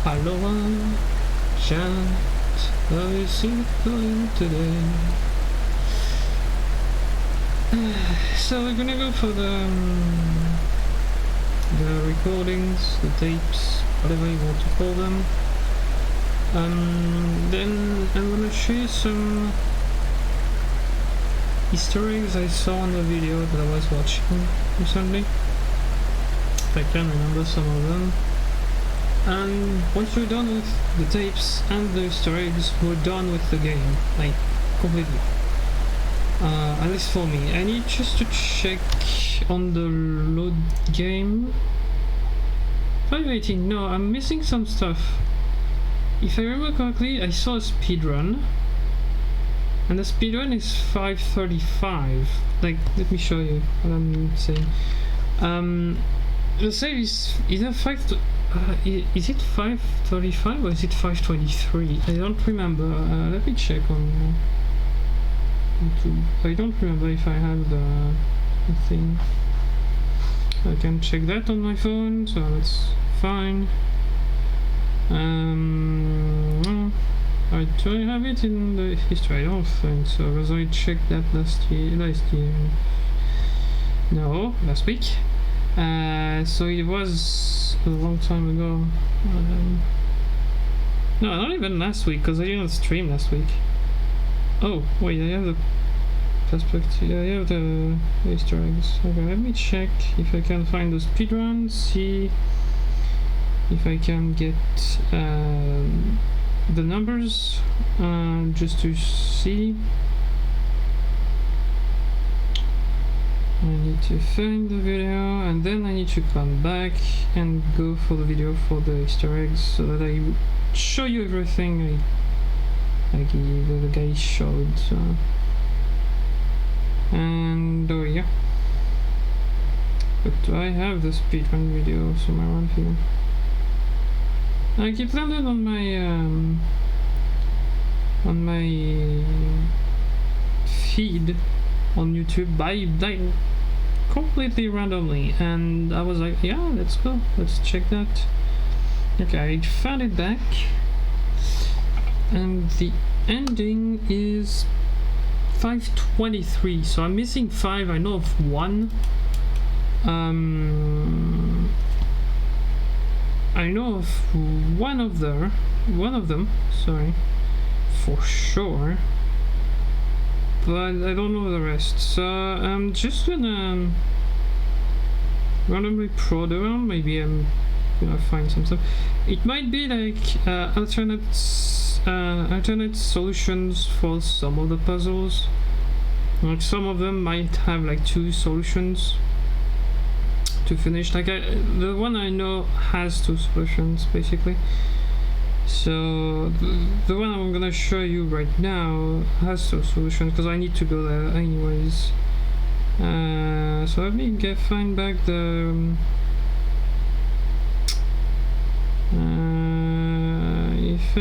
Aloha, chant, how is it going today? So we're gonna go for the recordings, the tapes, whatever you want to call them. Then I'm gonna show you some Easter eggs I saw in the video that I was watching recently, if I can remember some of them. And once we're done with the tapes and the Easter eggs, we're done with the game, like completely. At least for me. I need just to check on the load game. 518, no, I'm missing some stuff. If I remember correctly, I saw a speedrun. And the speedrun is 535. Like, let me show you what I'm saying. The save is either is it 535 or is it 523? I don't remember. Let me check on YouTube. I don't remember if I have the thing. I can check that on my phone, so that's fine. Do I have it in the history? I don't think so, because I checked that last year. No, last week. So it was a long time ago. No, not even last week, because I didn't stream last week. Oh, wait, I have the perspective. I have the Easter eggs. Okay, let me check if I can find the speedrun, see if I can get the numbers, just to see. I need to find the video and then I need to come back and go for the video for the Easter eggs so that I show you everything the guy showed. So. And oh yeah, but I have the speedrun video somewhere around here. Like it landed on my feed on YouTube by like completely randomly, and I was like, yeah, let's go, let's check that. Okay, I found it back, and the ending is 523. So I'm missing 5. I know of 1. I know of one of them, sorry, for sure, but I don't know the rest. So I'm just gonna randomly prod around. Maybe I'm gonna find some stuff. It might be like alternate solutions for some of the puzzles. Like some of them might have like 2 solutions to finish. Like the one I know has 2 solutions basically. So the one I'm gonna show you right now has 2 solutions because I need to go there anyways. So let me find back the if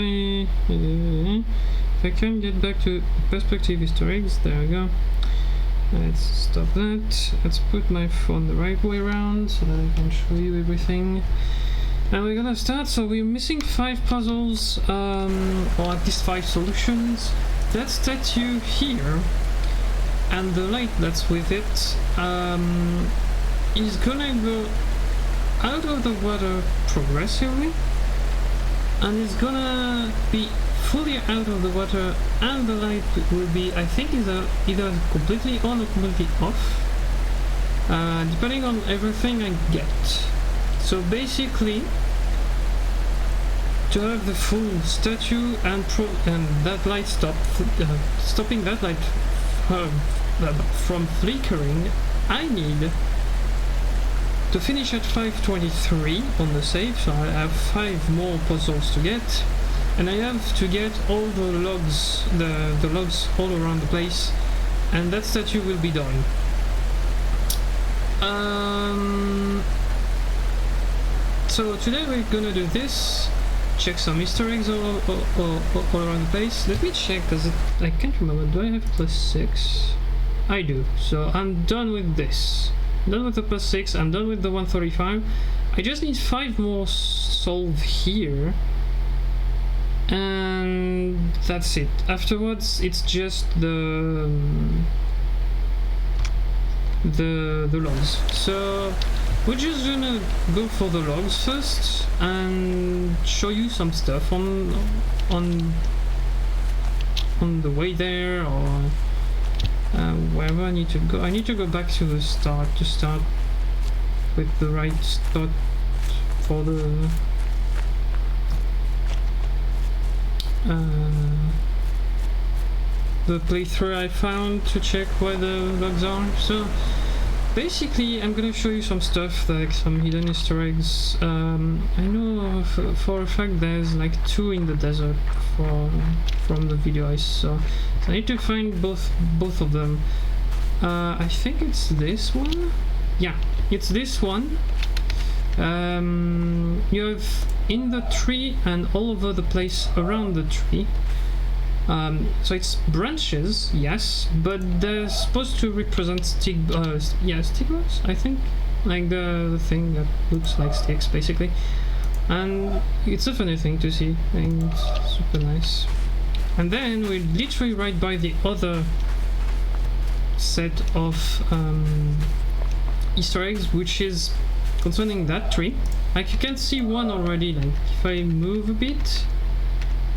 I can get back to perspective Easter eggs. There we go. Let's stop that. Let's put my phone the right way around so that I can show you everything. And we're gonna start. So we're missing 5 puzzles, or at least 5 solutions. That statue here and the light that's with it is gonna go out of the water progressively, and it's gonna be fully out of the water, and the light will be, I think, either completely on or completely off, depending on everything I get. So basically, to have the full statue and that light stopping that light from flickering, I need to finish at 523 on the save. So I have 5 more puzzles to get. And I have to get all the logs, the logs all around the place, and that statue will be done. So today we're gonna do this, check some Easter eggs all around the place. Let me check, because I can't remember, do I have +6? I do, so I'm done with this. I'm done with the +6, I'm done with the 135. I just need 5 more solved here. and that's it. Afterwards, it's just the logs. So we're just gonna go for the logs first and show you some stuff on the way there, or wherever I need to go. I need to go back to the start to start with the right start for the playthrough I found to check where the logs are. So basically I'm gonna show you some stuff, like some hidden Easter eggs. I know for a fact there's like 2 in the desert from the video I saw, so I need to find both of them. I think it's this one. Yeah, it's this one. You have in the tree and all over the place around the tree. So it's branches, yes, but they're supposed to represent stigmas, I think, like the thing that looks like sticks, basically. And it's a funny thing to see, and it's super nice. And then we're literally right by the other set of Easter eggs, which is concerning that tree. Like you can see one already, like if I move a bit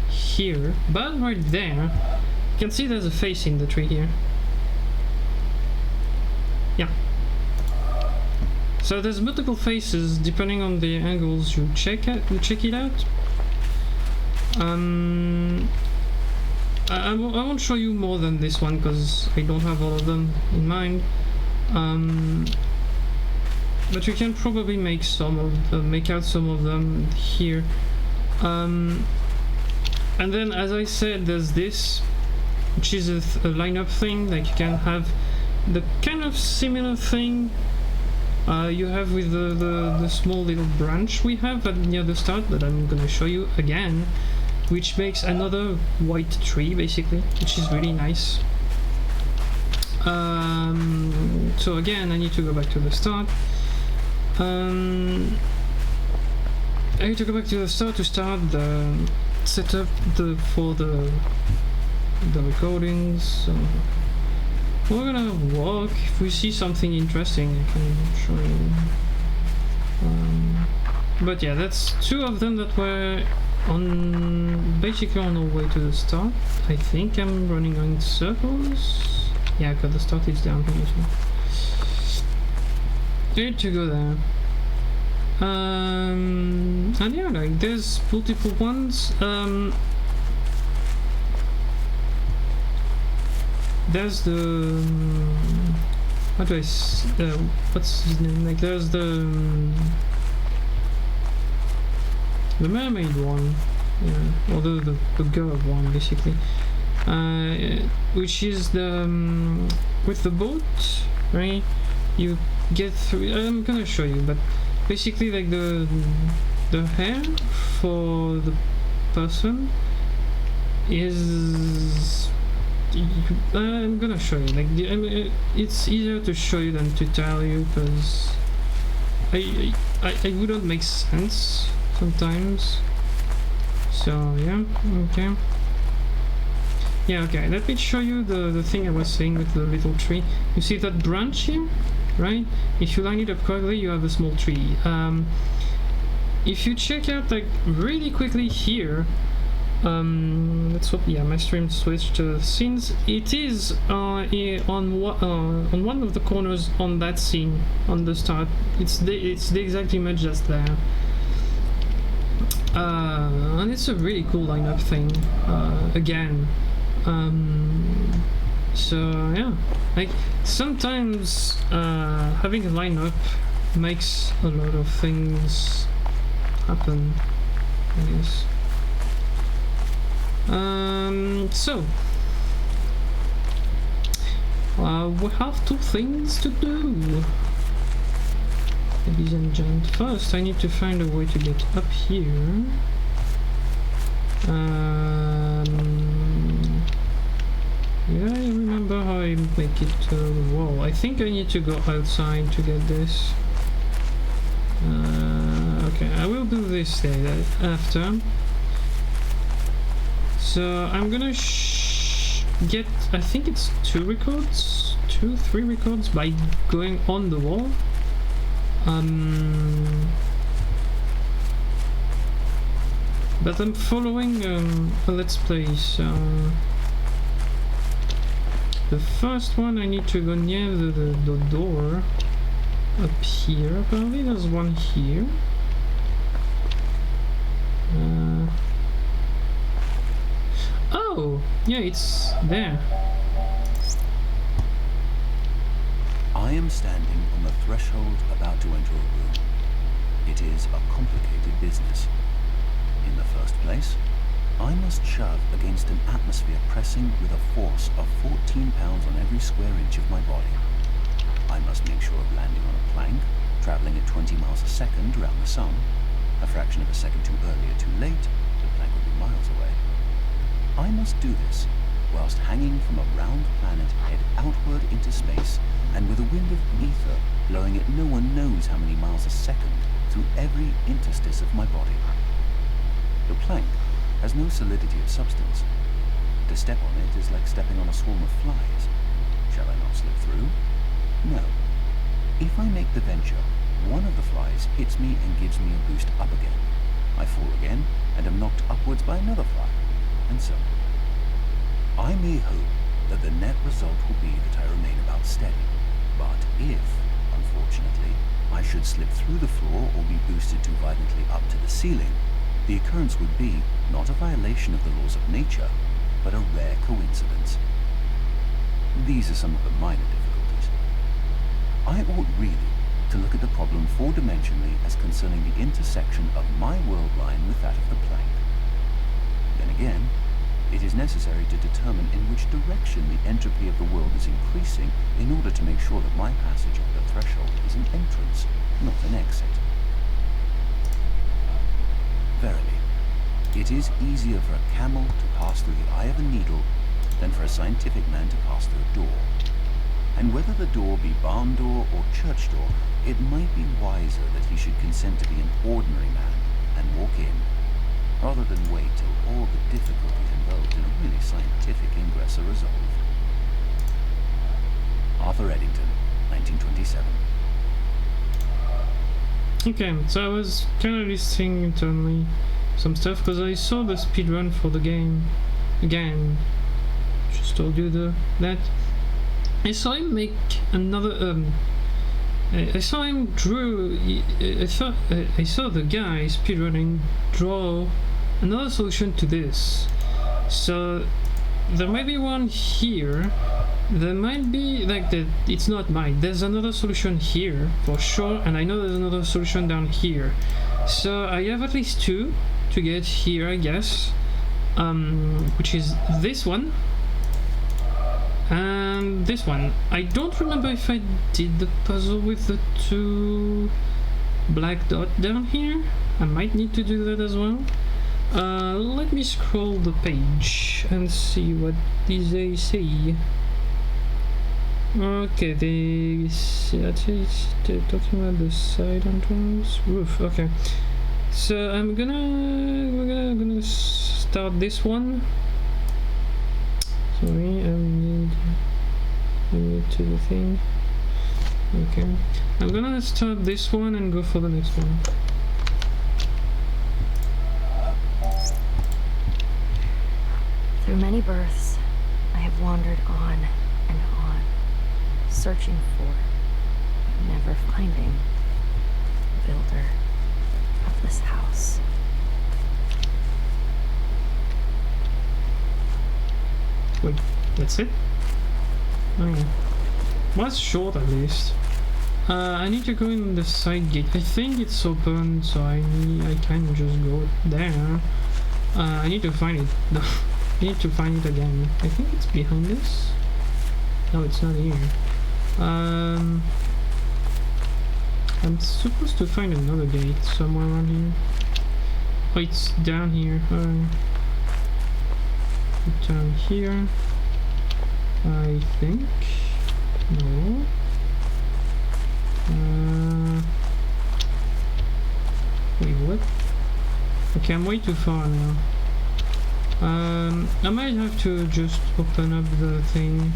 here, but right there you can see there's a face in the tree here. Yeah, so there's multiple faces depending on the angles you check it out. I won't show you more than this one because I don't have all of them in mind, but you can probably make out some of them here. And then, as I said, there's this, which is a lineup thing. Like you can have the kind of similar thing you have with the small little branch we have near the start, that I'm gonna show you again, which makes another white tree basically, which is really nice. So again, I need to go back to the start. I need to go back to the start to start the setup for the recordings. So we're gonna walk. If we see something interesting, I can show you. But yeah, that's 2 of them that were basically on our way to the start. I think I'm running in circles. Yeah, because the start is down here. So I need to go there. And yeah, like there's multiple ones. There's the what's his name? Like there's the mermaid one, yeah, or the girl one basically, which is the with the boat, right? You get through. I'm gonna show you, but basically like the hair for the person is I'm gonna show you, like it's easier to show you than to tell you, because I wouldn't make sense sometimes. So yeah, okay. Yeah, okay, let me show you the thing I was saying with the little tree. You see that branch here, right? If you line it up correctly, you have a small tree. If you check out like really quickly here, let's hope, yeah, my stream switched scenes. It is on one of the corners on that scene on the start. It's the exact image that's there. And it's a really cool lineup thing, again. So yeah, like sometimes having a lineup makes a lot of things happen, I guess. So we have 2 things to do, ladies and gents. First, I need to find a way to get up here. Yeah, I remember how I make it to the wall. I think I need to go outside to get this. Okay, I will do this after. So I'm gonna get, I think it's 3 records by going on the wall. But I'm following a let's play, so the first one I need to go near the door up here. Apparently there's one here. Oh, yeah, it's there. I am standing on the threshold about to enter a room. It is a complicated business. In the first place, I must shove against an atmosphere pressing with a force of 14 pounds on every square inch of my body. I must make sure of landing on a plank, traveling at 20 miles a second around the sun. A fraction of a second too early or too late, the plank would be miles away. I must do this whilst hanging from a round planet head outward into space and with a wind of ether blowing at no one knows how many miles a second through every interstice of my body. The plank has no solidity of substance. To step on it is like stepping on a swarm of flies. Shall I not slip through? No. If I make the venture, one of the flies hits me and gives me a boost up again. I fall again and am knocked upwards by another fly, and so on. I may hope that the net result will be that I remain about steady, but if, unfortunately, I should slip through the floor or be boosted too violently up to the ceiling, the occurrence would be not a violation of the laws of nature, but a rare coincidence. These are some of the minor difficulties. I ought really to look at the problem four-dimensionally as concerning the intersection of my world line with that of the plank. Then again, it is necessary to determine in which direction the entropy of the world is increasing in order to make sure that my passage of the threshold is an entrance, not an exit. Verily, it is easier for a camel to pass through the eye of a needle than for a scientific man to pass through a door. And whether the door be barn door or church door, it might be wiser that he should consent to be an ordinary man and walk in, rather than wait till all the difficulties involved in a really scientific ingress are resolved. Arthur Eddington, 1927. Okay, so I was kind of listing internally some stuff because I saw the speedrun for the game again. Just told you that I saw him make another. I saw him draw. I saw the guy speedrunning draw another solution to this. So there might be one here. There might be like that. It's not mine. There's another solution here for sure, and I know there's another solution down here. So I have at least two to get here, I guess. Which is this one and this one. I don't remember if I did the puzzle with the two black dots down here. I might need to do that as well. Let me scroll the page and see what they say. Okay, they're talking about the side entrance roof. Okay, so we're gonna start this one. Sorry, I need to the thing. Okay, I'm gonna start this one and go for the next one. Through many births, I have wandered on and on, searching for, but never finding, the builder of this house. Wait, that's it? Oh yeah. Well, it's short at least. I need to go in the side gate. I think it's open, so I can just go there. I need to find it. No, I need to find it again. I think it's behind this. No, it's not here. I'm supposed to find another gate somewhere around here. Oh, it's down here. Down here, I think. No. Wait, what? Okay, I'm way too far now. I might have to just open up the thing,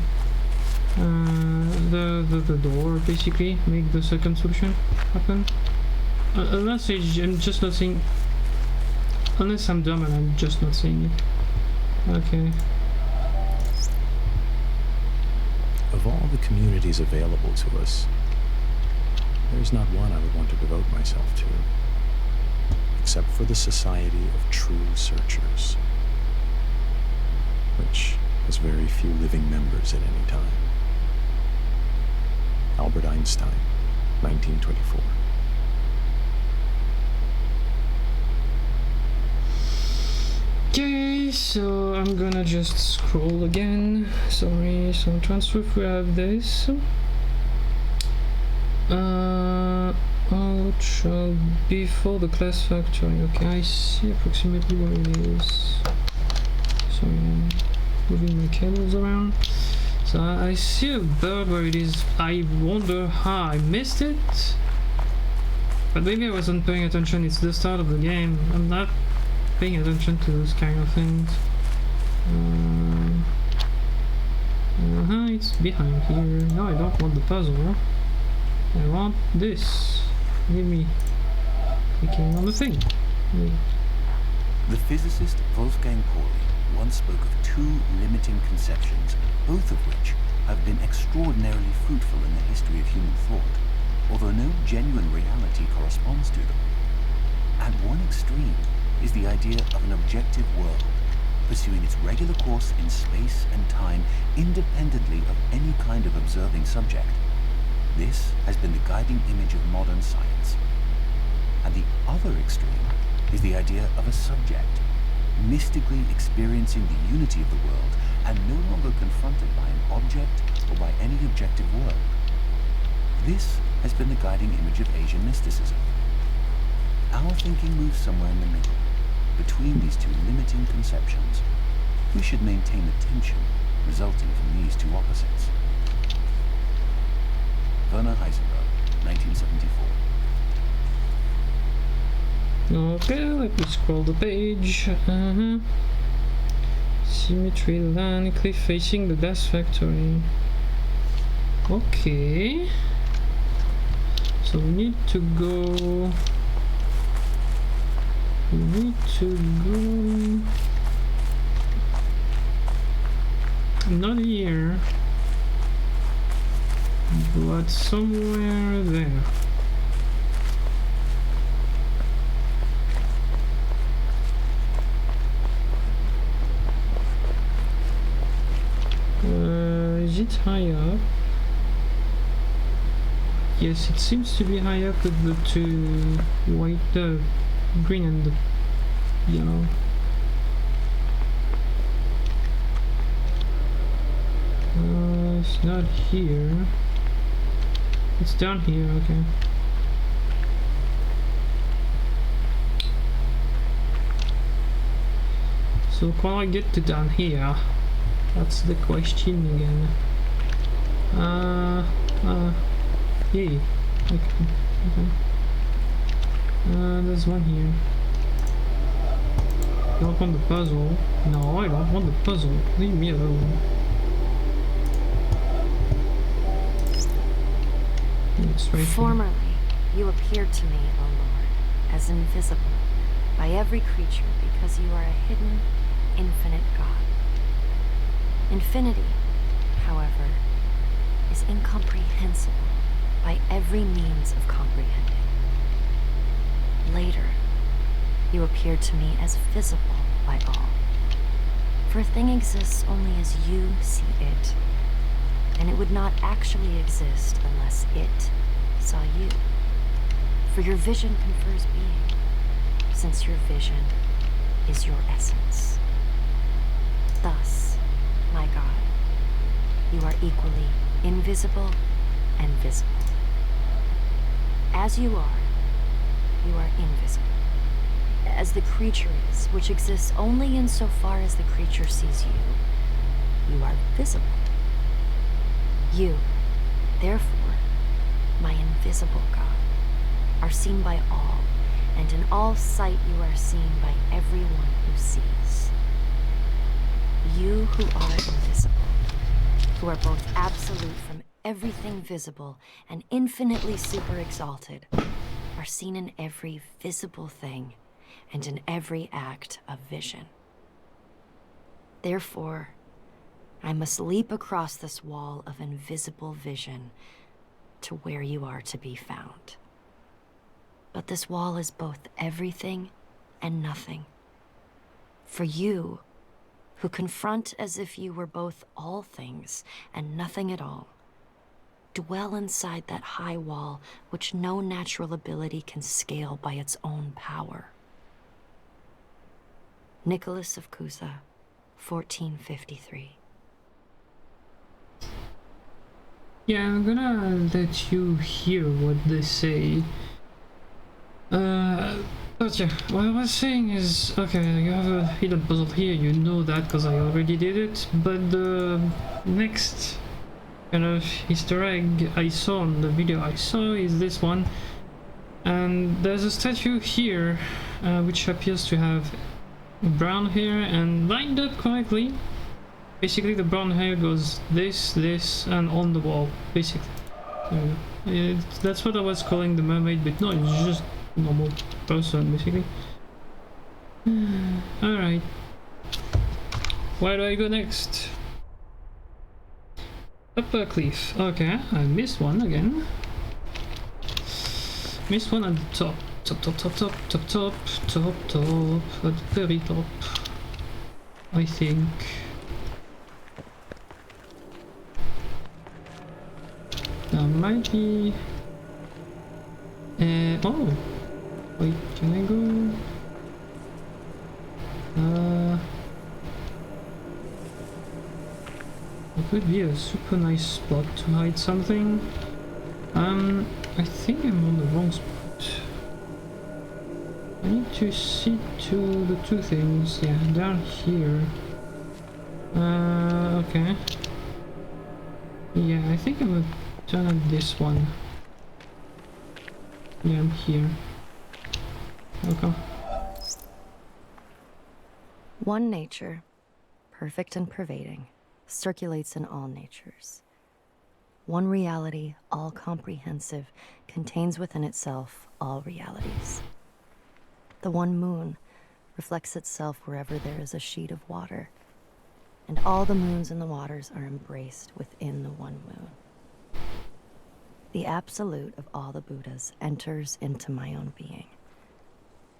the door, basically, make the second solution happen. Unless I'm just not seeing, unless I'm dumb and I'm just not seeing it. Okay. Of all the communities available to us, there's not one I would want to devote myself to, except for the Society of True Searchers, which has very few living members at any time. Albert Einstein, 1924. Okay, so I'm gonna just scroll again. Sorry, so transfer if we have this. Ultra before the class factory. Okay, I see approximately where it is. Sorry, I'm moving my cables around. So I see a bird where it is. I wonder how I missed it. But maybe I wasn't paying attention. It's the start of the game. I'm not paying attention to those kind of things. It's behind here. No, I don't want the puzzle. I want this. Give me clicking on the thing. The physicist Wolfgang Pauli once spoke of two limiting conceptions, both of which have been extraordinarily fruitful in the history of human thought, although no genuine reality corresponds to them. At one extreme is the idea of an objective world, pursuing its regular course in space and time independently of any kind of observing subject. This has been the guiding image of modern science. At the other extreme is the idea of a subject, mystically experiencing the unity of the world and no longer confronted by an object or by any objective world. This has been the guiding image of Asian mysticism. Our thinking moves somewhere in the middle, between these two limiting conceptions. We should maintain the tension resulting from these two opposites. Werner Heisenberg, 1974. Okay, let me scroll the page. Symmetry line, cliff facing the gas factory. Okay. So we need to go. Not here, but somewhere there. Is it high up? Yes, it seems to be high up with the two white, green and the yellow. It's not here. It's down here, okay. So how I get to down here? That's the question again. Yay. Okay. There's one here. You don't want the puzzle? No, I don't want the puzzle. Leave me alone. It's right Formerly, you appeared to me, O Lord, as invisible by every creature because you are a hidden, infinite God. Infinity, however, is incomprehensible by every means of comprehending. Later, you appeared to me as visible by all. For a thing exists only as you see it, and it would not actually exist unless it saw you. For your vision confers being, since your vision is your essence. Thus, my God, you are equally invisible and visible. As you are invisible. As the creature is, which exists only insofar as the creature sees you, you are visible. You, therefore, my invisible God, are seen by all, and in all sight you are seen by everyone who sees. You who are invisible, who are both absolute from everything visible and infinitely super exalted, are seen in every visible thing and in every act of vision. Therefore, I must leap across this wall of invisible vision to where you are to be found. But this wall is both everything and nothing. For you, who confront as if you were both all things and nothing at all, dwell inside that high wall which no natural ability can scale by its own power. Nicholas of Cusa, 1453. Yeah, I'm gonna let you hear what they say. But yeah, what I was saying is, okay, you have a hidden puzzle here, you know that because I already did it, but the next kind of Easter egg I saw on the video I saw is this one. And there's a statue here, which appears to have brown hair and lined up correctly. Basically the brown hair goes this, and on the wall, basically. That's what I was calling the mermaid, but no, it's just normal person, basically. Alright. Where do I go next? Up a cliff. Okay, I missed one again. Missed one at the top. Top. At the very top. I think. There might be... oh! Wait, can I go? It could be a super nice spot to hide something. I think I'm on the wrong spot. I need to see to the two things. Yeah, down here. Okay. Yeah, I think I'm down at this one. Yeah, I'm here. Okay. One nature, perfect and pervading, circulates in all natures. One reality, all-comprehensive, contains within itself all realities. The one moon reflects itself wherever there is a sheet of water, and all the moons in the waters are embraced within the one moon. The absolute of all the Buddhas enters into my own being,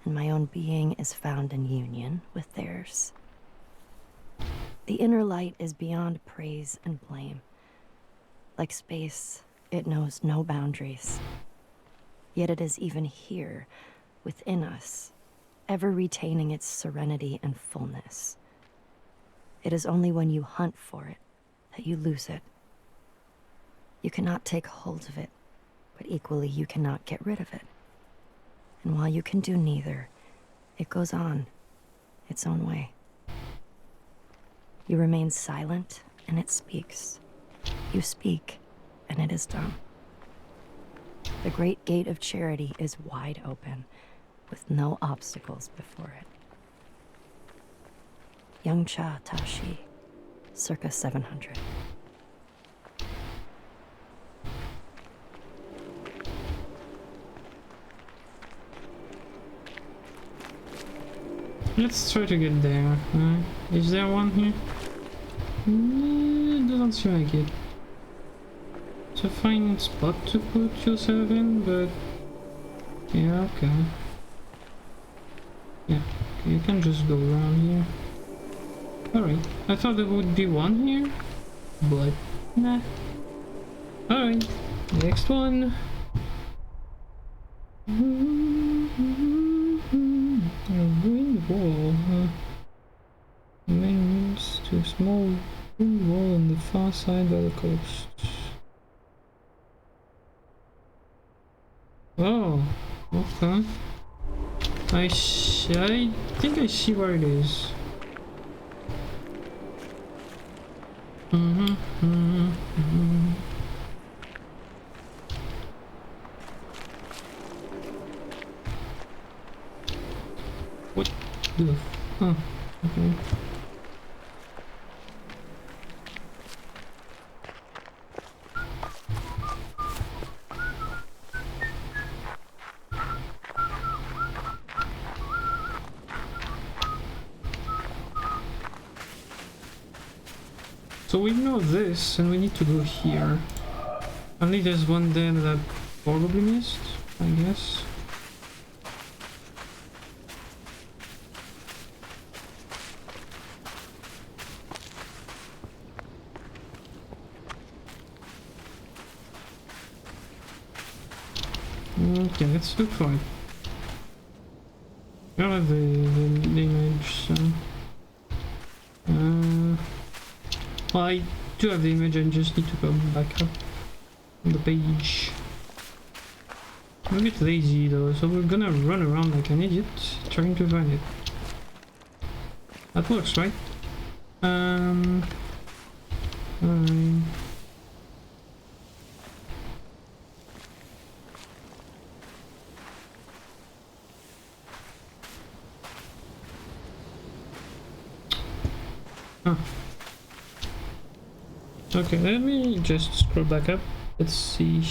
and my own being is found in union with theirs. The inner light is beyond praise and blame. Like space, it knows no boundaries. Yet it is even here, within us, ever retaining its serenity and fullness. It is only when you hunt for it that you lose it. You cannot take hold of it, but equally you cannot get rid of it. And while you can do neither, it goes on, its own way. You remain silent, and it speaks. You speak, and it is done. The great gate of charity is wide open, with no obstacles before it. Young Cha Tashi, circa 700. Let's try to get there. Is there one here? Doesn't seem like it. It's a fine spot to put yourself in, but yeah, okay. Yeah, okay, you can just go around here. Alright, I thought there would be one here, but nah. Alright, next one. A green wall. Remains to a small green wall on the far side by the coast. Oh, okay. I think I see where it is. What the? Oh, okay. So we know this, and we need to go here. Only there's one there that I probably missed, I guess. Okay, let's look for it. I don't have the image, so... well, I do have the image, I just need to go back up on the page. I'm a bit lazy though, so we're gonna run around like an idiot trying to find it. That works, right? Alright. Huh. Okay, let me just scroll back up. Let's see.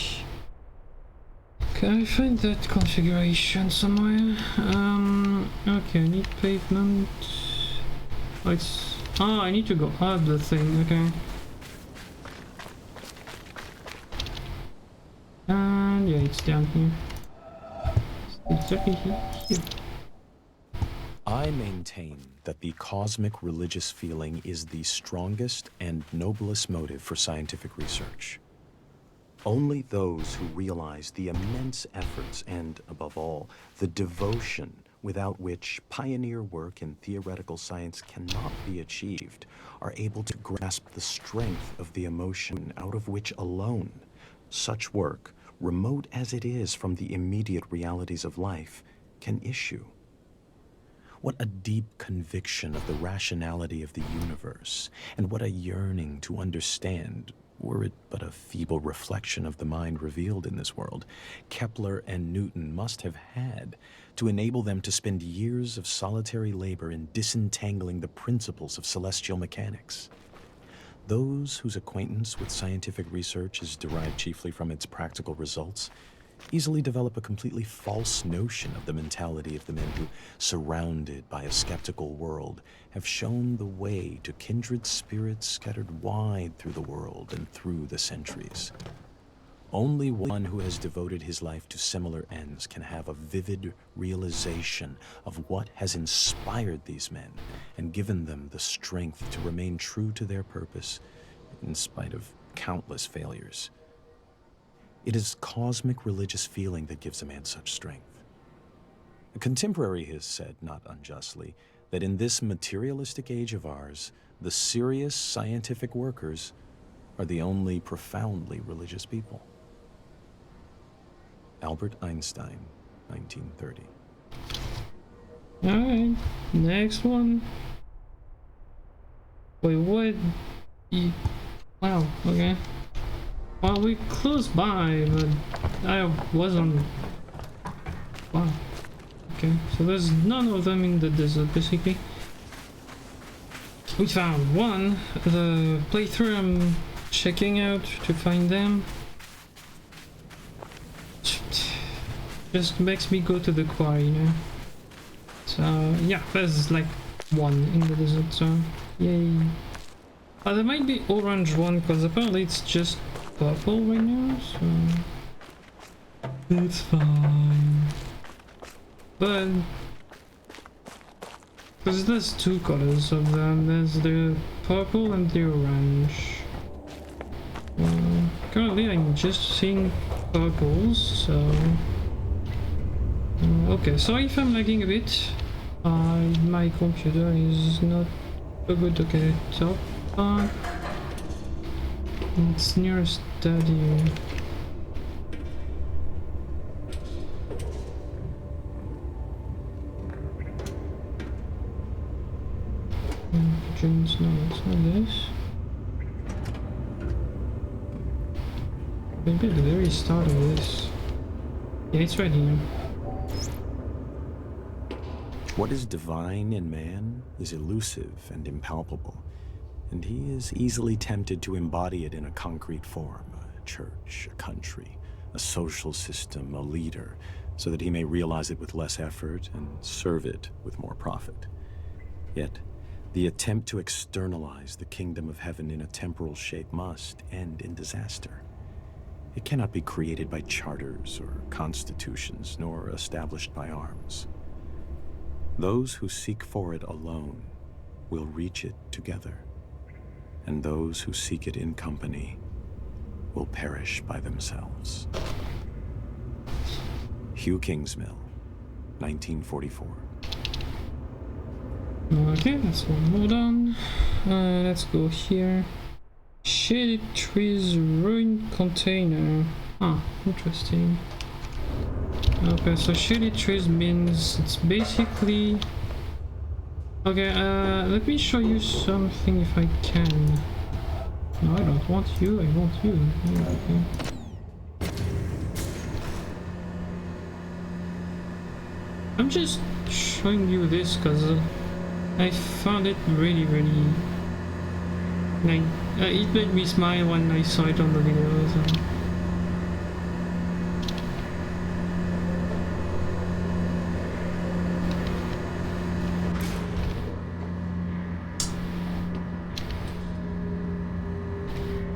Can I find that configuration somewhere? Okay, I need pavement. Oh, it's... oh, I need to go up the thing, okay. And yeah, it's down here. It's exactly here. I maintain that the cosmic religious feeling is the strongest and noblest motive for scientific research. Only those who realize the immense efforts and, above all, the devotion without which pioneer work in theoretical science cannot be achieved are able to grasp the strength of the emotion out of which alone such work, remote as it is from the immediate realities of life, can issue. What a deep conviction of the rationality of the universe, and what a yearning to understand, were it but a feeble reflection of the mind revealed in this world, Kepler and Newton must have had to enable them to spend years of solitary labor in disentangling the principles of celestial mechanics. Those whose acquaintance with scientific research is derived chiefly from its practical results easily develop a completely false notion of the mentality of the men who, surrounded by a skeptical world, have shown the way to kindred spirits scattered wide through the world and through the centuries. Only one who has devoted his life to similar ends can have a vivid realization of what has inspired these men and given them the strength to remain true to their purpose in spite of countless failures. It is cosmic religious feeling that gives a man such strength. A contemporary has said, not unjustly, that in this materialistic age of ours, the serious scientific workers are the only profoundly religious people. Albert Einstein, 1930. Alright, next one. Wait, what? Wow, okay. Well, we close by, but I wasn't... wow. Okay, so there's none of them in the desert, basically. We found one. The playthrough I'm checking out to find them just makes me go to the quarry, you know? So, yeah, there's like one in the desert, so yay. There might be orange one, because apparently it's just purple right now, so it's fine. But because there's two colors of them, there's the purple and the orange. Currently I'm just seeing purples, so okay, sorry if I'm lagging a bit. My computer is not so good. Okay, top. It's near stadium. Jones, no, it's not this. Maybe at the very start of this. Yeah, it's right here. What is divine in man is elusive and impalpable, and he is easily tempted to embody it in a concrete form, a church, a country, a social system, a leader, so that he may realize it with less effort and serve it with more profit. Yet, The attempt to externalize the kingdom of heaven in a temporal shape must end in disaster. It cannot be created by charters or constitutions, nor established by arms. Those who seek for it alone will reach it together, and those who seek it in company will perish by themselves. Hugh Kingsmill, 1944. Okay, that's one more done. Let's go here. Shaded trees, ruined container. Ah, interesting. Okay, so shaded trees means it's basically... Okay, let me show you something if I can. No, I don't want you, I want you. Okay. I'm just showing you this because I found it really like, it made me smile when I saw it on the videos.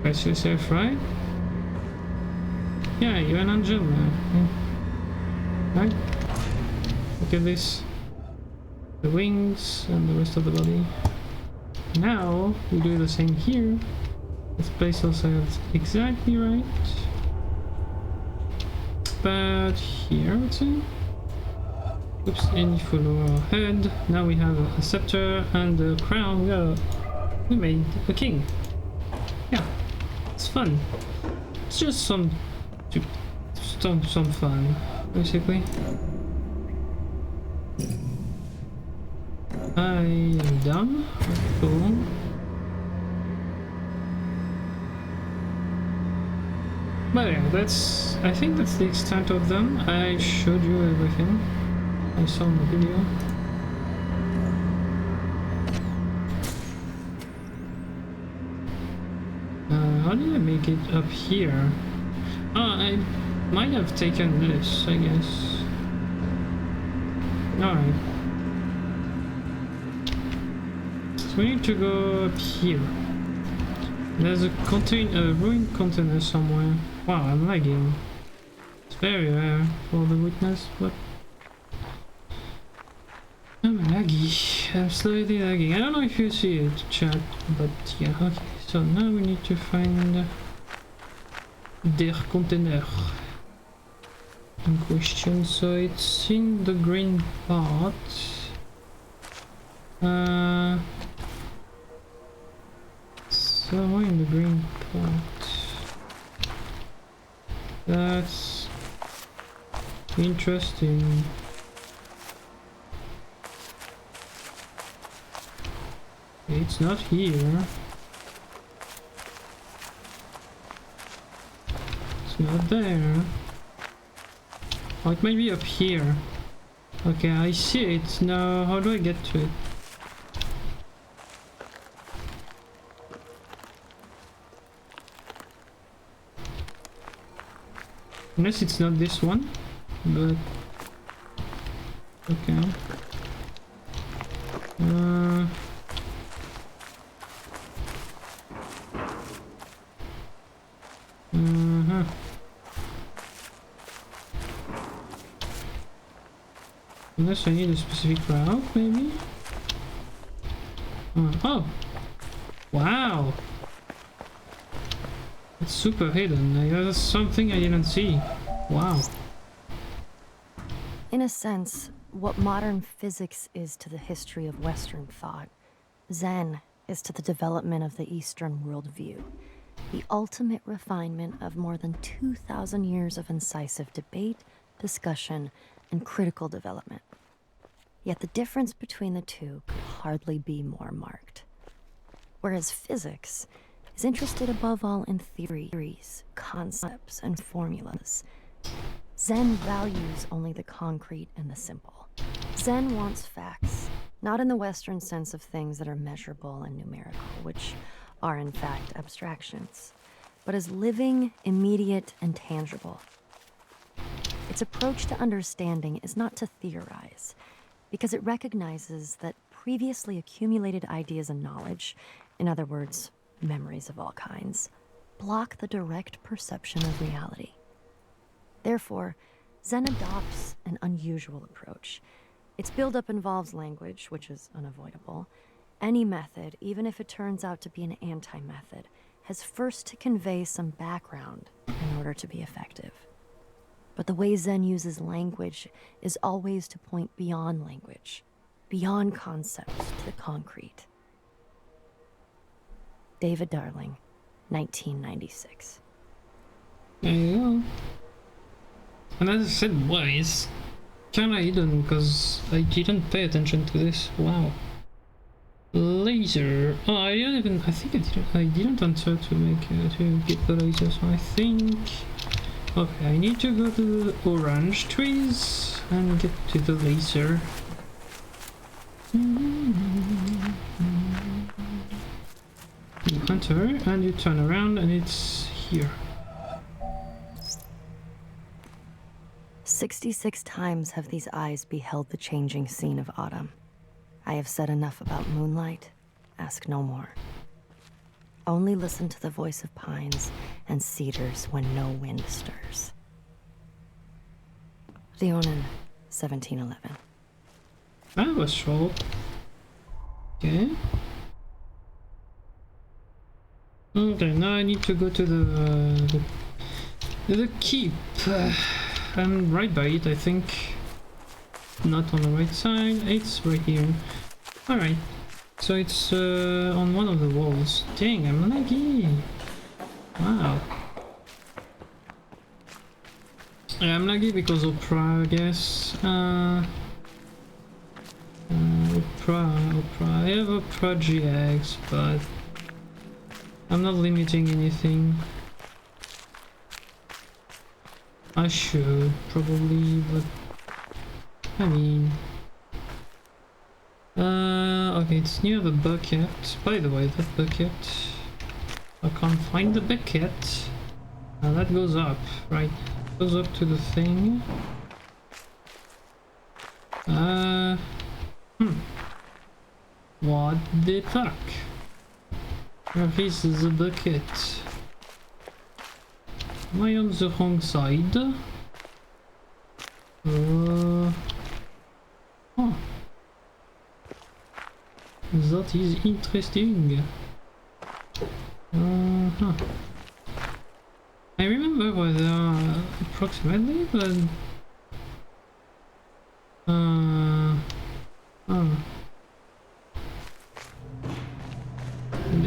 Press yourself, right? Yeah, you're an angel now. Yeah. Right? Look at this. The wings and the rest of the body. Now we do the same here. This place also is exactly right. But here I would say. Oops, and if we lower our head, now we have a scepter and a crown. We made a king. Yeah, it's fun. It's just some fun, basically. I am done. Cool. But yeah, I think that's the extent of them. I showed you everything I saw in the video. How did I make it up here? Oh, I might have taken this, I guess. Alright. So we need to go up here. There's a ruined container somewhere. Wow, I'm lagging. It's very rare for the witness, but I'm laggy. I'm slightly lagging. I don't know if you see it, chat, but yeah, okay. So now we need to find their container in question. So it's in the green part. Somewhere in the green part. That's interesting. It's not here. It's not there. Oh, it might be up here. Okay, I see it. Now, how do I get to it? Unless it's not this one, but okay. Unless I need a specific route, maybe? Oh! Wow! It's super hidden. Like, that's something I didn't see. Wow. In a sense, what modern physics is to the history of Western thought, Zen is to the development of the Eastern worldview. The ultimate refinement of more than 2,000 years of incisive debate, discussion, and critical development. Yet the difference between the two could hardly be more marked. Whereas physics is interested above all in theories, concepts, and formulas, Zen values only the concrete and the simple. Zen wants facts, not in the Western sense of things that are measurable and numerical, which are in fact abstractions, but as living, immediate, and tangible. Its approach to understanding is not to theorize, because it recognizes that previously accumulated ideas and knowledge, in other words, memories of all kinds, block the direct perception of reality. Therefore, Zen adopts an unusual approach. Its buildup involves language, which is unavoidable. Any method, even if it turns out to be an anti-method, has first to convey some background in order to be effective. But the way Zen uses language is always to point beyond language, beyond concepts to the concrete. David Darling, 1996. There you go. And as I said, why it's kinda hidden because I didn't pay attention to this. Wow. Laser. Oh, I think I didn't answer to get the laser, so I think. Okay, I need to go to the orange trees and get to the laser. You enter and you turn around and it's here. 66 times have these eyes beheld the changing scene of autumn. I have said enough about moonlight. Ask no more. Only listen to the voice of pines and cedars when no wind stirs. Leonin, 1711. That was short. Okay. Okay, now I need to go to the keep. I'm right by it, I think. Not on the right side, it's right here. Alright, so it's on one of the walls. Dang, I'm laggy. Wow. Yeah, I'm laggy because of Opera, I guess. Opera. I have Opera GX, but I'm not limiting anything. I should probably, but I mean, okay, it's near the bucket. By the way, that bucket, I can't find the bucket. That goes up, right? Goes up to the thing. What the fuck? Where is the bucket? Am I on the wrong side? Oh. That is interesting. I remember where they are approximately, but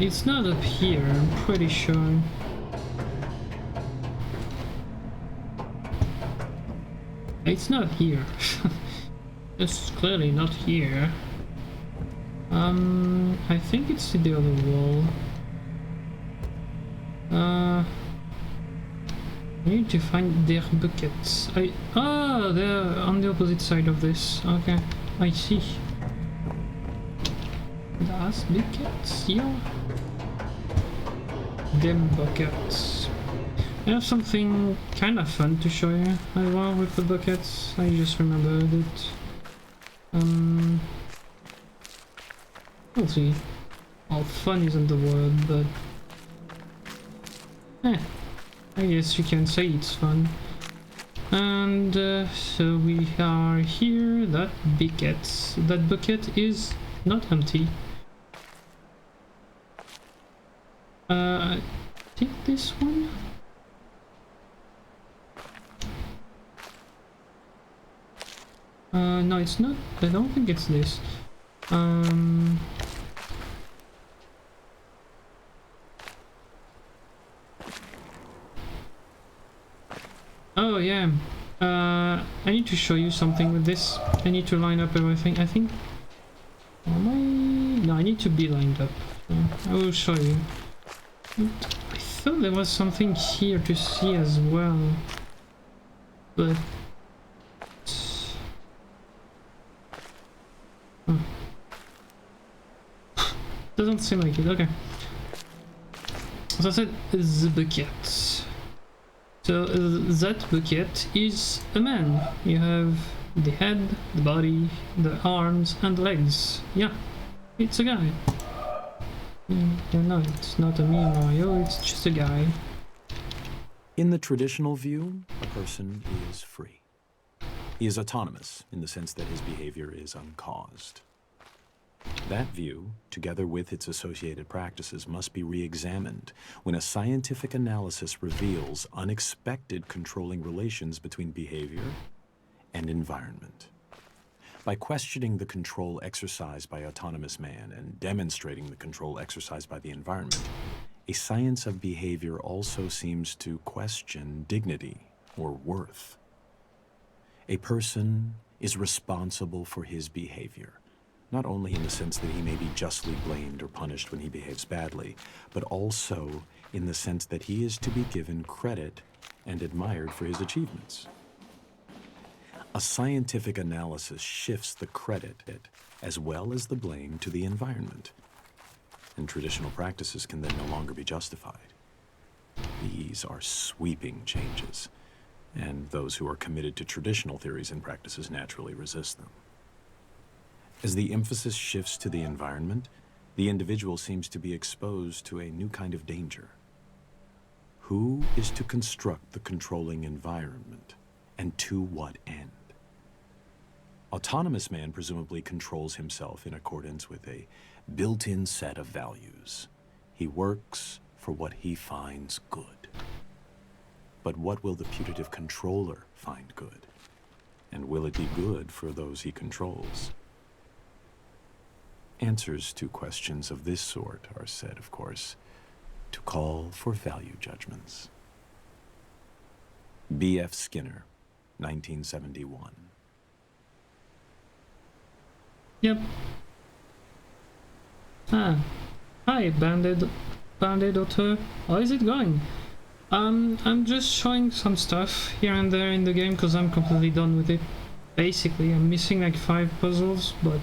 it's not up here, I'm pretty sure. It's not here. It's clearly not here. I think it's the other wall. I need to find their buckets. They're on the opposite side of this. Okay, I see. Das buckets, yeah. Them buckets. I have something kind of fun to show you as well with the buckets. I just remembered it. We'll see. Well, fun isn't the word, but I guess you can say it's fun. And so we are here. That bucket is not empty. I think this one. No, it's not. I don't think it's this. Oh yeah. I need to show you something with this. I need to line up everything. I think. No, I need to be lined up. So I will show you. I thought there was something here to see as well, but. Doesn't seem like it. Okay. As I said, the bucket. So that bucket is a man. You have the head, the body, the arms and legs. Yeah, It's a guy. No, it's not a me, Mario, it's just a guy. In the traditional view, a person is free. He is autonomous in the sense that his behavior is uncaused. That view, together with its associated practices, must be re-examined when a scientific analysis reveals unexpected controlling relations between behavior and environment. By questioning the control exercised by autonomous man and demonstrating the control exercised by the environment, a science of behavior also seems to question dignity or worth. A person is responsible for his behavior, not only in the sense that he may be justly blamed or punished when he behaves badly, but also in the sense that he is to be given credit and admired for his achievements. A scientific analysis shifts the credit as well as the blame to the environment, and traditional practices can then no longer be justified. These are sweeping changes, and those who are committed to traditional theories and practices naturally resist them. As the emphasis shifts to the environment, the individual seems to be exposed to a new kind of danger. Who is to construct the controlling environment, and to what end? Autonomous man presumably controls himself in accordance with a built-in set of values. He works for what he finds good. But what will the putative controller find good? And will it be good for those he controls? Answers to questions of this sort are said, of course, to call for value judgments. B.F. Skinner, 1971. Yep. Hi, Banded Otter. How is it going? I'm just showing some stuff here and there in the game because I'm completely done with it. Basically, I'm missing like 5 puzzles, but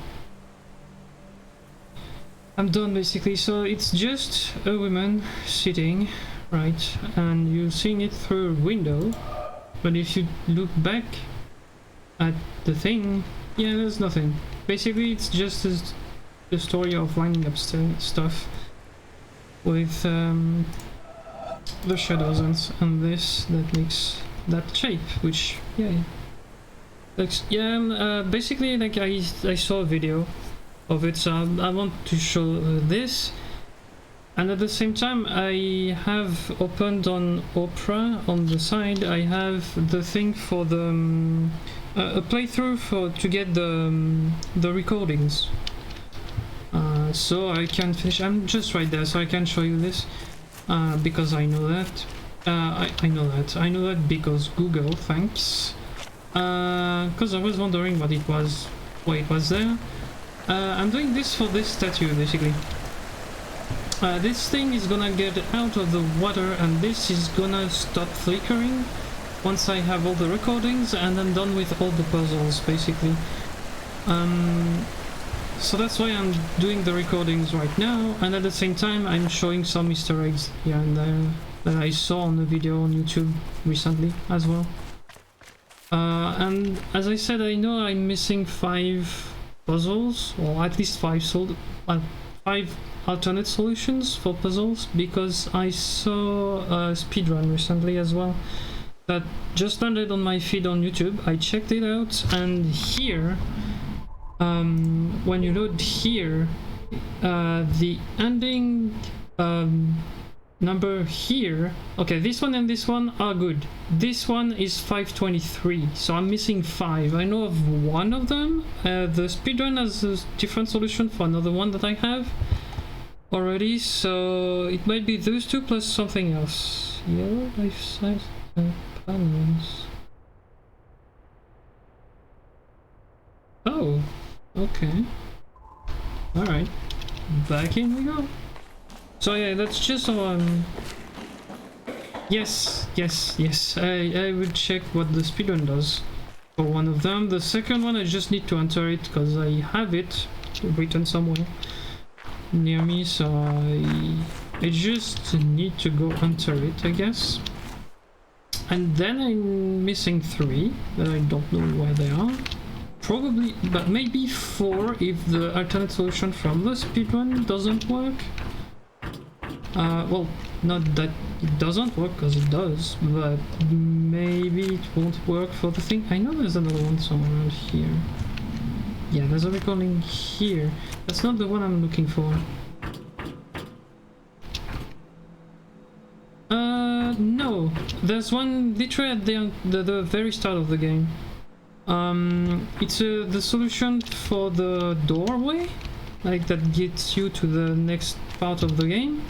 I'm done basically. So it's just a woman sitting, right, and you're seeing it through a window, but if you look back at the thing, yeah, there's nothing. Basically, it's just the story of lining up stuff with the shadows and this that makes that shape, which, yeah, looks, yeah, basically, like, I saw a video of it, so I want to show this, and at the same time, I have opened on Opera on the side. I have the thing for the a playthrough to get the recordings, so I can finish. I'm just right there, so I can show you this because I know that. I know that because Google, thanks. Because I was wondering what it was, why it was there. I'm doing this for this statue, basically. This thing is gonna get out of the water, and this is gonna stop flickering once I have all the recordings and I'm done with all the puzzles, basically. So that's why I'm doing the recordings right now, and at the same time I'm showing some Easter eggs here and there that I saw on a video on YouTube recently as well. And as I said, I know I'm missing 5 puzzles, or at least 5 alternate solutions for puzzles, because I saw a speedrun recently as well that just landed on my feed on YouTube. I checked it out, and here, when you load here, the ending number here, okay, this one and this one are good. This one is 523, so I'm missing 5. I know of one of them. The speedrun has a different solution for another one that I have already, so it might be those 2 plus something else. Yellow life size panels. Oh, okay. Alright, back in we go. So yeah, that's just yes, I will check what the speedrun does for one of them. The second one, I just need to enter it because I have it written somewhere near me, so I just need to go enter it, I guess. And then I'm missing 3 that I don't know where they are. probably, but maybe 4 if the alternate solution from the speedrun doesn't work. Well, not that it doesn't work, because it does, but maybe it won't work for the thing. I know there's another one somewhere around here. Yeah, there's a recording here. That's not the one I'm looking for. No. There's one literally at the very start of the game. It's the solution for the doorway, like that gets you to the next part of the game.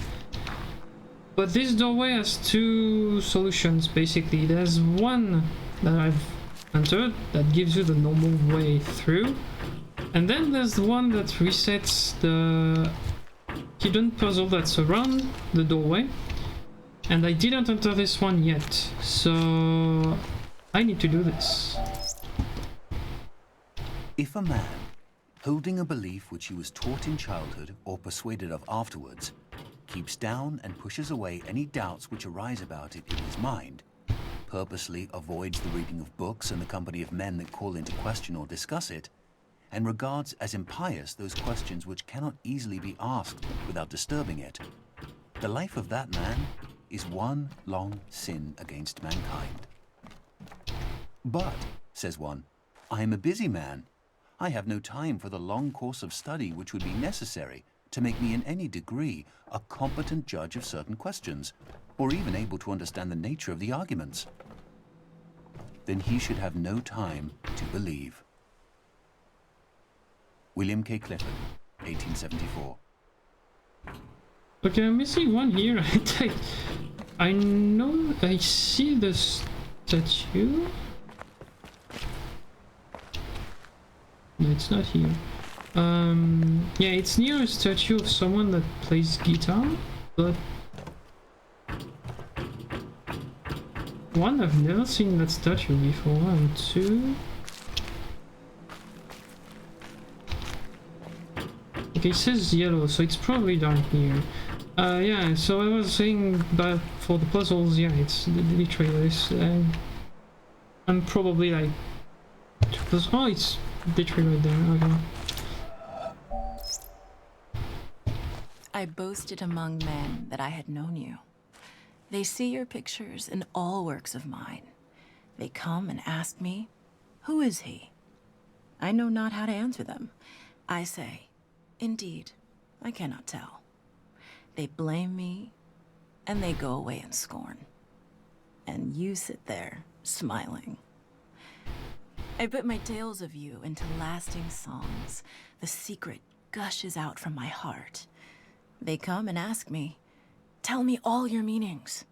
But this doorway has 2 solutions basically. There's one that I've entered that gives you the normal way through, and then there's the one that resets the hidden puzzle that's around the doorway. And I didn't enter this one yet, so I need to do this. If a man, holding a belief which he was taught in childhood or persuaded of afterwards, keeps down and pushes away any doubts which arise about it in his mind, purposely avoids the reading of books and the company of men that call into question or discuss it, and regards as impious those questions which cannot easily be asked without disturbing it, the life of that man is one long sin against mankind. But, says one, I am a busy man. I have no time for the long course of study which would be necessary to make me in any degree a competent judge of certain questions, or even able to understand the nature of the arguments. Then he should have no time to believe. William K. Clifford, 1874. Okay, I'm missing one here. I know I see the statue. No, it's not here. Yeah, it's near a statue of someone that plays guitar, but 1, I've never seen that statue before, and 2... Okay, it says yellow, so it's probably down here. Yeah, so I was saying that for the puzzles, yeah, it's literally this. I'm probably like... Oh, it's literally right there, okay. I boasted among men that I had known you. They see your pictures in all works of mine. They come and ask me, who is he? I know not how to answer them. I say, indeed, I cannot tell. They blame me, and they go away in scorn. And you sit there, smiling. I put my tales of you into lasting songs. The secret gushes out from my heart. They come and ask me, tell me all your meanings.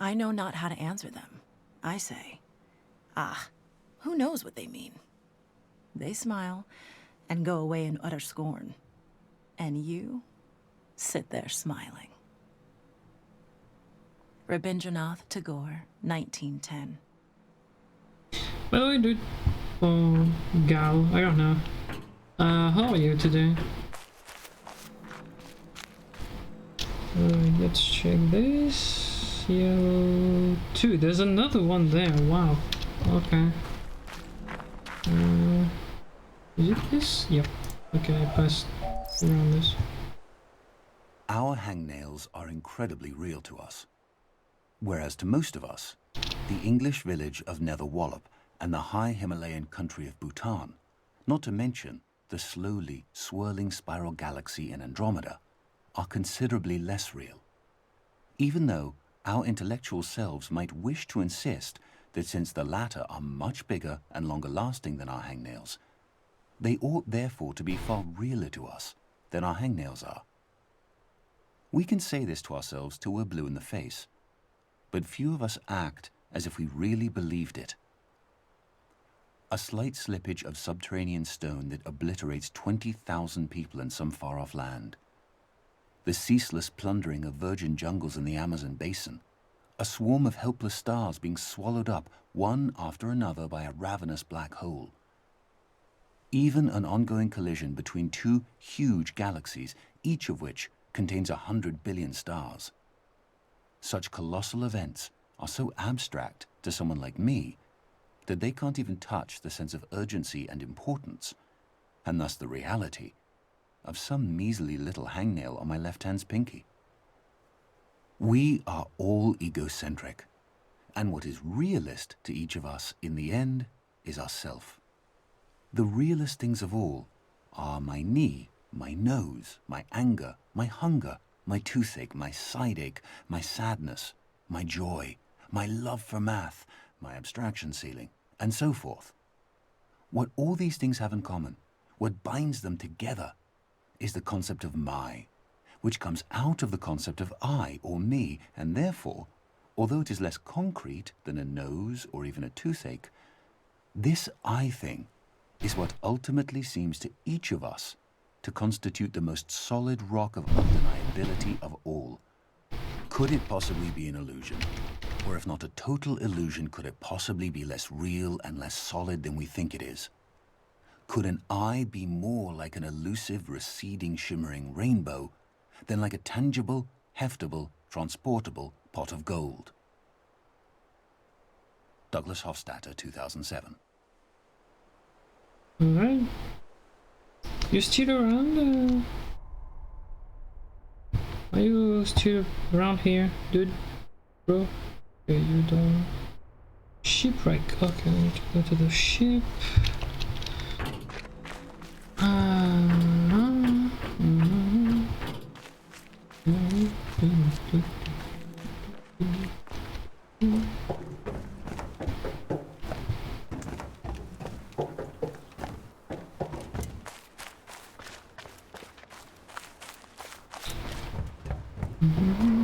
I know not how to answer them. I say, ah, who knows what they mean? They smile and go away in utter scorn. And you sit there smiling. Rabindranath Tagore, 1910. By the way, dude, or gal, I don't know. How are you today? Let's check this. Yellow 2. There's another one there. Wow. Okay. Is it this? Yep. Okay, I passed around this. Our hangnails are incredibly real to us. Whereas to most of us, the English village of Netherwallop and the high Himalayan country of Bhutan, not to mention the slowly swirling spiral galaxy in Andromeda, are considerably less real. Even though our intellectual selves might wish to insist that since the latter are much bigger and longer lasting than our hangnails, they ought therefore to be far realer to us than our hangnails are. We can say this to ourselves till we're blue in the face, but few of us act as if we really believed it. A slight slippage of subterranean stone that obliterates 20,000 people in some far-off land, the ceaseless plundering of virgin jungles in the Amazon basin, a swarm of helpless stars being swallowed up one after another by a ravenous black hole. Even an ongoing collision between 2 huge galaxies, each of which contains 100 billion stars. Such colossal events are so abstract to someone like me that they can't even touch the sense of urgency and importance, and thus the reality, of some measly little hangnail on my left hand's pinky. We are all egocentric, and what is realist to each of us in the end is ourself. The realest things of all are my knee, my nose, my anger, my hunger, my toothache, my sideache, my sadness, my joy, my love for math, my abstraction ceiling, and so forth. What all these things have in common, what binds them together, is the concept of my, which comes out of the concept of I or me, and therefore, although it is less concrete than a nose or even a toothache, this I thing is what ultimately seems to each of us to constitute the most solid rock of undeniability of all. Could it possibly be an illusion? Or if not a total illusion, could it possibly be less real and less solid than we think it is? Could an I be more like an elusive, receding, shimmering rainbow than like a tangible, heftable, transportable pot of gold? Douglas Hofstadter, 2007. Alright. You still around? Are you still around here, dude? Bro? Okay, you done. Shipwreck. Okay, I need to go to the ship.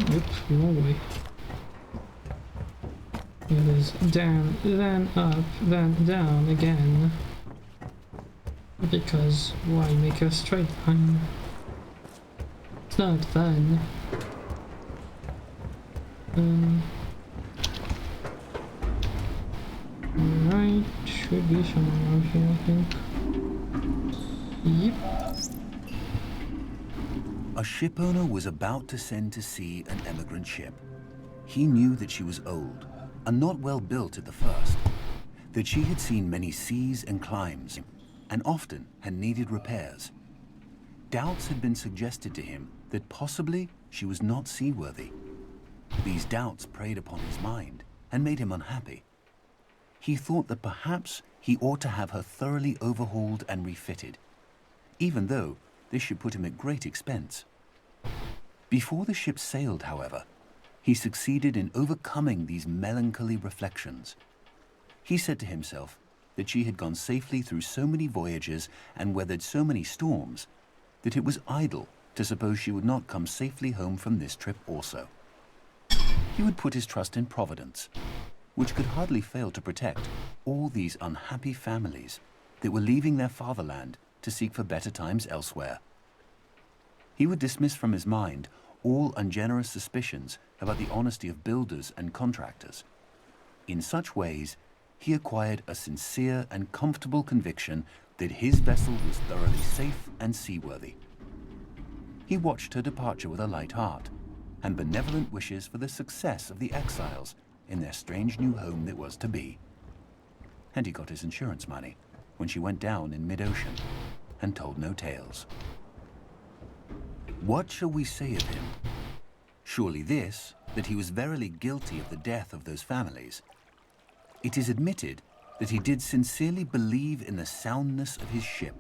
Yep, no way. It is down, then up, then down again. Because why make a straight line? It's not fun. Right, should be somewhere around here, I think. Yep. A shipowner was about to send to sea an emigrant ship. He knew that she was old and not well built at the first, that she had seen many seas and climes, and often had needed repairs. Doubts had been suggested to him that possibly she was not seaworthy. These doubts preyed upon his mind and made him unhappy. He thought that perhaps he ought to have her thoroughly overhauled and refitted, even though this should put him at great expense. Before the ship sailed, however, he succeeded in overcoming these melancholy reflections. He said to himself that she had gone safely through so many voyages and weathered so many storms that it was idle to suppose she would not come safely home from this trip also. He would put his trust in Providence, which could hardly fail to protect all these unhappy families that were leaving their fatherland to seek for better times elsewhere. He would dismiss from his mind all ungenerous suspicions about the honesty of builders and contractors. In such ways, he acquired a sincere and comfortable conviction that his vessel was thoroughly safe and seaworthy. He watched her departure with a light heart and benevolent wishes for the success of the exiles in their strange new home that was to be. And he got his insurance money when she went down in mid-ocean and told no tales. What shall we say of him? Surely this, that he was verily guilty of the death of those families. It is admitted that he did sincerely believe in the soundness of his ship,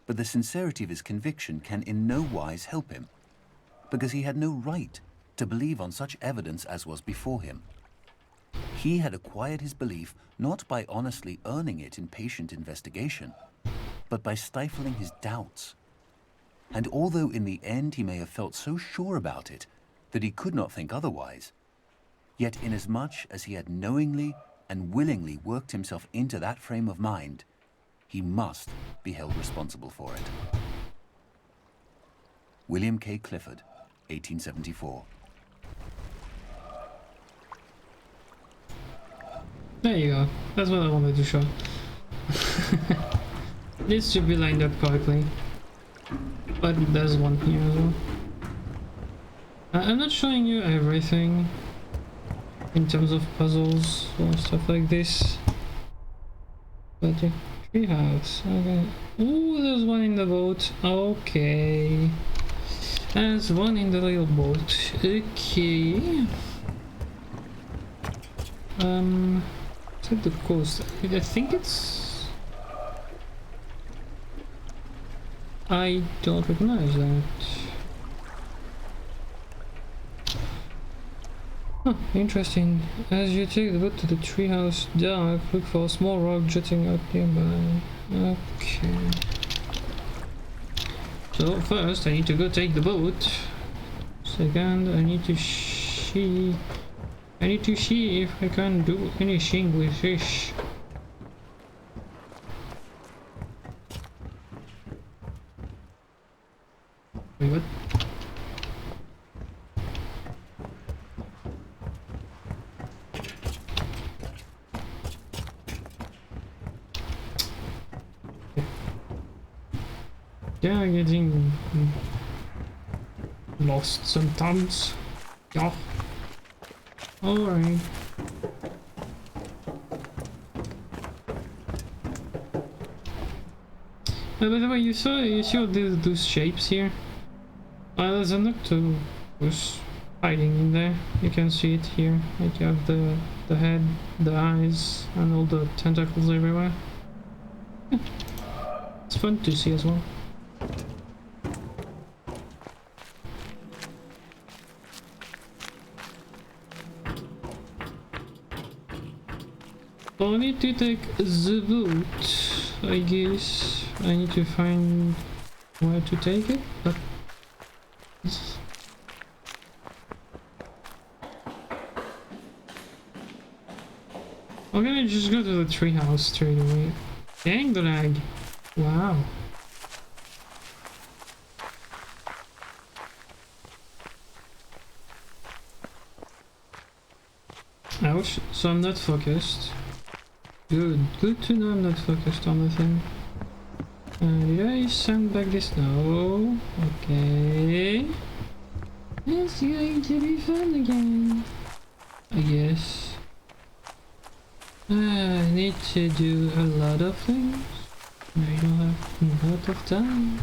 but the sincerity of his conviction can in no wise help him, because he had no right to believe on such evidence as was before him. He had acquired his belief not by honestly earning it in patient investigation, but by stifling his doubts. And although in the end he may have felt so sure about it that he could not think otherwise, yet inasmuch as he had knowingly and willingly worked himself into that frame of mind, he must be held responsible for it. William K. Clifford, 1874. There you go. That's what I wanted to show. This should be lined up correctly. But there's one here as well. I'm not showing you everything in terms of puzzles or stuff like this. But yeah, treehouse. Okay. Oh, there's one in the boat. Okay. There's one in the little boat. Okay. Is it the coast? I think it's... I don't recognize that. Huh, interesting. As you take the boat to the treehouse dock, look for a small rock jutting out nearby. Okay. So first I need to go take the boat. Second, I need to see if I can do anything with fish. Wait, what? Yeah, getting lost sometimes. Yeah. Alright. By the way, you see all those shapes here? There's an octopus hiding in there. You can see it here. Like you have the head, the eyes, and all the tentacles everywhere. Yeah. It's fun to see as well. So I need to take the boat, I guess. I need to find where to take it, but... I'm gonna just go to the treehouse straight away. Dang the lag! Wow. Ouch, so I'm not focused. Good to know I'm not focused on the thing. Did I send back this? No. Okay. It's going to be fun again. I guess. I need to do a lot of things. I don't have a lot of time.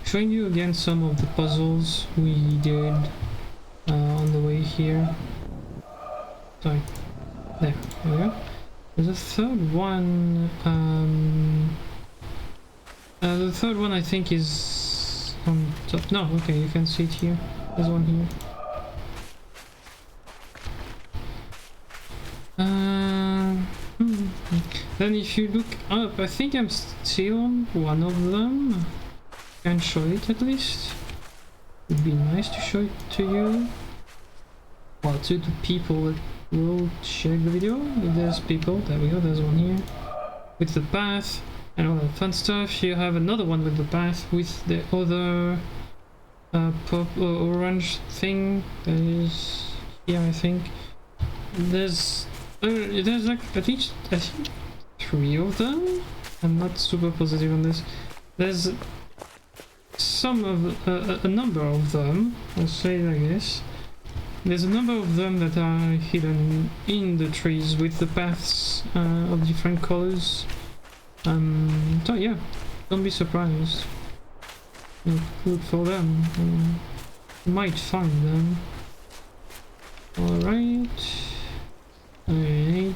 Showing you again some of the puzzles we did on the way here. Sorry. There we go. The third one, the third one I think is on top. No, okay, you can see it here. There's one here. Then if you look up, I think I'm still on one of them. Can show it at least. Would be nice to show it to you. Well, to the people that will check the video. If there's people, there we go, there's one here. With the path and all that fun stuff. You have another one with the path with the other pop orange thing that is here, I think. There's like at least I think 3 of them. I'm not super positive on this. There's some of a number of them. I'll say it like this. There's a number of them that are hidden in the trees with the paths of different colors. So yeah, don't be surprised. Look for them. You might find them. Alright. Alright.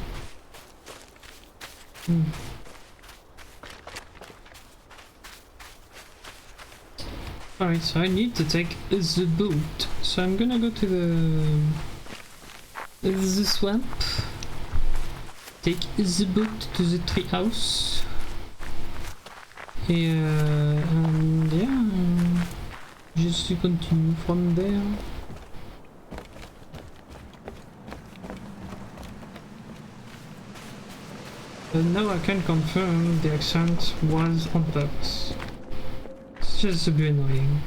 Alright, so I need to take the boat. So I'm gonna go to the swamp. Take the boat to the treehouse. And yeah, just to continue from there. And now I can confirm the accent was on purpose. It's just a bit annoying.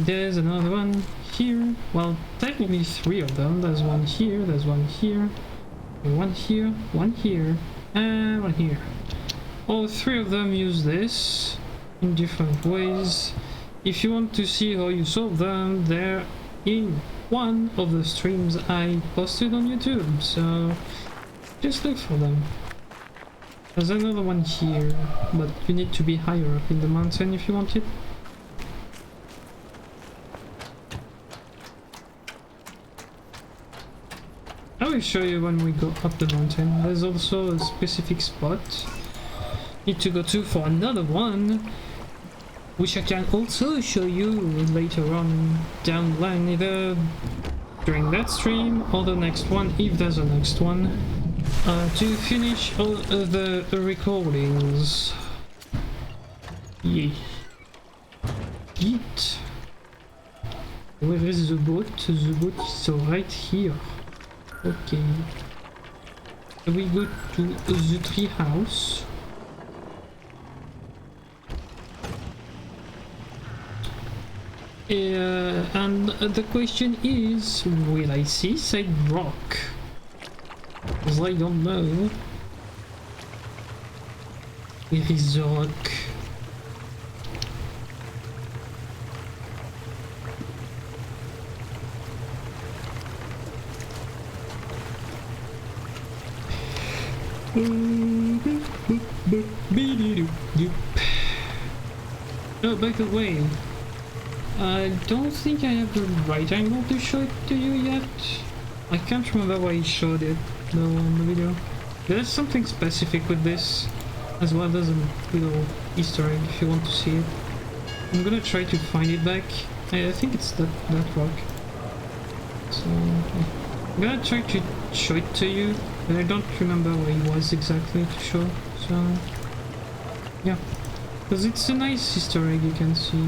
There's another one here. Well, technically 3 of them. There's one here, there's one here, one here, one here, and one here. All 3 of them use this in different ways. If you want to see how you solve them, they're in one of the streams I posted on YouTube, so just look for them. There's another one here, but you need to be higher up in the mountain if you want it. I will show you when we go up the mountain. There's also a specific spot need to go to for another one, which I can also show you later on down the line, either during that stream or the next one, if there's a next one, to finish all of the recordings. Yeah. Yeet. Where is the boat? The boat is right here. Okay. We go to the tree house. And the question is, will I see said rock? Because I don't know. Where is the rock? Oh, by the way, I don't think I have the right angle to show it to you yet. I can't remember why I showed it though on the video. There's something specific with this, as well as a little Easter egg if you want to see it. I'm gonna try to find it back. I think it's that rock. So I'm gonna try to show it to you, but I don't remember where it was exactly to show. So yeah, because it's a nice Easter egg you can see.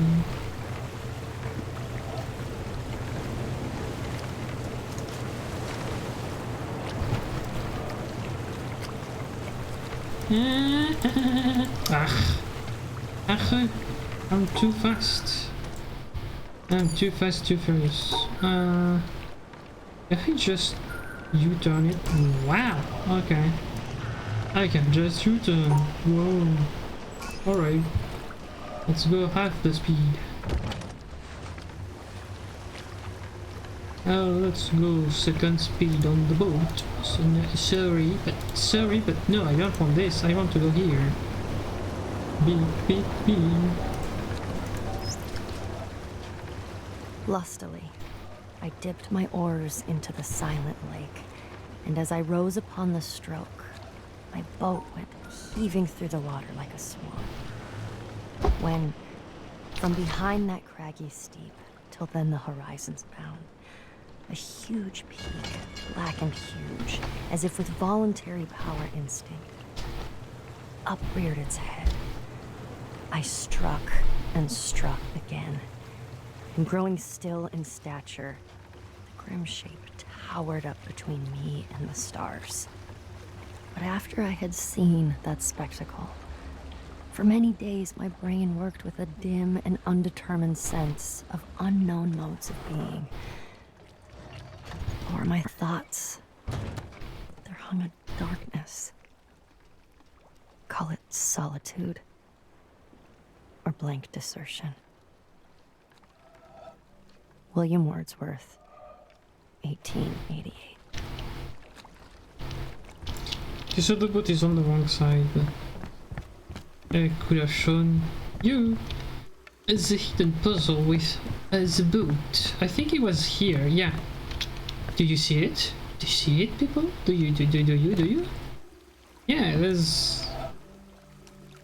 I'm too fast. I'm too fast, too furious. If I just U-turn it. Wow, okay. I can just U-turn. Whoa. Alright. Let's go half the speed. Let's go second speed on the boat. So, sorry, but no, I don't want this. I want to go here. Beep, beep, beep. Lustily, I dipped my oars into the silent lake, and as I rose upon the stroke, my boat went heaving through the water like a swan. When, from behind that craggy steep, till then the horizon's bound, a huge peak, black and huge, as if with voluntary power instinct, upreared its head. I struck and struck again, and growing still in stature, the grim shape towered up between me and the stars. But after I had seen that spectacle, for many days my brain worked with a dim and undetermined sense of unknown modes of being. O'er my thoughts, there hung a darkness. Call it solitude, or blank desertion. William Wordsworth, 1888. Okay, so the boat is on the wrong side, but I could have shown you the hidden puzzle with the boat. I think it was here, yeah. Do you see it? Do you see it, people? Do you? Yeah, there's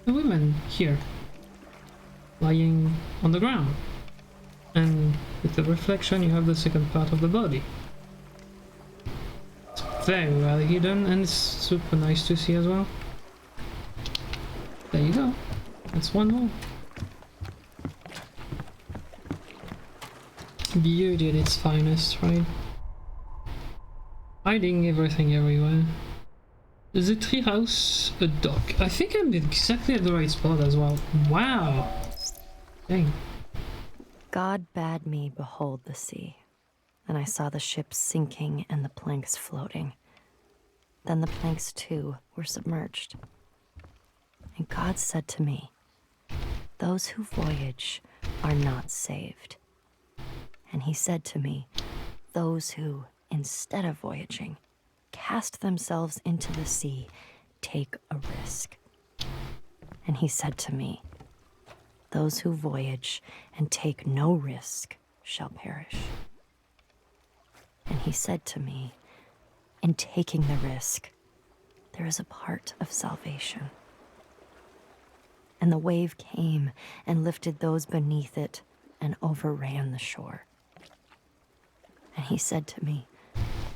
a woman here, lying on the ground. And with the reflection you have the second part of the body. It's very well hidden and it's super nice to see as well. There you go. That's one more. Beauty at its finest, right? Hiding everything everywhere. The treehouse, a dock. I think I'm exactly at the right spot as well. Wow! Dang. God bade me behold the sea, and I saw the ship sinking and the planks floating. Then the planks too were submerged. And God said to me, Those who voyage are not saved. And he said to me, those who, instead of voyaging, cast themselves into the sea, take a risk. And he said to me, those who voyage and take no risk shall perish. And he said to me, in taking the risk, there is a part of salvation. And the wave came and lifted those beneath it and overran the shore. And he said to me,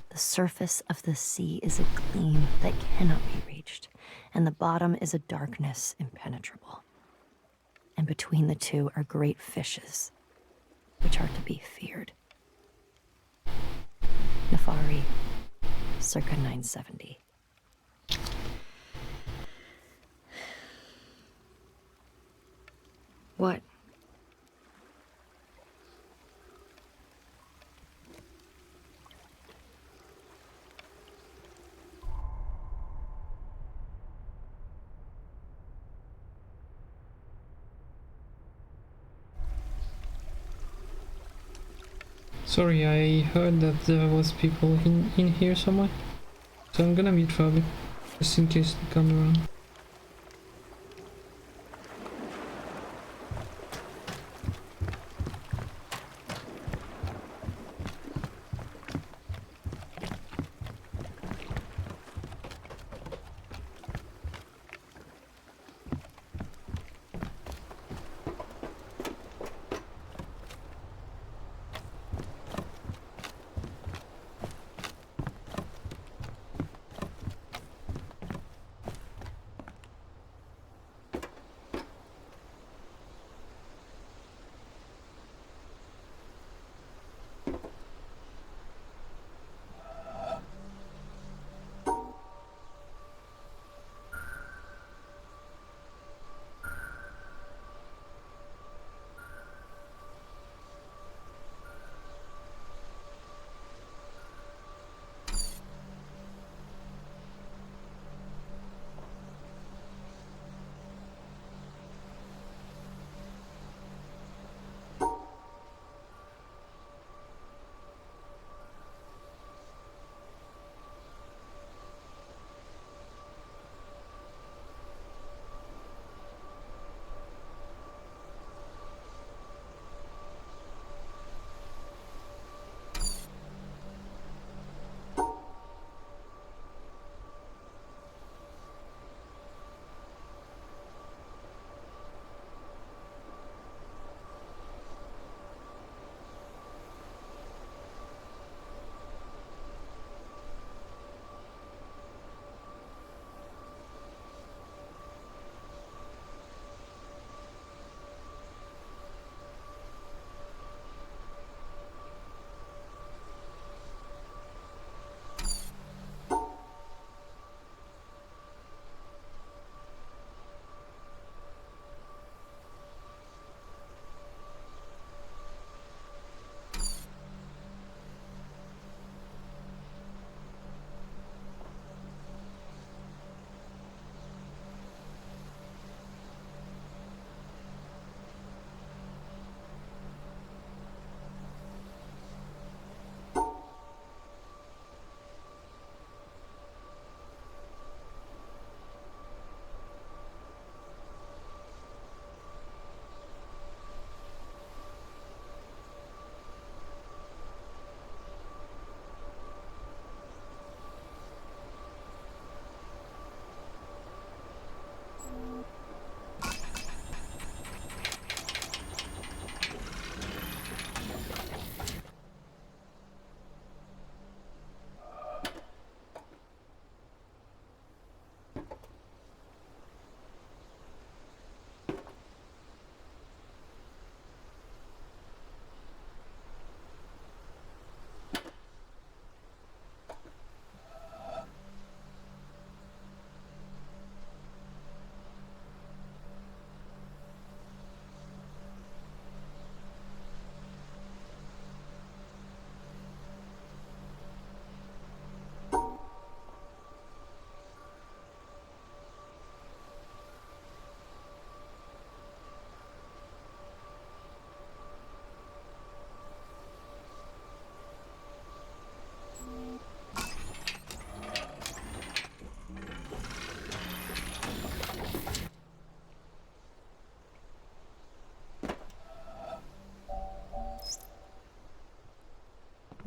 the surface of the sea is a gleam that cannot be reached, and the bottom is a darkness impenetrable. And between the two are great fishes, which are to be feared. Nefari, circa 970. What? Sorry, I heard that there was people in here somewhere. So I'm gonna mute for a bit, just in case they come around.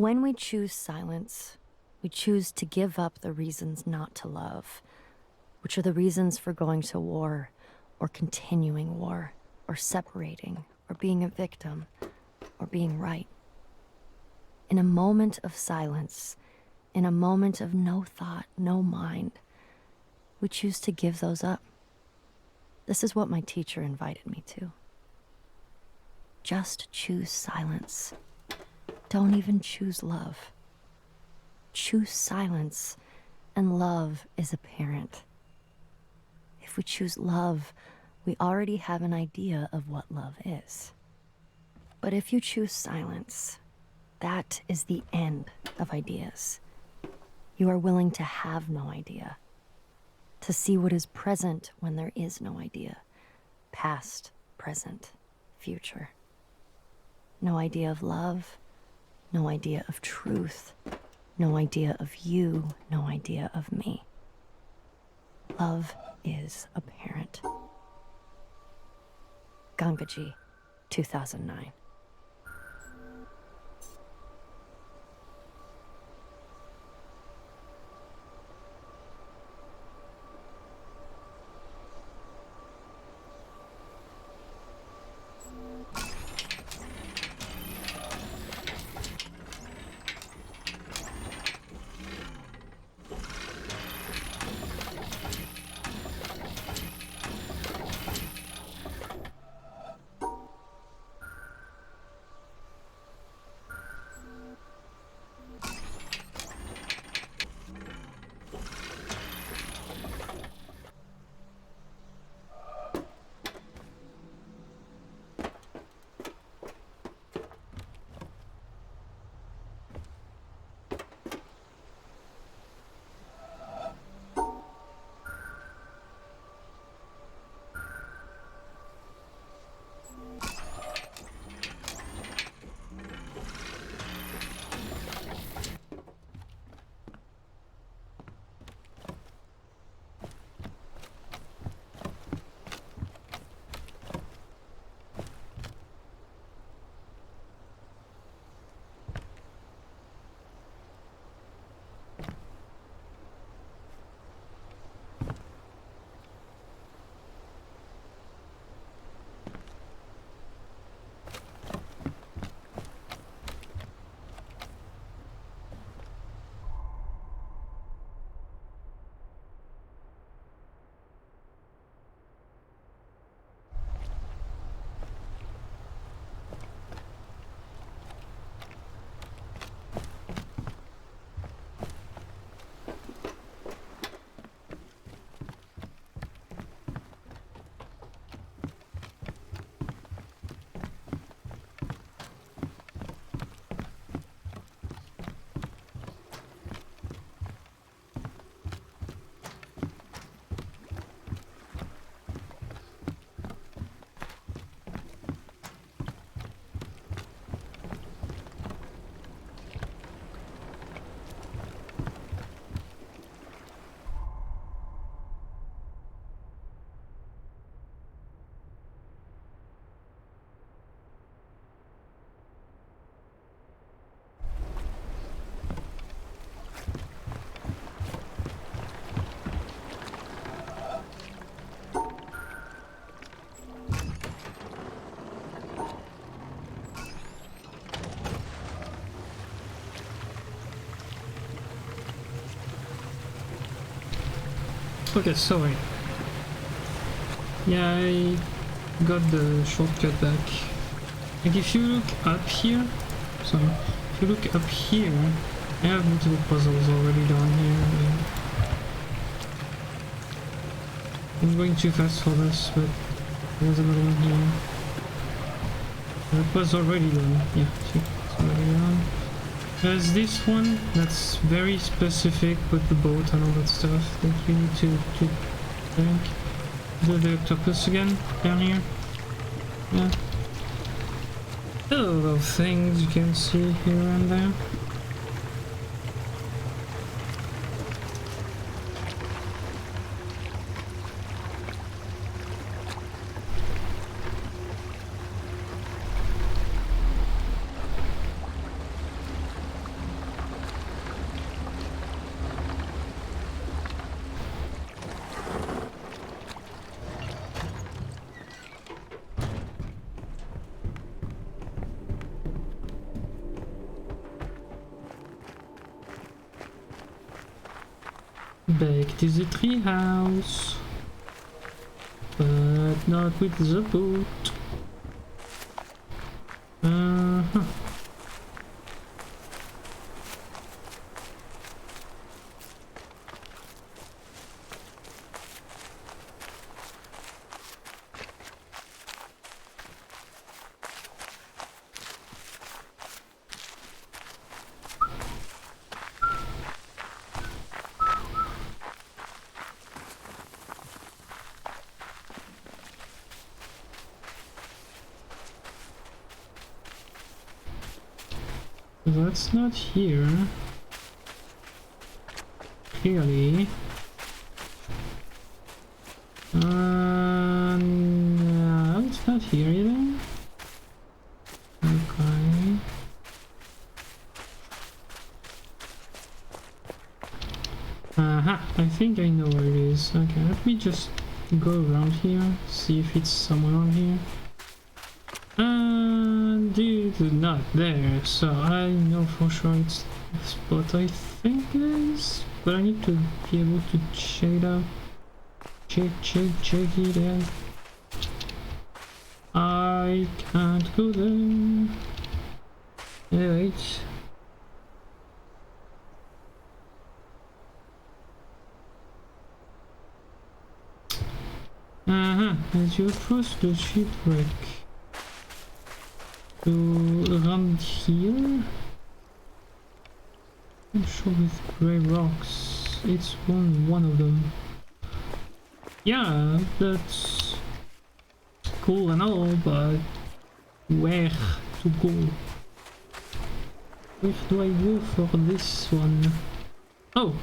When we choose silence, we choose to give up the reasons not to love, which are the reasons for going to war, or continuing war, or separating, or being a victim, or being right. In a moment of silence, in a moment of no thought, no mind, we choose to give those up. This is what my teacher invited me to. Just choose silence. Don't even choose love. Choose silence, and love is apparent. If we choose love, we already have an idea of what love is. But if you choose silence, that is the end of ideas. You are willing to have no idea, to see what is present when there is no idea, past, present, future. No idea of love, no idea of truth, no idea of you, no idea of me. Love is apparent. Gangaji, 2009. Okay, sorry. Yeah, I got the shortcut back. Like if you look up here, sorry, if you look up here, I have multiple puzzles already down here. I'm going too fast for this, but there's another one here. That was already done. Yeah, see, it's already done. There's this one that's very specific with the boat and all that stuff that you need to think. The octopus again down here. Yeah. A lot of things you can see here and there. Back to the treehouse. But not with the boat. Uh-huh. That's not here. Clearly. No, it's not here either. Okay. Aha, I think I know where it is. Okay, let me just go around here, see if it's somewhere on here. It's not there, so I know for sure it's the spot I think it is, but I need to be able to check it out. Check it out. I can't go there. Wait. As you approach the shipwreck, to around here, I'm sure with grey rocks, it's one of them. Yeah, that's cool and all, but where to go? Where do I go for this one? Oh!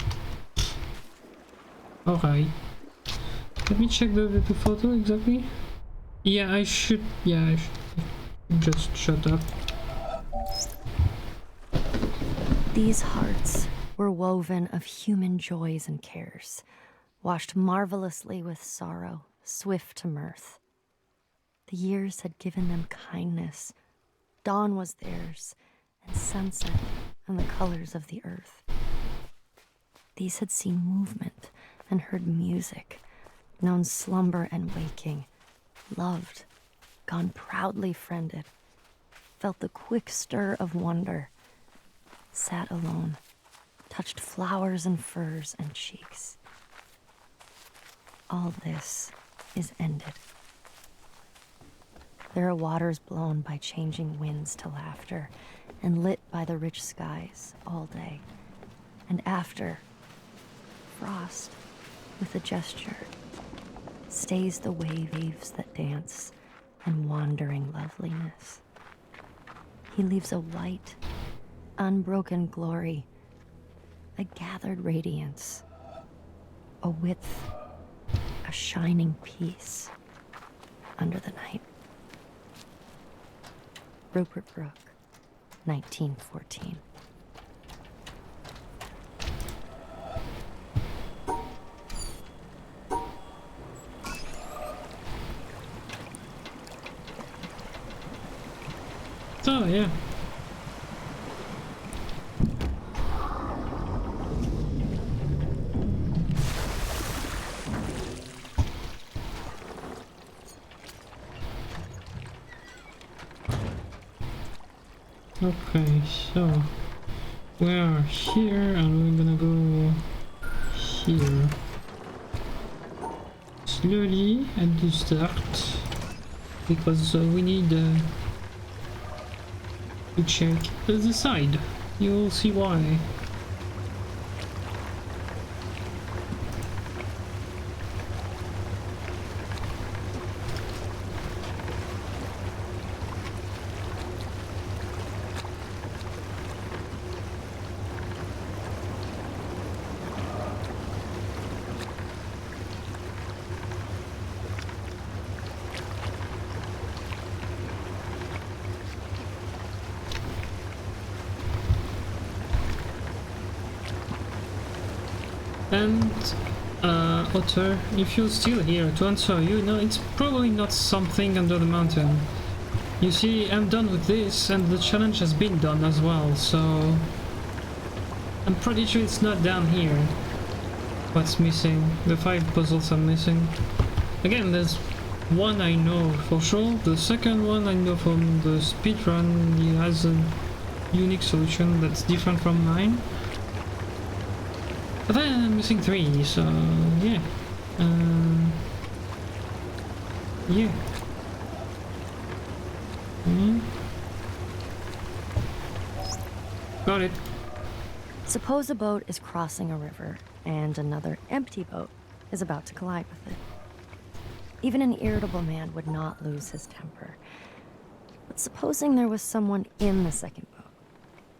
Alright. Let me check the photo exactly. Yeah, I should just shut up. These hearts were woven of human joys and cares, washed marvelously with sorrow, swift to mirth. The years had given them kindness. Dawn was theirs, and sunset, and the colors of the earth. These had seen movement and heard music, known slumber and waking, loved, gone proudly friended, felt the quick stir of wonder, sat alone, touched flowers and furs and cheeks. All this is ended. There are waters blown by changing winds to laughter, and lit by the rich skies all day. And after, frost, with a gesture, stays the waves that dance and wandering loveliness. He leaves a white, unbroken glory, a gathered radiance, a width, a shining peace under the night. Rupert Brooke, 1914. Oh, yeah. Okay, so we are here and we're gonna go here. Slowly at the start, because we need to check the side. You'll see why. And Otter, if you're still here, to answer you, no, it's probably not something under the mountain. You see, I'm done with this, and the challenge has been done as well, so I'm pretty sure it's not down here. what's missing, the 5 puzzles I'm missing. Again, there's one I know for sure, the second one I know from the speedrun. He has a unique solution that's different from mine. But then I'm missing 3, so yeah. Yeah. Got it. Suppose a boat is crossing a river, and another empty boat is about to collide with it. Even an irritable man would not lose his temper. But supposing there was someone in the second boat,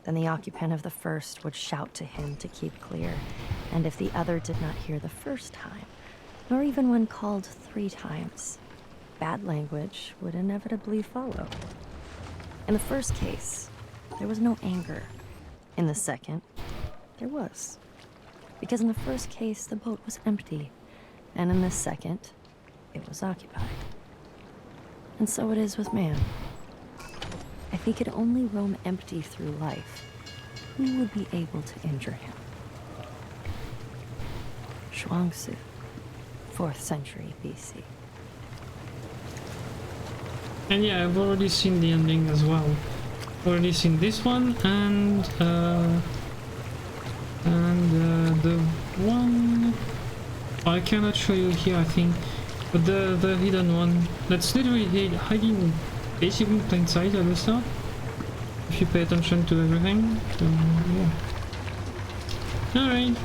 then the occupant of the first would shout to him to keep clear, and if the other did not hear the first time, nor even when called 3 times, bad language would inevitably follow. In the first case, there was no anger. In the second, there was. Because in the first case, the boat was empty, and in the second, it was occupied. And so it is with man. If he could only roam empty through life, who would be able to injure him? Shuangzi, 4th century BC. And yeah, I've already seen the ending as well. Already seen this one and the one I cannot show you here, I think, but the hidden one that's literally hiding basically in plain sight at the start if you pay attention to everything. So yeah. All right.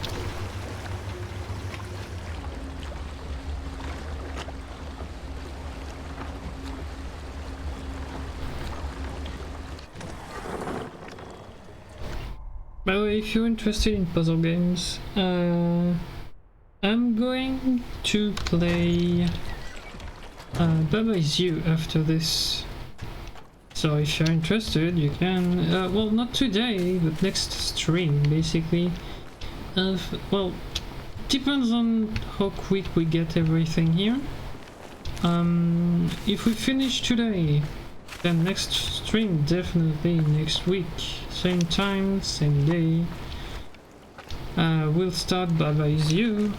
By the way, if you're interested in puzzle games, I'm going to play Baba Is You after this. So if you're interested, you can, well, not today, but next stream, basically. Well, depends on how quick we get everything here. If we finish today, then next stream definitely next week. Same time, same day. We'll start Baba Is You.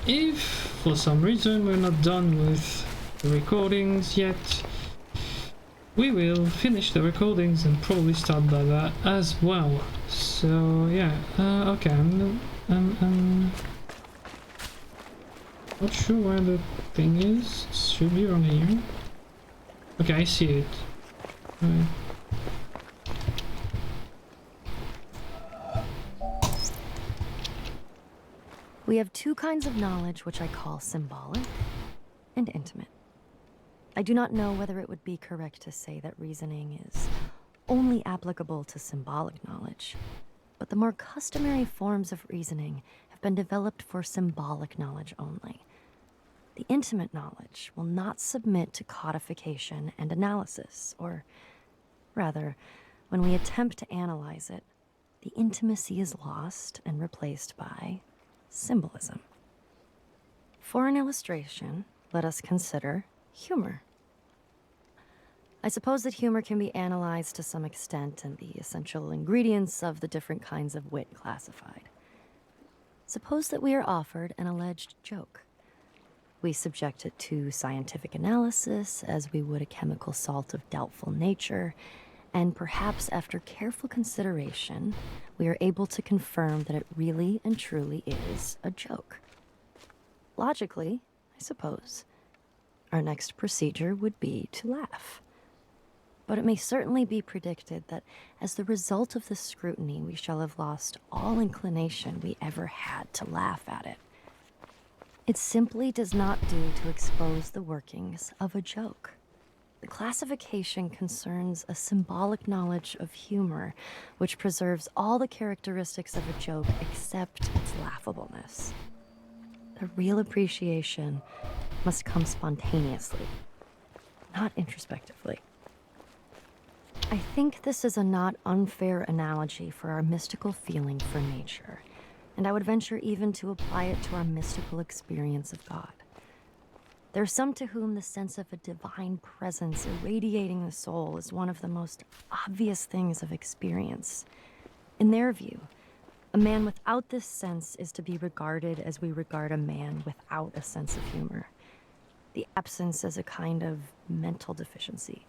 If for some reason we're not done with the recordings yet, we will finish the recordings and probably start Baba as well. So yeah, okay, I'm not sure where the thing is. It should be around here. Okay, I see it. Right. We have 2 kinds of knowledge which I call symbolic and intimate. I do not know whether it would be correct to say that reasoning is only applicable to symbolic knowledge, but the more customary forms of reasoning have been developed for symbolic knowledge only. The intimate knowledge will not submit to codification and analysis, or rather, when we attempt to analyze it, the intimacy is lost and replaced by symbolism. For an illustration, let us consider humor. I suppose that humor can be analyzed to some extent and the essential ingredients of the different kinds of wit classified. Suppose that we are offered an alleged joke. We subject it to scientific analysis as we would a chemical salt of doubtful nature, and perhaps after careful consideration, we are able to confirm that it really and truly is a joke. Logically, I suppose, our next procedure would be to laugh. But it may certainly be predicted that as the result of this scrutiny, we shall have lost all inclination we ever had to laugh at it. It simply does not do to expose the workings of a joke. The classification concerns a symbolic knowledge of humor, which preserves all the characteristics of a joke except its laughableness. The real appreciation must come spontaneously, not introspectively. I think this is a not unfair analogy for our mystical feeling for nature, and I would venture even to apply it to our mystical experience of God. There are some to whom the sense of a divine presence irradiating the soul is one of the most obvious things of experience. In their view, A man without this sense is to be regarded as we regard a man without a sense of humor. The absence is a kind of mental deficiency.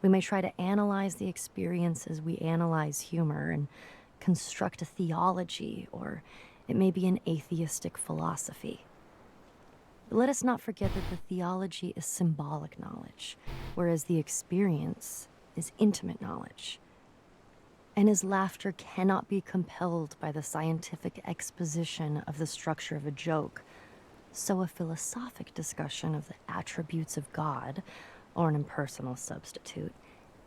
We may try to analyze the experience as we analyze humor and construct a theology, or it may be an atheistic philosophy. But let us not forget that the theology is symbolic knowledge, whereas the experience is intimate knowledge. And as laughter cannot be compelled by the scientific exposition of the structure of a joke, so a philosophic discussion of the attributes of God, or an impersonal substitute,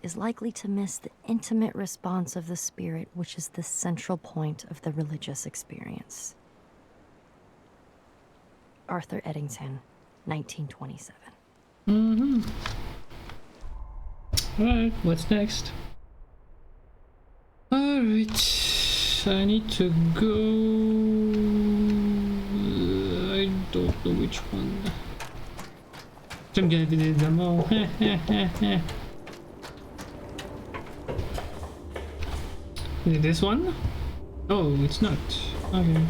is likely to miss the intimate response of the spirit, which is the central point of the religious experience. Arthur Eddington, 1927. Mm-hmm. Alright, what's next? Alright, I need to go... I don't know which one. J'aime bien les amants. Is it this one? Oh, it's not. Okay.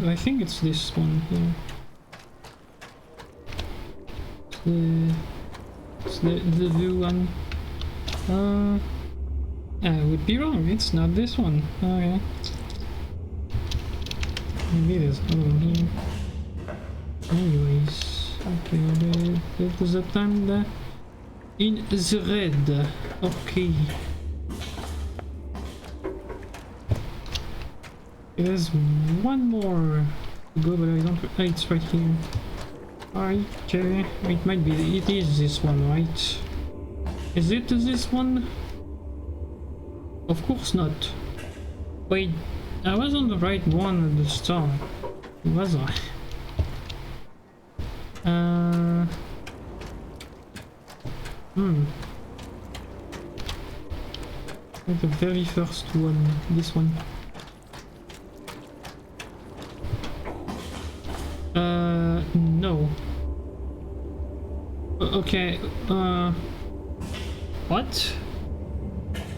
I think it's this one here. It's the blue one. I would be wrong. It's not this one. Okay. Maybe there's another one here. Anyways, okay, there's a panda in the red. Okay. There's one more to go, but I don't. Oh, it's right here. Alright, it might be. It is this one, right? Is it this one? Of course not. Wait, I was on the right one at the start. Was I? Like the very first one, this one. No. Okay, what?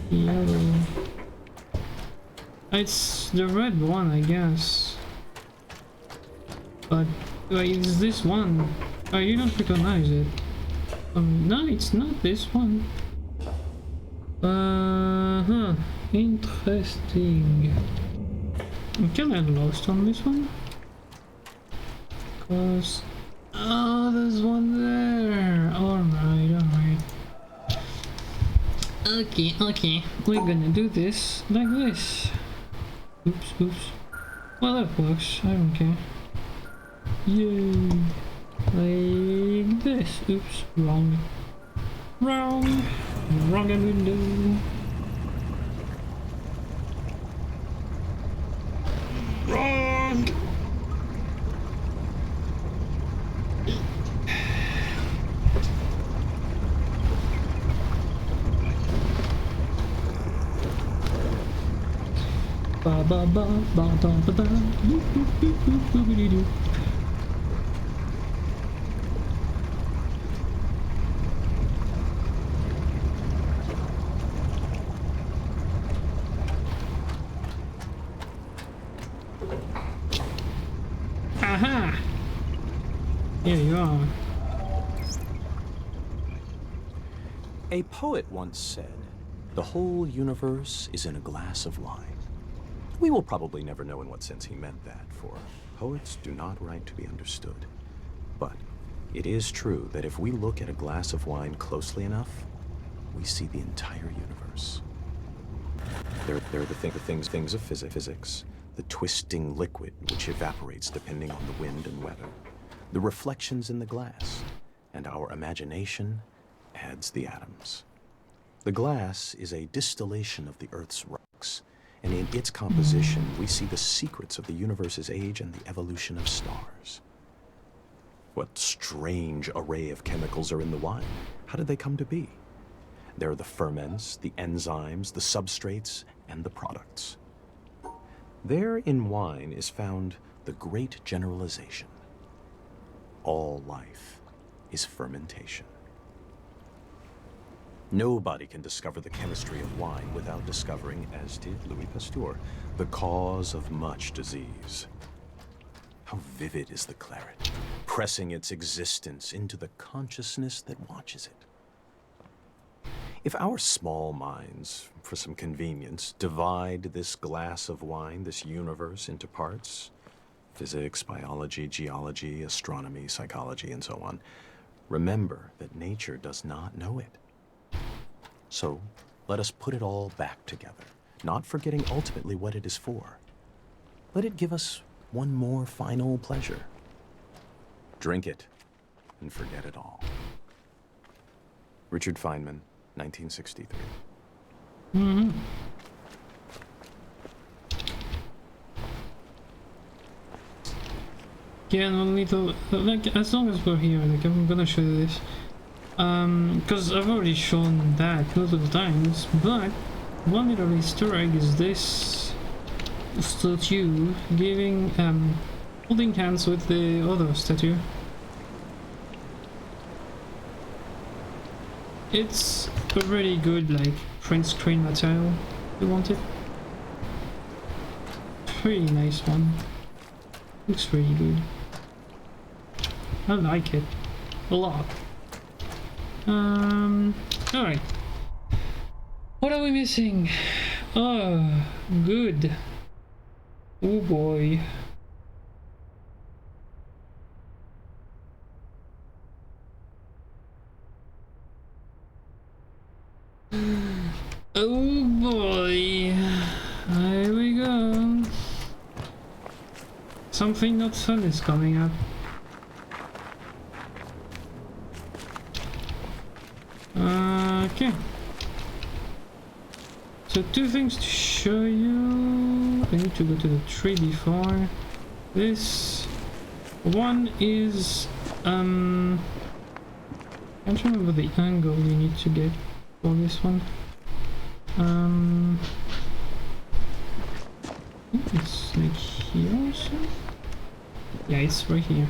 Yellow. It's the red one, I guess. But, it's this one. Oh, you don't recognize it. No, it's not this one. Interesting. Can I lost on this one? Cause... Oh, there's one there! Alright. Okay. We're gonna do this like this. Oops. Well, that works. I don't care. Yay! Like this. Oops. Wrong window. Wrong! Ba ba ba ba ba ba ba. Boop boop boop boop boopity doo. Aha! Here you are. A poet once said, "The whole universe is in a glass of wine." We will probably never know in what sense he meant that, for poets do not write to be understood. But it is true that if we look at a glass of wine closely enough, we see the entire universe. There are the things of physics, the twisting liquid which evaporates depending on the wind and weather, the reflections in the glass, and our imagination adds the atoms. The glass is a distillation of the Earth's rocks, and in its composition, we see the secrets of the universe's age and the evolution of stars. What strange array of chemicals are in the wine? How did they come to be? There are the ferments, the enzymes, the substrates, and the products. There in wine is found the great generalization. All life is fermentation. Nobody can discover the chemistry of wine without discovering, as did Louis Pasteur, the cause of much disease. How vivid is the claret, pressing its existence into the consciousness that watches it. If our small minds, for some convenience, divide this glass of wine, this universe, into parts, physics, biology, geology, astronomy, psychology, and so on, remember that nature does not know it. So, let us put it all back together, not forgetting ultimately what it is for. Let it give us one more final pleasure. Drink it and forget it all. Richard Feynman, 1963. Mm-hmm. Yeah, no need to, like, as long as we're here, like, I'm gonna show you this. Because I've already shown that multiple times, but one little Easter egg is this statue giving, holding hands with the other statue. It's a really good, like, print screen material, if you want it. Pretty nice one. Looks really good. I like it a lot. Alright. What are we missing? Oh, good. Oh boy. Oh boy. Here we go. Something not fun is coming up. Okay. So two things to show you. I need to go to the tree before this. One is can't remember the angle you need to get for this one. I think it's like here or so. Yeah, it's right here.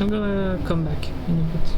I'm gonna come back in a bit.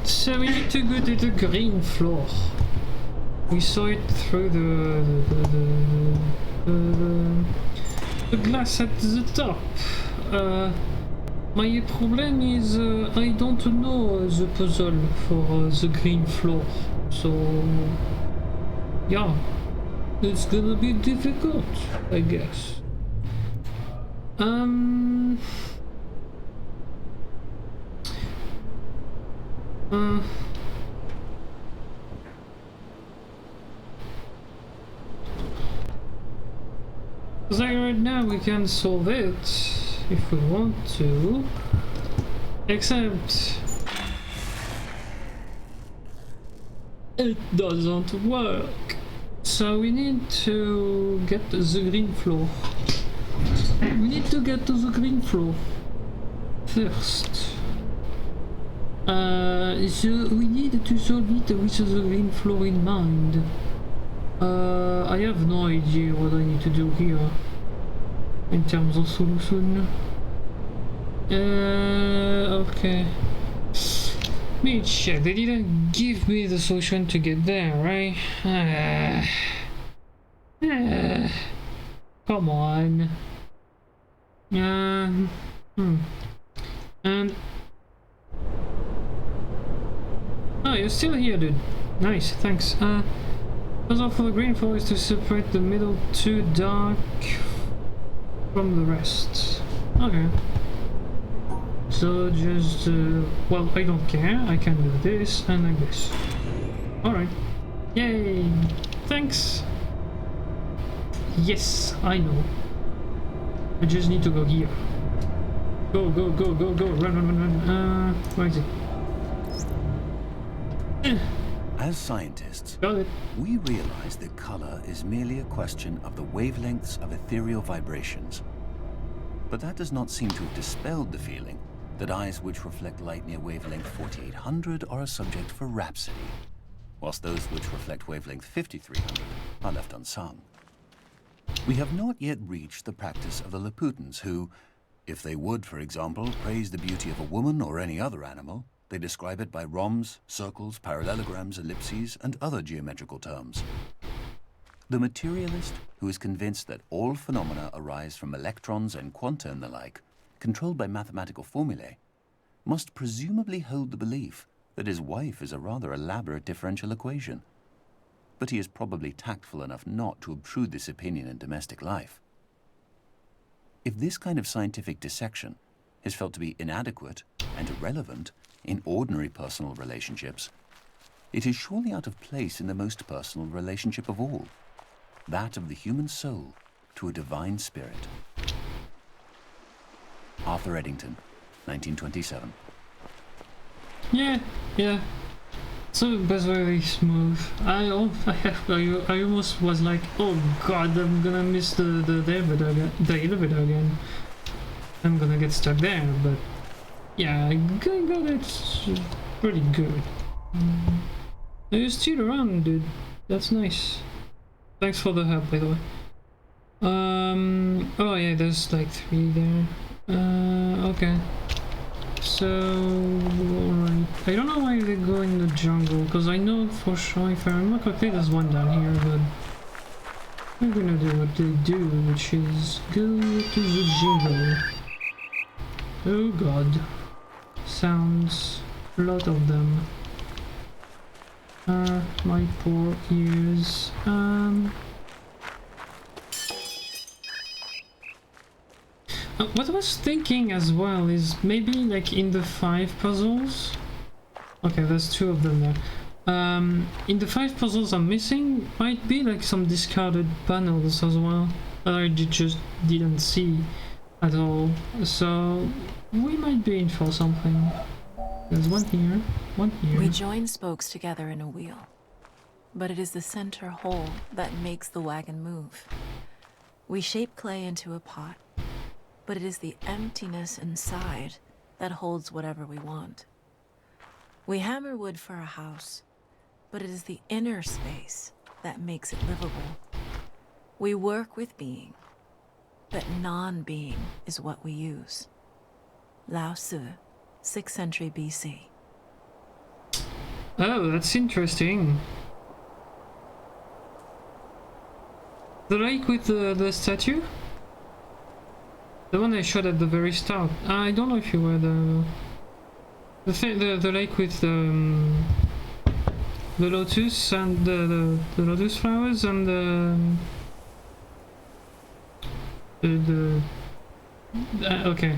So we need to go to the green floor. We saw it through the glass at the top. My problem is I don't know the puzzle for the green floor, so yeah, it's gonna be difficult, I guess. Because like right now we can solve it if we want to, except it doesn't work. So we need to get the green floor. We need to get to the green floor first. So we need to solve it with the green floor in mind. I have no idea what I need to do here in terms of solution. Okay. Let me check. They didn't give me the solution to get there, right? Come on. And oh, you're still here, dude. Nice, thanks. Puzzle for the green floor is to separate the middle two dark from the rest. Okay. So just, well, I don't care. I can do this and like this. Alright. Yay! Thanks! Yes, I know. I just need to go here. Go, go, go, go, go. Run, run, run, run. Where is it? As scientists, Got it. we realize that color is merely a question of the wavelengths of ethereal vibrations. But that does not seem to have dispelled the feeling that eyes which reflect light near wavelength 4800 are a subject for rhapsody, whilst those which reflect wavelength 5300 are left unsung. We have not yet reached the practice of the Laputans who, if they would, for example, praise the beauty of a woman or any other animal, they describe it by rhombs, circles, parallelograms, ellipses, and other geometrical terms. The materialist, who is convinced that all phenomena arise from electrons and quanta and the like, controlled by mathematical formulae, must presumably hold the belief that his wife is a rather elaborate differential equation. But he is probably tactful enough not to obtrude this opinion in domestic life. If this kind of scientific dissection is felt to be inadequate and irrelevant in ordinary personal relationships, it is surely out of place in the most personal relationship of all, that of the human soul to a divine spirit. Arthur Eddington, 1927. Yeah. So it was very smooth. I almost was like, oh god, I'm gonna miss the elevator again. I'm gonna get stuck there, but yeah, I got it pretty good. You're still around, dude. That's nice. Thanks for the help, by the way. Oh yeah, there's like 3 there. Okay. So, alright. I don't know why they go in the jungle, because I know for sure, if I remember correctly, there's one down here, but I'm gonna do what they do, which is go to the jungle. Oh god. Sounds. A lot of them. My poor ears. What I was thinking as well is maybe like in the 5 puzzles. Okay, there's 2 of them there. In the 5 puzzles I'm missing might be like some discarded panels as well that I just didn't see at all. So we might be in for something. There's one here, one here. We join spokes together in a wheel, but it is the center hole that makes the wagon move. We shape clay into a pot, but it is the emptiness inside that holds whatever we want. We hammer wood for a house, but it is the inner space that makes it livable. We work with being, but non-being is what we use. Lao Tzu, 6th century BC. Oh, that's interesting. The lake with the statue? The one I showed at the very start. I don't know if you were the lake with the lotus and the lotus flowers and the okay.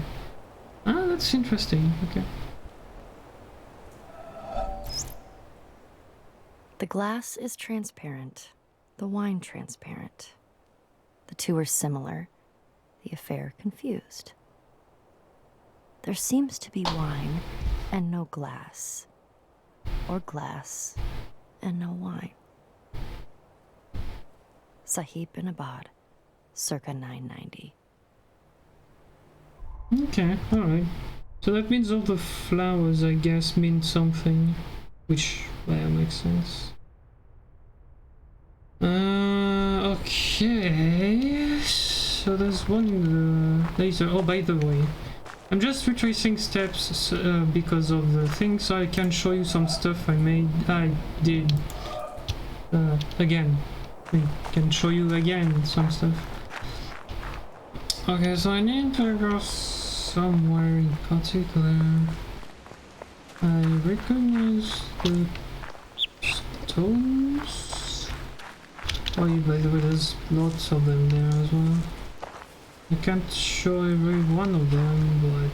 Ah, that's interesting. Okay. The glass is transparent, the wine transparent. The two are similar, the affair confused. There seems to be wine and no glass, or glass and no wine. Sahib bin Abad, circa 990. Okay, alright. So that means all the flowers, I guess, mean something. Which, well, makes sense. Okay. So there's one laser. Oh, by the way, I'm just retracing steps because of the thing, so I can show you some stuff I did again. I can show you again some stuff. Okay, so I need to go somewhere in particular. I recognize the stones. Oh, yeah, by the way, there's lots of them there as well. I can't show every one of them, but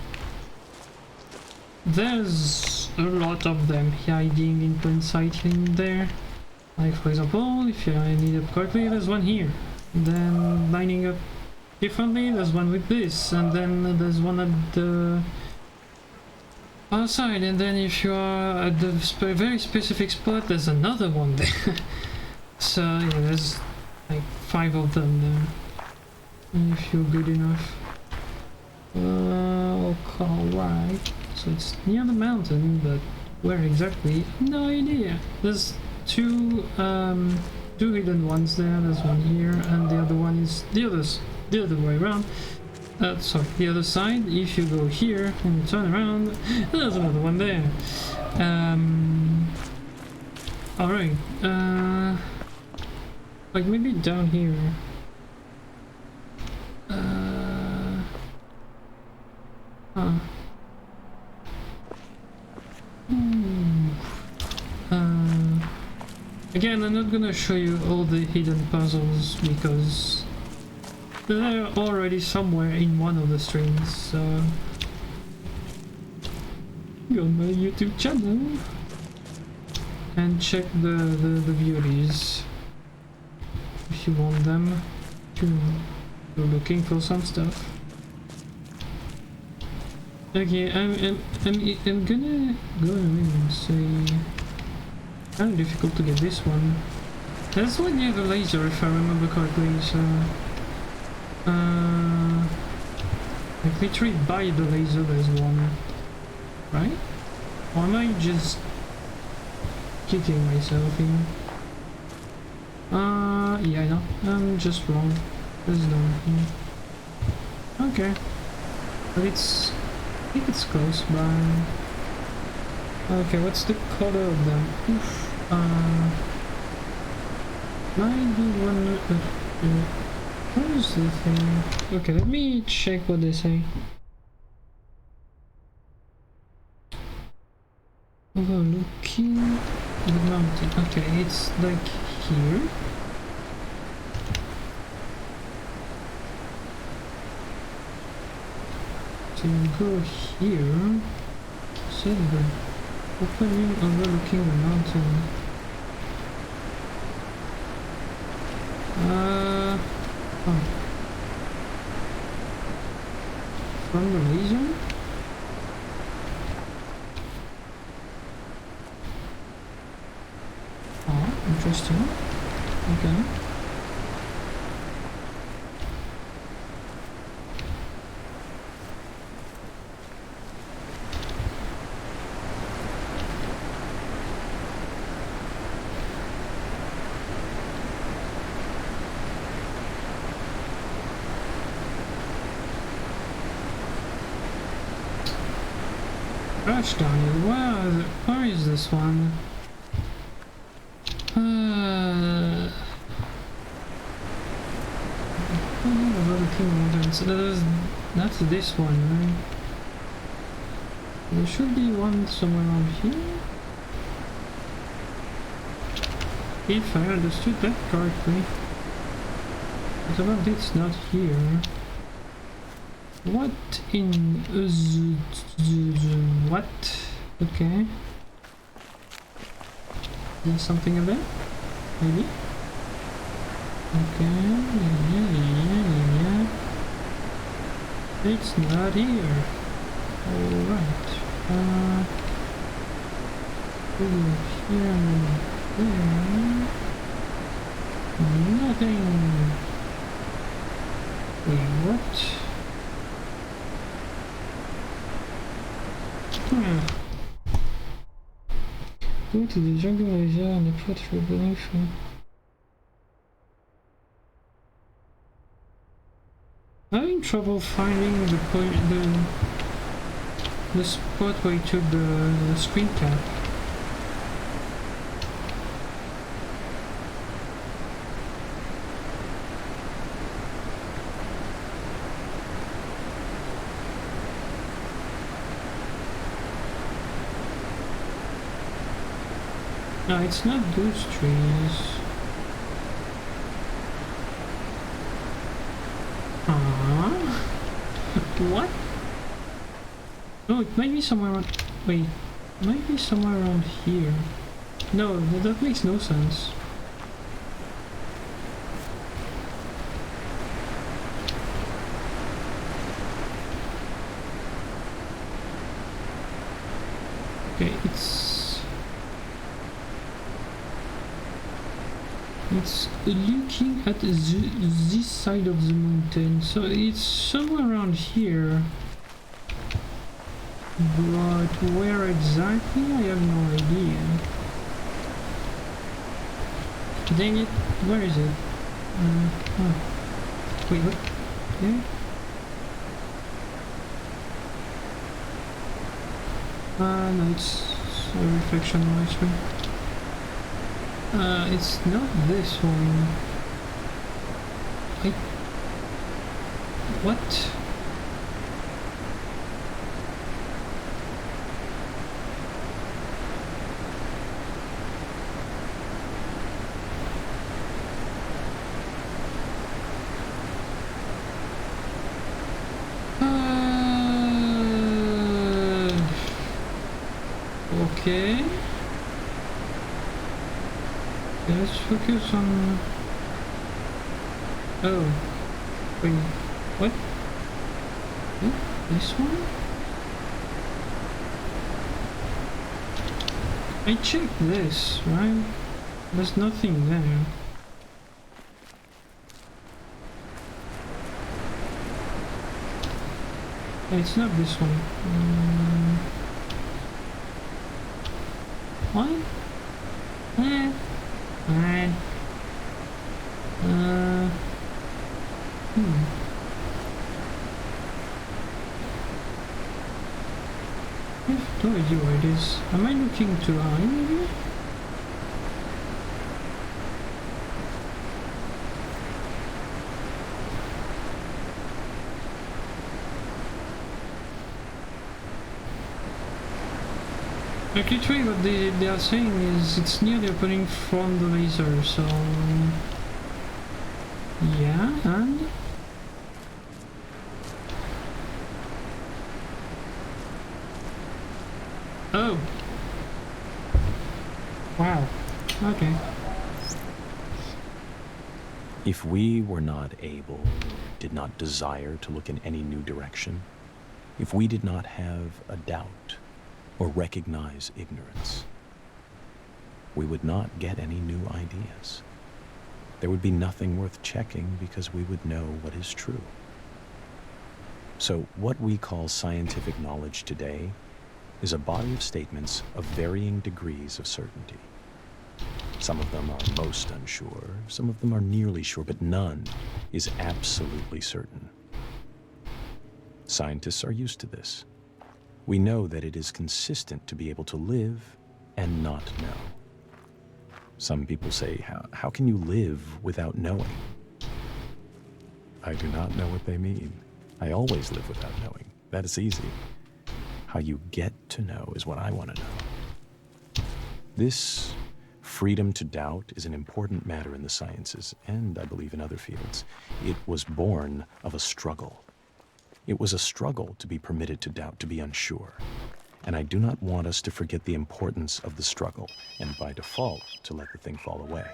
there's a lot of them hiding in plain sight in there. Like, for example, if I need it correctly, there's one here. Then lining up differently, there's one with this, and then there's one at the outside, and then if you are at the very specific spot, there's another one there. So yeah, there's like 5 of them there, if you're good enough. Alright, so it's near the mountain, but where exactly? No idea. There's two hidden ones there. There's one here, and the other one is the other way around. Sorry, the other side. If you go here and you turn around, there's another one there. Alright, like maybe down here. Again, I'm not gonna show you all the hidden puzzles because they're already somewhere in one of the streams, so go on my YouTube channel and check the beauties if you want them to go looking for some stuff. Okay, I'm gonna go and say kind of difficult to get this one. That's one near the laser if I remember correctly, so like literally by the laser there's one, right? Or am I just kicking myself in? Yeah, no, I'm just wrong. There's none here. Okay, but I think it's close by. Okay, what's the color of them? Oof. Might be one. What is the thing? Okay, let me check what they say. Overlooking the mountain. Okay, it's like here. So you go here. Silver. Opening overlooking the mountain. Oh. From the laser? Oh, interesting. Okay. Gosh darn it, where is this one? So that's this one, right? There should be one somewhere around here. If I understood that correctly. But about it's not here. What in what? Okay. There's something in there? Maybe? Okay, yeah. It's not here. Alright. Here and then here. Nothing. Wait, what? Go to the jungle area and approach the building from... I'm having trouble finding the point, the spot where he took the screen cap. No, it's not those trees. What? No, it might be somewhere around... Wait, it might be somewhere around here. No, that makes no sense. Okay, it's looking at this side of the mountain, so it's somewhere around here. But where exactly? I have no idea. Dang it, where is it? Oh. Wait, what? Yeah? No, it's a reflection on my screen. It's not this one. What? Okay. Let's focus on... Oh. Wait. What? This one? I checked this, right? There's nothing there. It's not this one. What? I have no idea where it is. Am I looking too high, maybe? Like literally what they are saying is it's near the opening from the laser, so... Yeah, and... Oh! Wow. Okay. If we were not able, did not desire to look in any new direction, if we did not have a doubt or recognize ignorance, we would not get any new ideas. There would be nothing worth checking because we would know what is true. So what we call scientific knowledge today is a body of statements of varying degrees of certainty. Some of them are most unsure, some of them are nearly sure, but none is absolutely certain. Scientists are used to this. We know that it is consistent to be able to live and not know. Some people say, how can you live without knowing? I do not know what they mean. I always live without knowing. That is easy. How you get to know is what I want to know. This freedom to doubt is an important matter in the sciences, and I believe in other fields. It was born of a struggle. It was a struggle to be permitted to doubt, to be unsure. And I do not want us to forget the importance of the struggle, and by default, to let the thing fall away.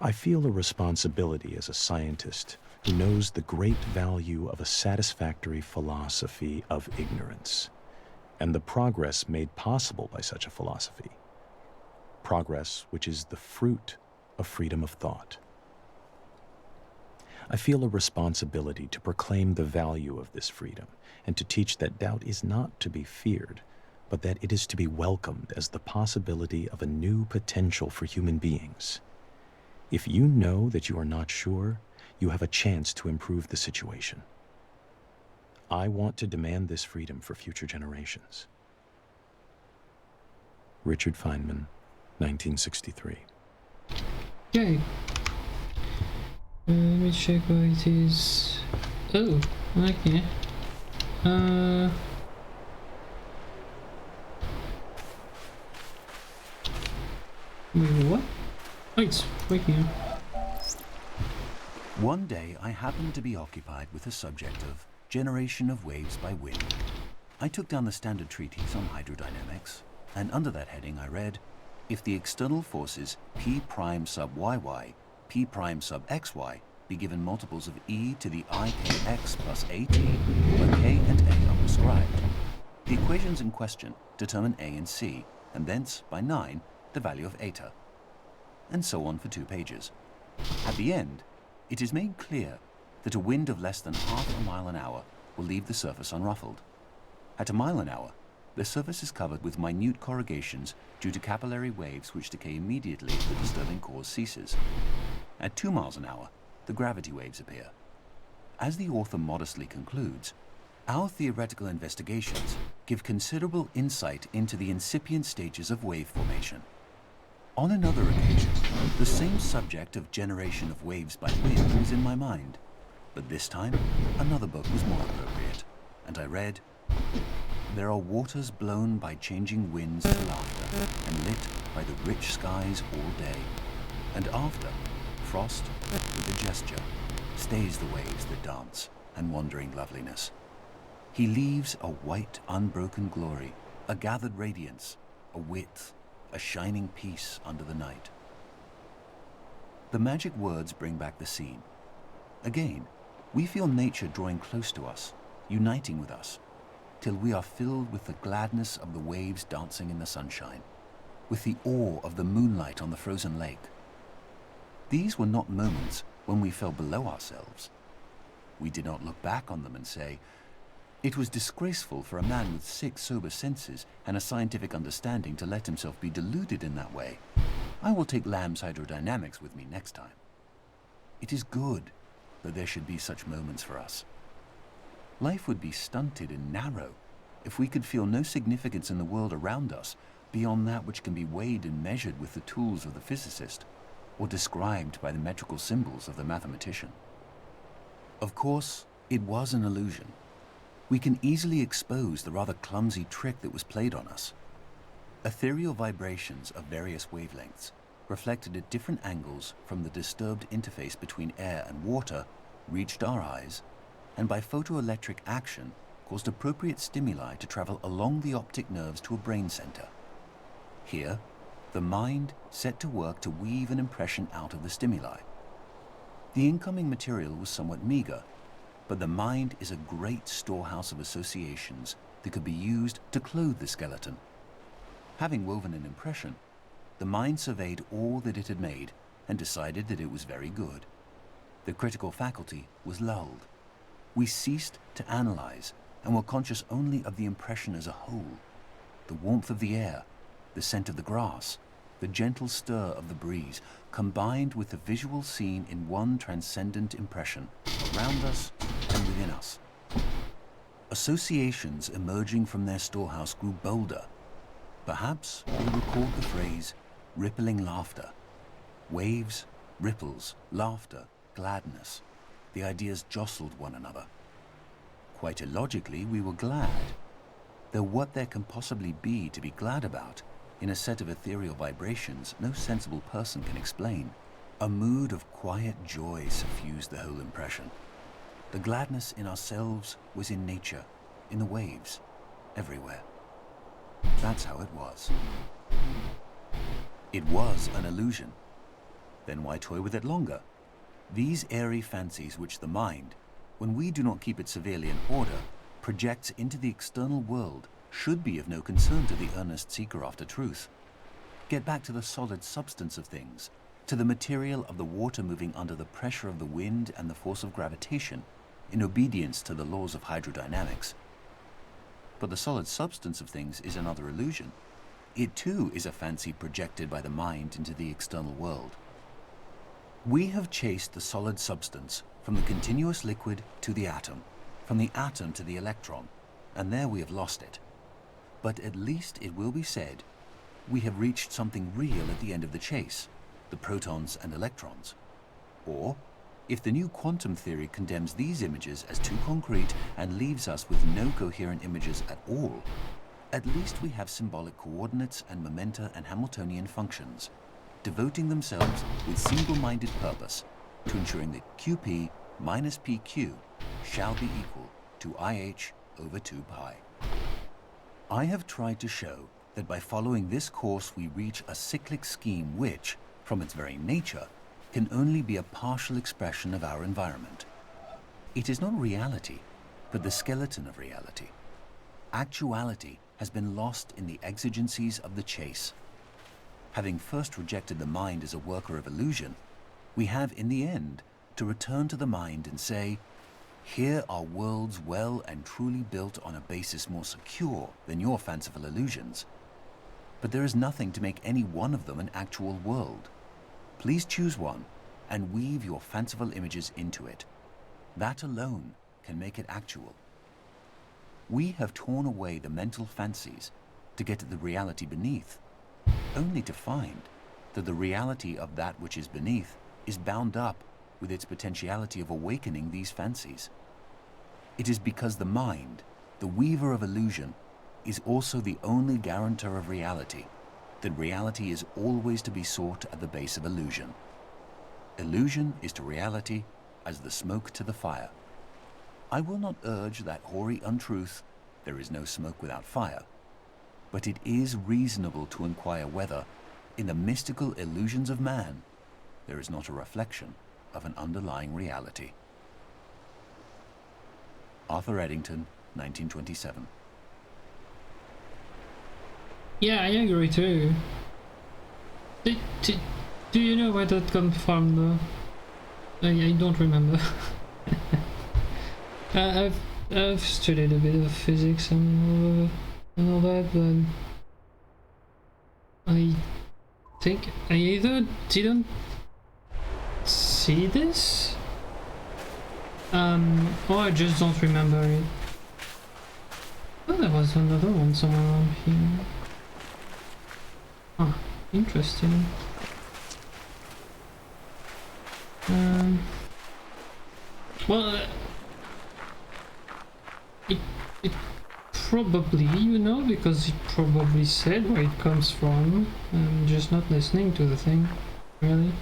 I feel a responsibility as a scientist who knows the great value of a satisfactory philosophy of ignorance, and the progress made possible by such a philosophy. Progress which is the fruit of freedom of thought. I feel a responsibility to proclaim the value of this freedom and to teach that doubt is not to be feared, but that it is to be welcomed as the possibility of a new potential for human beings. If you know that you are not sure, you have a chance to improve the situation. I want to demand this freedom for future generations. Richard Feynman, 1963. Okay. Let me check what it is. Oh, okay. Wait, what? Oh, it's waking up. One day I happened to be occupied with the subject of generation of waves by wind. I took down the standard treatise on hydrodynamics, and under that heading I read, if the external forces P prime sub YY, P prime sub XY be given multiples of e to the ikx plus at, where k and a are prescribed, the equations in question determine a and c, and thence, by 9, the value of eta. And so on for 2 pages. At the end, it is made clear that a wind of less than half a mile an hour will leave the surface unruffled. At a mile an hour, the surface is covered with minute corrugations due to capillary waves which decay immediately if the disturbing cause ceases. At 2 miles an hour, the gravity waves appear. As the author modestly concludes, our theoretical investigations give considerable insight into the incipient stages of wave formation. On another occasion, the same subject of generation of waves by wind was in my mind, but this time another book was more appropriate, and I read, there are waters blown by changing winds to laughter, and lit by the rich skies all day, and after, frost, with a gesture, stays the waves that dance and wandering loveliness. He leaves a white, unbroken glory, a gathered radiance, a width, a shining peace under the night. The magic words bring back the scene. Again, we feel nature drawing close to us, uniting with us, till we are filled with the gladness of the waves dancing in the sunshine, with the awe of the moonlight on the frozen lake. These were not moments when we fell below ourselves. We did not look back on them and say, it was disgraceful for a man with 6 sober senses and a scientific understanding to let himself be deluded in that way. I will take Lamb's hydrodynamics with me next time. It is good that there should be such moments for us. Life would be stunted and narrow if we could feel no significance in the world around us beyond that which can be weighed and measured with the tools of the physicist, or described by the metrical symbols of the mathematician. Of course, it was an illusion. We can easily expose the rather clumsy trick that was played on us. Ethereal vibrations of various wavelengths, reflected at different angles from the disturbed interface between air and water, reached our eyes, and by photoelectric action caused appropriate stimuli to travel along the optic nerves to a brain center. Here, the mind set to work to weave an impression out of the stimuli. The incoming material was somewhat meager, but the mind is a great storehouse of associations that could be used to clothe the skeleton. Having woven an impression, the mind surveyed all that it had made and decided that it was very good. The critical faculty was lulled. We ceased to analyze and were conscious only of the impression as a whole. The warmth of the air, the scent of the grass, the gentle stir of the breeze, combined with the visual scene in one transcendent impression, around us and within us. Associations emerging from their storehouse grew bolder. Perhaps we'll record the phrase rippling laughter. Waves, ripples, laughter, gladness. The ideas jostled one another. Quite illogically, we were glad. Though what there can possibly be to be glad about in a set of ethereal vibrations no sensible person can explain. A mood of quiet joy suffused the whole impression. The gladness in ourselves was in nature, in the waves, everywhere. That's how it was. It was an illusion. Then why toy with it longer? These airy fancies which the mind, when we do not keep it severely in order, projects into the external world should be of no concern to the earnest seeker after truth. Get back to the solid substance of things, to the material of the water moving under the pressure of the wind and the force of gravitation, in obedience to the laws of hydrodynamics. But the solid substance of things is another illusion. It too is a fancy projected by the mind into the external world. We have chased the solid substance from the continuous liquid to the atom, from the atom to the electron, and there we have lost it. But at least it will be said, we have reached something real at the end of the chase, the protons and electrons. Or, if the new quantum theory condemns these images as too concrete and leaves us with no coherent images at all, at least we have symbolic coordinates and momenta and Hamiltonian functions, devoting themselves with single-minded purpose to ensuring that QP minus PQ shall be equal to IH over 2 pi. I have tried to show that by following this course we reach a cyclic scheme which, from its very nature, can only be a partial expression of our environment. It is not reality, but the skeleton of reality. Actuality has been lost in the exigencies of the chase. Having first rejected the mind as a worker of illusion, we have in the end to return to the mind and say, here are worlds well and truly built on a basis more secure than your fanciful illusions. But there is nothing to make any one of them an actual world. Please choose one and weave your fanciful images into it. That alone can make it actual. We have torn away the mental fancies to get at the reality beneath, only to find that the reality of that which is beneath is bound up with its potentiality of awakening these fancies. It is because the mind, the weaver of illusion, is also the only guarantor of reality, that reality is always to be sought at the base of illusion. Illusion is to reality as the smoke to the fire. I will not urge that hoary untruth, there is no smoke without fire, but it is reasonable to inquire whether, in the mystical illusions of man, there is not a reflection of an underlying reality. Arthur Eddington, 1927. Yeah, I agree too. Do you know where that comes from though? I don't remember. I've studied a bit of physics and all that, but I think I either didn't see this, or I just don't remember it. Oh, there was another one somewhere around here. Ah, interesting. Well, it probably, you know, because it probably said where it comes from. I'm just not listening to the thing, really.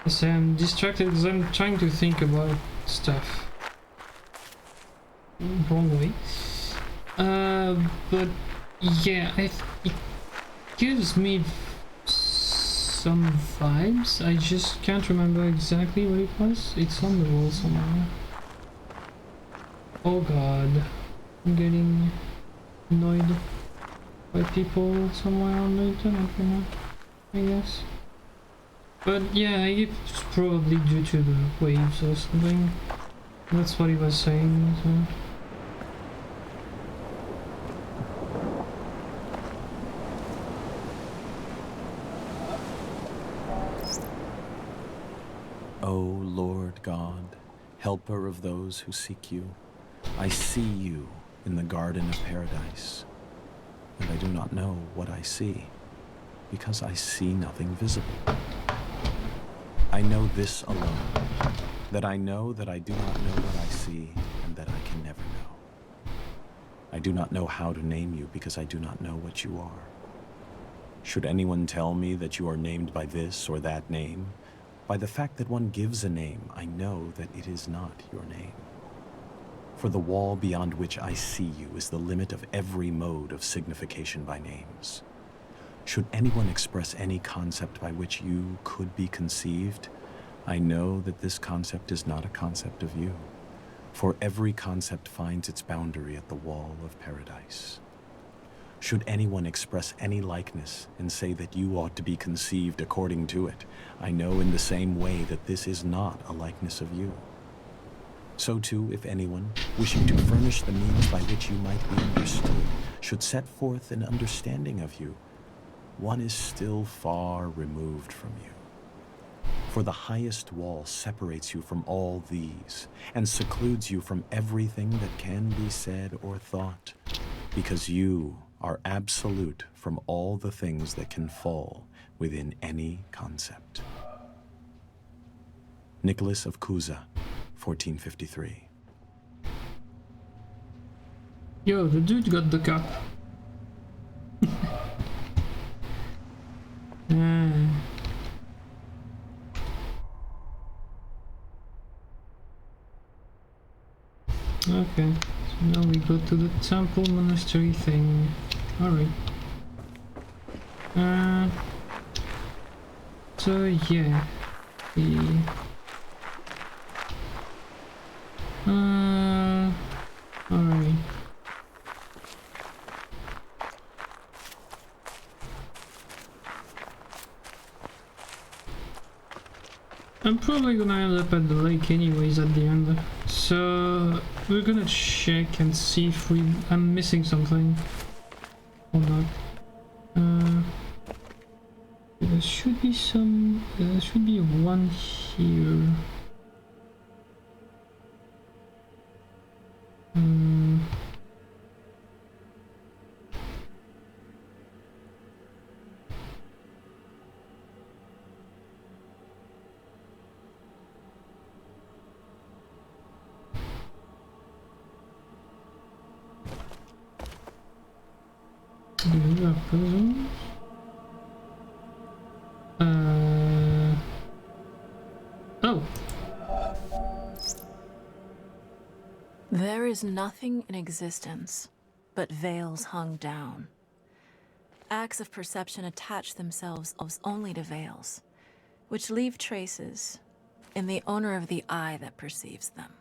I say I'm distracted because I'm trying to think about stuff. Wrong way. But yeah, it gives me some vibes. I just can't remember exactly what it was. It's on the wall somewhere. Oh god, I'm getting annoyed by people somewhere on the internet, you know, I guess. But yeah, it's probably due to the waves or something. That's what he was saying, so. O Lord God, helper of those who seek you, I see you in the garden of paradise. and I do not know what I see, because I see nothing visible. I know this alone, that I know that I do not know what I see, and that I can never know. I do not know how to name you, because I do not know what you are. Should anyone tell me that you are named by this or that name, by the fact that one gives a name, I know that it is not your name. For the wall beyond which I see you is the limit of every mode of signification by names. Should anyone express any concept by which you could be conceived, I know that this concept is not a concept of you, for every concept finds its boundary at the wall of paradise. Should anyone express any likeness and say that you ought to be conceived according to it, I know in the same way that this is not a likeness of you. So too, if anyone, wishing to furnish the means by which you might be understood, should set forth an understanding of you, one is still far removed from you. For the highest wall separates you from all these, and secludes you from everything that can be said or thought, because you are absolute from all the things that can fall within any concept. Nicholas of Cusa, 1453. Yo, the dude got the cup. Okay, so now we go to the temple monastery thing. Alright. So yeah. Alright. I'm probably gonna end up at the lake anyways at the end. So we're gonna check and see if I'm missing something or not. There should be some. There should be one here. Do we have prisons? Oh. There is nothing in existence but veils hung down. Acts of perception attach themselves only to veils, which leave traces in the owner of the eye that perceives them.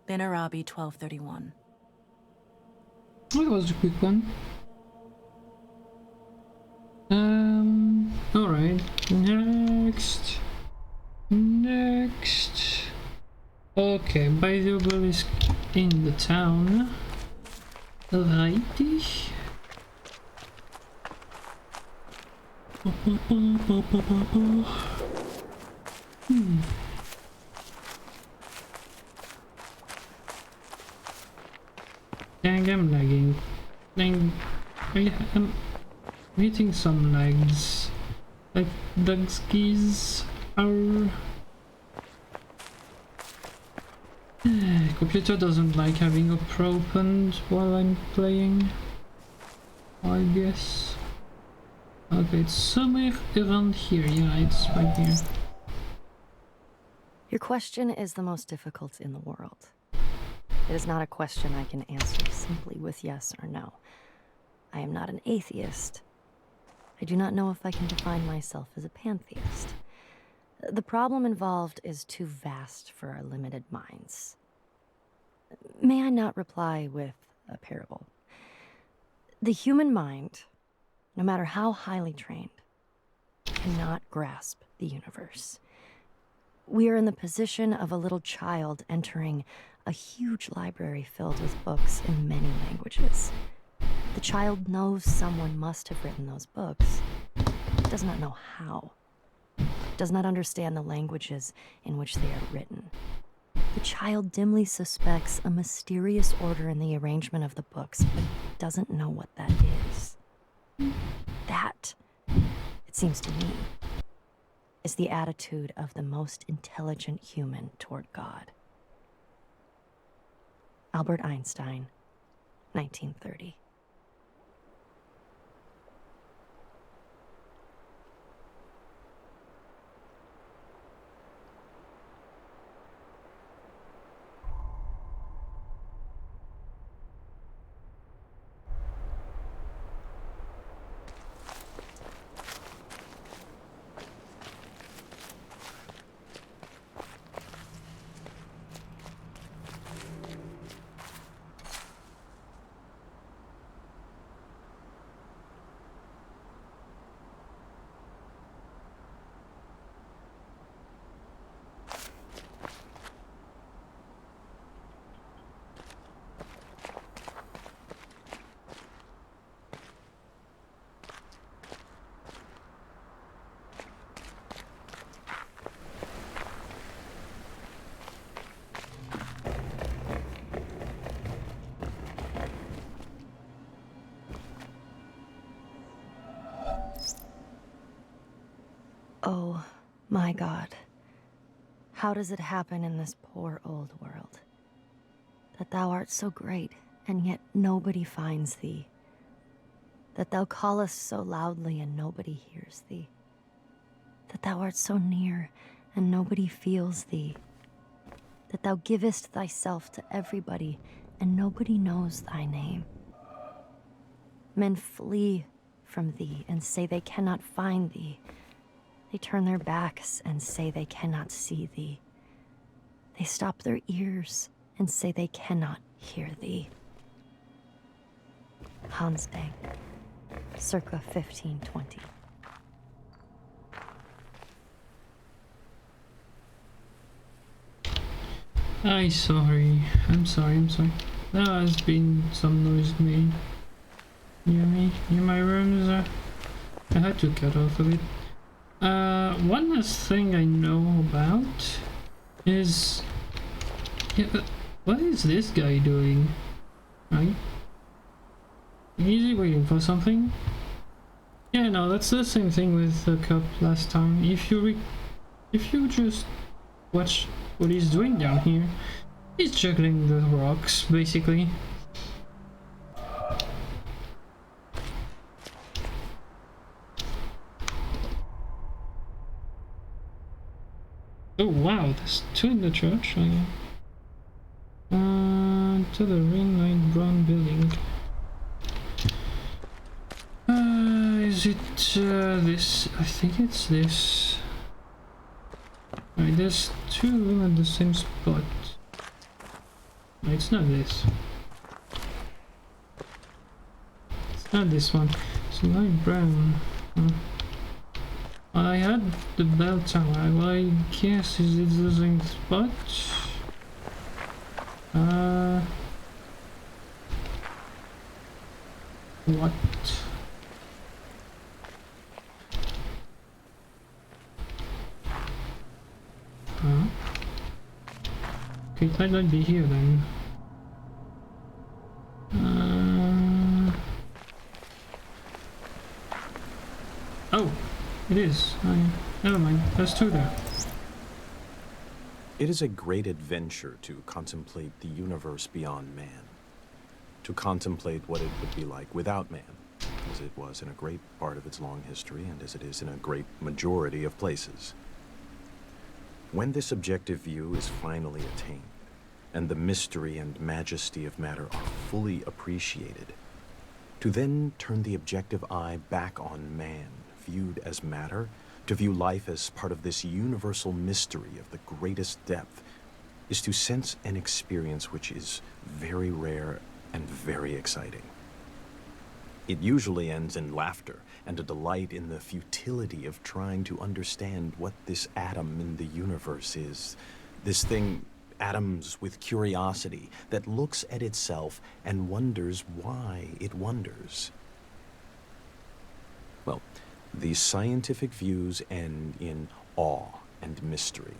Bin Arabi 1231. That was a quick one. Alright. Next. Okay, by the obelisk in the town. Alrighty. Dang, I'm lagging. Dang, I'm hitting some lags. Like Doug's keys are... Computer doesn't like having Opera opened while I'm playing, I guess. Okay, it's somewhere around here. Yeah, it's right here. Your question is the most difficult in the world. It is not a question I can answer simply with yes or no. I am not an atheist. I do not know if I can define myself as a pantheist. The problem involved is too vast for our limited minds. May I not reply with a parable? The human mind, no matter how highly trained, cannot grasp the universe. We are in the position of a little child entering a huge library filled with books in many languages. The child knows someone must have written those books, but does not know how. Does not understand the languages in which they are written. The child dimly suspects a mysterious order in the arrangement of the books, but doesn't know what that is. That, it seems to me, is the attitude of the most intelligent human toward God. Albert Einstein, 1930. Oh, my God. How does it happen in this poor old world? That thou art so great, and yet nobody finds thee. That thou callest so loudly, and nobody hears thee. That thou art so near, and nobody feels thee. That thou givest thyself to everybody, and nobody knows thy name. Men flee from thee, and say they cannot find thee. They turn their backs and say they cannot see thee. They stop their ears and say they cannot hear thee. Hans Deng, circa 1520. I'm sorry. I'm sorry. There has been some noise made near me, near my rooms. I had to cut off a bit. One last thing I know about is... Yeah, what is this guy doing? Right? Is he waiting for something? Yeah, no, that's the same thing with the cup last time. If you just watch what he's doing down here, he's juggling the rocks, basically. Oh wow, there's two in the church. To the ring light brown building. Is it this? I think it's this. Right, there's two at the same spot. No, it's not this. It's not this one. It's light brown. I had the bell tower. Well, I guess is it the same spot? What? Huh? Okay, it might not be here then. Oh, it is. Never mind. There's two there. It is a great adventure to contemplate the universe beyond man. To contemplate what it would be like without man, as it was in a great part of its long history and as it is in a great majority of places. When this objective view is finally attained, and the mystery and majesty of matter are fully appreciated, to then turn the objective eye back on man, viewed as matter, to view life as part of this universal mystery of the greatest depth, is to sense an experience which is very rare and very exciting. It usually ends in laughter and a delight in the futility of trying to understand what this atom in the universe is. This thing, atoms with curiosity, that looks at itself and wonders why it wonders. Well, these scientific views end in awe and mystery,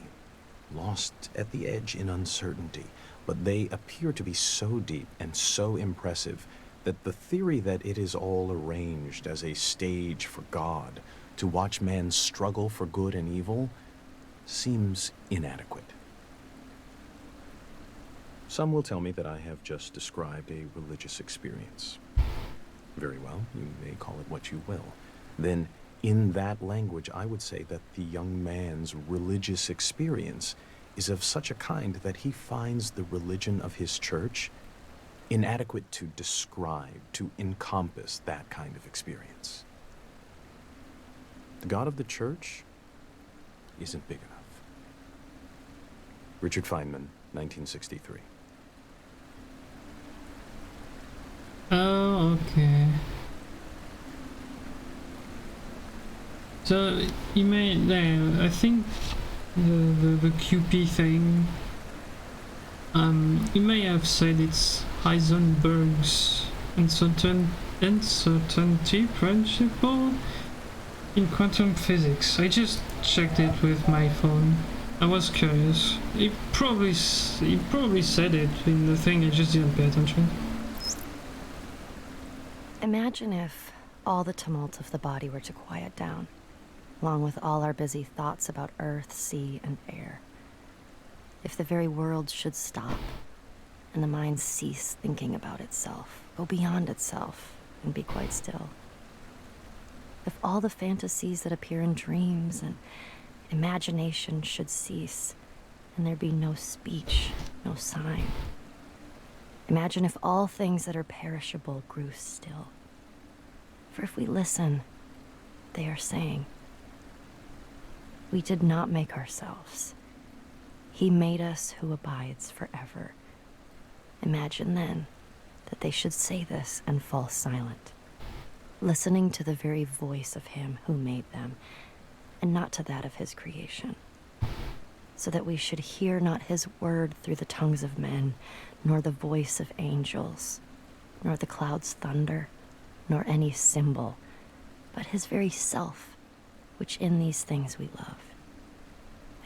lost at the edge in uncertainty, but they appear to be so deep and so impressive that the theory that it is all arranged as a stage for God to watch man struggle for good and evil seems inadequate. Some will tell me that I have just described a religious experience. Very well, you may call it what you will. Then, in that language, I would say that the young man's religious experience is of such a kind that he finds the religion of his church inadequate to describe, to encompass that kind of experience. The God of the church isn't big enough. Richard Feynman, 1963. Oh, okay. So you may, I think the QP thing. You may have said it's Heisenberg's uncertainty principle in quantum physics. I just checked it with my phone. I was curious. He probably said it in the thing. I just didn't pay attention. Imagine if all the tumult of the body were to quiet down, along with all our busy thoughts about earth, sea, and air. If the very world should stop, and the mind cease thinking about itself, go beyond itself, and be quite still. If all the fantasies that appear in dreams and imagination should cease, and there be no speech, no sign. Imagine if all things that are perishable grew still. For if we listen, they are saying, we did not make ourselves. He made us who abides forever. Imagine then that they should say this and fall silent, listening to the very voice of him who made them, and not to that of his creation, so that we should hear not his word through the tongues of men, nor the voice of angels, nor the clouds' thunder, nor any symbol, but his very self, which in these things we love,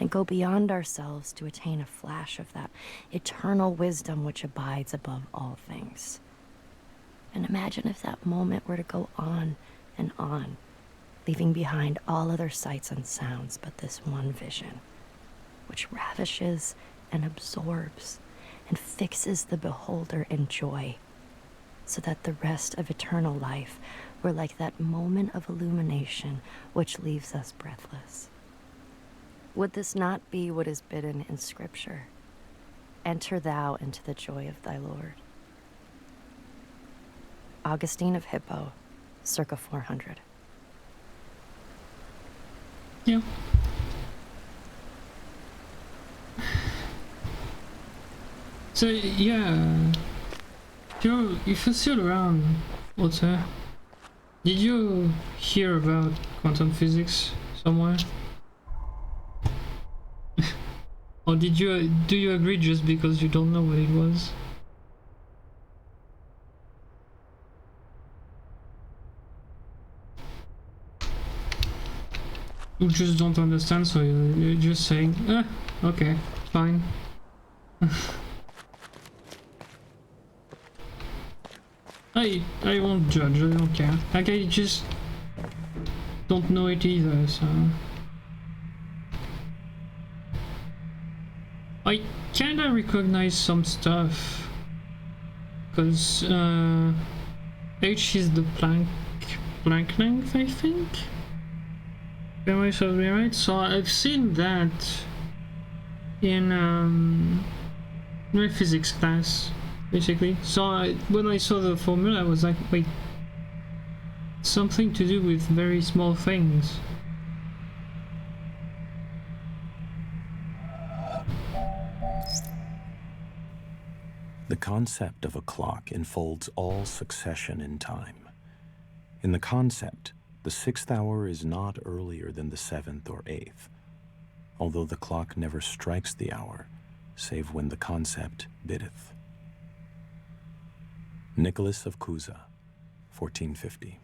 and go beyond ourselves to attain a flash of that eternal wisdom which abides above all things. And imagine if that moment were to go on and on, leaving behind all other sights and sounds but this one vision, which ravishes and absorbs and fixes the beholder in joy, so that the rest of eternal life were like that moment of illumination which leaves us breathless. Would this not be what is bidden in Scripture? Enter thou into the joy of thy Lord. Augustine of Hippo, circa 400. Yeah. So yeah, if you're still around, Walter, did you hear about quantum physics somewhere? Or do you agree just because you don't know what it was? You just don't understand, so you're just saying, okay, fine. I won't judge, I don't care. Like, I just don't know it either, so... I kinda recognize some stuff, because H is the Planck length, I think? Am I so right? So I've seen that in my physics class, basically. So when I saw the formula, I was like, wait, something to do with very small things. The concept of a clock enfolds all succession in time. In the concept, the 6th hour is not earlier than the 7th or 8th, although the clock never strikes the hour, save when the concept biddeth. Nicholas of Cusa, 1450.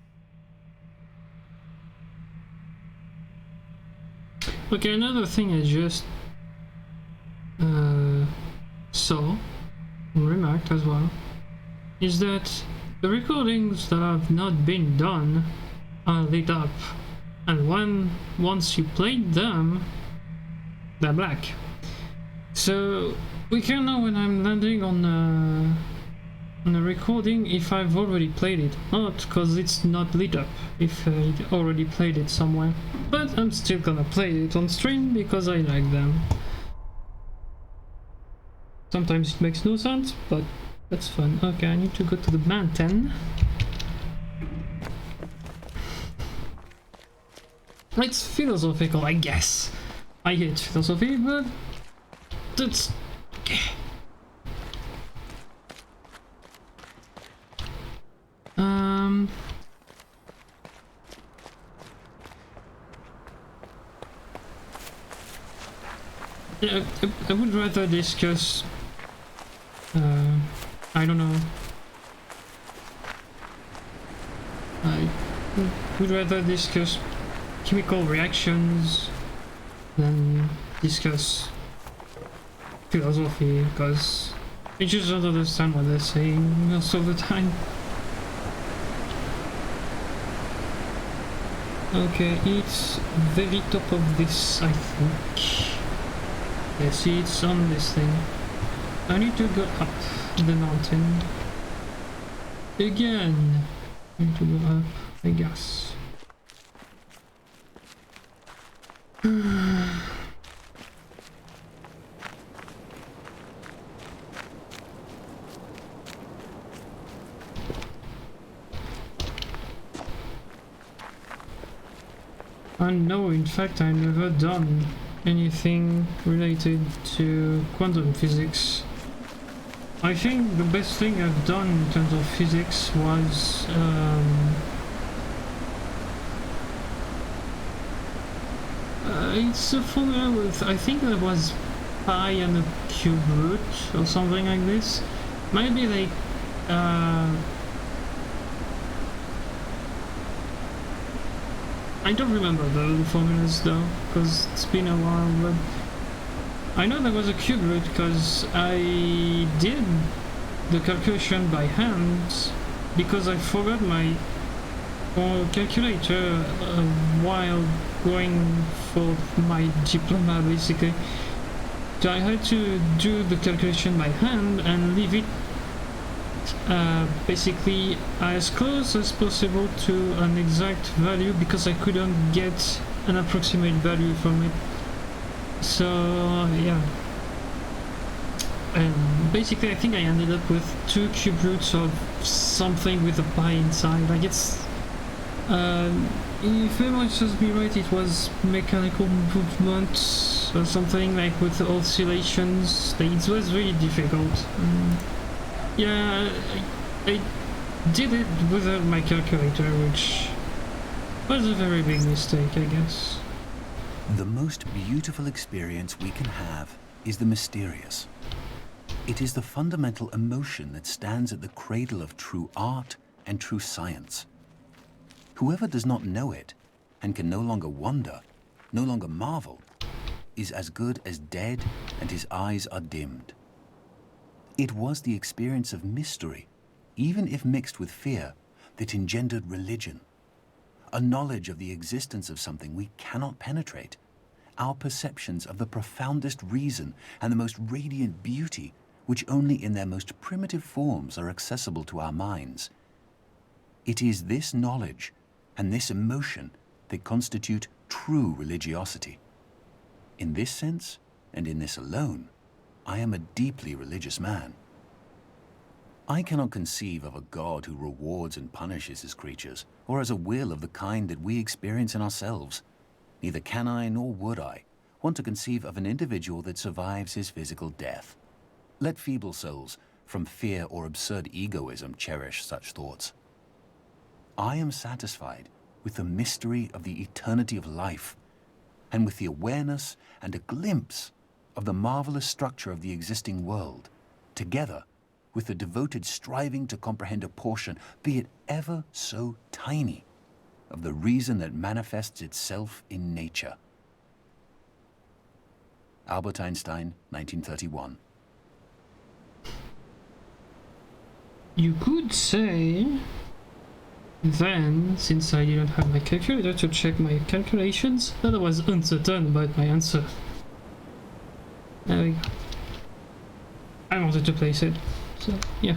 Okay, another thing I just saw and remarked as well is that the recordings that have not been done are lit up, and once you play them, they're black. So we can know when I'm landing on a recording if I've already played it, not because it's not lit up if I already played it somewhere. But I'm still gonna play it on stream because I like them. Sometimes it makes no sense, but that's fun. Okay, I need to go to the mountain. It's philosophical, I guess. I hate philosophy, but that's okay. Yeah, I would rather discuss I don't know. I would rather discuss chemical reactions than discuss philosophy, because I just don't understand what they're saying most of the time. Okay, it's very top of this, I think. Yeah, see, it's on this thing. I need to go up the mountain. Again. I need to go up, I guess. And no, in fact, I've never done anything related to quantum physics. I think the best thing I've done in terms of physics was it's a formula with, I think that was pi and a cube root or something like this. Might be like I don't remember the formulas though, because it's been a while, but I know there was a cube root because I did the calculation by hand because I forgot my calculator while going for my diploma basically. So I had to do the calculation by hand and leave it basically as close as possible to an exact value because I couldn't get an approximate value from it. So yeah, and basically I think I ended up with 2 cube roots of something with a pi inside. Like it's if memory serves me right, it was mechanical movement or something like with oscillations. It was really difficult. Yeah, I did it without my calculator, which was a very big mistake, I guess. The most beautiful experience we can have is the mysterious. It is the fundamental emotion that stands at the cradle of true art and true science. Whoever does not know it and can no longer wonder, no longer marvel, is as good as dead and his eyes are dimmed. It was the experience of mystery, even if mixed with fear, that engendered religion. A knowledge of the existence of something we cannot penetrate, our perceptions of the profoundest reason and the most radiant beauty, which only in their most primitive forms are accessible to our minds. It is this knowledge and this emotion that constitute true religiosity. In this sense, and in this alone, I am a deeply religious man. I cannot conceive of a God who rewards and punishes his creatures, or has a will of the kind that we experience in ourselves. Neither can I, nor would I, want to conceive of an individual that survives his physical death. Let feeble souls, from fear or absurd egoism, cherish such thoughts. I am satisfied with the mystery of the eternity of life, and with the awareness and a glimpse of the marvelous structure of the existing world, together with the devoted striving to comprehend a portion, be it ever so tiny, of the reason that manifests itself in nature. Albert Einstein, 1931. You could say then, since I didn't have my calculator to check my calculations, that I was uncertain about my answer. There we go. I wanted to place it, so yeah.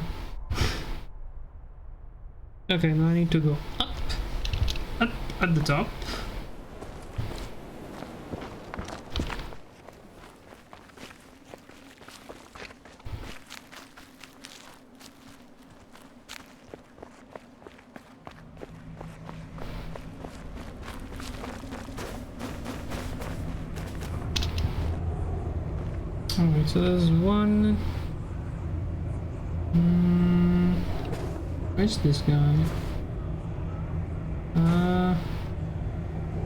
Okay, now I need to go up at the top. Alright, so there's one. Where's this guy?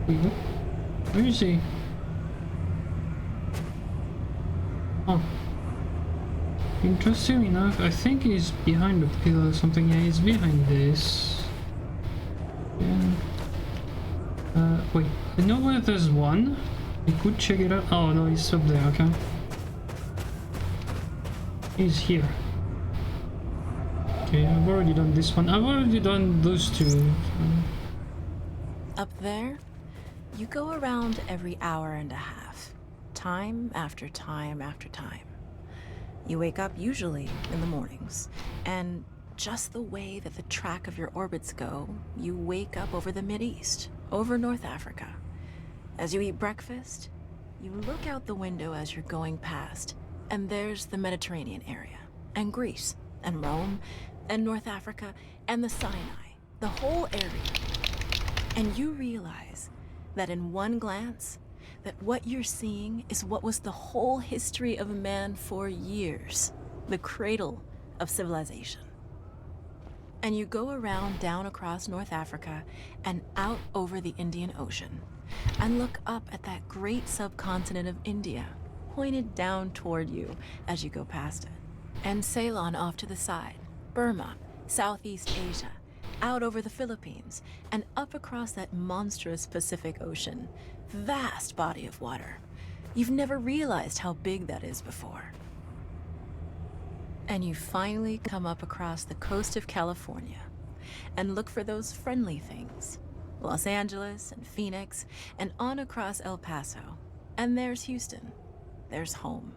Wait, what? Where is he? Oh. Interesting enough, I think he's behind the pillar or something. Yeah, he's behind this. Yeah. Wait, I know where there's one. I could check it out. Oh no, he's up there, okay. He's here. Okay, I've already done this one. I've already done those two. Up there, you go around every hour and a half, time after time after time. You wake up usually in the mornings, and just the way that the track of your orbits go, you wake up over the Mideast, over North Africa. As you eat breakfast, you look out the window as you're going past, and there's the Mediterranean area, and Greece, and Rome, and North Africa, and the Sinai, the whole area. And you realize that in one glance, that what you're seeing is what was the whole history of man for years, the cradle of civilization. And you go around down across North Africa and out over the Indian Ocean, and look up at that great subcontinent of India, pointed down toward you as you go past it. And Ceylon off to the side, Burma, Southeast Asia, out over the Philippines, and up across that monstrous Pacific Ocean. Vast body of water. You've never realized how big that is before. And you finally come up across the coast of California and look for those friendly things. Los Angeles and Phoenix, and on across El Paso. And there's Houston. There's home.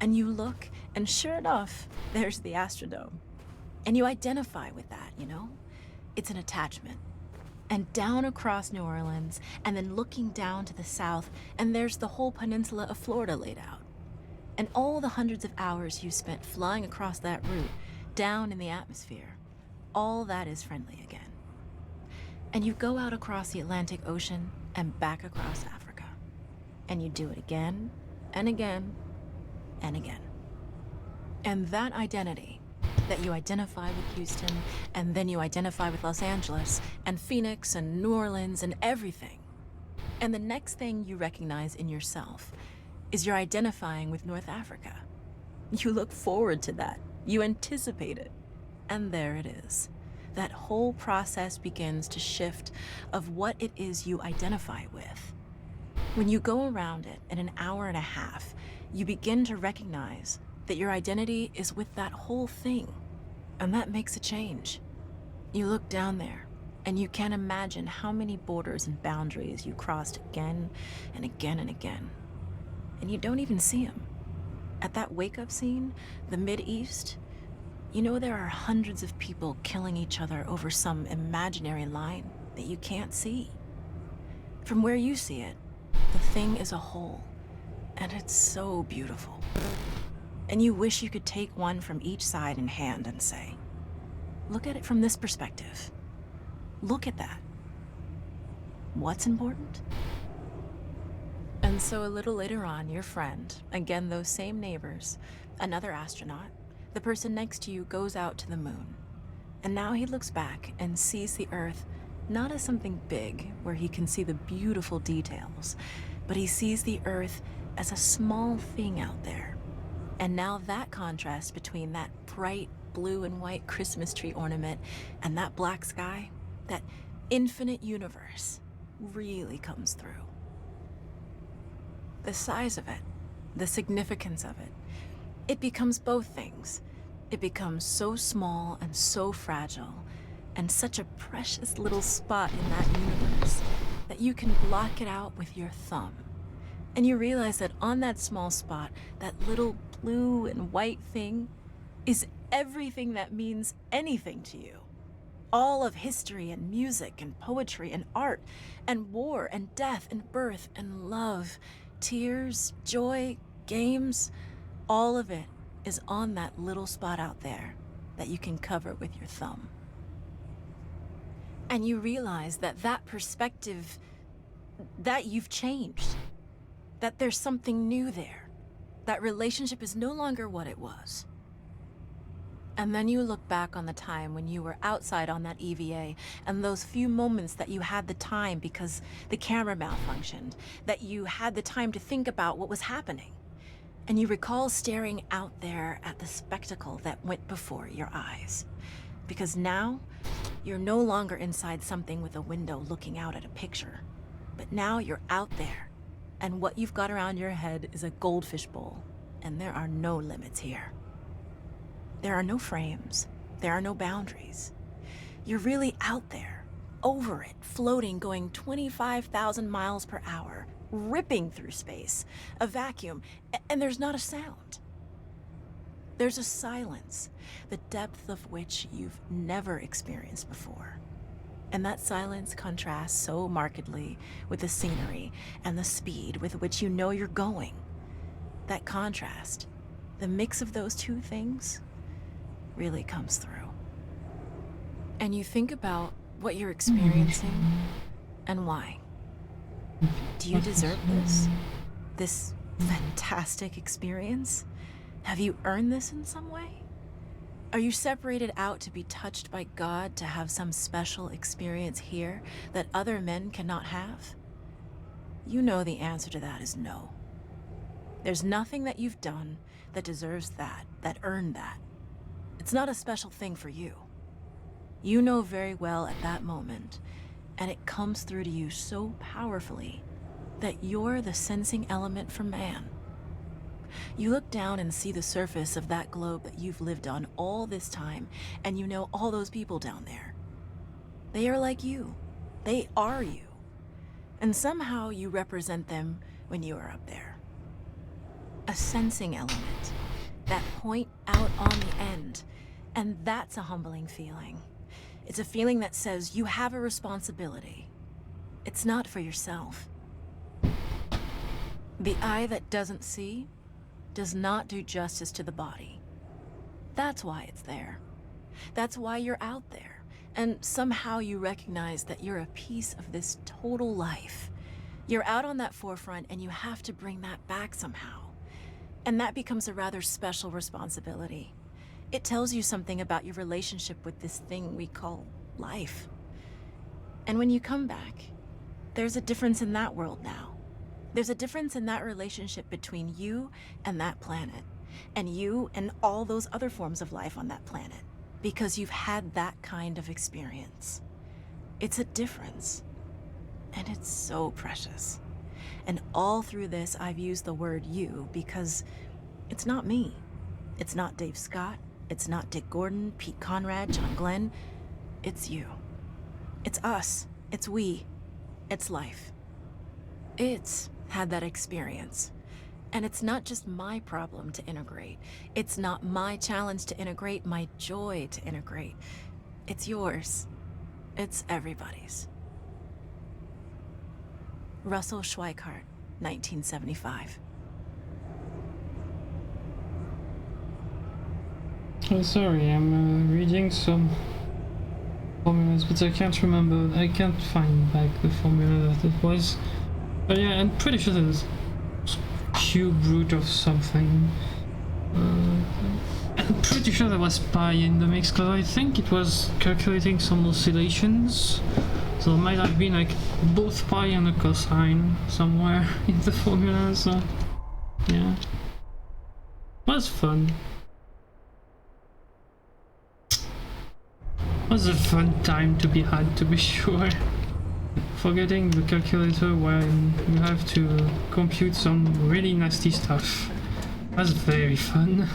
And you look, and sure enough, there's the Astrodome. And you identify with that, you know? It's an attachment. And down across New Orleans, and then looking down to the south, and there's the whole peninsula of Florida laid out. And all the hundreds of hours you spent flying across that route, down in the atmosphere, all that is friendly again. And you go out across the Atlantic Ocean and back across Africa. And you do it again, and again, and again. And that identity, that you identify with Houston, and then you identify with Los Angeles, and Phoenix, and New Orleans, and everything. And the next thing you recognize in yourself is you're identifying with North Africa. You look forward to that. You anticipate it. And there it is. That whole process begins to shift of what it is you identify with. When you go around it in an hour and a half, you begin to recognize that your identity is with that whole thing. And that makes a change. You look down there, and you can't imagine how many borders and boundaries you crossed again and again and again. And you don't even see them. At that wake-up scene, the Mideast, you know there are hundreds of people killing each other over some imaginary line that you can't see. From where you see it, the thing is a whole, and it's so beautiful. And you wish you could take one from each side in hand and say, look at it from this perspective. Look at that. What's important? And so a little later on, your friend, again those same neighbors, another astronaut, the person next to you goes out to the moon. And now he looks back and sees the Earth not as something big where he can see the beautiful details, but he sees the Earth as a small thing out there. And now that contrast between that bright blue and white Christmas tree ornament and that black sky, that infinite universe, really comes through. The size of it, the significance of it, it becomes both things. it becomes so small and so fragile, and such a precious little spot in that universe that you can block it out with your thumb. And you realize that on that small spot, that little blue and white thing is everything that means anything to you. All of history and music and poetry and art and war and death and birth and love, tears, joy, games, all of it is on that little spot out there that you can cover with your thumb. And you realize that that perspective, that you've changed, that there's something new there, that relationship is no longer what it was. And then you look back on the time when you were outside on that EVA and those few moments that you had the time because the camera malfunctioned, that you had the time to think about what was happening. And you recall staring out there at the spectacle that went before your eyes. Because now, you're no longer inside something with a window looking out at a picture. But now you're out there, and what you've got around your head is a goldfish bowl, and there are no limits here. There are no frames. There are no boundaries. You're really out there, over it, floating, going 25,000 miles per hour, ripping through space, a vacuum, and there's not a sound. There's a silence, the depth of which you've never experienced before. And that silence contrasts so markedly with the scenery and the speed with which you know you're going. That contrast, the mix of those two things, really comes through. And you think about what you're experiencing and why. Do you deserve this? This fantastic experience? Have you earned this in some way? Are you separated out to be touched by God to have some special experience here that other men cannot have? You know the answer to that is no. There's nothing that you've done that deserves that earned that. It's not a special thing for you. You know very well at that moment, and it comes through to you so powerfully that you're the sensing element for man. You look down and see the surface of that globe that you've lived on all this time, and you know all those people down there. They are like you. They are you. And somehow you represent them when you are up there. A sensing element, that point out on the end, and that's a humbling feeling. It's a feeling that says you have a responsibility. It's not for yourself. The eye that doesn't see does not do justice to the body. That's why it's there. That's why you're out there. And somehow you recognize that you're a piece of this total life. You're out on that forefront and you have to bring that back somehow. And that becomes a rather special responsibility. It tells you something about your relationship with this thing we call life. And when you come back, there's a difference in that world now. There's a difference in that relationship between you and that planet, and you and all those other forms of life on that planet, because you've had that kind of experience. It's a difference, and it's so precious. And all through this, I've used the word you because it's not me. It's not Dave Scott. It's not Dick Gordon, Pete Conrad, John Glenn. It's you. It's us. It's we. It's life. It's had that experience. And it's not just my problem to integrate. It's not my challenge to integrate, my joy to integrate. It's yours. It's everybody's. Russell Schweikart, 1975. Oh, sorry, I'm reading some formulas, but I can't remember. I can't find back the formula that it was. But yeah, I'm pretty sure there's cube root of something. I'm pretty sure there was pi in the mix, because I think it was calculating some oscillations. So there might have been like both pi and a cosine somewhere in the formula, so yeah. It was fun. It was a fun time to be had, to be sure. Forgetting the calculator when you have to compute some really nasty stuff. That's very fun.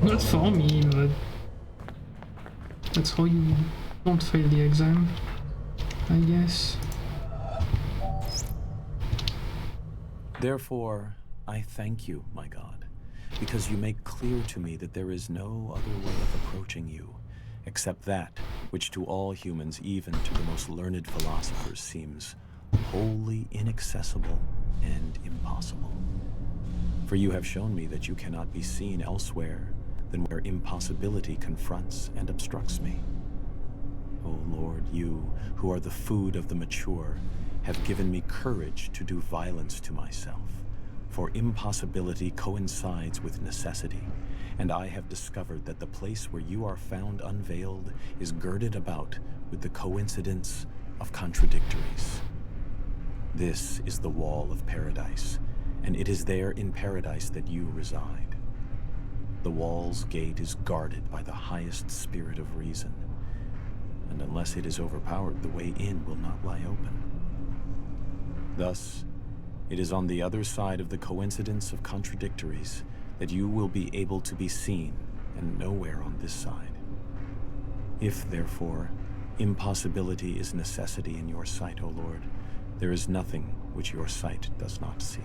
Not for me, but that's how you don't fail the exam, I guess. Therefore, I thank you, my God, because you make clear to me that there is no other way of approaching you except that which to all humans, even to the most learned philosophers, seems wholly inaccessible and impossible. For you have shown me that you cannot be seen elsewhere than where impossibility confronts and obstructs me. O Lord, you, who are the food of the mature, have given me courage to do violence to myself, for impossibility coincides with necessity, and I have discovered that the place where you are found unveiled is girded about with the coincidence of contradictories. This is the wall of paradise, and it is there in paradise that you reside. The wall's gate is guarded by the highest spirit of reason, and unless it is overpowered, the way in will not lie open. Thus, it is on the other side of the coincidence of contradictories that you will be able to be seen, and nowhere on this side. If, therefore, impossibility is necessity in your sight, O Lord, there is nothing which your sight does not see.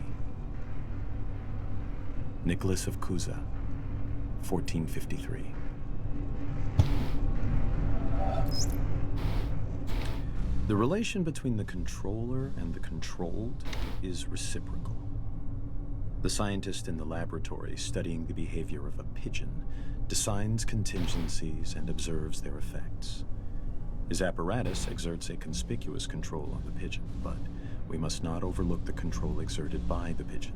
Nicholas of Cusa, 1453. The relation between the controller and the controlled is reciprocal. The scientist in the laboratory studying the behavior of a pigeon designs contingencies and observes their effects. His apparatus exerts a conspicuous control on the pigeon, but we must not overlook the control exerted by the pigeon.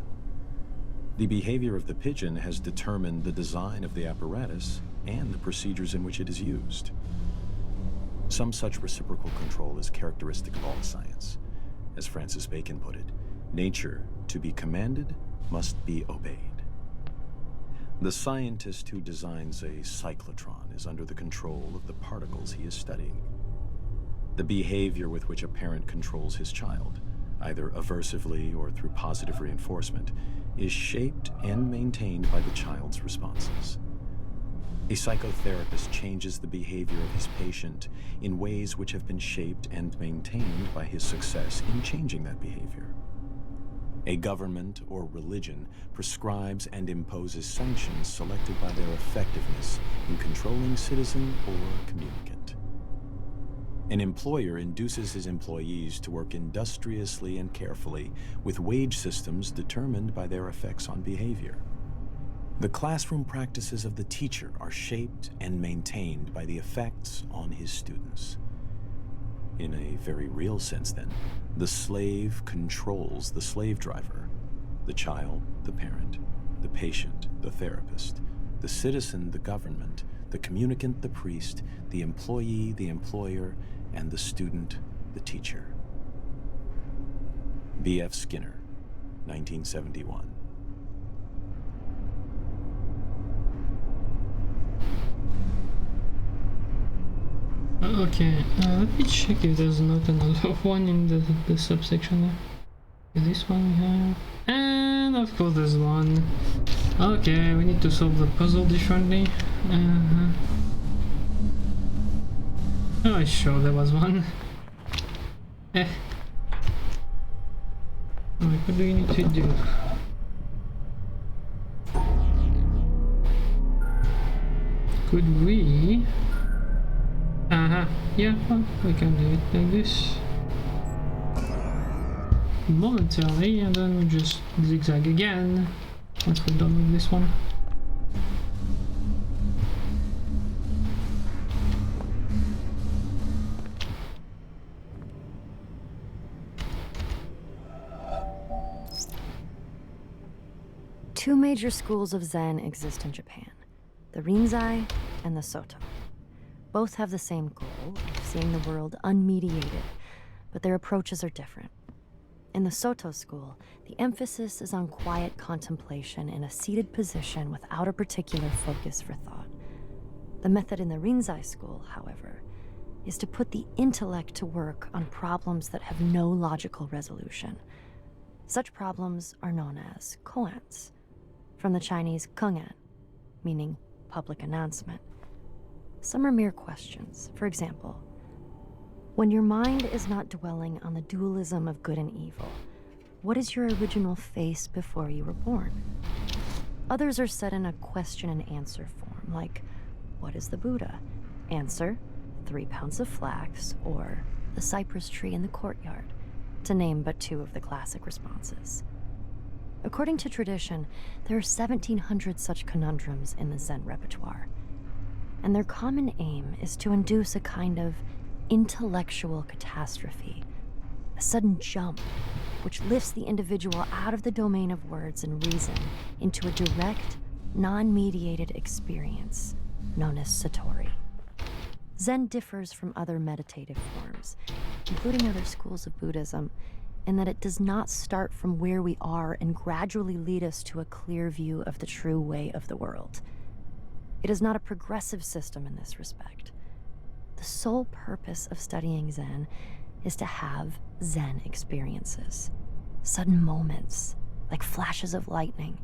The behavior of the pigeon has determined the design of the apparatus and the procedures in which it is used. Some such reciprocal control is characteristic of all science. As Francis Bacon put it, nature, to be commanded, must be obeyed. The scientist who designs a cyclotron is under the control of the particles he is studying. The behavior with which a parent controls his child, either aversively or through positive reinforcement, is shaped and maintained by the child's responses. A psychotherapist changes the behavior of his patient in ways which have been shaped and maintained by his success in changing that behavior. A government or religion prescribes and imposes sanctions selected by their effectiveness in controlling citizen or communicant. An employer induces his employees to work industriously and carefully with wage systems determined by their effects on behavior. The classroom practices of the teacher are shaped and maintained by the effects on his students. In a very real sense, then, the slave controls the slave driver, the child, the parent, the patient, the therapist, the citizen, the government, the communicant, the priest, the employee, the employer, and the student, the teacher. B.F. Skinner, 1971. Okay, let me check if there's not another one in the subsection there. Okay, this one we have. And of course there's one. Okay, we need to solve the puzzle differently. Oh, sure there was one. Alright, what do you need to do? Could we... yeah, well, we can do it like this. Momentarily, and then we just zigzag again once we're done with this one. Two major schools of Zen exist in Japan, the Rinzai and the Soto. Both have the same goal of seeing the world unmediated, but their approaches are different. In the Soto school, the emphasis is on quiet contemplation in a seated position without a particular focus for thought. The method in the Rinzai school, however, is to put the intellect to work on problems that have no logical resolution. Such problems are known as koans, from the Chinese kengan, meaning public announcement. Some are mere questions. For example, when your mind is not dwelling on the dualism of good and evil, what is your original face before you were born? Others are set in a question and answer form, like, what is the Buddha? Answer, 3 pounds of flax, or the cypress tree in the courtyard, to name but 2 of the classic responses. According to tradition, there are 1,700 such conundrums in the Zen repertoire, and their common aim is to induce a kind of intellectual catastrophe, a sudden jump which lifts the individual out of the domain of words and reason into a direct, non-mediated experience known as Satori. Zen differs from other meditative forms, including other schools of Buddhism, in that it does not start from where we are and gradually lead us to a clear view of the true way of the world. It is not a progressive system in this respect. The sole purpose of studying Zen is to have Zen experiences, sudden moments, like flashes of lightning,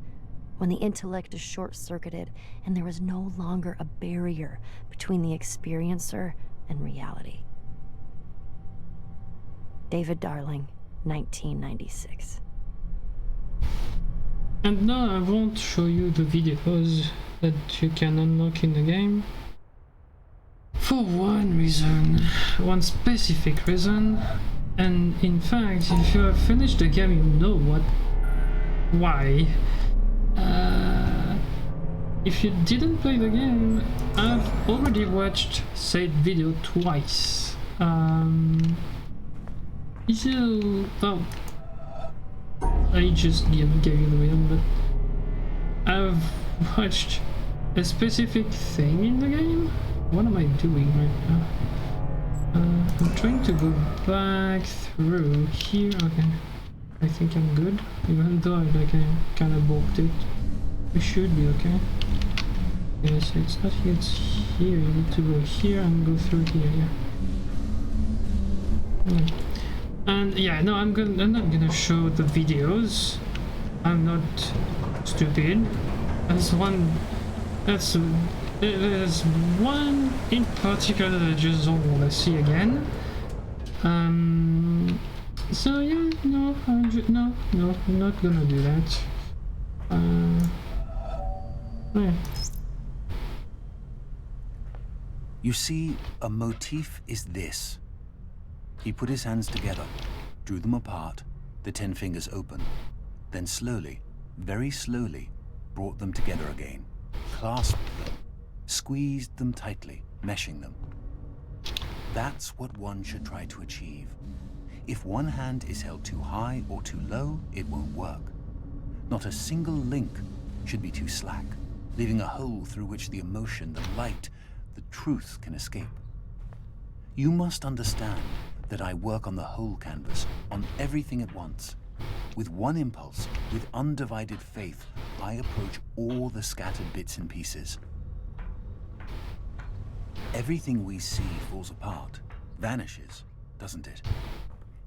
when the intellect is short-circuited and there is no longer a barrier between the experiencer and reality. David Darling, 1996. And now I won't show you the videos that you can unlock in the game. For one reason, one specific reason, and in fact, if you have finished the game, you know why. If you didn't play the game, I've already watched said video twice. Well, I just gave you the reason, but I've watched a specific thing in the game. What am I doing right now? I'm trying to go back through here. Okay, I think I'm good, even though I kind of bulked it. We should be okay. Yes, it's not here, it's here. You need to go here and go through here, yeah. And yeah, no, I'm not gonna show the videos. I'm not stupid. There's one in particular that I just don't want to see again. So yeah, no, I'm not gonna do that. Yeah. You see, a motif is this. He put his hands together, drew them apart, the 10 fingers open, then slowly, very slowly, brought them together again, clasped them, squeezed them tightly, meshing them. That's what one should try to achieve. If one hand is held too high or too low, it won't work. Not a single link should be too slack, leaving a hole through which the emotion, the light, the truth can escape. You must understand that I work on the whole canvas, on everything at once. With one impulse, with undivided faith, I approach all the scattered bits and pieces. Everything we see falls apart, vanishes, doesn't it?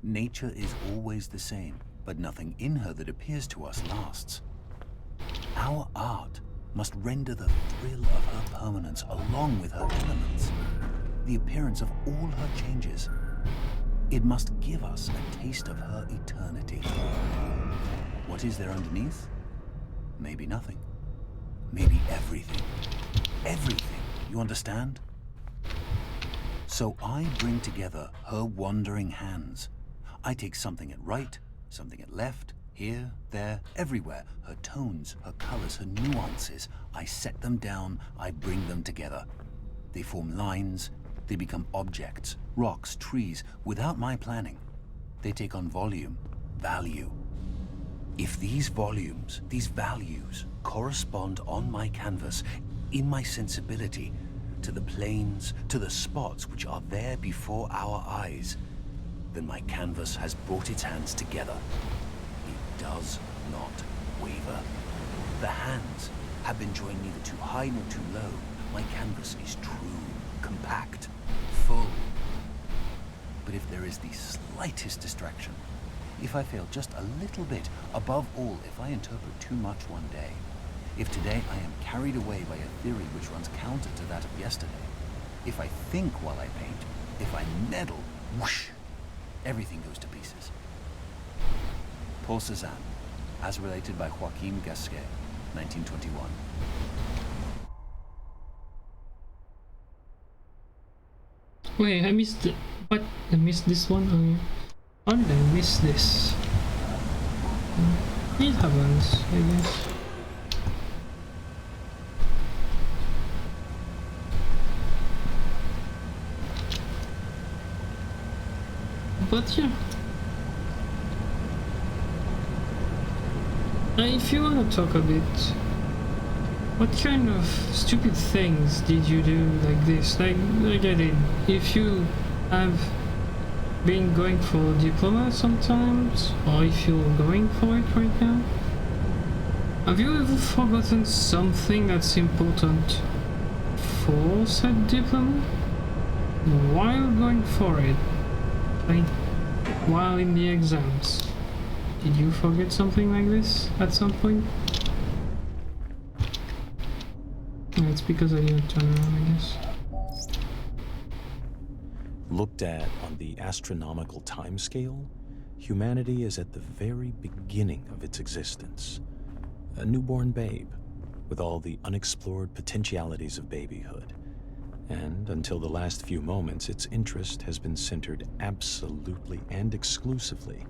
Nature is always the same, but nothing in her that appears to us lasts. Our art must render the thrill of her permanence along with her elements, the appearance of all her changes. It must give us a taste of her eternity. What is there underneath? Maybe nothing. Maybe everything. Everything, you understand? So I bring together her wandering hands. I take something at right, something at left, here, there, everywhere. Her tones, her colors, her nuances. I set them down, I bring them together. They form lines, they become objects, rocks, trees, without my planning. They take on volume, value. If these volumes, these values, correspond on my canvas, in my sensibility, to the planes, to the spots which are there before our eyes, then my canvas has brought its hands together. It does not waver. The hands have been joined neither too high nor too low. My canvas is true, compact, full. But if there is the slightest distraction, if I fail just a little bit, above all, if I interpret too much one day, If today I am carried away by a theory which runs counter to that of yesterday, if I think while I paint, if I meddle, whoosh, everything goes to pieces. Paul Cézanne, as related by Joachim Gasquet, 1921. Wait, I missed what? I missed this one? Oh yeah. How did I miss this? It happens, I guess. But yeah. If you want to talk a bit, what kind of stupid things did you do like this? Like I did. If you have been going for a diploma sometimes, or if you're going for it right now, have you ever forgotten something that's important for said diploma while going for it? Like while in the exams? Did you forget something like this at some point? No, it's because I didn't turn around, I guess. Looked at on the astronomical timescale, humanity is at the very beginning of its existence. A newborn babe, with all the unexplored potentialities of babyhood. And until the last few moments, its interest has been centered absolutely and exclusively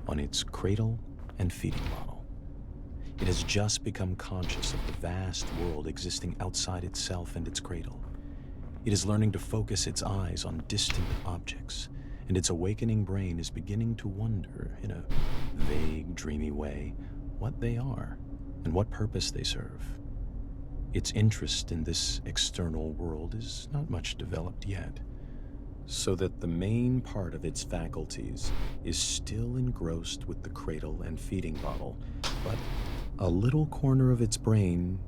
on its cradle and feeding bottle. It has just become conscious of the vast world existing outside itself and its cradle. It is learning to focus its eyes on distant objects, and its awakening brain is beginning to wonder, in a vague, dreamy way, what they are and what purpose they serve. Its interest in this external world is not much developed yet, so that the main part of its faculties is still engrossed with the cradle and feeding bottle, but a little corner of its brain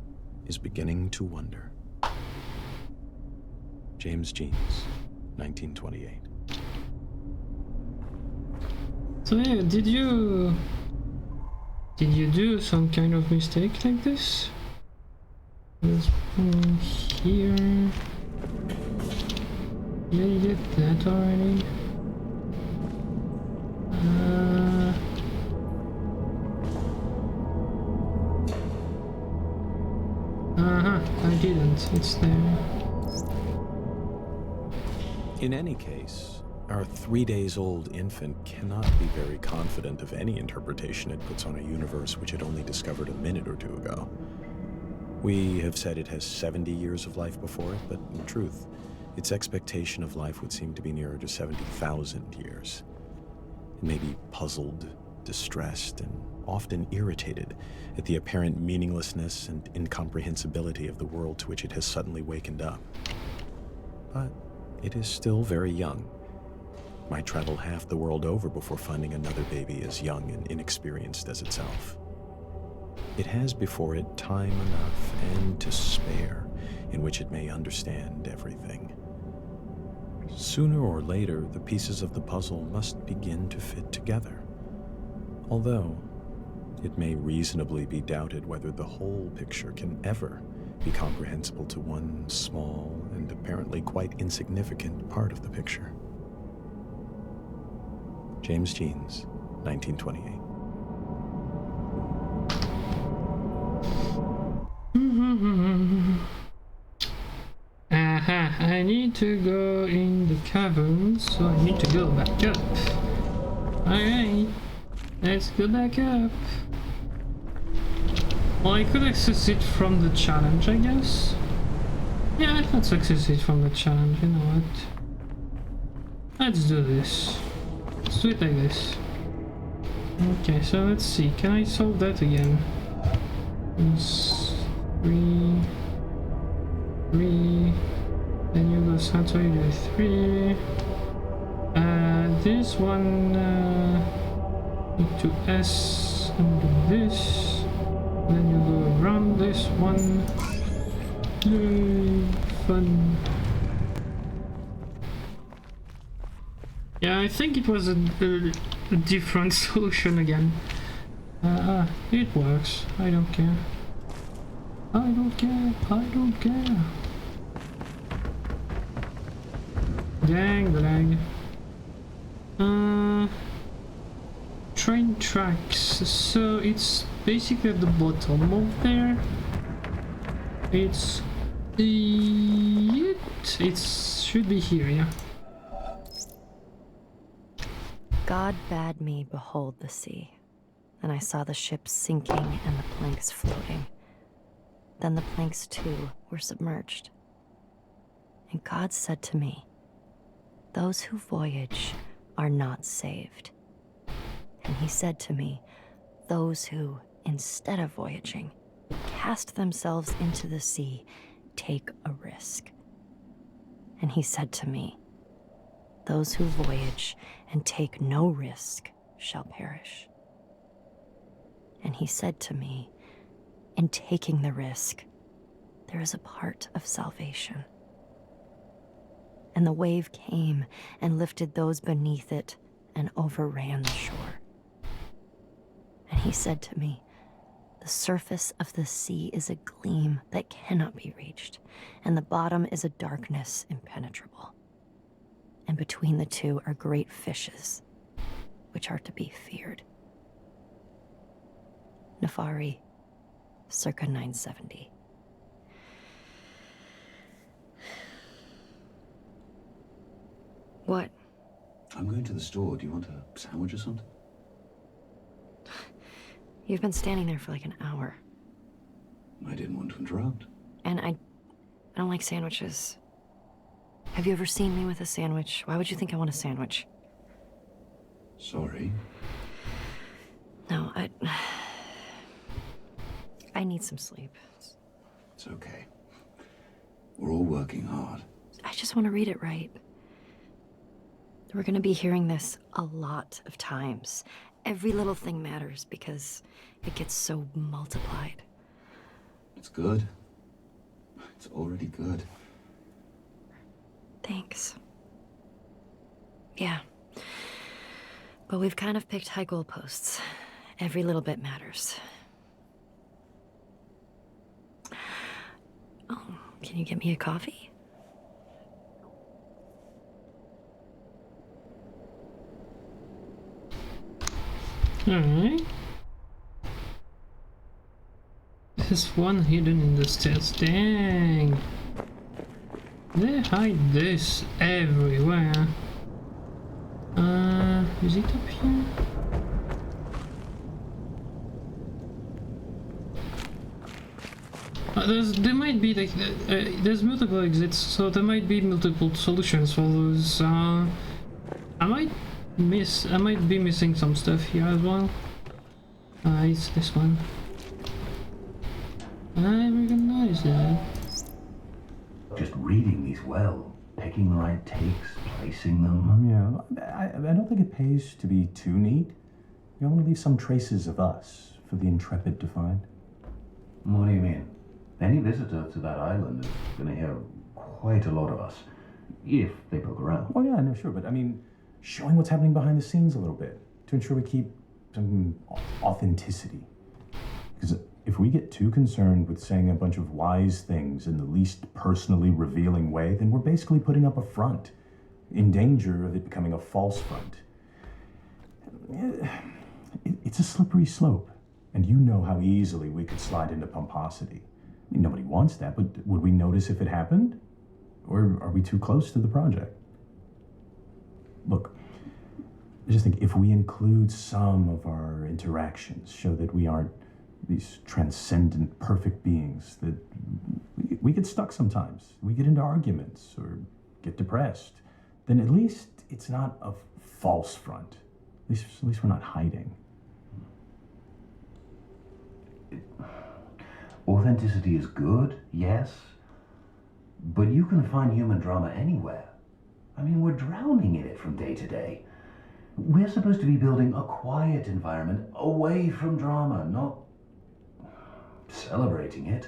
is beginning to wonder. James Jeans, 1928. So yeah, did you do some kind of mistake like this? Let's put here. Did I get that already? I didn't. It's there. In any case, our 3 days old infant cannot be very confident of any interpretation it puts on a universe which it only discovered a minute or two ago. We have said it has 70 years of life before it, but in truth, its expectation of life would seem to be nearer to 70,000 years. It may be puzzled, distressed, and often irritated at the apparent meaninglessness and incomprehensibility of the world to which it has suddenly wakened up. But it is still very young. It might travel half the world over before finding another baby as young and inexperienced as itself. It has before it time enough and to spare in which it may understand everything. Sooner or later, the pieces of the puzzle must begin to fit together. Although, it may reasonably be doubted whether the whole picture can ever be comprehensible to one small and apparently quite insignificant part of the picture. James Jeans, 1928. I need to go in the caverns, so I need to go back up. Alright, let's go back up. Well, I could access it from the challenge, I guess. Yeah, let's access it from the challenge, you know what? Let's do this. Let's do it like this. Okay, so let's see, can I solve that again? It's 3, then you go center, you do 3. This one, need to S and do this. Then you go around this one. Yay, fun. Yeah, I think it was a different solution again. It works, I don't care. I don't care, I don't care. Dang the lag. Train tracks, so it's basically at the bottom of there. It should be here, yeah. God bade me behold the sea, and I saw the ships sinking and the planks floating. Then the planks too were submerged. And God said to me, "Those who voyage are not saved." And he said to me, "Those who, instead of voyaging, cast themselves into the sea, take a risk." And he said to me, "Those who voyage and take no risk shall perish." And he said to me, "In taking the risk, there is a part of salvation." And the wave came and lifted those beneath it and overran the shore. And he said to me, "The surface of the sea is a gleam that cannot be reached, and the bottom is a darkness impenetrable. And between the two are great fishes, which are to be feared." Nefari, circa 970. What? I'm going to the store. Do you want a sandwich or something? You've been standing there for like an hour. I didn't want to interrupt. And I don't like sandwiches. Have you ever seen me with a sandwich? Why would you think I want a sandwich? Sorry. No, I need some sleep. It's okay. We're all working hard. I just want to read it right. We're going to be hearing this a lot of times. Every little thing matters because it gets so multiplied. It's good. It's already good. Thanks. Yeah. But we've kind of picked high goalposts. Every little bit matters. Oh, can you get me a coffee? Alright. There's one hidden in the stairs. Dang. They hide this everywhere. Is it up here? There might be like there's multiple exits, so there might be multiple solutions for those. I might be missing some stuff here as well. It's this one. I recognize that. Just reading these well, picking the right takes, placing them. Yeah, I don't think it pays to be too neat. You want to leave some traces of us for the intrepid to find. What do you mean? Any visitor to that island is going to hear quite a lot of us, if they poke around. Oh yeah, no, sure, but I mean, showing what's happening behind the scenes a little bit to ensure we keep some authenticity. Because if we get too concerned with saying a bunch of wise things in the least personally revealing way, then we're basically putting up a front, in danger of it becoming a false front. It's a slippery slope, and you know how easily we could slide into pomposity. I mean, nobody wants that, but would we notice if it happened? Or are we too close to the project? Look, I just think if we include some of our interactions, show that we aren't these transcendent, perfect beings, that we get stuck sometimes. We get into arguments or get depressed. Then at least it's not a false front. At least we're not hiding. Authenticity is good, yes, but you can find human drama anywhere. I mean, we're drowning in it from day to day. We're supposed to be building a quiet environment away from drama, not celebrating it.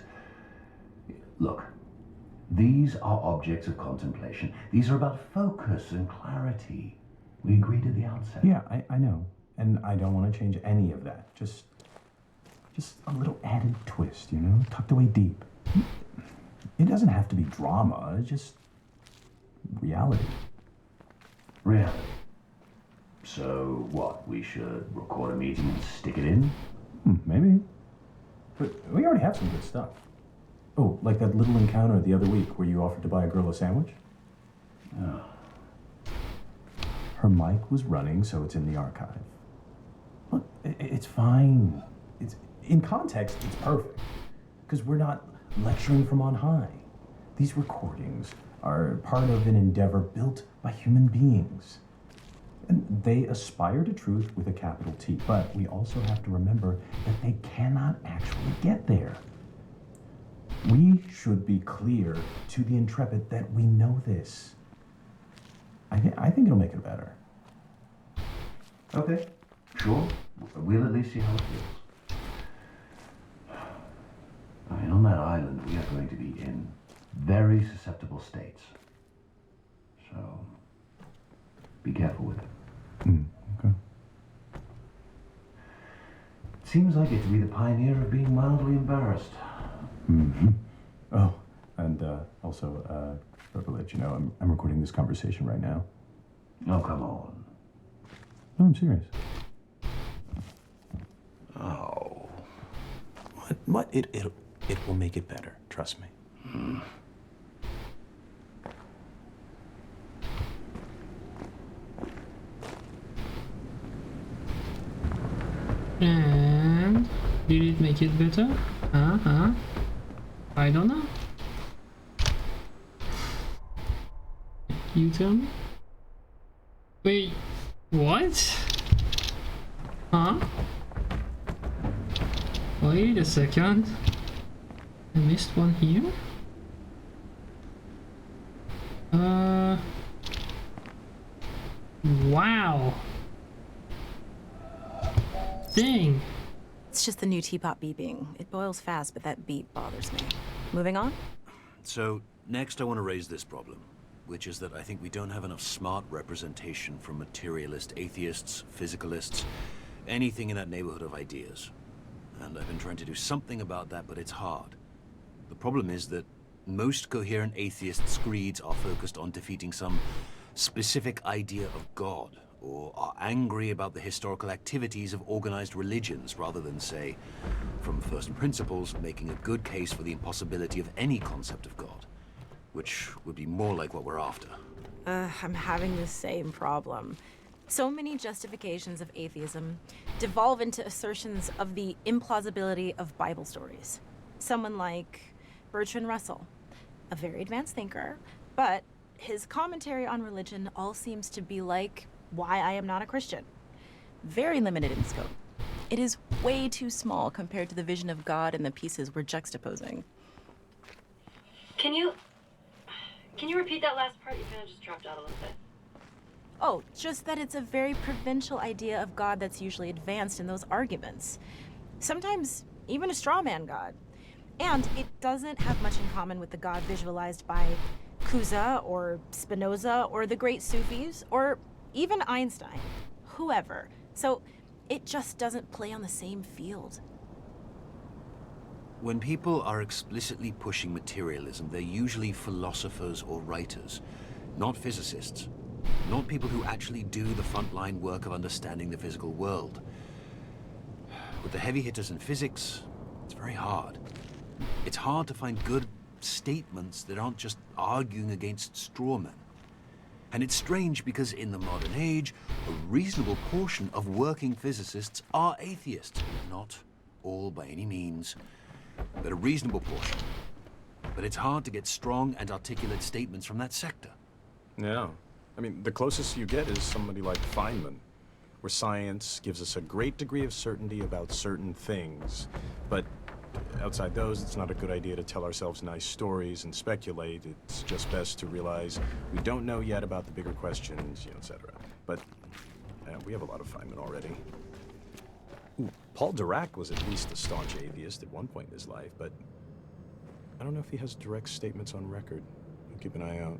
Look, these are objects of contemplation. These are about focus and clarity. We agreed at the outset. Yeah, I know. And I don't want to change any of that. Just Just a little added twist, you know, tucked away deep. It doesn't have to be drama, it's just reality. Reality. So what, we should record a meeting and stick it in? Maybe. But we already have some good stuff. Oh, like that little encounter the other week where you offered to buy a girl a sandwich? Oh. Her mic was running, so it's in the archive. Look, it's fine. It's in context, it's perfect. Because we're not lecturing from on high. These recordings are part of an endeavor built by human beings. And they aspire to truth with a capital T. But we also have to remember that they cannot actually get there. We should be clear to the intrepid that we know this. I think it'll make it better. Okay, sure. We'll at least see how it feels. I mean, on that island, we are going to be in very susceptible states. So, be careful with it. Okay. It seems like it to be the pioneer of being mildly embarrassed. Mm-hmm. Oh, and also, to let you know, I'm recording this conversation right now. Oh, come on. No, I'm serious. Oh. What? It will make it better. Trust me. And did it make it better? I don't know. You tell me. Wait, what? Huh? Wait a second. I missed one here. Wow. Dang. It's just the new teapot beeping. It boils fast, but that beep bothers me. Moving on? So, next I want to raise this problem, which is that I think we don't have enough smart representation from materialist atheists, physicalists, anything in that neighborhood of ideas. And I've been trying to do something about that, but it's hard. The problem is that most coherent atheists' creeds are focused on defeating some specific idea of God, or are angry about the historical activities of organized religions, rather than, say, from first principles, making a good case for the impossibility of any concept of God, which would be more like what we're after. I'm having the same problem. So many justifications of atheism devolve into assertions of the implausibility of Bible stories. Someone like Bertrand Russell, a very advanced thinker, but his commentary on religion all seems to be like Why I Am Not a Christian. Very limited in scope. It is way too small compared to the vision of God and the pieces we're juxtaposing. Can you repeat that last part? You kind of just dropped out a little bit. Oh, just that it's a very provincial idea of God that's usually advanced in those arguments. Sometimes even a straw man God. And it doesn't have much in common with the God visualized by Cusa or Spinoza or the great Sufis or even Einstein. Whoever. So it just doesn't play on the same field. When people are explicitly pushing materialism, they're usually philosophers or writers, not physicists, not people who actually do the frontline work of understanding the physical world. With the heavy hitters in physics, it's very hard. It's hard to find good statements that aren't just arguing against straw men. And it's strange because in the modern age, a reasonable portion of working physicists are atheists. Not all by any means, but a reasonable portion. But it's hard to get strong and articulate statements from that sector. Yeah. I mean, the closest you get is somebody like Feynman, where science gives us a great degree of certainty about certain things. But outside those, it's not a good idea to tell ourselves nice stories and speculate. It's just best to realize we don't know yet about the bigger questions, etc. But we have a lot of Feynman already. Ooh, Paul Dirac was at least a staunch atheist at one point in his life, but I don't know if he has direct statements on record. I'll keep an eye out.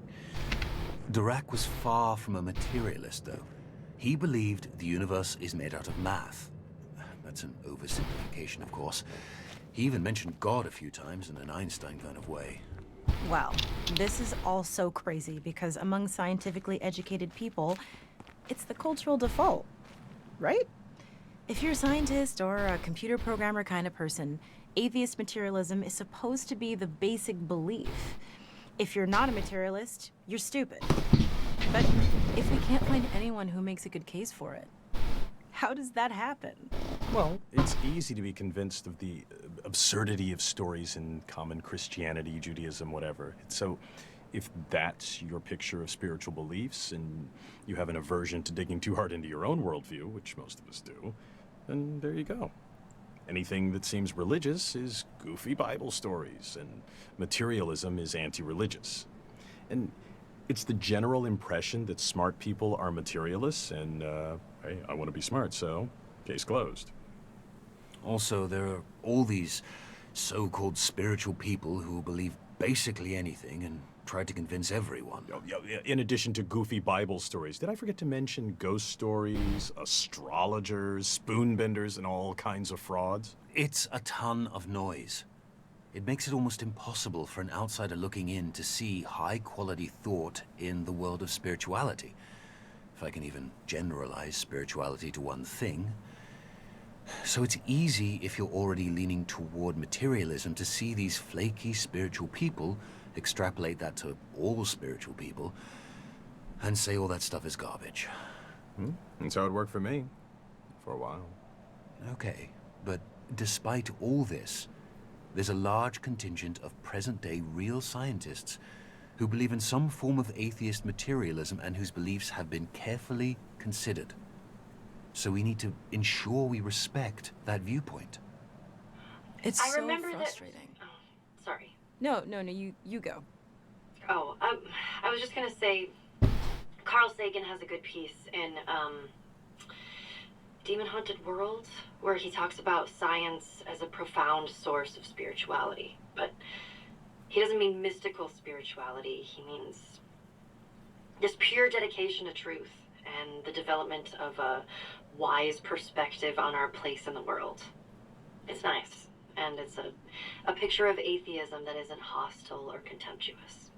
Dirac was far from a materialist, though. He believed the universe is made out of math. That's an oversimplification, of course. He even mentioned God a few times in an Einstein kind of way. Well, this is all so crazy because among scientifically educated people, it's the cultural default, right? If you're a scientist or a computer programmer kind of person, atheist materialism is supposed to be the basic belief. If you're not a materialist, you're stupid. But if we can't find anyone who makes a good case for it, how does that happen? Well, it's easy to be convinced of the absurdity of stories in common Christianity, Judaism, whatever. So, if that's your picture of spiritual beliefs and you have an aversion to digging too hard into your own worldview, which most of us do, then there you go. Anything that seems religious is goofy Bible stories, and materialism is anti-religious. And it's the general impression that smart people are materialists, and hey, I want to be smart, so case closed. Also, there are all these so-called spiritual people who believe basically anything and try to convince everyone. In addition to goofy Bible stories, did I forget to mention ghost stories, astrologers, spoonbenders, and all kinds of frauds? It's a ton of noise. It makes it almost impossible for an outsider looking in to see high-quality thought in the world of spirituality. If I can even generalize spirituality to one thing. So it's easy, if you're already leaning toward materialism, to see these flaky spiritual people, extrapolate that to all spiritual people, and say all that stuff is garbage. That's how it worked for me. For a while. Okay, but despite all this, there's a large contingent of present-day real scientists who believe in some form of atheist materialism and whose beliefs have been carefully considered. So we need to ensure we respect that viewpoint. It's I so remember frustrating. that. Oh, sorry. No, you go. Oh, I was just gonna say, Carl Sagan has a good piece in Demon Haunted World, where he talks about science as a profound source of spirituality. But he doesn't mean mystical spirituality. He means this pure dedication to truth and the development of a wise perspective on our place in the world. It's nice, and it's a picture of atheism that isn't hostile or contemptuous.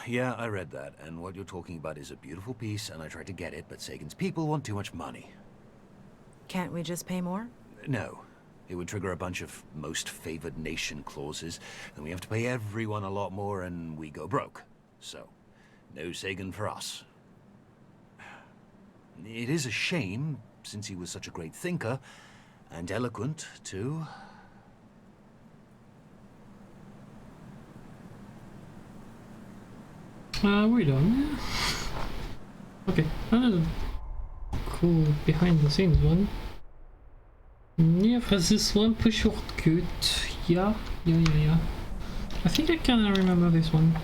Yeah, I read that, and what you're talking about is a beautiful piece, and I tried to get it, but Sagan's people want too much money. Can't we just pay more? No. It would trigger a bunch of most favored nation clauses, and we have to pay everyone a lot more, and we go broke. So, no Sagan for us. It is a shame, since he was such a great thinker, and eloquent, too. We're done. Okay, another cool behind the scenes one. Yeah, for this one, push shortcut. Yeah. I think I kinda remember this one.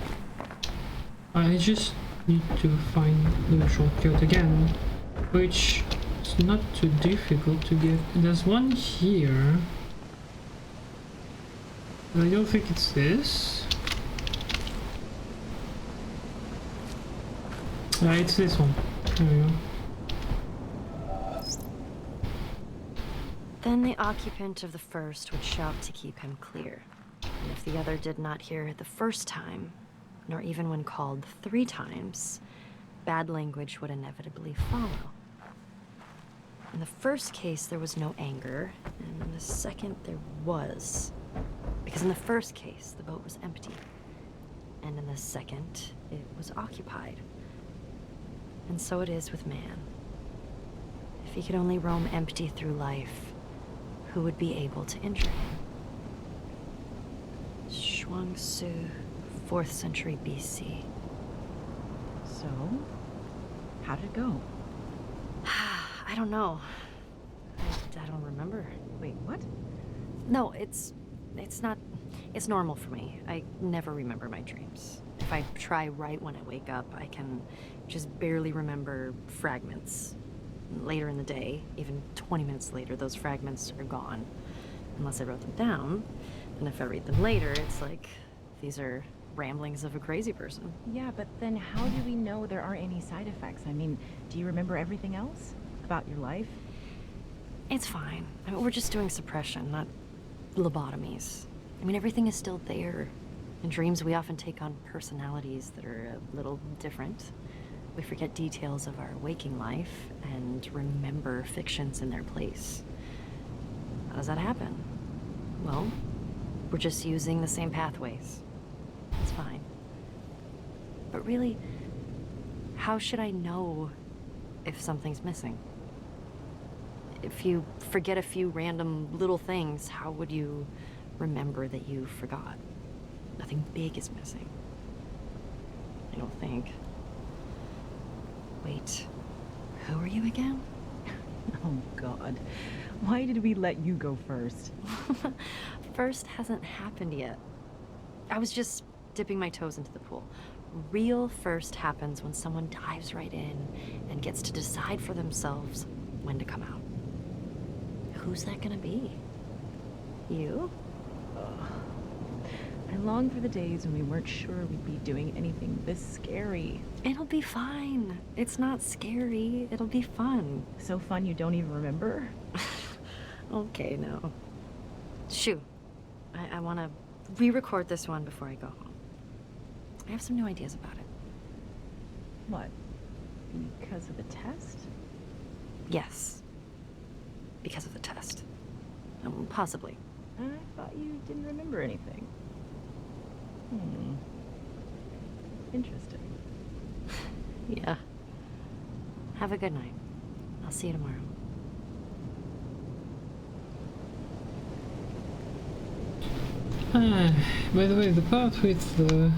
I just need to find the shortcut again, which is not too difficult to get. There's one here. I don't think it's this. It's this one. There we go. Then the occupant of the first would shout to keep him clear. And if the other did not hear it the first time, nor even when called 3 times, bad language would inevitably follow. In the first case, there was no anger, and in the second, there was. Because in the first case, the boat was empty, and in the second, it was occupied. And so it is with man. If he could only roam empty through life, who would be able to injure him? Shuangsu, 4th century BC. So, how did it go? I don't know. I don't remember. Wait, what? No, it's not. It's normal for me. I never remember my dreams. If I try right when I wake up, I can just barely remember fragments. Later in the day, even 20 minutes later, those fragments are gone. Unless I wrote them down. And if I read them later, it's like these are ramblings of a crazy person. Yeah, but then how do we know there aren't any side effects? I mean, do you remember everything else about your life? It's fine. I mean, we're just doing suppression, not lobotomies. I mean, everything is still there. In dreams, we often take on personalities that are a little different. We forget details of our waking life and remember fictions in their place. How does that happen? Well, we're just using the same pathways. It's fine. But really, how should I know if something's missing? If you forget a few random little things, how would you remember that you forgot? Nothing big is missing. I don't think. Wait, who are you again? Oh, God. Why did we let you go first? First hasn't happened yet. I was just dipping my toes into the pool. Real first happens when someone dives right in and gets to decide for themselves when to come out. Who's that gonna be? You? I long for the days when we weren't sure we'd be doing anything this scary. It'll be fine. It's not scary. It'll be fun. So fun you don't even remember? Okay, no. Shoo. I want to re-record this one before I go home. I have some new ideas about it. What? Because of the test? Yes. Because of the test. Possibly. I thought you didn't remember anything. Interesting. Yeah. Have a good night. I'll see you tomorrow. By the way, the part with the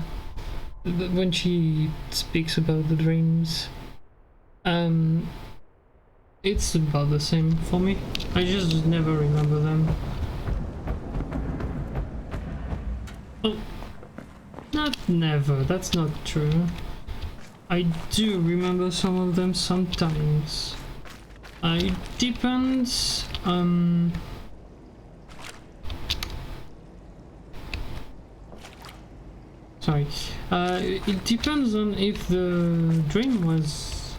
when she speaks about the dreams, it's about the same for me. I just never remember them. Oh, not never, that's not true. I do remember some of them sometimes. It depends, sorry. It depends on if the dream was...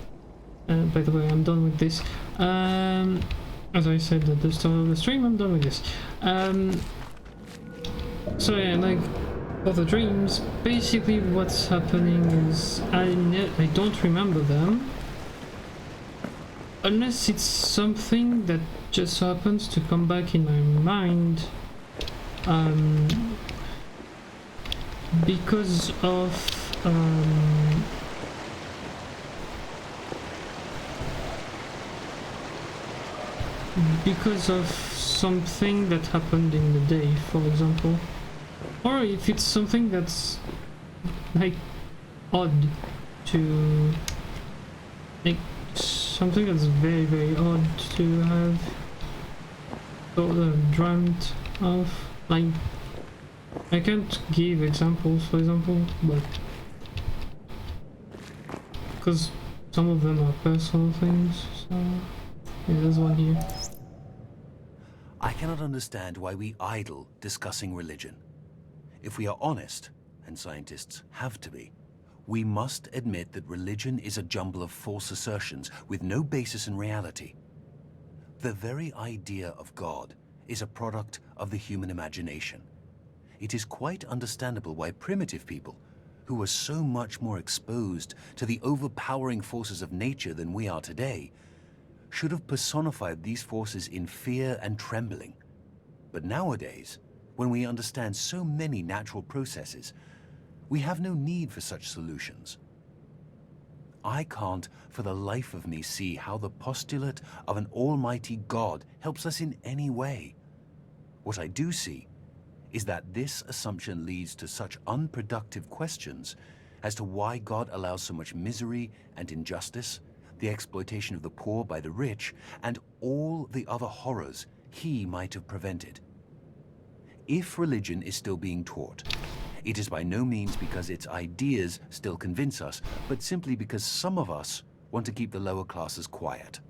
by the way, I'm done with this. As I said at the start of the stream, I'm done with this. So yeah, like, for the dreams, basically what's happening is I don't remember them. Unless it's something that just happens to come back in my mind. Because of something that happened in the day, for example, or if it's something that's like odd to, like, something that's very, very odd to have sort of dreamt of. Like, I can't give examples, for example, but because some of them are personal things, so yeah, there's one here. I cannot understand why we idle discussing religion. If we are honest, and scientists have to be, we must admit that religion is a jumble of false assertions with no basis in reality. The very idea of God is a product of the human imagination. It is quite understandable why primitive people, who were so much more exposed to the overpowering forces of nature than we are today, should have personified these forces in fear and trembling. But nowadays, when we understand so many natural processes, we have no need for such solutions. I can't for the life of me see how the postulate of an almighty God helps us in any way. What I do see is that this assumption leads to such unproductive questions as to why God allows so much misery and injustice, the exploitation of the poor by the rich, and all the other horrors he might have prevented. If religion is still being taught, it is by no means because its ideas still convince us, but simply because some of us want to keep the lower classes quiet.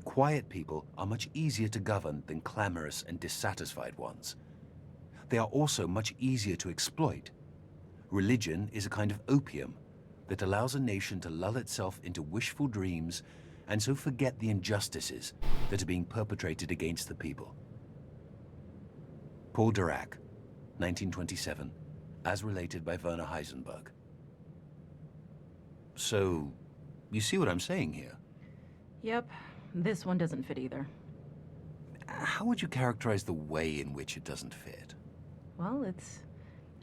Quiet people are much easier to govern than clamorous and dissatisfied ones. They are also much easier to exploit. Religion is a kind of opium that allows a nation to lull itself into wishful dreams and so forget the injustices that are being perpetrated against the people. Paul Dirac, 1927, as related by Werner Heisenberg. So, you see what I'm saying here? Yep, this one doesn't fit either. How would you characterize the way in which it doesn't fit? Well, it's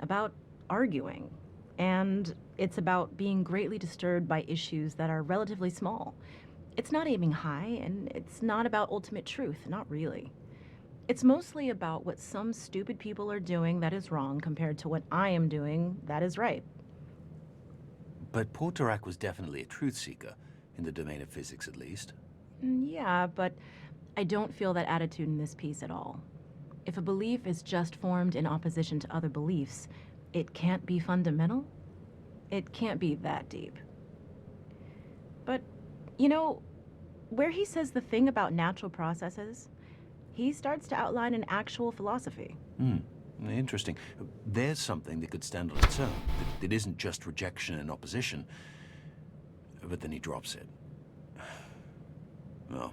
about arguing. And it's about being greatly disturbed by issues that are relatively small. It's not aiming high, and it's not about ultimate truth, not really. It's mostly about what some stupid people are doing that is wrong compared to what I am doing that is right. But Paul Dirac was definitely a truth seeker, in the domain of physics at least. Yeah, but I don't feel that attitude in this piece at all. If a belief is just formed in opposition to other beliefs, it can't be fundamental? It can't be that deep. But, you know, where he says the thing about natural processes, he starts to outline an actual philosophy. Interesting. There's something that could stand on its own. That isn't just rejection and opposition. But then he drops it. Well,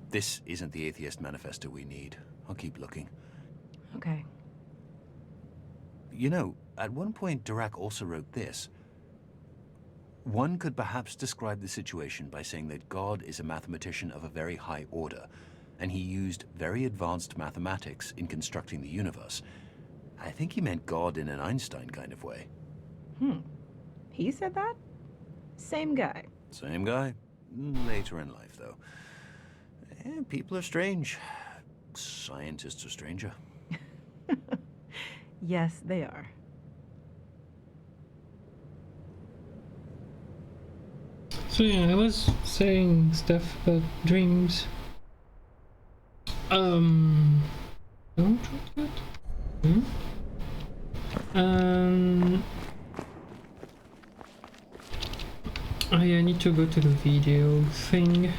this isn't the Atheist Manifesto we need. I'll keep looking. Okay. You know, at one point Dirac also wrote this. One could perhaps describe the situation by saying that God is a mathematician of a very high order, and he used very advanced mathematics in constructing the universe. I think he meant God in an Einstein kind of way. He said that? Same guy. Same guy. Later in life, though. People are strange. Scientists are stranger. Yes, they are. So yeah, I was saying stuff about dreams. Don't drop that? I need to go to the video thing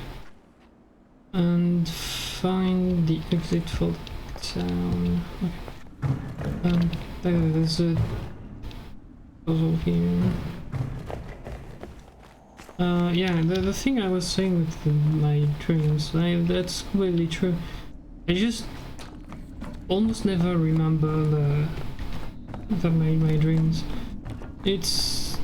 and find the exit for the town. Okay. There's a puzzle here. Yeah, the thing I was saying with my dreams, that's completely true. I just almost never remember my dreams. It's...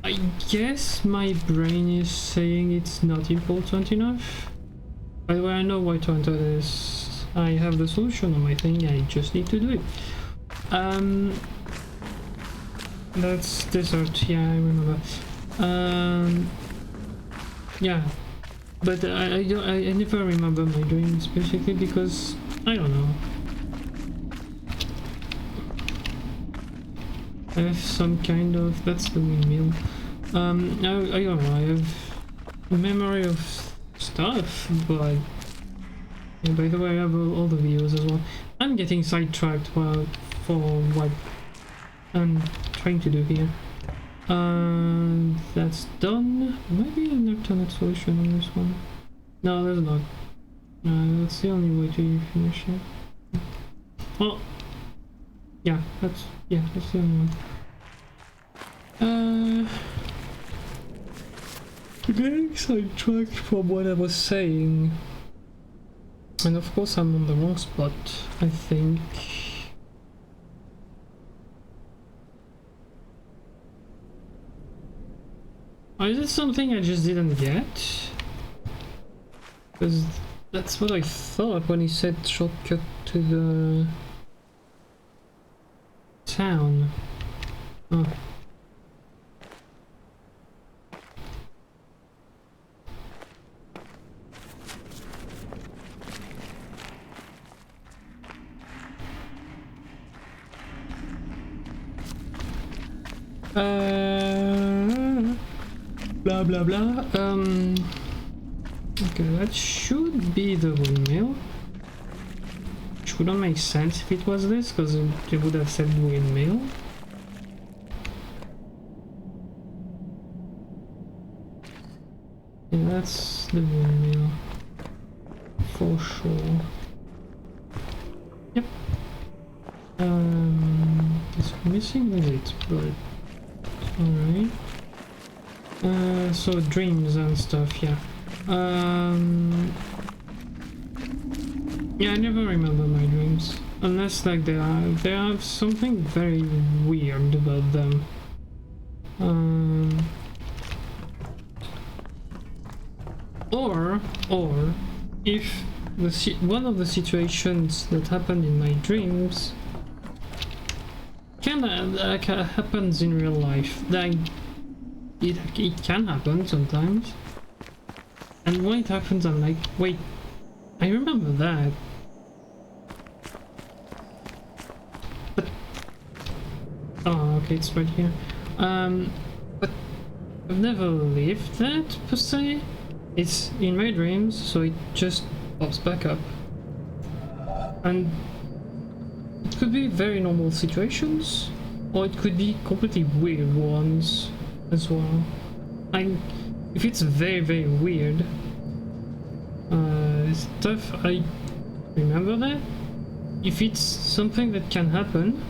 I guess my brain is saying it's not important enough. By the way, I know why to enter this. I have the solution on my thing, I just need to do it. That's desert, yeah, I remember. Yeah, but I never remember my dreams, basically, because I don't know. I have some kind of... that's the windmill. I don't know, I have a memory of stuff, but... yeah, by the way, I have all the videos as well. I'm getting sidetracked for what I'm trying to do here. That's done. Maybe an alternate solution on this one. No, there's not. That's the only way to finish it. Well, yeah, that's the only one. Getting sidetracked from what I was saying, and of course I'm on the wrong spot, I think. Or is it something I just didn't get? Because that's what I thought when he said shortcut to the town. Oh. Blah blah blah. Okay, that should be the windmill. Which wouldn't make sense if it was this, because it would have said windmill. Yeah, that's the windmill. For sure. Yep. It's missing the exit, but alright. So dreams and stuff, yeah. Yeah, I never remember my dreams. Unless like they have something very weird about them. Or if one of the situations that happened in my dreams can happens in real life. Like it can happen sometimes, and when it happens, I'm like, wait, I remember that. But oh, okay, it's right here. But I've never lived that per se. It's in my dreams, so it just pops back up. And it could be very normal situations, or it could be completely weird ones as well. And if it's very, very weird stuff, I remember that. If it's something that can happen,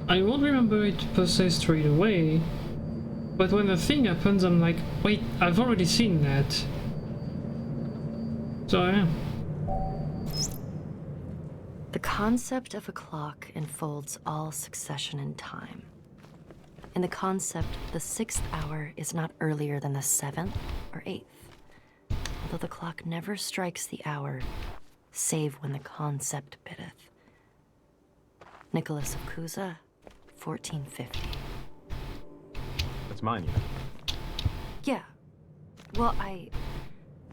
I won't remember it per se straight away. But when the thing happens, I'm like, wait, I've already seen that. So I am. The concept of a clock enfolds all succession in time. In the concept, the 6th hour is not earlier than the 7th or 8th, although the clock never strikes the hour, save when the concept biddeth. Nicholas of Cusa, 1450. That's mine, you know. Yeah. Well, I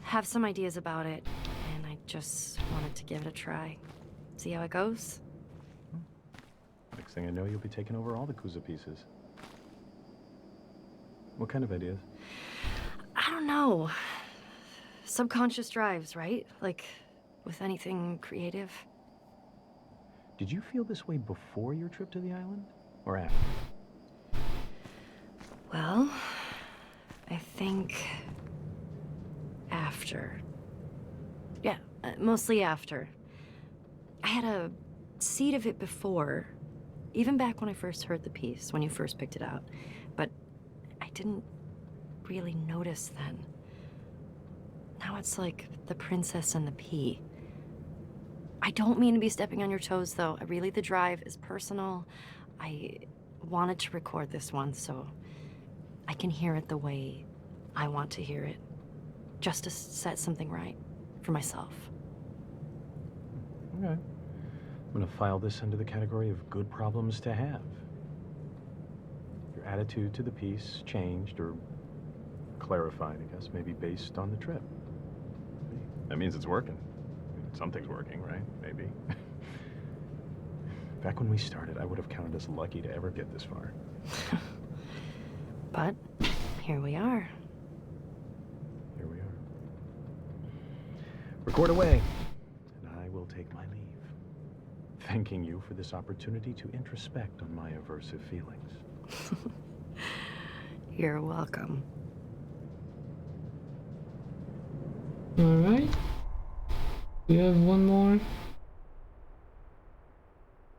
have some ideas about it, and I just wanted to give it a try. See how it goes? Next thing I know, you'll be taking over all the Kuza pieces. What kind of ideas? I don't know. Subconscious drives, right? Like, with anything creative. Did you feel this way before your trip to the island? Or after? Well, I think after. Yeah, mostly after. I had a seed of it before, even back when I first heard the piece, when you first picked it out. But I didn't really notice then. Now it's like the princess and the pea. I don't mean to be stepping on your toes, though. Really, the drive is personal. I wanted to record this one, so I can hear it the way I want to hear it, just to set something right for myself. Okay. I'm gonna file this under the category of good problems to have. Your attitude to the piece changed or clarified, I guess, maybe based on the trip. That means it's working. Something's working, right? Maybe. Back when we started, I would have counted us lucky to ever get this far. But here we are. Here we are. Record away, and I will take my leave. Thanking you for this opportunity to introspect on my aversive feelings. You're welcome. Alright. We have one more.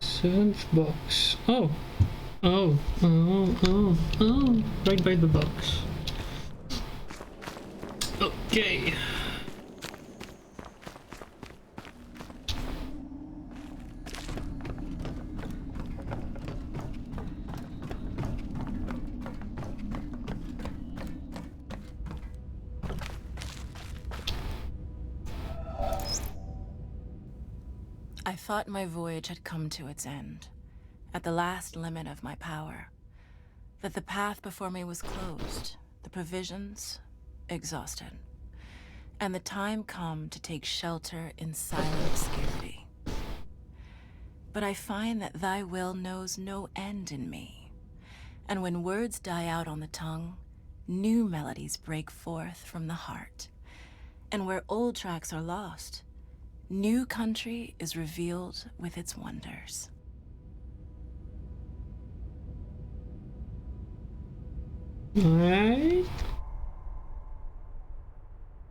7th box. Oh. Oh. Right by the box. Okay. I thought my voyage had come to its end, at the last limit of my power, that the path before me was closed, the provisions exhausted, and the time come to take shelter in silent obscurity. But I find that thy will knows no end in me, and when words die out on the tongue, new melodies break forth from the heart, and where old tracks are lost, new country is revealed with its wonders. Alright.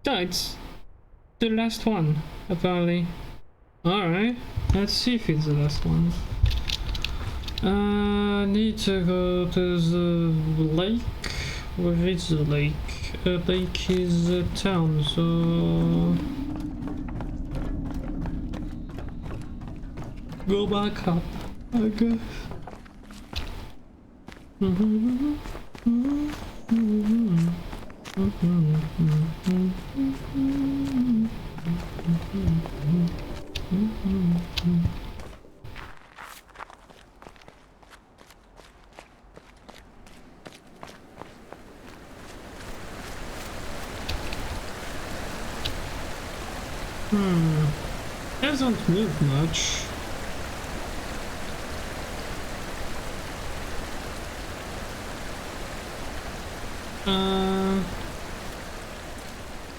No, it's the last one, apparently. Alright, let's see if it's the last one. Need to go to the lake where is the lake? Lake is a town, so go back up, I guess. Doesn't move much.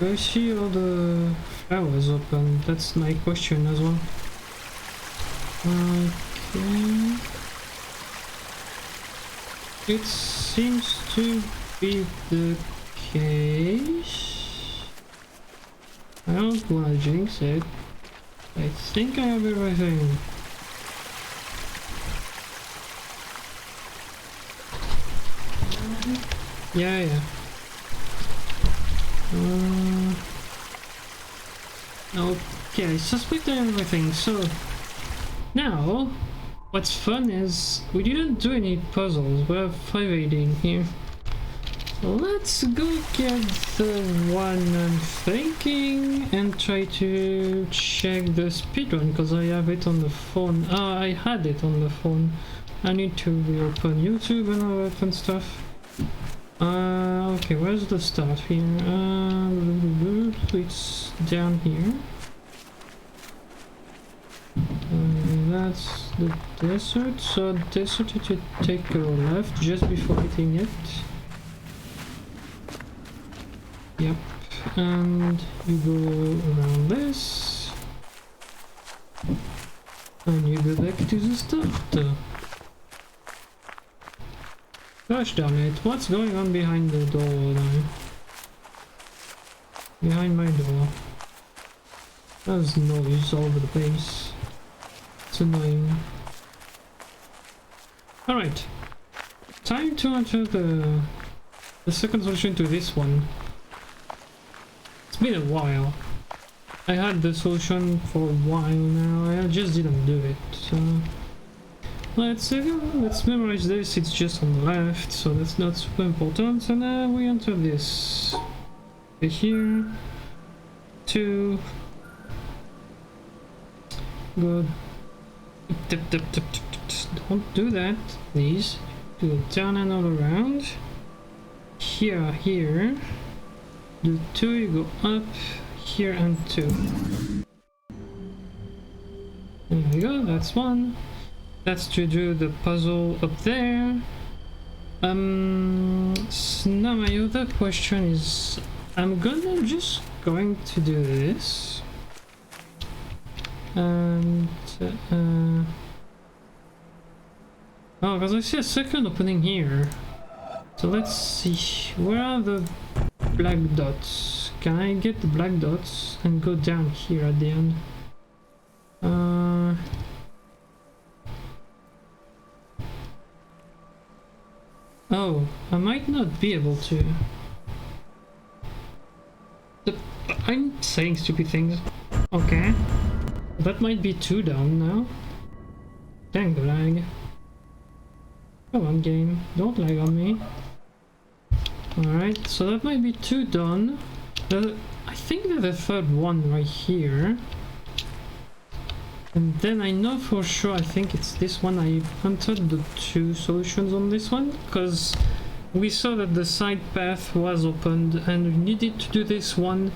Do I see all the flowers open? That's my question as well. Okay. It seems to be the case. I don't want to jinx it. I think I have everything. Yeah. Okay, I suspect I have everything. So now, what's fun is we didn't do any puzzles. We have 518 here. So let's go get the one I'm thinking and try to check the speedrun because I have it on the phone. I had it on the phone. I need to reopen YouTube and all that fun stuff. Okay, where's the start here? It's down here. That's the desert. So desert, you should take a left just before hitting it. Yep, and you go around this, and you go back to the start. Gosh darn it, what's going on behind the door now? Behind my door. There's noise all over the place. It's annoying. Alright. Time to enter the second solution to this one. It's been a while. I had the solution for a while now, I just didn't do it, so... Let's memorize this, it's just on the left, so that's not super important. So now we enter this. Here. 2. Go... Don't do that, please. Go down and all around. Here. Do 2, you go up, here and 2. There we go, that's 1. That's to do the puzzle up there. So now my other question is, I'm just going to do this. And oh, because I see a second opening here. So let's see, where are the black dots? Can I get the black dots and go down here at the end? Oh, I might not be able to. I'm saying stupid things. Okay. That might be 2 down now. Dang the lag. Come on game, don't lag on me. Alright, so that might be 2 done. I think there's a third one right here. And then I know for sure, I think it's this one. I entered the 2 solutions on this one because we saw that the side path was opened and we needed to do this one.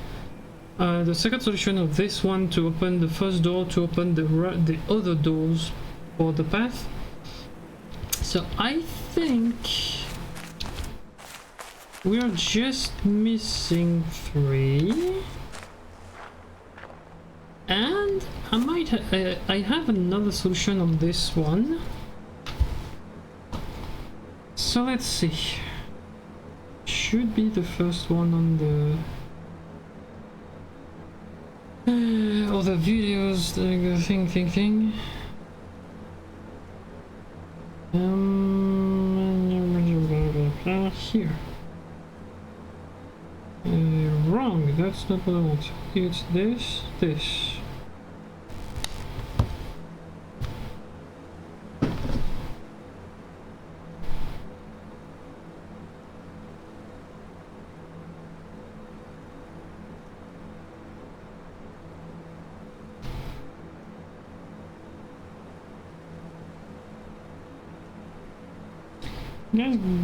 The second solution of this one to open the first door, to open the other doors for the path. So I think we are just missing 3. And I might I have another solution on this one. So let's see. Should be the first one on the other videos. Thing. Here. Wrong, that's not what I want. It's this, this.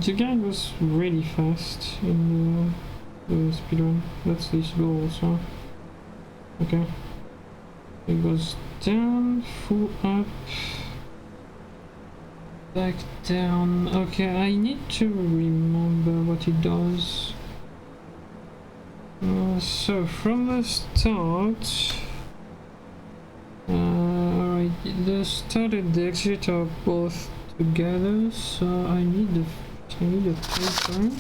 The guy was really fast in the speedrun. That's his goal also. Okay. It goes down, full up, back down. Okay, I need to remember what it does. So from the start, alright, the start and the exit are both together, so I need a paper.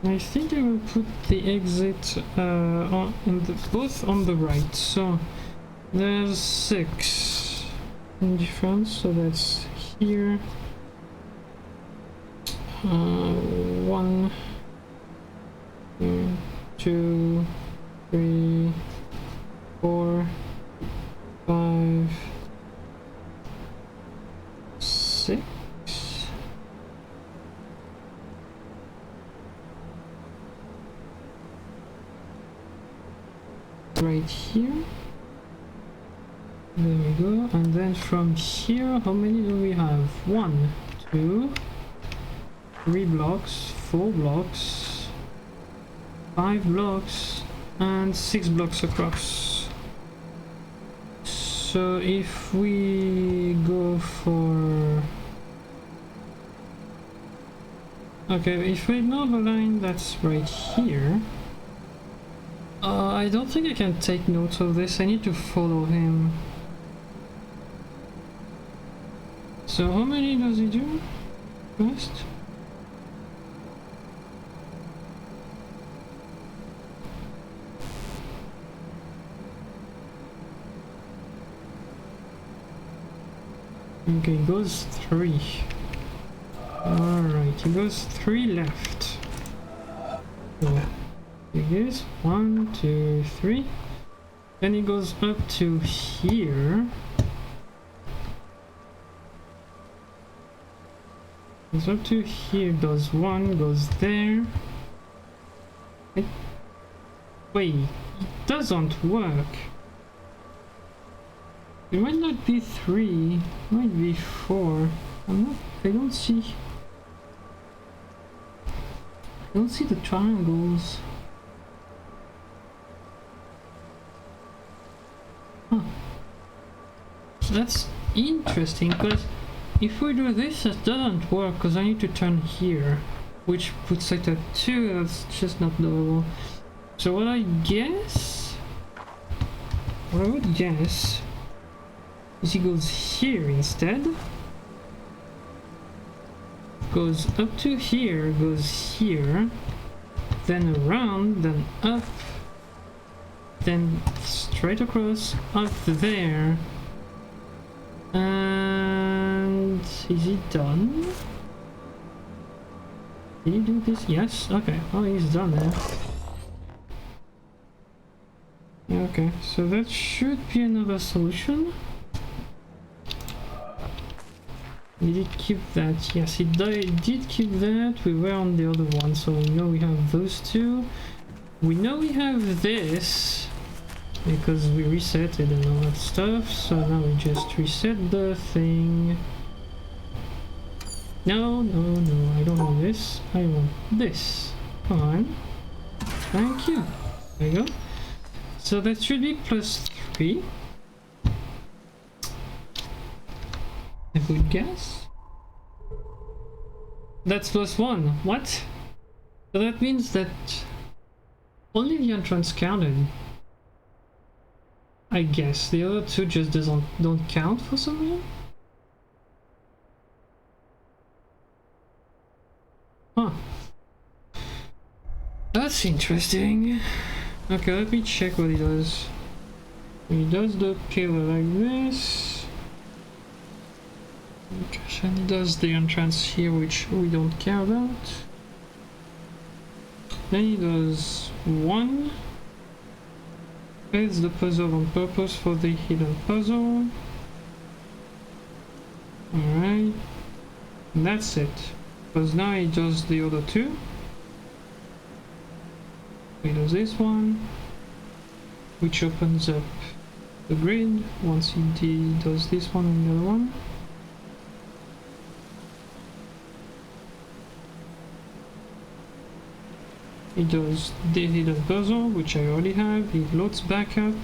I think I will put the exit both on the right. So there's 6 in difference, so that's here. 1, 2, 3, 4, 5, 6. Right here. There we go. And then from here, how many do we have? 1, 2, 3 blocks, 4 blocks, 5 blocks, and 6 blocks across. So if we go for... Okay, if we ignore the line that's right here, I don't think I can take notes of this. I need to follow him. So how many does he do first? Okay, he goes 3. Alright, he goes 3 left. So he goes 1, 2, 3. Then he goes up to here. Goes up to here, does 1, goes there. Wait, it doesn't work. It might not be 3, it might be 4. I don't see the triangles. Huh. That's interesting, because if we do this, it doesn't work, because I need to turn here, which puts it at 2, that's just not doable. So what I would guess is he goes here instead. Goes up to here, goes here, then around, then up, then straight across, up there. And is he done? Did he do this? Yes? Okay. Oh, he's done there. Okay, so that should be another solution. Did it keep that? Yes, it did keep that. We were on the other one, so we know we have those two. We know we have this, because we reset it and all that stuff, so now we just reset the thing. No, I don't want this. I want this. Come on. Thank you. There you go. So that should be +3. I would guess. That's +1. What? So that means that only the entrance counted. I guess the other two just don't count for some reason. Huh. That's interesting. Okay, let me check what he does. He does the pillar like this. Okay, and he does the entrance here, which we don't care about. Then he does 1. It's the puzzle on purpose for the hidden puzzle. Alright. That's it. Because now he does the other 2. He does this one, which opens up the grid. Once he does this one and the other one. He does the hidden puzzle, which I already have. He loads back up.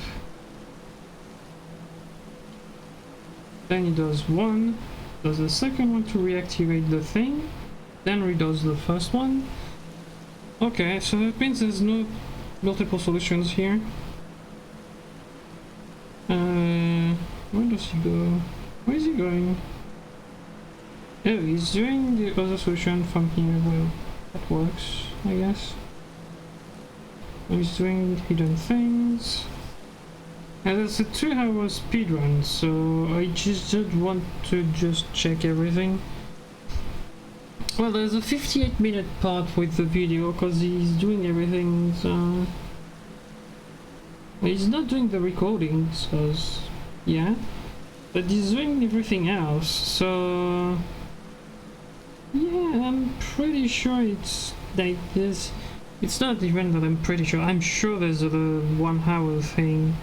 Then he does 1. Does the second one to reactivate the thing. Then redoes the first one. Okay, so that means there's no multiple solutions here. Where does he go? Where is he going? Oh, he's doing the other solution from here. Well, that works, I guess. He's doing hidden things. And that's a 2-hour speedrun, so I just want to just check everything. Well, there's a 58-minute part with the video because he's doing everything, so... He's not doing the recordings, because... yeah. But he's doing everything else, so... yeah, I'm pretty sure it's like this. It's not even that I'm pretty sure. I'm sure there's a 1-hour thing.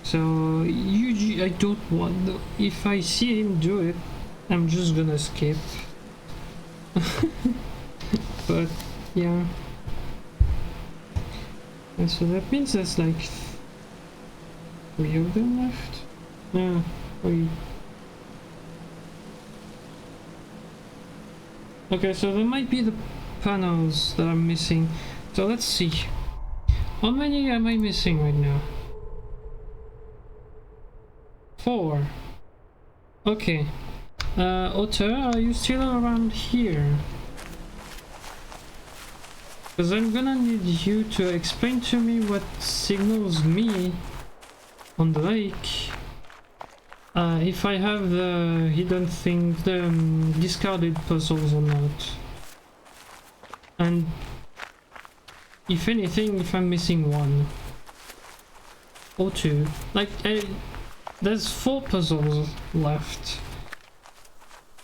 So usually I don't want. If I see him do it, I'm just gonna skip. But yeah. And so that means there's like 3 of them left. No, 3. Okay, so there might be the panels that I'm missing. So let's see. How many am I missing right now? 4. Okay. Otter, are you still around here? Because I'm gonna need you to explain to me what signals me on the lake. If I have the hidden things, the discarded puzzles or not. And if anything, if I'm missing 1 or 2. Like, there's 4 puzzles left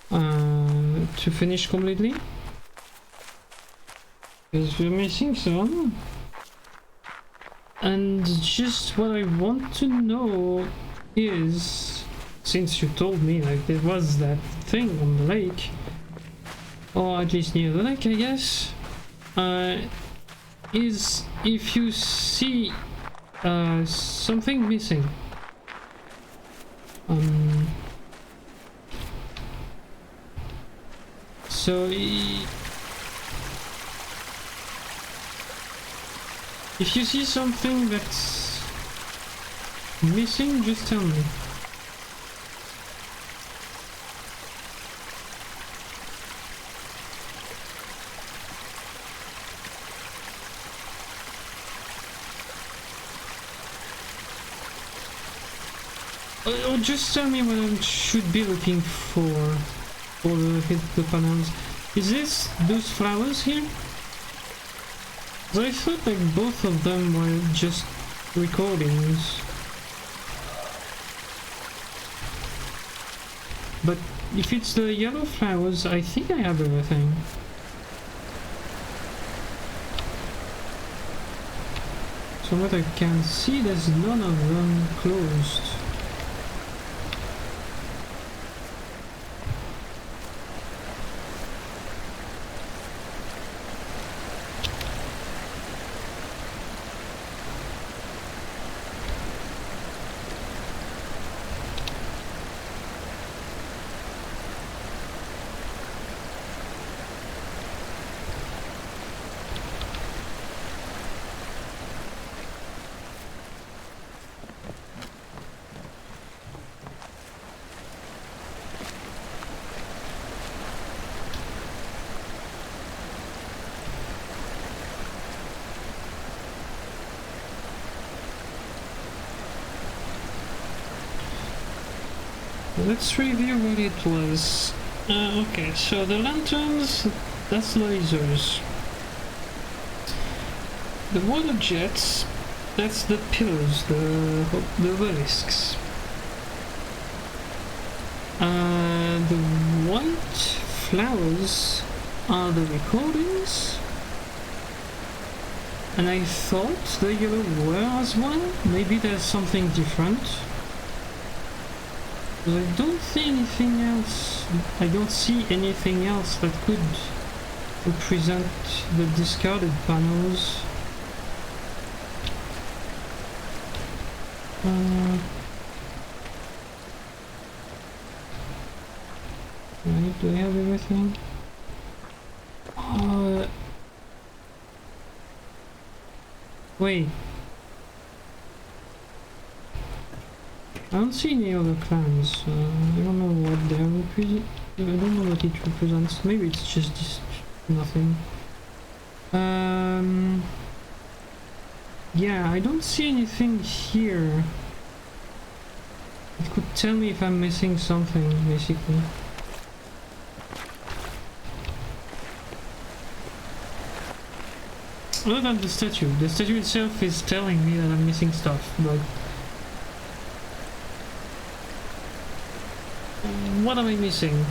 to finish completely. Because we're missing some. And just what I want to know is, since you told me like there was that thing on the lake, or at least near the lake, I guess, is if you see something missing. So if you see something that's missing, just tell me. Or just tell me what I should be looking for the panels. Is this those flowers here? I thought like both of them were just recordings. But if it's the yellow flowers, I think I have everything. So what I can see, there's none of them closed. Let's review what it was. Okay, so the lanterns, that's lasers. The water jets, that's the pillars, the obelisks. The white flowers are the recordings. And I thought the yellow were as well. Maybe there's something different. But I don't see anything else. I don't see anything else that could represent the discarded panels. Right, do I have everything? Wait. I don't see any other clans. I don't know what they represent. I don't know what it represents. Maybe it's just this nothing. Yeah, I don't see anything here. It could tell me if I'm missing something, basically. Other than the statue. The statue itself is telling me that I'm missing stuff, but... what am I missing?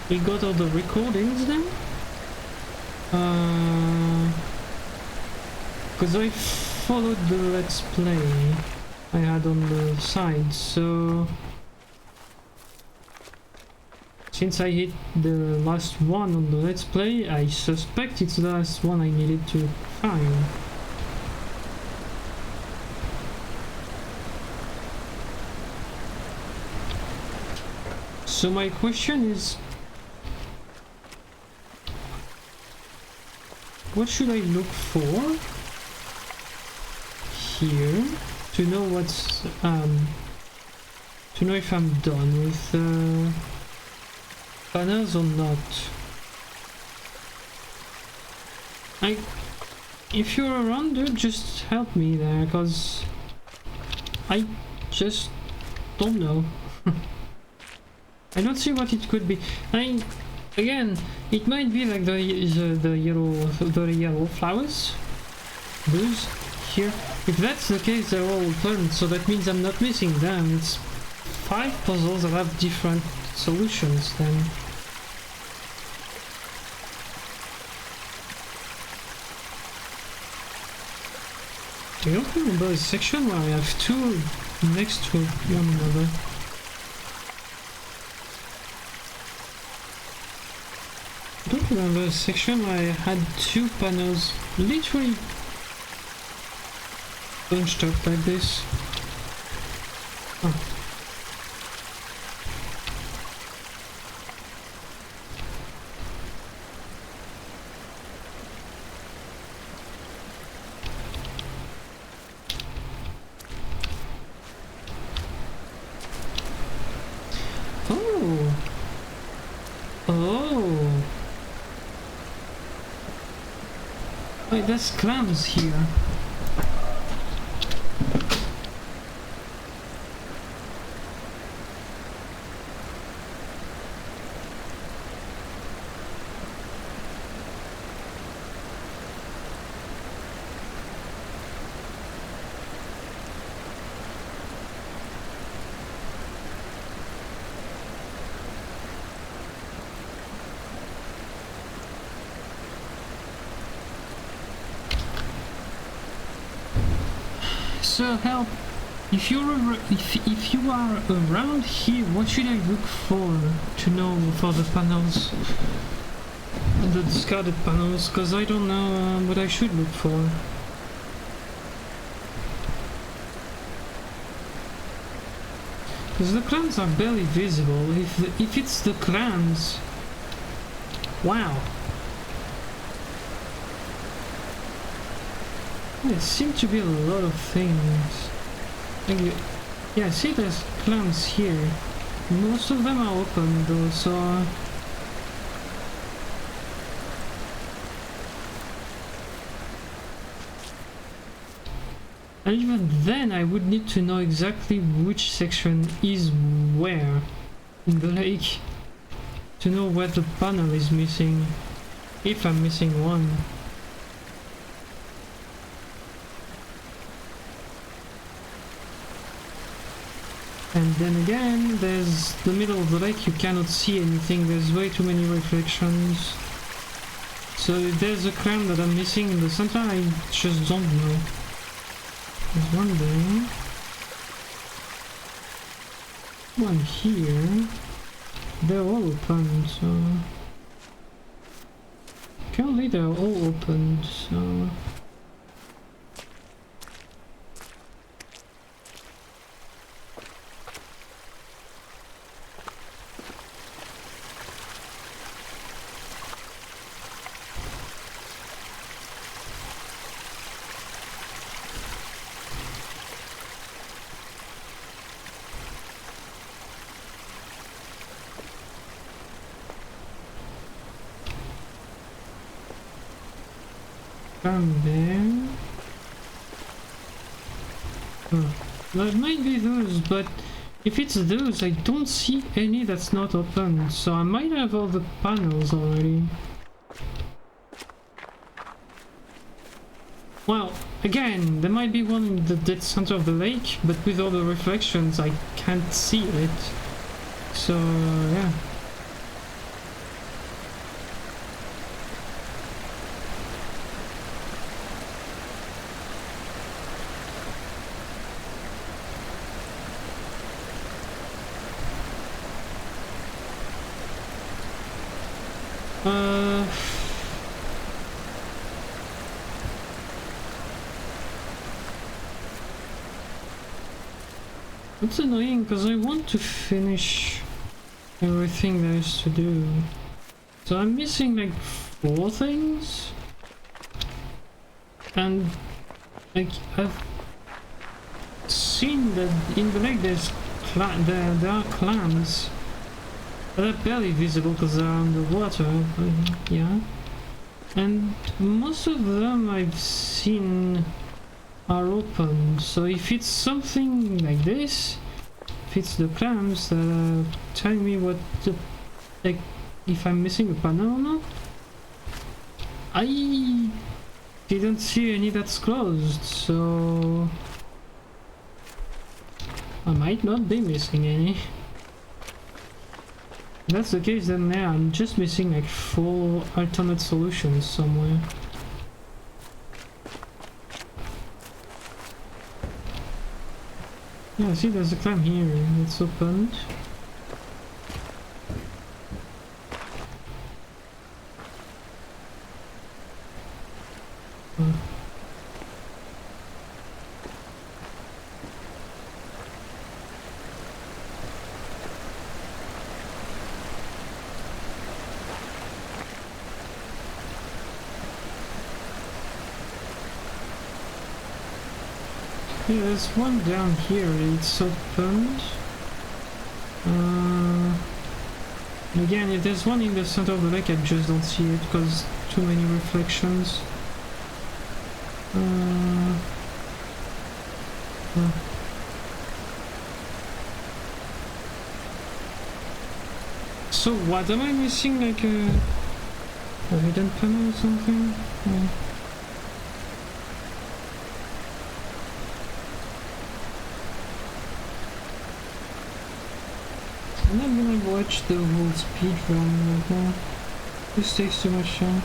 We got all the recordings then? Because I followed the Let's Play I had on the side, so... Since I hit the last one on the Let's Play, I suspect it's the last one I needed to find. So my question is, what should I look for here to know what's to know if I'm done with panels or not? If you're around there, just help me there, cause I just don't know. I don't see what it could be. Again, it might be like the yellow flowers, those here. If that's the case, they're all turned, so that means I'm not missing them. It's 5 puzzles that have different solutions then. I don't remember a section where I have 2 next to one another. I don't remember a section where I had 2 panels literally bunched up like this. Oh. Wait, there's clams here. So help, if you are around here, what should I look for to know for the panels, the discarded panels? Because I don't know what I should look for. Because the clans are barely visible. If it's the clans, wow. There seem to be a lot of things. Yeah, see there's clams here. Most of them are open though, so... And even then I would need to know exactly which section is where in the lake to know where the panel is missing, if I'm missing one. And then again, there's the middle of the lake, you cannot see anything, there's way too many reflections. So if there's a clam that I'm missing in the center, I just don't know. There's one there. One here. They're all open, so... Currently they're all open, so... From there. Oh, that might be those, but if it's those, I don't see any that's not open, so I might have all the panels already. Well, again, there might be one in the dead center of the lake, but with all the reflections, I can't see it. So, yeah. It's annoying because I want to finish everything there is to do. So I'm missing like 4 things. And like I've seen that in the lake there's there are clams. But they're barely visible because they're underwater, but yeah. And most of them I've seen are open, so if it's something like this, if it's the clams that are telling me what the, like, if I'm missing a panel or not, I didn't see any that's closed, so I might not be missing any. If that's the case, then yeah, I'm just missing like 4 alternate solutions somewhere. Yeah, see, there's a clam here. It's opened. Yeah, there's one down here, it's opened. Again, if there's one in the center of the lake, I just don't see it because too many reflections. So what, am I missing like a hidden panel or something? Yeah. I'm not gonna watch the whole speed run right now. This takes too much time.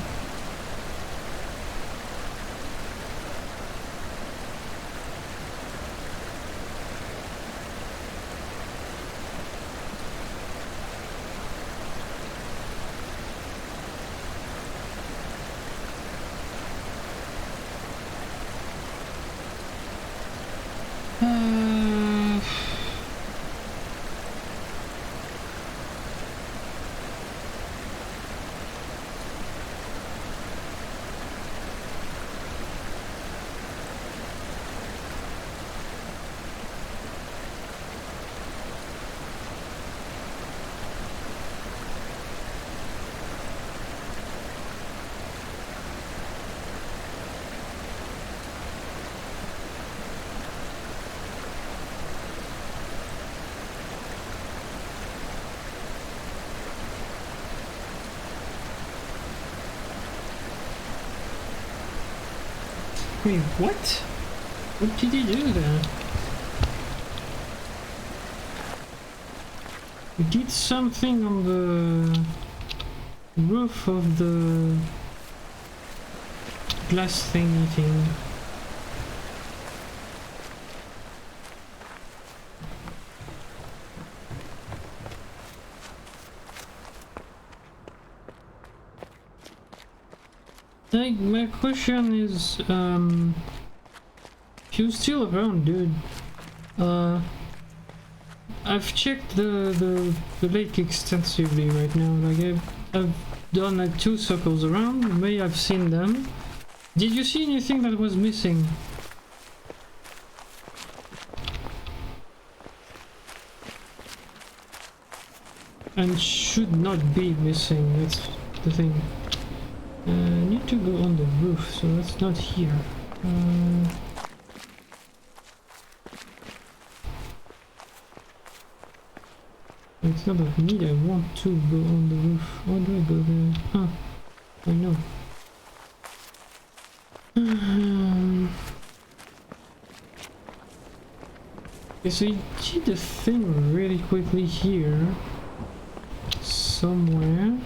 Wait, what? What did he do there? He did something on the roof of the glass thingy thing. Like, my question is, if you're still around, dude, I've checked the lake extensively right now. Like, I've done like 2 circles around, maybe I've seen them. Did you see anything that was missing? And should not be missing, that's the thing. I need to go on the roof, so that's not here. It's not of need, I want to go on the roof. How do I go there? Huh, I know. Okay, so you did a thing really quickly here. Somewhere.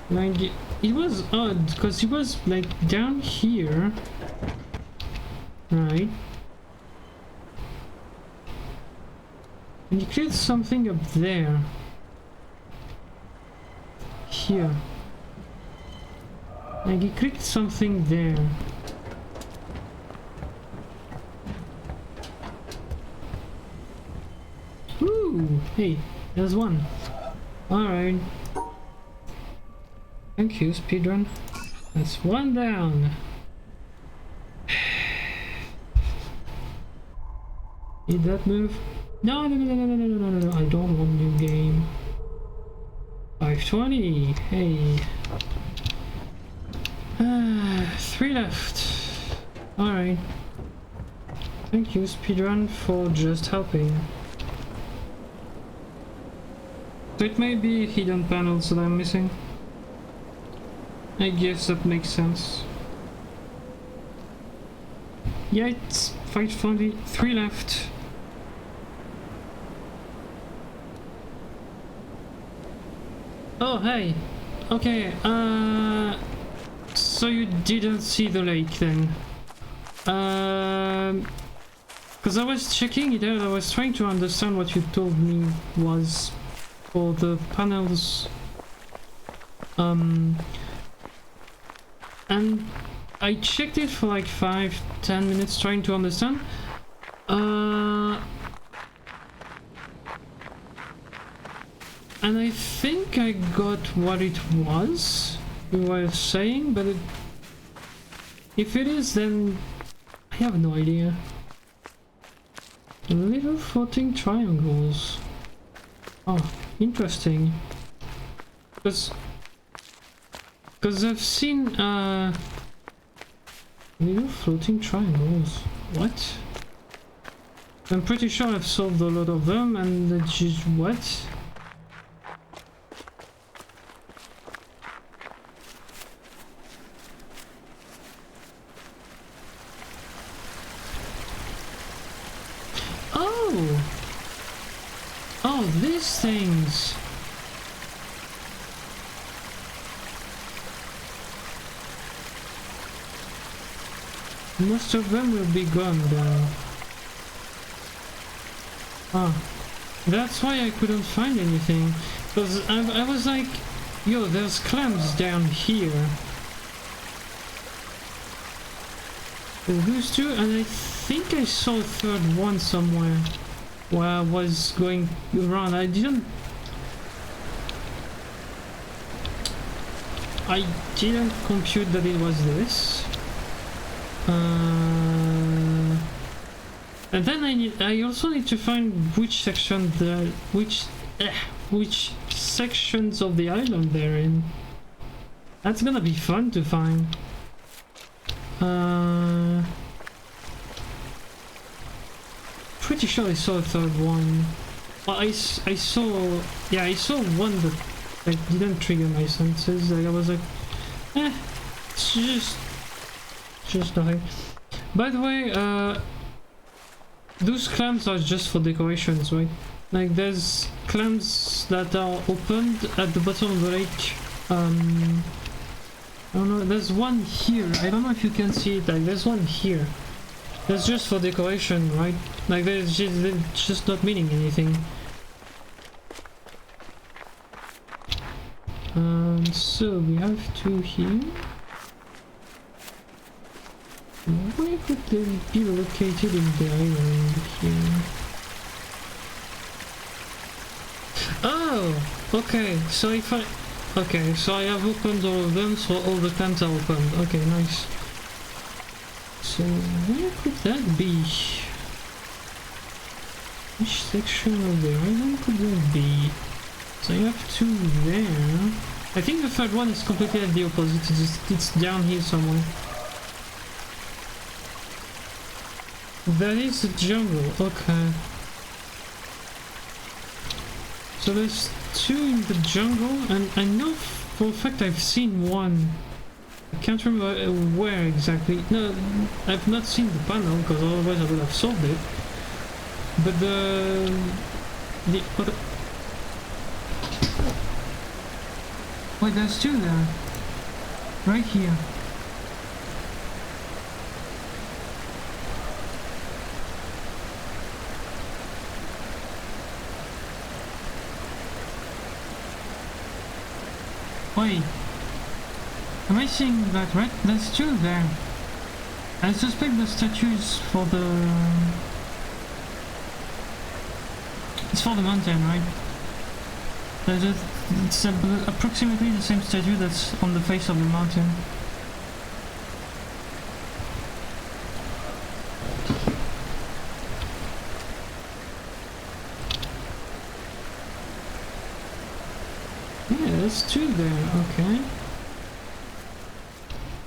Like, it was odd, because he was like down here. Right. And he cleared something up there. Here. Like, he clicked something there. Ooh! Hey, there's one. Alright. Thank you, speedrun. That's one down. Need that move? No, no, I don't want new game. 520, hey. 3 left. Alright. Thank you, speedrun, for just helping. So it may be hidden panels that I'm missing. I guess that makes sense. Yeah, it's 520, 3 left. Oh, hey. Okay, so you didn't see the lake then? Because I was checking it out, I was trying to understand what you told me was for the panels. And I checked it for like 5-10 minutes trying to understand. And I think I got what it was you were saying, but if it is, then I have no idea. Little floating triangles. Oh, interesting. Because I've seen little floating triangles. What? I'm pretty sure I've solved a lot of them, and it's just what? Oh! Oh, these things! Most of them will be gone now. Ah, that's why I couldn't find anything. Because I was like, yo, there's clams down here. Those two, and I think I saw a third one somewhere while I was going around. I didn't compute that it was this. And then I also need to find which section which sections of the island they're in. That's gonna be fun to find. Pretty sure I saw a third one. Well, I saw one that like didn't trigger my senses. Like I was like, it's just just nothing. By the way, those clams are just for decorations, right? Like there's clams that are opened at the bottom of the lake. I don't know, there's one here. I don't know if you can see it. Like there's one here. That's just for decoration, right? Like they're just not meaning anything. So we have two here. Where could they be located in the island here? Oh! Okay, so if I... Okay, so I have opened all of them, so all the clams are opened. Okay, nice. So where could that be? Which section of the island could that be? So you have two there. I think the third one is completely at the opposite. It's down here somewhere. That is the jungle. Okay. So there's two in the jungle, and I know for a fact I've seen one. I can't remember where exactly. No, I've not seen the panel because otherwise I would have solved it. But the other... Wait, there's two there. Right here. Wait. Am I seeing that right? There's two there. I suspect the statue is for the... It's for the mountain, right? It's approximately the same statue that's on the face of the mountain. Yeah, there's two there, okay.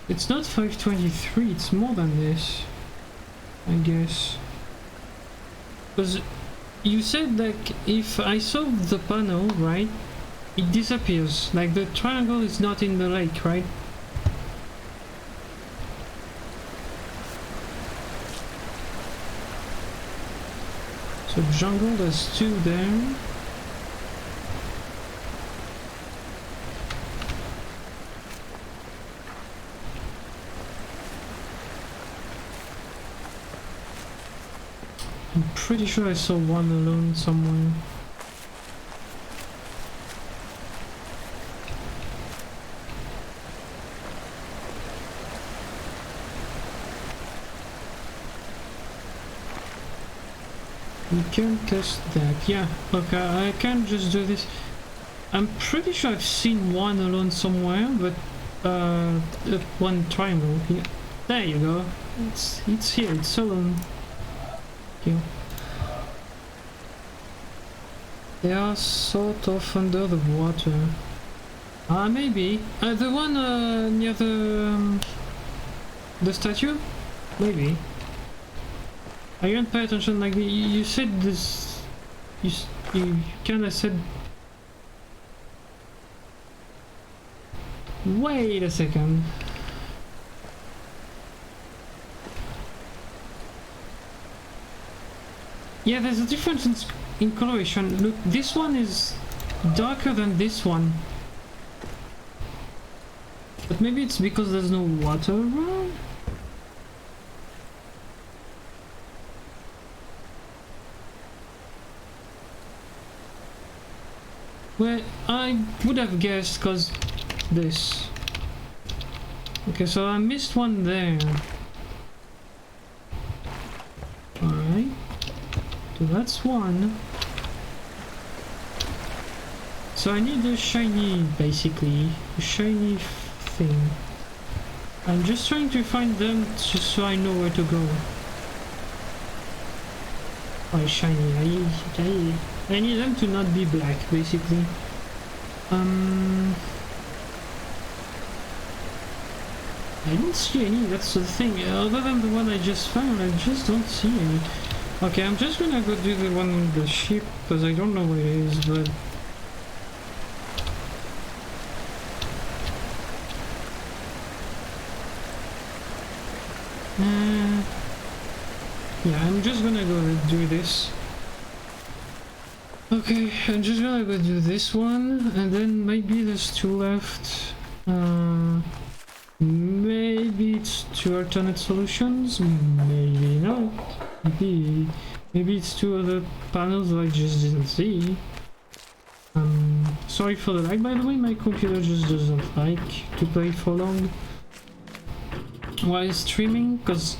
It's not 523, it's more than this, I guess. Because you said like if I solve the panel, right, it disappears. Like the triangle is not in the lake, right? So jungle, there's two there. I'm pretty sure I saw one alone somewhere. We can test that. Yeah, okay, I can just do this. I'm pretty sure I've seen one alone somewhere, but one triangle here. There you go. It's here, it's alone. Here. They are sort of under the water. Maybe. The one near the statue? Maybe. I didn't pay attention. Like you said this. You kind of said. Wait a second. Yeah, there's a difference in coloration. Look, this one is darker than this one. But maybe it's because there's no water around? Well, I would have guessed because this. Okay, so I missed one there. Alright. So that's one. So I need a shiny, basically. A shiny thing. I'm just trying to find them just so I know where to go. Oh, shiny. I need them to not be black, basically. I don't see any, that's the thing. Other than the one I just found, I just don't see any. Okay, I'm just gonna go do the one with the ship, because I don't know where it is, but... Yeah, I'm just gonna go do this. Okay, I'm just gonna go do this one, and then maybe there's 2 left. Maybe it's 2 alternate solutions, maybe not. Maybe it's 2 other panels I just didn't see. Sorry for the lag, by the way, my computer just doesn't like to play for long while streaming, because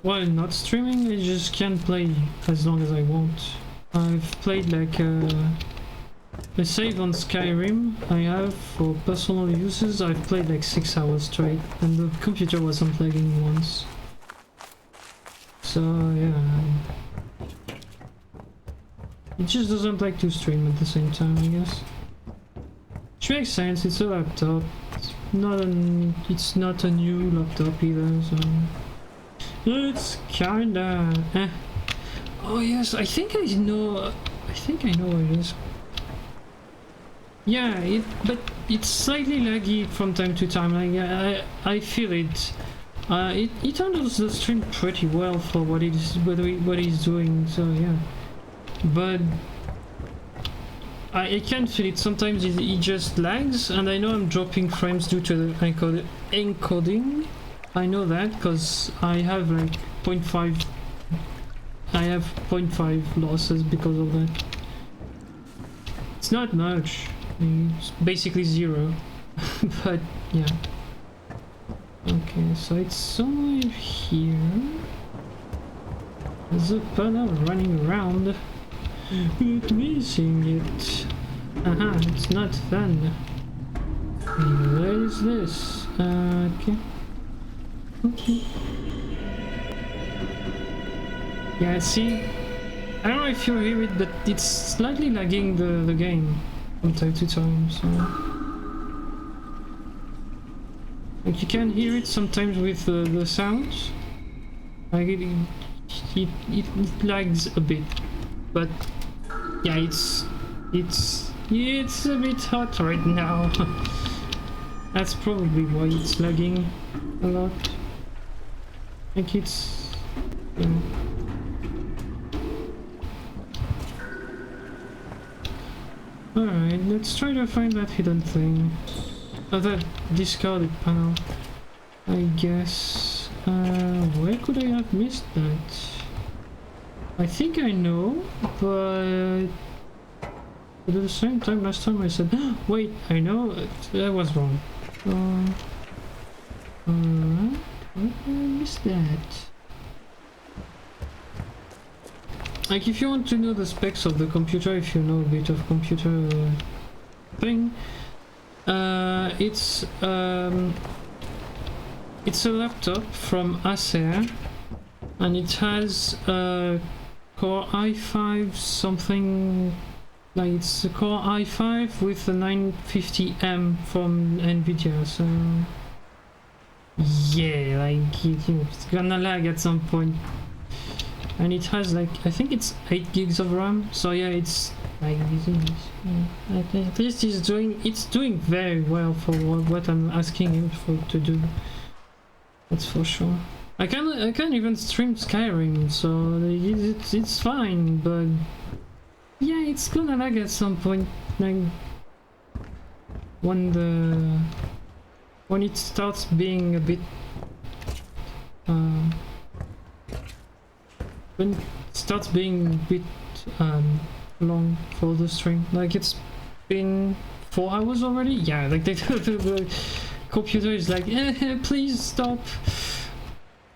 while not streaming I just can't play as long as I want. I've played like a save on Skyrim I have for personal uses. I've played like 6 hours straight and the computer wasn't lagging once. So yeah, it just doesn't like to stream at the same time, I guess. Which makes sense, it's a laptop. It's not a new laptop either, so it's kinda Oh yes, I think I know what it is. Yeah, but it's slightly laggy from time to time. Like I feel it. It handles the stream pretty well for what he's doing. So yeah, but I can feel it. Sometimes it just lags, and I know I'm dropping frames due to the encoding. I know that because I have like 0.5. I have 0.5 losses because of that. It's not much. It's basically 0. But yeah. Okay, so it's somewhere here. There's a panel running around. But missing it. Aha, it's not fun. What is this? Okay. Okay. Yeah, see? I don't know if you hear it, but it's slightly lagging the game from time to time, so... Like, you can hear it sometimes with the sounds. Like, it lags a bit. But, yeah, it's a bit hot right now. That's probably why it's lagging a lot. Like, it's... Yeah. Alright, let's try to find that hidden thing. Oh, that discarded panel. I guess... where could I have missed that? I think I know, but... at the same time, last time I said, wait, I know, I was wrong. Alright, where did I miss that? Like, if you want to know the specs of the computer, if you know a bit of computer thing, it's a laptop from Acer, and it has a Core i5 something, like it's a Core i5 with a 950M from Nvidia, so yeah, like it's gonna lag at some point. And it has like, I think it's 8 gigs of RAM, so yeah, it's like at least it's doing very well for what I'm asking him to do. That's for sure. I can't even stream Skyrim, so it's fine, but yeah, it's gonna lag at some point, like when it starts being a bit when it starts being a bit long for the stream. Like, it's been 4 hours already? Yeah, like the computer is like, please stop.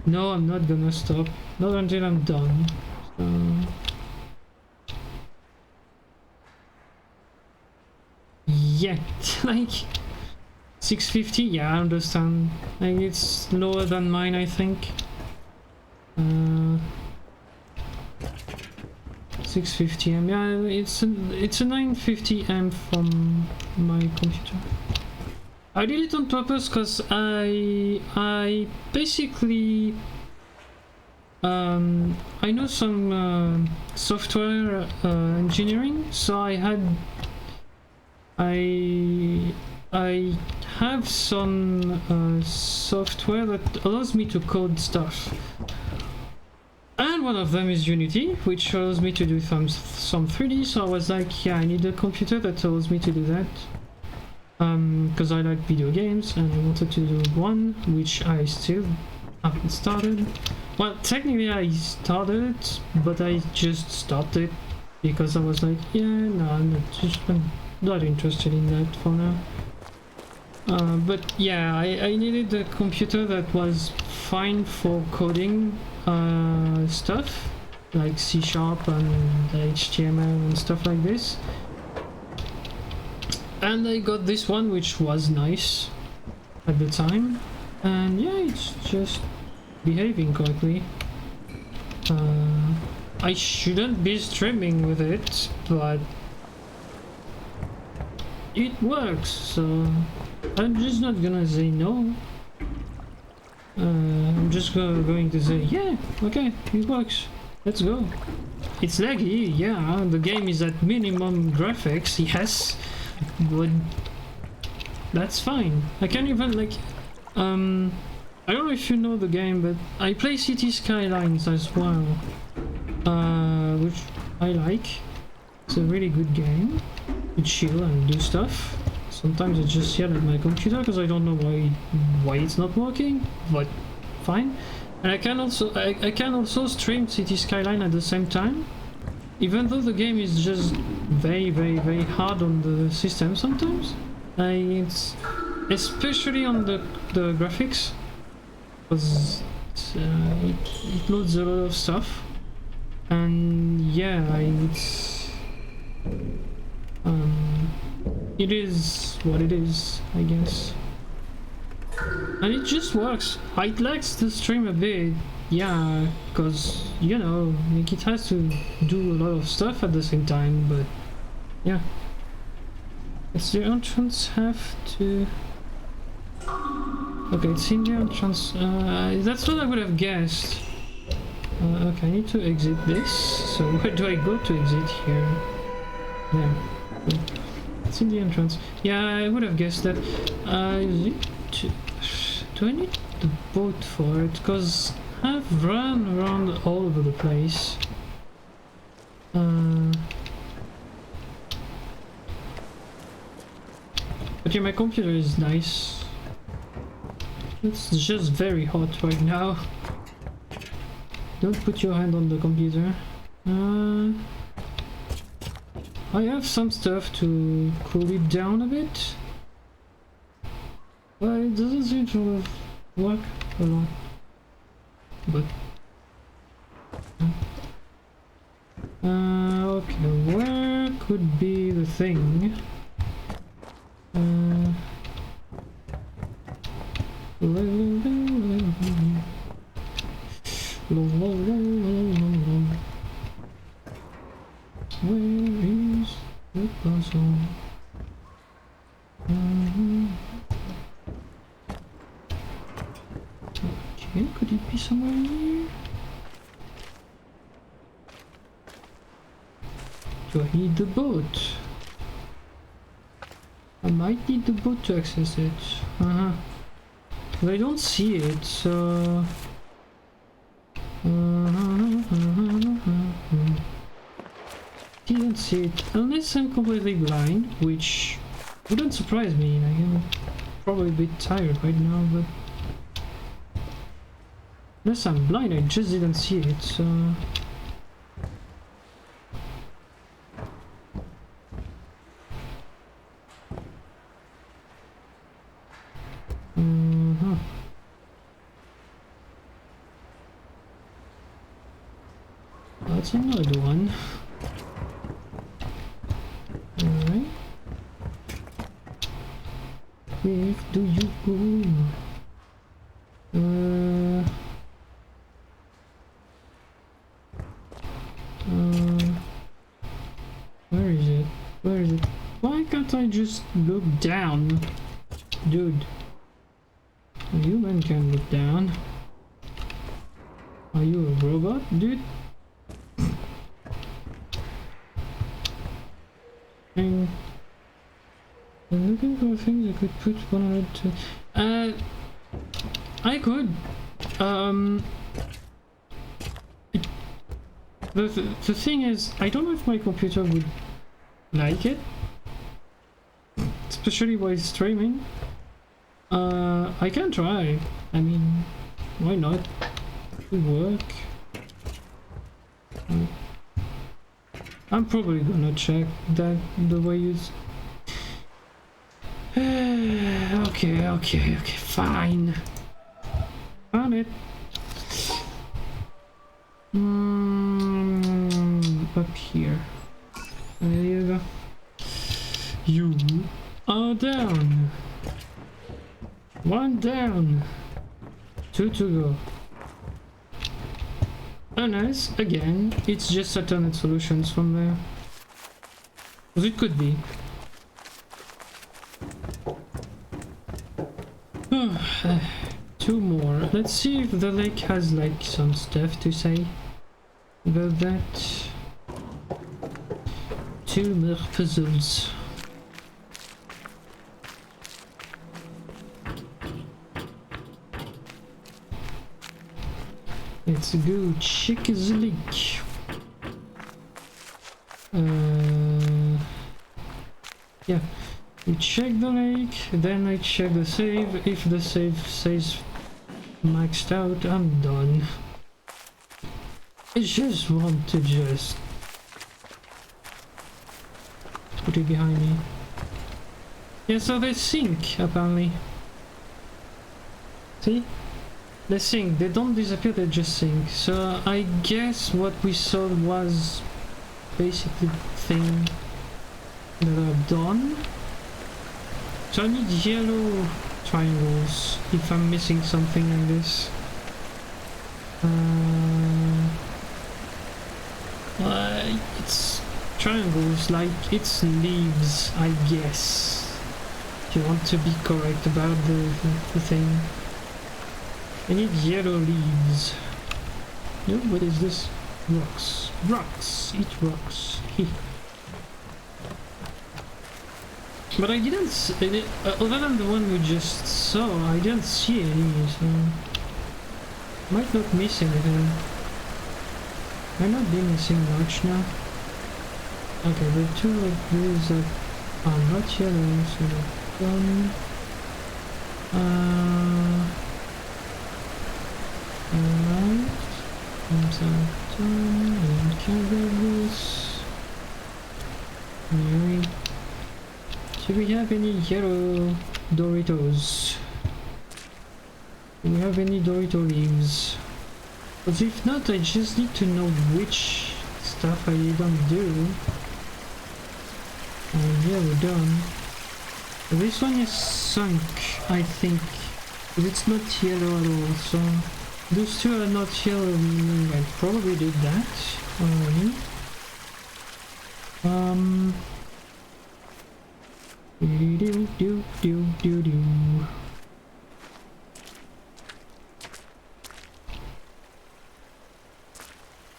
No, I'm not gonna stop. Not until I'm done. So... yeah, like 650, yeah, I understand. Like, it's lower than mine, I think. 650M, yeah, it's a 950M from my computer. I did it on purpose because I basically I know some software engineering, so I have some software that allows me to code stuff. And one of them is Unity, which allows me to do some 3D, so I was like, yeah, I need a computer that allows me to do that. Because I like video games, and I wanted to do one, which I still haven't started. Well, technically I started it, but I just stopped it, because I was like, yeah, no, I'm not interested in that for now. But yeah, I needed a computer that was fine for coding stuff like C# and HTML and stuff like this, and I got this one, which was nice at the time, and yeah, it's just behaving correctly. I shouldn't be streaming with it, but it works, so I'm just not gonna say no. I'm just going to say, yeah, okay, it works, let's go. It's laggy, yeah, the game is at minimum graphics, yes, but that's fine. I can't even, like, I don't know if you know the game, but I play City Skylines as well, which I like. It's a really good game to chill and do stuff. Sometimes I just yell at my computer because I don't know why it's not working, but fine. And I can also stream City Skyline at the same time, even though the game is just very hard on the system sometimes. It's especially on the graphics, because it loads a lot of stuff, and yeah, it is what it is, I guess. And it just works. It lags the stream a bit, yeah, because, you know, like, it has to do a lot of stuff at the same time, but yeah. Does the entrance have to... Okay, it's in the entrance. That's what I would have guessed. Okay, I need to exit this. So where do I go to exit here? There. It's in the entrance. Yeah, I would have guessed that. Do I need the boat for it? Because I've run around all over the place. But yeah, my computer is nice. It's just very hot right now. Don't put your hand on the computer. I have some stuff to cool it down a bit, but it doesn't seem to work a lot. But okay, where could be the thing? Where is the puzzle? Okay, could it be somewhere here? Do I need the boat? I might need the boat to access it. But I don't see it, so... Didn't see it, unless I'm completely blind, which wouldn't surprise me. Like, I'm probably a bit tired right now, but unless I'm blind, I just didn't see it, so... That's another one. Alright. Where do you go? Where is it? Where is it? Why can't I just look down? Dude. A human can look down. Are you a robot, dude? I'm looking for things I could put 100 I could. The thing is, I don't know if my computer would like it, especially while streaming. I can try. I mean, why not? It could work. I'm probably gonna check that the way you. Okay, fine. Found it. Up here. There you go. You are down. 1 down. 2 to go. Unless, again, it's just alternate solutions from there. Because it could be. Two more. Let's see if the lake has like some stuff to say about that. 2 more puzzles. Let's go check the lake. Yeah. We check the lake, then I check the save. If the save says maxed out, I'm done. I just want to just put it behind me. Yeah, so they sink, apparently. See? They sink, they don't disappear, they just sink. So I guess what we saw was basically the thing that I've done. So I need yellow triangles if I'm missing something like this. It's triangles, like it's leaves, I guess. If you want to be correct about the thing. I need yellow leaves. No, what is this? Rocks. Rocks! Eat rocks. But I didn't see, other than the one we just saw, I didn't see any, so might not miss anything. Might not be missing much now. Okay, the 2 of these are not yellow, so they're done. Alright, these are done, and cover this. Alright. Do we have any yellow Doritos? Do we have any Dorito leaves? Because if not, I just need to know which stuff I don't do. Yeah, we're done. This one is sunk, I think. But it's not yellow at all, so... Those 2 are not yellow, meaning I probably did that already. Do.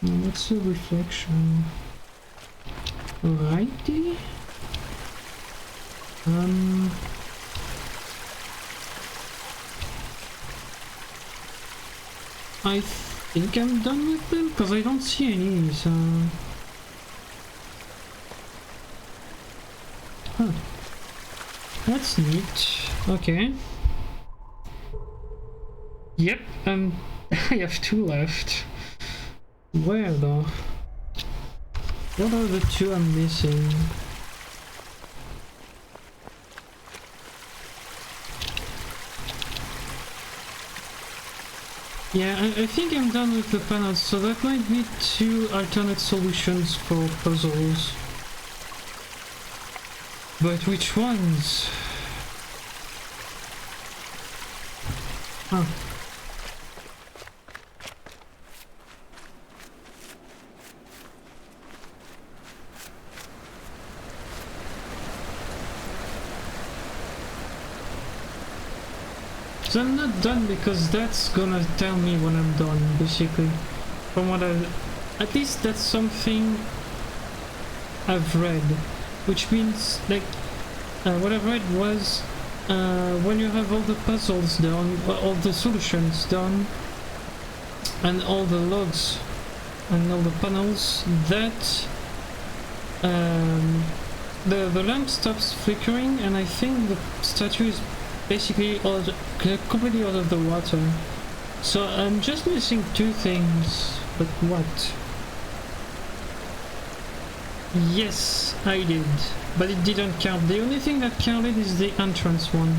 What's the reflection? Righty? I think I'm done with them because I don't see any, so... Huh. That's neat. Okay. Yep, I have 2 left. Where though? What are the 2 I'm missing? Yeah, I think I'm done with the panels, so that might be 2 alternate solutions for puzzles. But which ones? Huh. So I'm not done because that's gonna tell me when I'm done, basically. From what at least that's something I've read. Which means, like, what I've read was when you have all the puzzles done, all the solutions done, and all the logs and all the panels, that the lamp stops flickering, and I think the statue is basically completely out of the water. So I'm just missing two things, but what? Yes, I did, but it didn't count. The only thing that counted is the entrance one.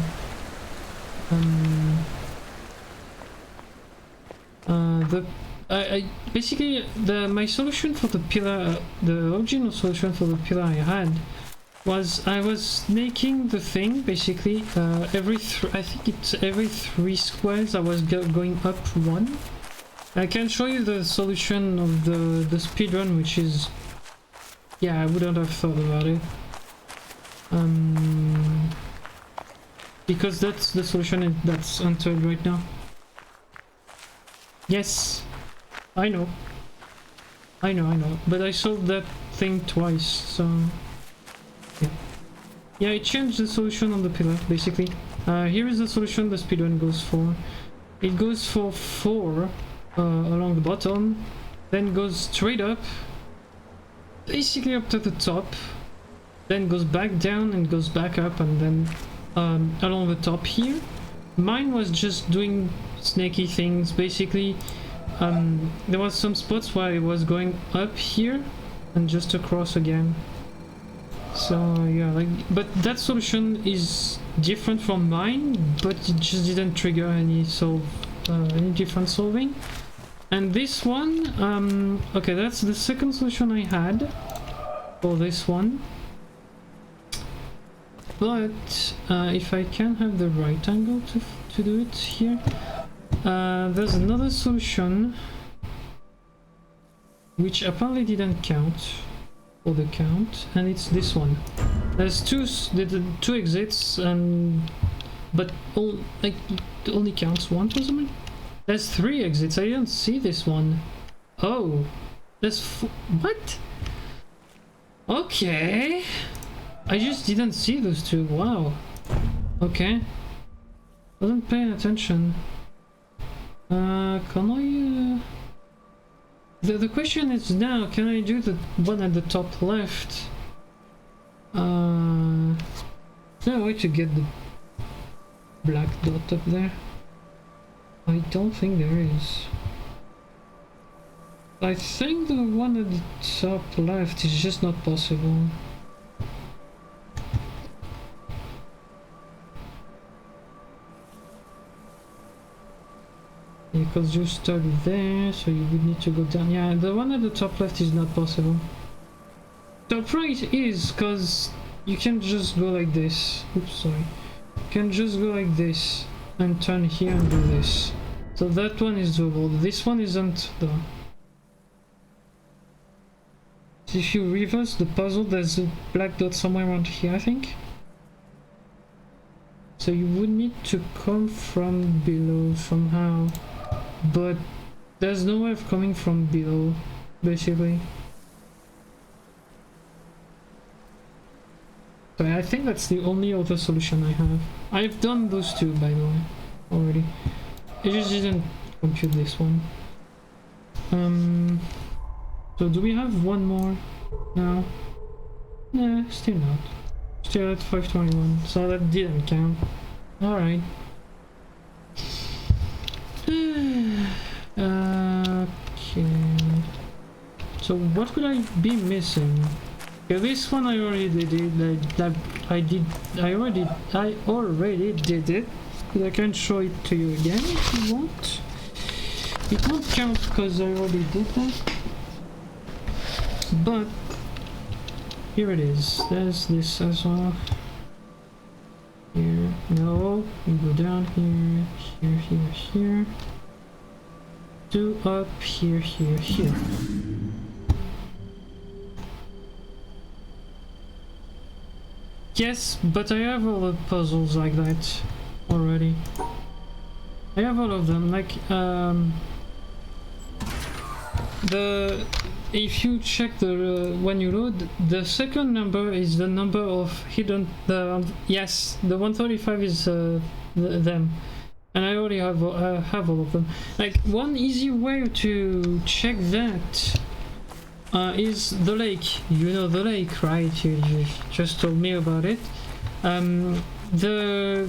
Basically my solution for the pillar, the original solution for the pillar I had, was I was making the thing basically I think it's every 3 squares I was going up 1. I can show you the solution of the speedrun, which is, yeah, I wouldn't have thought about it. Because that's the solution that's entered right now. Yes, I know, but I solved that thing twice, so yeah. Yeah, I changed the solution on the pillar, basically. Here is the solution the speedrun goes for. It goes for 4 along the bottom, then goes straight up, basically up to the top, then goes back down and goes back up, and then along the top here. Mine was just doing snaky things, basically. There was some spots where I was going up here and just across again. So yeah, like, but that solution is different from mine, but it just didn't trigger any different solving. And this one, okay, that's the second solution I had for this one. But if I can have the right angle to do it here, there's another solution which apparently didn't count for the count, and it's this one. There's two exits, but it only counts one possibly. There's 3 exits. I didn't see this one. Oh, there's what? Okay, I just didn't see those 2. Wow. Okay, wasn't paying attention. Can I? The question is now, can I do the one at the top left? No way to get the black dot up there. I don't think there is. I think the one at the top left is just not possible. Because you started there, so you would need to go down. Yeah, the one at the top left is not possible. Top right is, because you can just go like this. Oops, sorry. You can just go like this and turn here and do this. So that one is doable. This one isn't though. So if you reverse the puzzle, there's a black dot somewhere around here, I think. So you would need to come from below somehow. But there's no way of coming from below, basically. So I think that's the only other solution I have. I've done those 2, by the way, already. I just didn't compute this one. So do we have one more now? Nah, still not. Still at 521, so that didn't count. Alright. Okay. So what would I be missing? Okay, this one I already did it. I already did it. But I can show it to you again if you want. It won't count because I already did that. But here it is. There's this as well. Here, no, you go down here. 2 up, here. Yes, but I have all the puzzles like that already. I have all of them, like, if you check the when you load, the second number is the number of hidden. Yes, the 135 is them, and I already have all of them. Like one easy way to check that is the lake. You know the lake, right? You just told me about it. The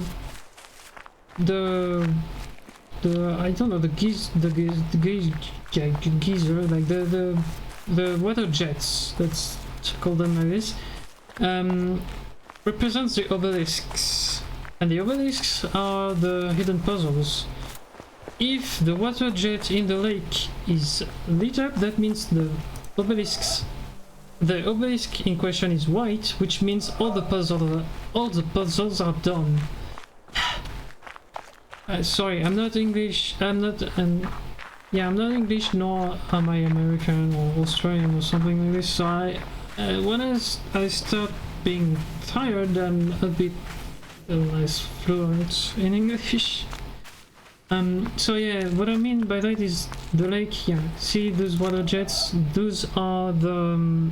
I don't know, the geyser, like the water jets, let's call them like this, represents the obelisks, and the obelisks are the hidden puzzles. If the water jet in the lake is lit up, that means the obelisk in question is white, which means all the puzzles are done. Sorry, I'm not English. I'm not English, nor am I American or Australian or something like this. So when I start being tired, I'm a bit less fluent in English. So yeah, what I mean by that is the lake. Yeah, see those water jets? Those are the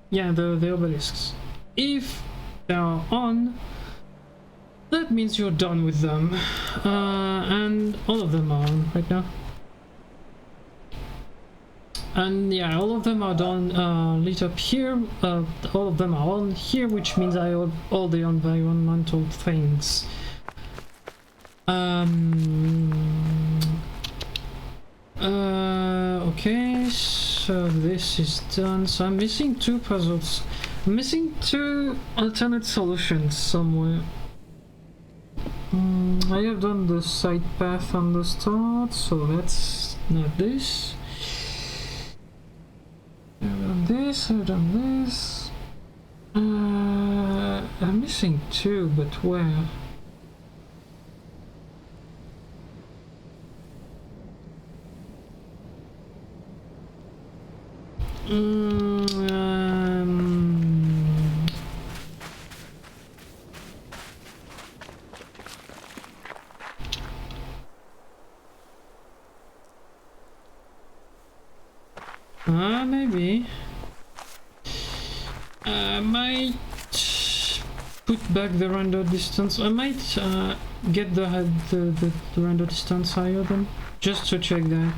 the obelisks. If they are on, that means you're done with them, and all of them are on right now. And yeah, all of them are done, lit up here. All of them are on here, which means I have all the environmental things. Okay, so this is done. So I'm missing 2 puzzles. I'm missing 2 alternate solutions somewhere. I have done the side path on the start, so that's not this. I've done this, I've done this. I'm missing 2, but where? Maybe. I might put back the render distance. I might get the render distance higher then, just to check that.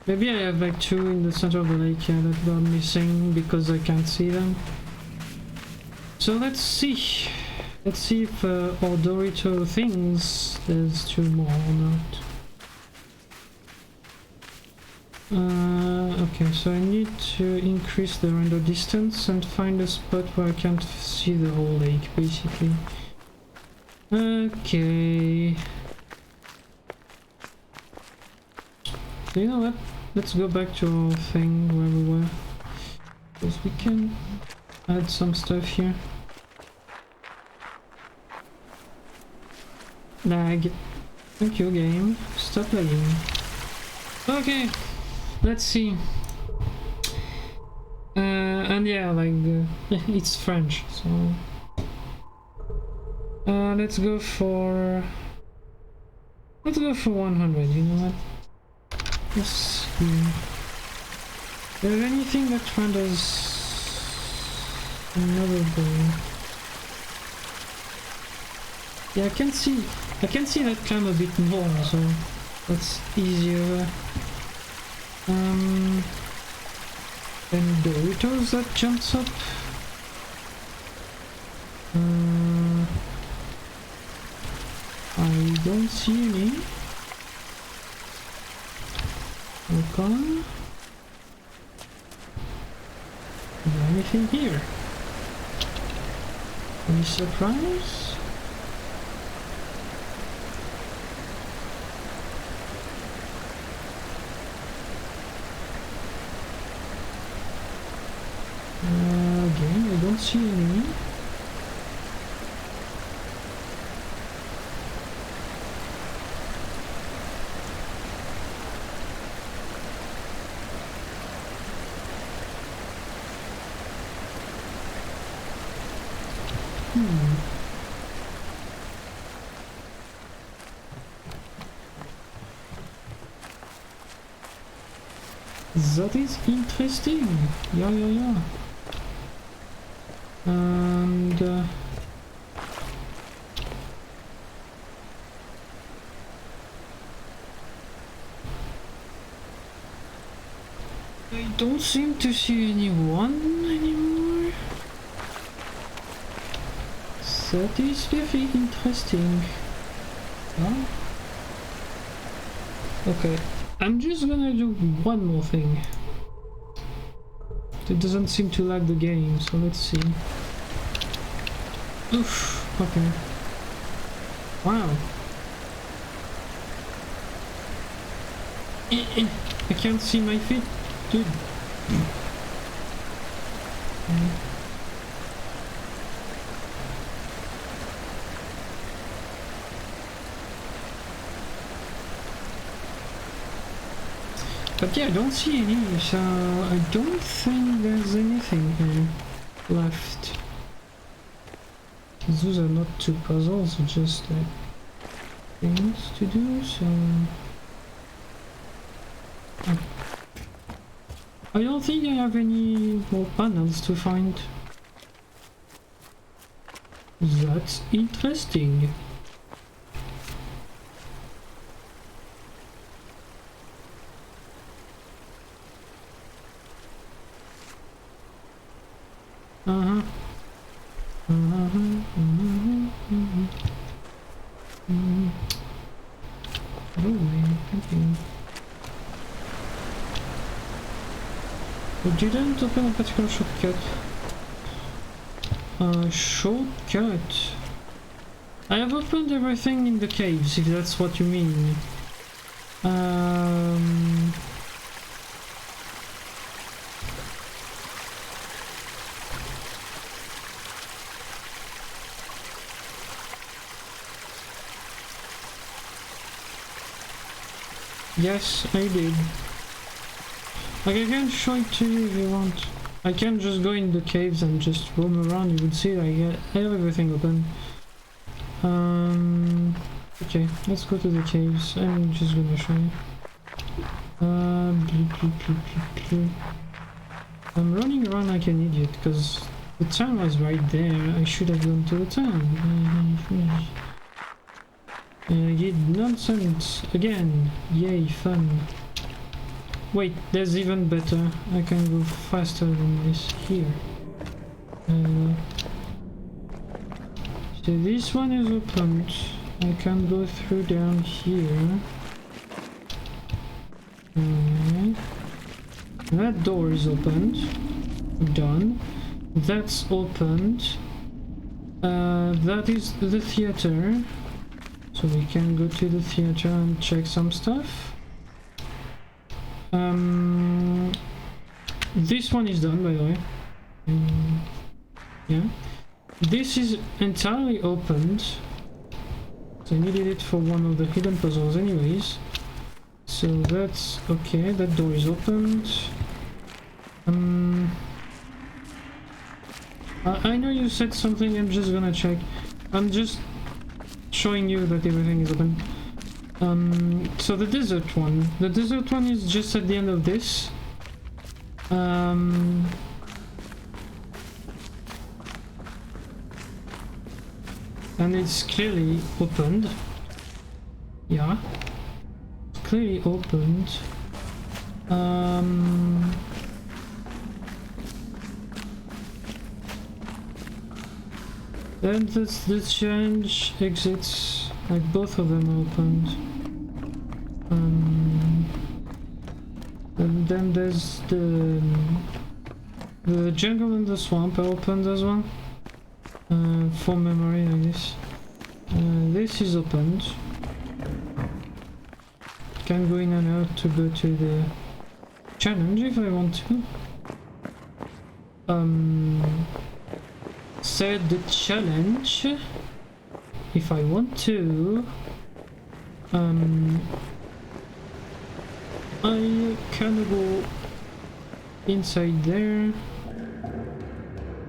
Maybe I have like 2 in the center of the lake, yeah, that are missing because I can't see them. So let's see. Let's see if our Dorito thinks there's 2 more or not. Okay, so I need to increase the render distance and find a spot where I can't see the whole lake, basically. Okay. So you know what? Let's go back to our thing where we were. Because we can add some stuff here. Lag. Thank you, game. Stop lagging. Okay. Let's see. And yeah, like it's French, so let's go for 100. You know what? Let's see. Is there anything that renders another game? Yeah, I can see that climb a bit more, so that's easier. And Doritos that jumps up. I don't see any. Okay. Is there anything here? Any surprise? Again, I don't see any. That is interesting. Yeah, yeah, yeah. And I don't seem to see anyone anymore. That is very interesting. Huh? Okay, I'm just gonna do one more thing. It doesn't seem to lag the game, so let's see. Oof, okay. Wow. I can't see my feet, dude. But yeah, I don't see any, so I don't think there's anything here left. Those are not two puzzles, they're just like things to do, so... I don't think I have any more panels to find. That's interesting. You didn't open a particular shortcut. Shortcut? I have opened everything in the caves, if that's what you mean. Yes, I did. Like, I can show it to you if you want. I can just go in the caves and just roam around. You would see I have everything open. Okay, let's go to the caves. I'm just gonna show you. I'm running around like an idiot because the town was right there. I should have gone to the town. I did nonsense again. Yay, fun. Wait, there's even better. I can go faster than this here. So this one is opened. I can go through down here. That door is opened. Done. That's opened. That is the theater. So we can go to the theater and check some stuff. This one is done, by the way. Yeah. This is entirely opened. So I needed it for one of the hidden puzzles anyways. So that's okay, that door is opened. I know you said something, I'm just gonna check. I'm just showing you that everything is open. So the desert one. The desert one is just at the end of this. And it's clearly opened. Yeah. It's clearly opened. Then the challenge exits, like both of them are opened. And then there's the jungle and the swamp are opened as well. For memory, I guess. This is opened. Can go in and out to go to the challenge if I want to. Said the challenge if I want to. I can go inside there,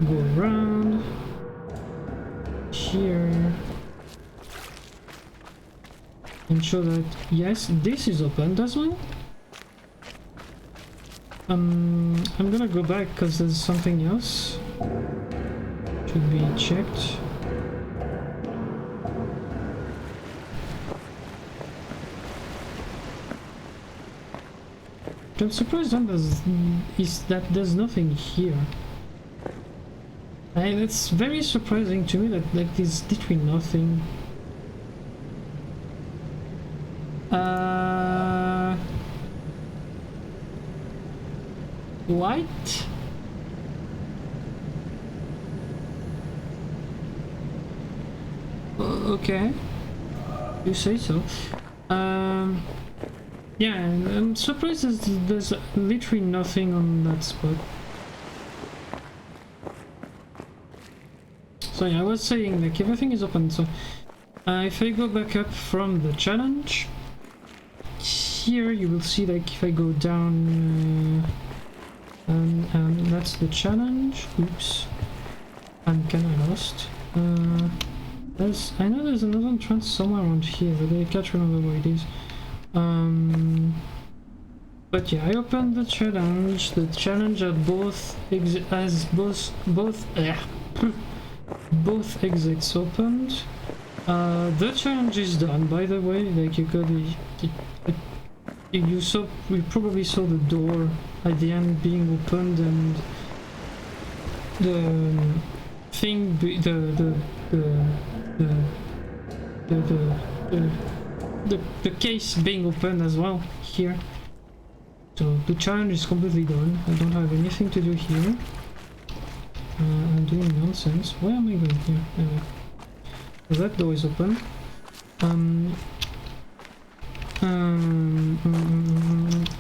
go around here and show that yes, this is open as well. I'm gonna go back because there's something else should be checked. I'm surprised that there's nothing here. It's very surprising to me that like there's literally nothing. What? Okay, you say so. Yeah, I'm surprised there's literally nothing on that spot. So yeah, I was saying like everything is open. So if I go back up from the challenge, here you will see like if I go down, that's the challenge. Oops, I'm kinda lost. I know there's another entrance somewhere around here, but I can't remember where it is. But yeah, I opened the challenge. The challenge at both both exits opened. The challenge is done, by the way. Like you probably saw the door at the end being opened and the thing, the case being opened as well here. So the challenge is completely done. I don't have anything to do here. I'm doing nonsense. Where am I going here? Anyway. So that door is open.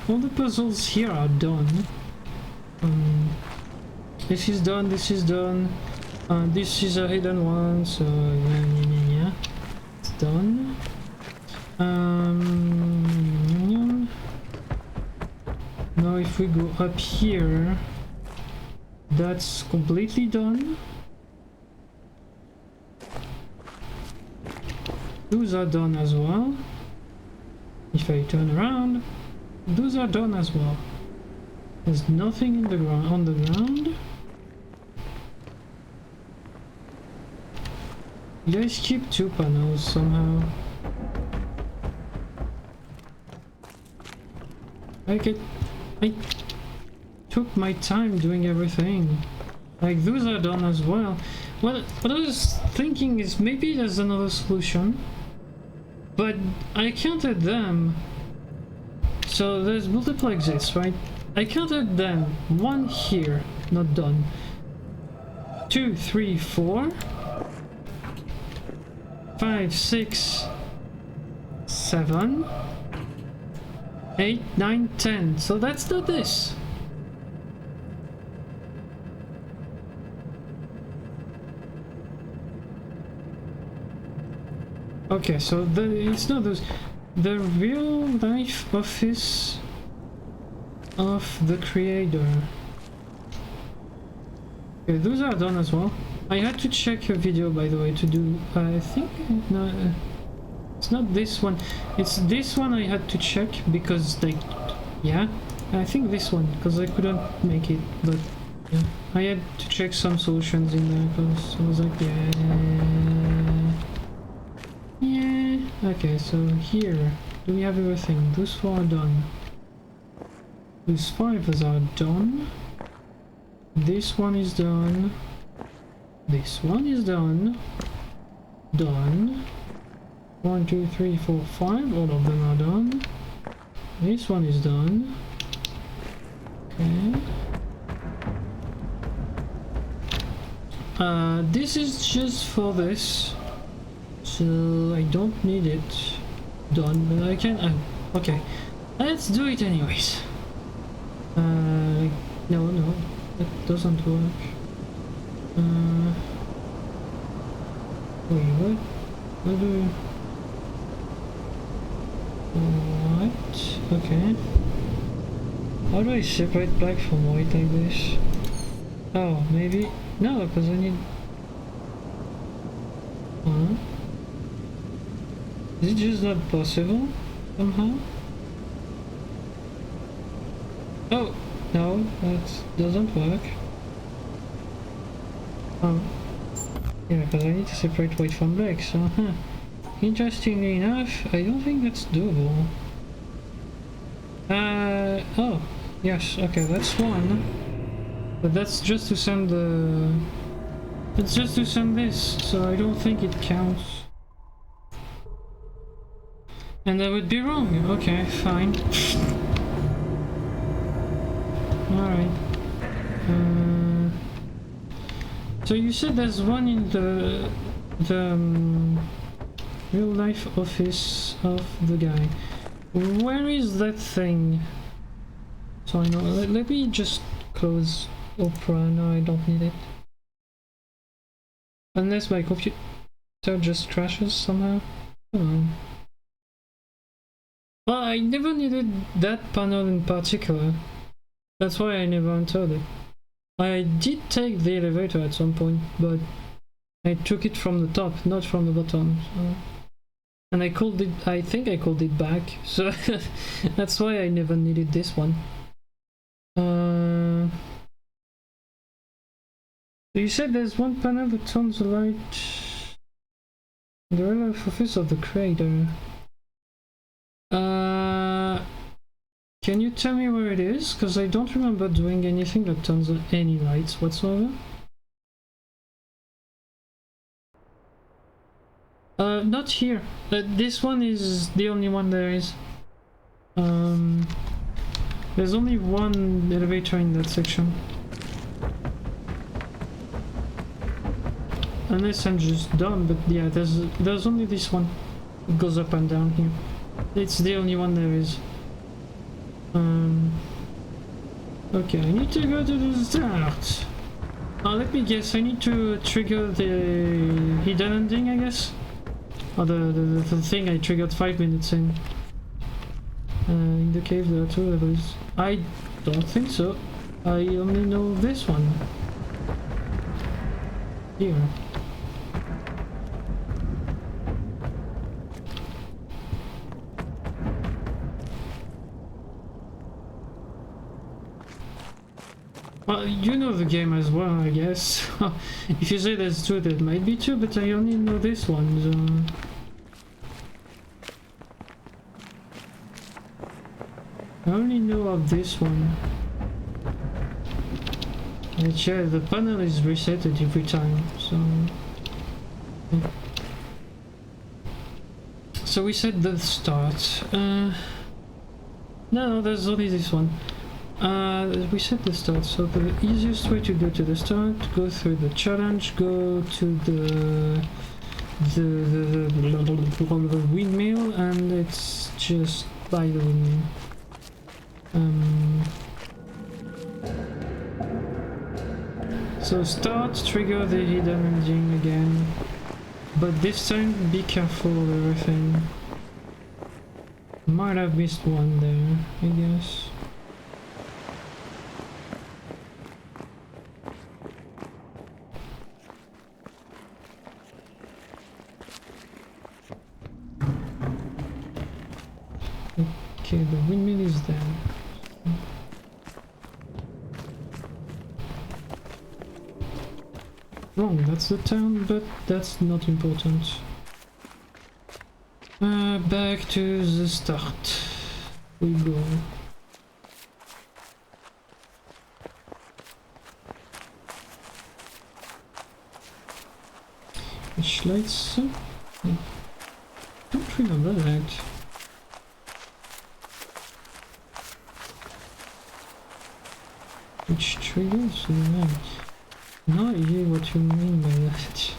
All the puzzles here are done. This is done, this is done. This is a hidden one, so yeah. It's done. Now if we go up here, that's completely done. Those are done as well. If I turn around, those are done as well. There's nothing in the ground on the ground. Did I skip 2 panels somehow? I took my time doing everything. Like those are done as well. Well, what I was thinking is maybe there's another solution, but I counted them. So there's multiple exits, right? I counted them. 1 here, not done. 2, 3, 4, 5, 6, 7, 8, 9, 10. So that's not this. Okay, so it's not those. The real life office of the creator. Okay, those are done as well. I had to check a video, by the way, to do. I think no, it's not this one. It's this one I had to check because, like, yeah, I think this one because I couldn't make it, but yeah, I had to check some solutions in there because I was like, yeah. Okay, so here, do we have everything? Those 4 are done. Those 5 are done. This one is done. This one is done. Done. 1, 2, 3, 4, 5. All of them are done. This one is done. Okay. This is just for this. So I don't need it done, but I can. Okay, let's do it anyways. No, that doesn't work. Wait, what? What do we? What? Okay. How do I separate black from white like this? Oh, maybe no, because I need. Is it just not possible somehow? Oh, no, that doesn't work. Oh. Yeah, because I need to separate weight from black, so interestingly enough, I don't think that's doable. Oh, yes, okay, that's one. But that's just to send the... It's just to send this, so I don't think it counts. And I would be wrong, okay, fine. Alright. So you said there's one in the real life office of the guy. Where is that thing? So I know. Let me just close Opera. No, I don't need it. Unless my computer just crashes somehow. Oh. Well, I never needed that panel in particular. That's why I never entered it. I did take the elevator at some point, but I took it from the top, not from the bottom. So. And I called it, I think I called it back, so that's why I never needed this one. You said there's one panel that turns the light in the real life office of the Cradle. Can you tell me where it is? Because I don't remember doing anything that turns on any lights whatsoever. Not here. This one is the only one there is. There's only one elevator in that section. Unless I'm just dumb, but yeah, there's only this one. It goes up and down here. It's the only one there is. Okay, I need to go to the start. Let me guess, I need to trigger the hidden ending, I guess? Or the thing I triggered 5 minutes in. In the cave there are 2 levels. I don't think so. I only know this one. Here. Well, you know the game as well, I guess. If you say there's 2, there might be 2, but I only know this one, so... I only know of this one. And yeah, the panel is resetted every time, so... So we said the start. No, there's only this one. We set the start, so the easiest way to go to the start, go through the challenge, go to the windmill, and it's just by the windmill. So start, trigger the hidden ending again, but this time be careful of everything. Might have missed one there, I guess. Okay, the windmill is there. Wrong, that's the town, but that's not important. Back to the start. We go. Which lights? I don't remember that. Which triggers the light? No idea what you mean by that.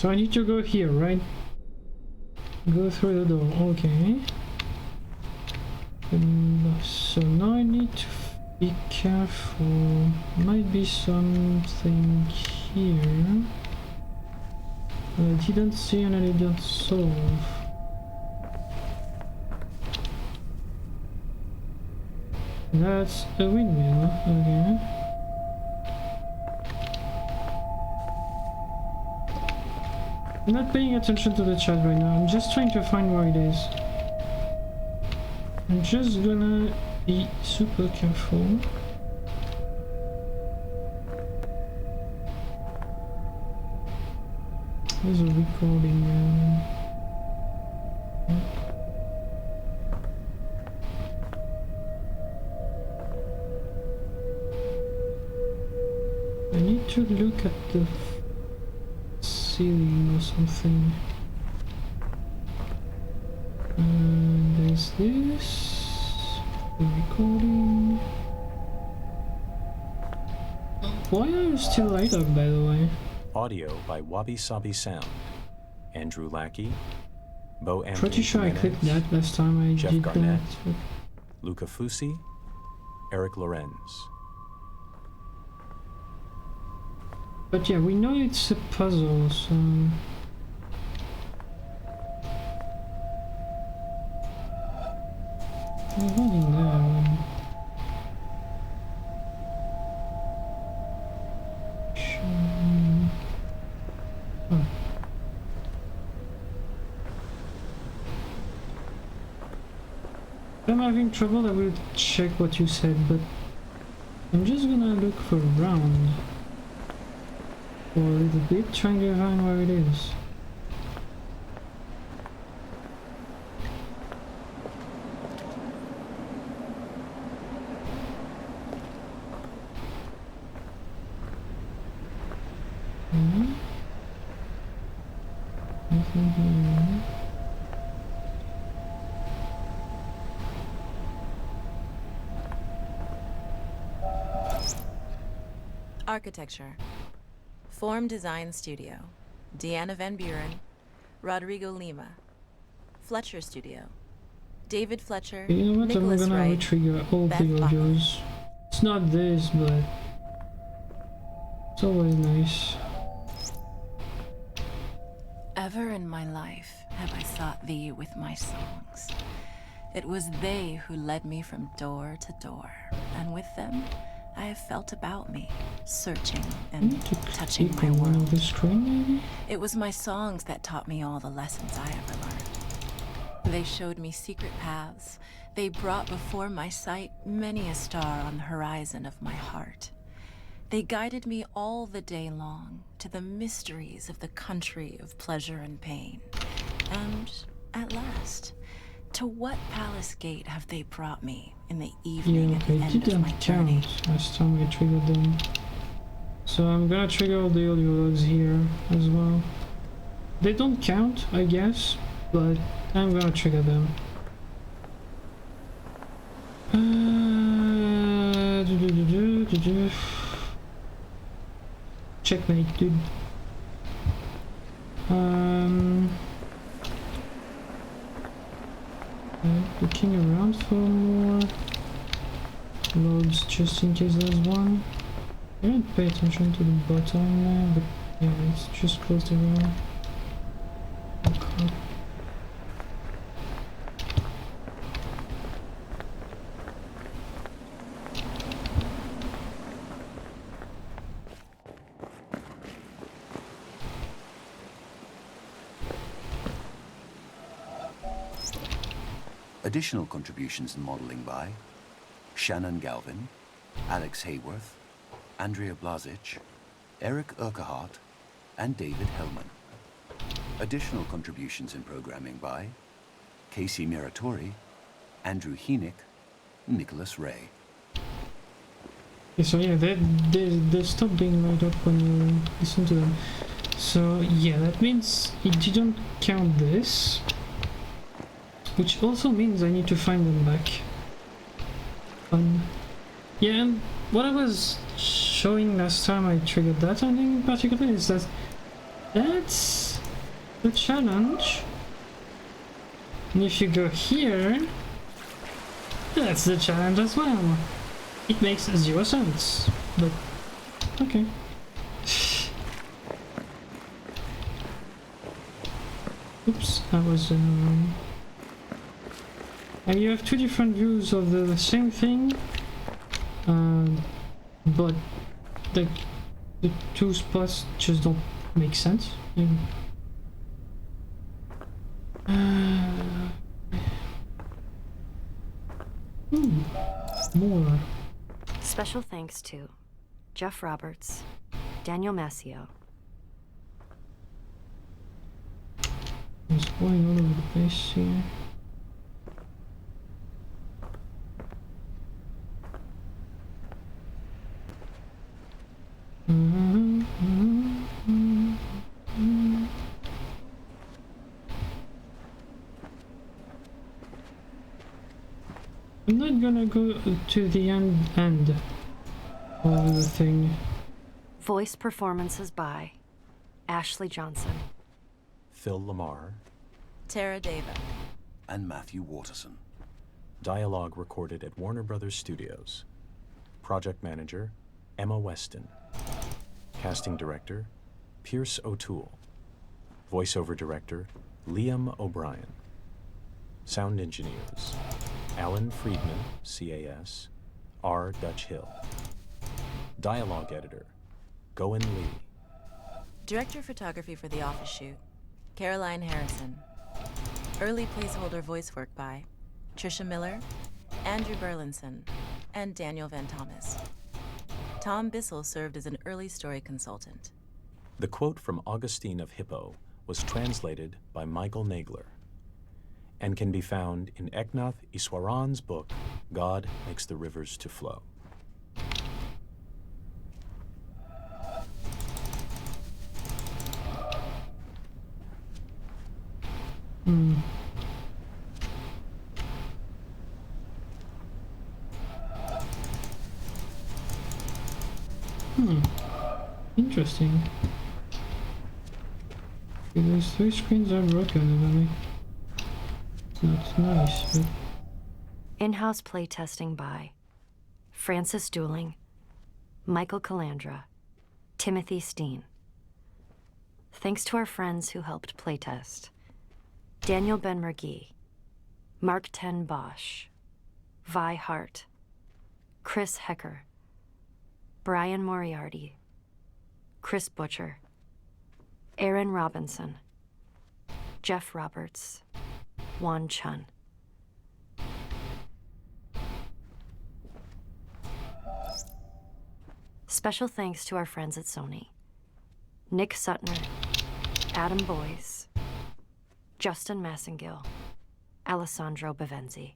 So I need to go here, right? Go through the door, okay. So now I need to be careful. Might be something here. I didn't see and I didn't solve. That's a windmill, okay. I'm not paying attention to the chat right now, I'm just trying to find where it is. I'm just gonna be super careful. There's a recording. I need to look at the ceiling or something. There's this. The recording. Why are you still light up, by the way? Audio by Wabi Sabi Sound. Andrew Lackey, Bo Anthony Pretty sure I clicked that last time I Jeff did Garnett, that. Luca Fusi, Eric Lorenz. But yeah, we know it's a puzzle, so... There's one in there. Oh. If I'm having trouble, I will check what you said, but I'm just gonna look around for a little bit, trying to find where it is. Nothing here. Architecture. Form Design Studio. Deanna Van Buren. Rodrigo Lima. Fletcher Studio. David Fletcher. You know what? Nicholas I'm gonna Wright, retrigger all Beth the Bachman. audios. It's not this, but it's always nice. Ever in my life have I sought thee with my songs. It was they who led me from door to door, and with them I have felt about me, searching I and need to touching click my on one of world. the screen, maybe? It was my songs that taught me all the lessons I ever learned. They showed me secret paths. They brought before my sight many a star on the horizon of my heart. They guided me all the day long to the mysteries of the country of pleasure and pain. And at last, to what palace gate have they brought me in the evening Yeah, at the okay, end of didn't my journey? count last time I triggered them. So I'm gonna trigger all the audio logs here as well. They don't count, I guess, but I'm gonna trigger them. Checkmate, dude. Looking around for more logs just in case there's one. I didn't pay attention to the bottom there, but yeah, it's just close to the okay. Additional contributions in modeling by Shannon Galvin, Alex Hayworth, Andrea Blazic, Eric Urquhart, and David Hellman. Additional contributions in programming by Casey Miratori, Andrew Heenick, Nicholas Ray. Okay, so yeah, they stop being light up when you listen to them. So yeah, that means it didn't count this. Which also means I need to find them back. Yeah, and what I was showing last time I triggered that ending in particular is that that's the challenge. And if you go here, that's the challenge as well. It makes 0 sense, but okay. Oops, I was and you have 2 different views of the same thing, but the 2 spots just don't make sense. More. Special thanks to Jeff Roberts, Daniel Massio. It's going all over the place here. I'm not gonna go to the end of the thing. Voice performances by Ashley Johnson, Phil Lamar. Tara Deva. And Matthew Waterson. Dialogue recorded at Warner Brothers Studios. Project Manager, Emma Weston. Casting Director, Pierce O'Toole. Voiceover Director, Liam O'Brien. Sound Engineers, Alan Friedman, CAS, R. Dutch Hill. Dialogue Editor, Goen Lee. Director of Photography for the office shoot, Caroline Harrison. Early placeholder voice work by Trisha Miller, Andrew Burlinson, and Daniel Van Thomas. Tom Bissell served as an early story consultant. The quote from Augustine of Hippo was translated by Michael Nagler and can be found in Eknath Iswaran's book, God Makes the Rivers to Flow. Interesting. Okay, those 3 screens are broken, it's not nice, but... In-house playtesting by Francis Dooling, Michael Calandra, Timothy Steen. Thanks to our friends who helped playtest: Daniel Ben-Mergui, Mark Ten Bosch, Vi Hart, Chris Hecker, Brian Moriarty, Chris Butcher, Aaron Robinson, Jeff Roberts, Juan Chun. Special thanks to our friends at Sony: Nick Sutner, Adam Boyce, Justin Massengill, Alessandro Bavenzi.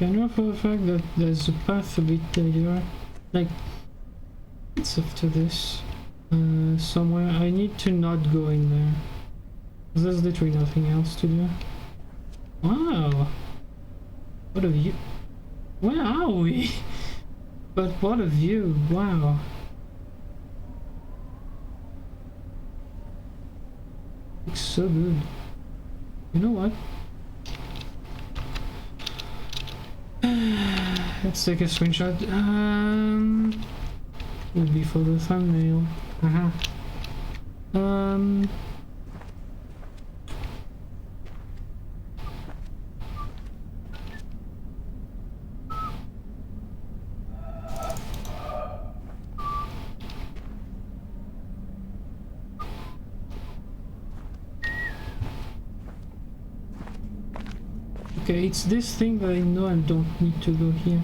I know for the fact that there's a path a bit here, like, it's up to this, somewhere. I need to not go in there. There's literally nothing else to do. Wow! What a view! Where are we? But what a view! Wow! Looks so good. You know what? Let's take a screenshot. Would be for the thumbnail. Okay, it's this thing that I know I don't need to go here.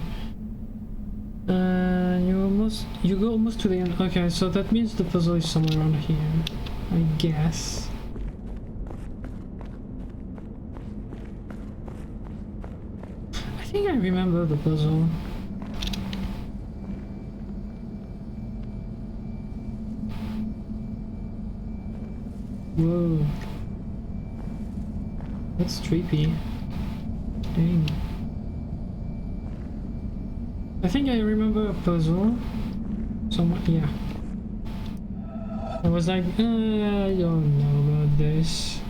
You go almost to the end. Okay, so that means the puzzle is somewhere around here, I guess. I think I remember the puzzle. Whoa. That's trippy. Dang. I think I remember a puzzle. Somewhat, yeah. I was like, I don't know about this.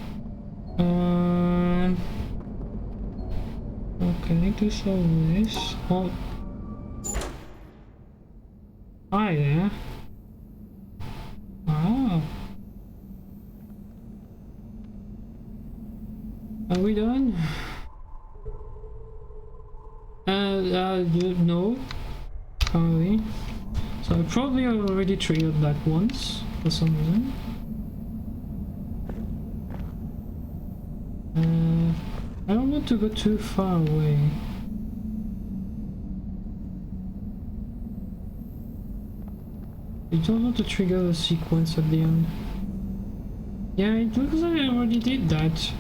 Okay, I need to solve this. Oh. Hi there. Ah. Are we done? No. Probably. So I probably already triggered that once for some reason. I don't want to go too far away. I don't want to trigger the sequence at the end. Yeah, it looks like I already did that.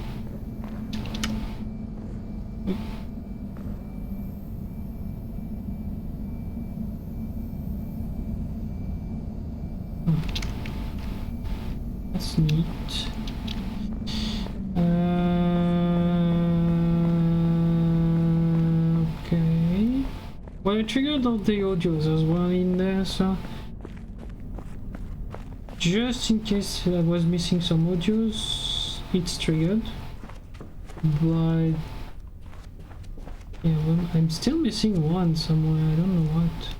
That's neat. Okay. Well, I triggered all the audios as well in there, so just in case I was missing some audios, it's triggered. But yeah, well, I'm still missing one somewhere. I don't know what.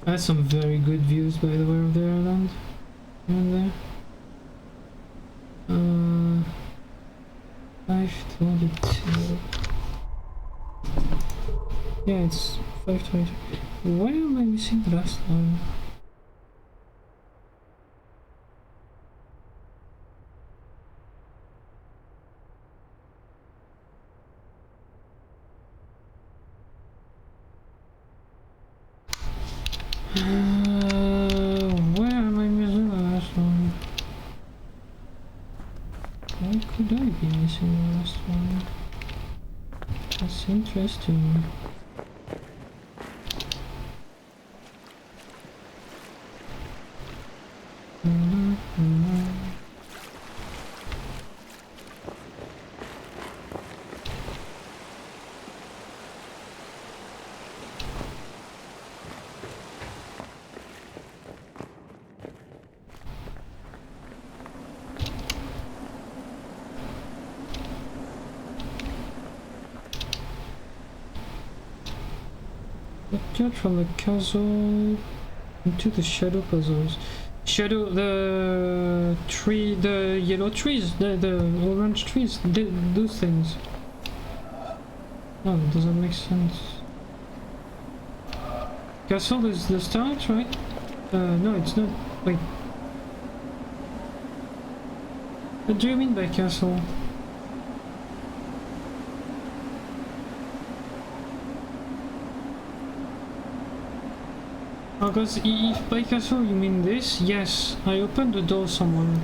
That's some very good views, by the way, of the island. Right there. 522. Yeah, it's 522. Why am I missing the last one? Where am I missing the last one? Why could I be missing the last one? That's interesting. Get from the castle into the shadow puzzles. Shadow, the tree, the yellow trees, the orange trees, those things. Oh, does that make sense? Castle is the start, right? No, it's not. Wait. What do you mean by castle? Because if by castle you mean this, yes, I opened the door somewhere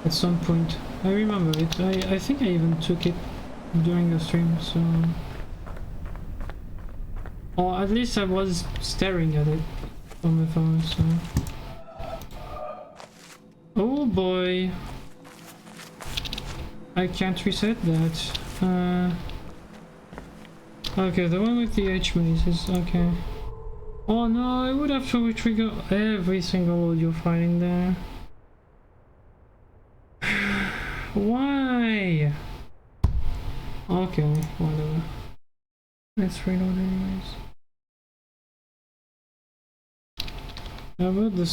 at some point. I remember it. I think I even took it during the stream, so... Or at least I was staring at it on my phone, so... Oh boy! I can't reset that. Okay, the one with the H maze is... okay. Oh no, I would have to re-trigger every single audio file in there. Why? Okay, whatever. Let's reload anyways. How about the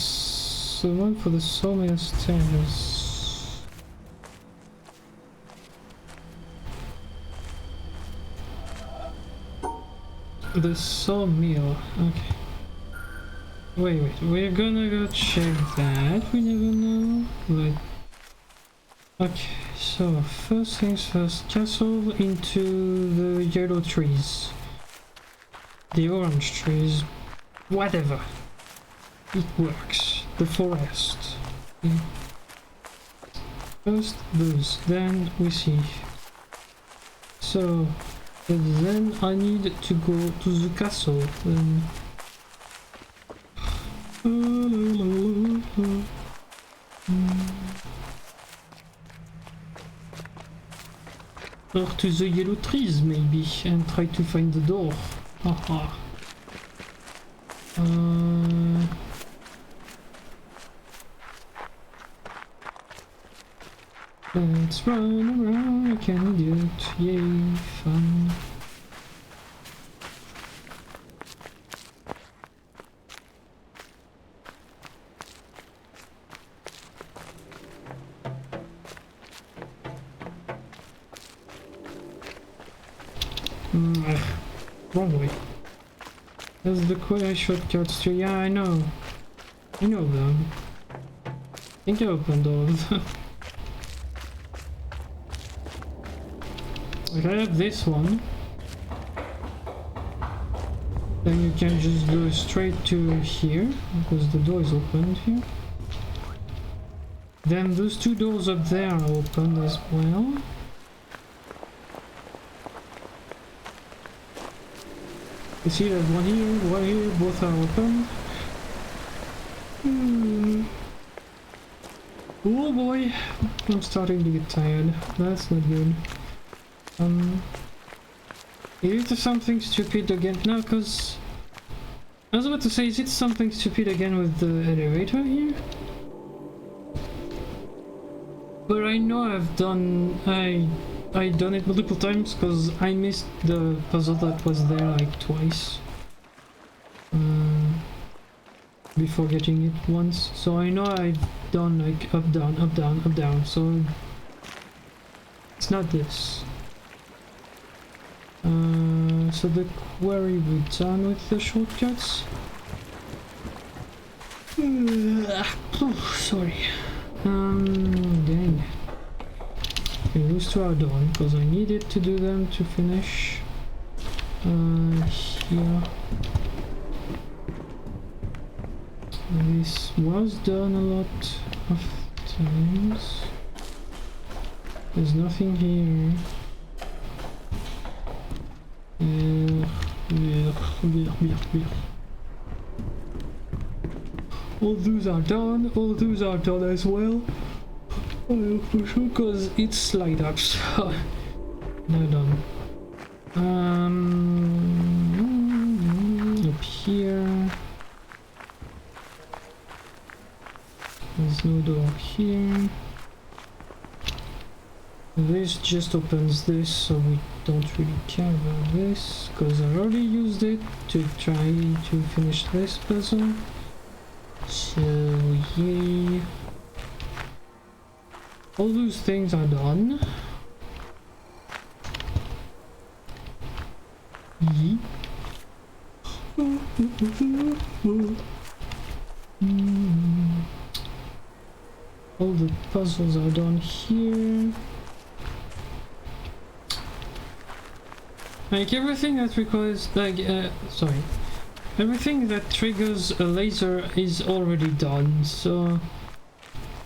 one for the sawmill stairs? The sawmill, okay. Wait, we're gonna go check that, we never know, but... Okay, so first things first, castle into the yellow trees. The orange trees, whatever. It works. The forest. Okay. First those, then we see. So, then I need to go to the castle, then... Or to the yellow trees, maybe, and try to find the door. Haha. Let's run around like an idiot. Yay, fun. Wrong way. That's the query shortcuts to. Yeah, I know. I know them. I think I opened all of them. Like I have this one. Then you can just go straight to here, because the door is opened here. Then those two doors up there are opened as well. You see there's one here, both are open. Oh boy, I'm starting to get tired. That's not good. Is it something stupid again? No, because I was about to say, is it something stupid again with the elevator here? But I know I've done I done it multiple times because I missed the puzzle that was there like twice before getting it once. So I know I've done like up down up down up down. So it's not this. So the query we're done with the shortcuts. Sorry. Dang. Okay, those two are done because I needed to do them to finish. Here. This was done a lot of times. There's nothing here. All those are done. All those are done as well. For sure, because it's light up. So now done. Up here. There's no door here. This just opens this, so we don't really care about this, because I already used it to try to finish this puzzle. So yay. All those things are done. Yeet. All the puzzles are done here. Like everything that requires, like, everything that triggers a laser is already done, so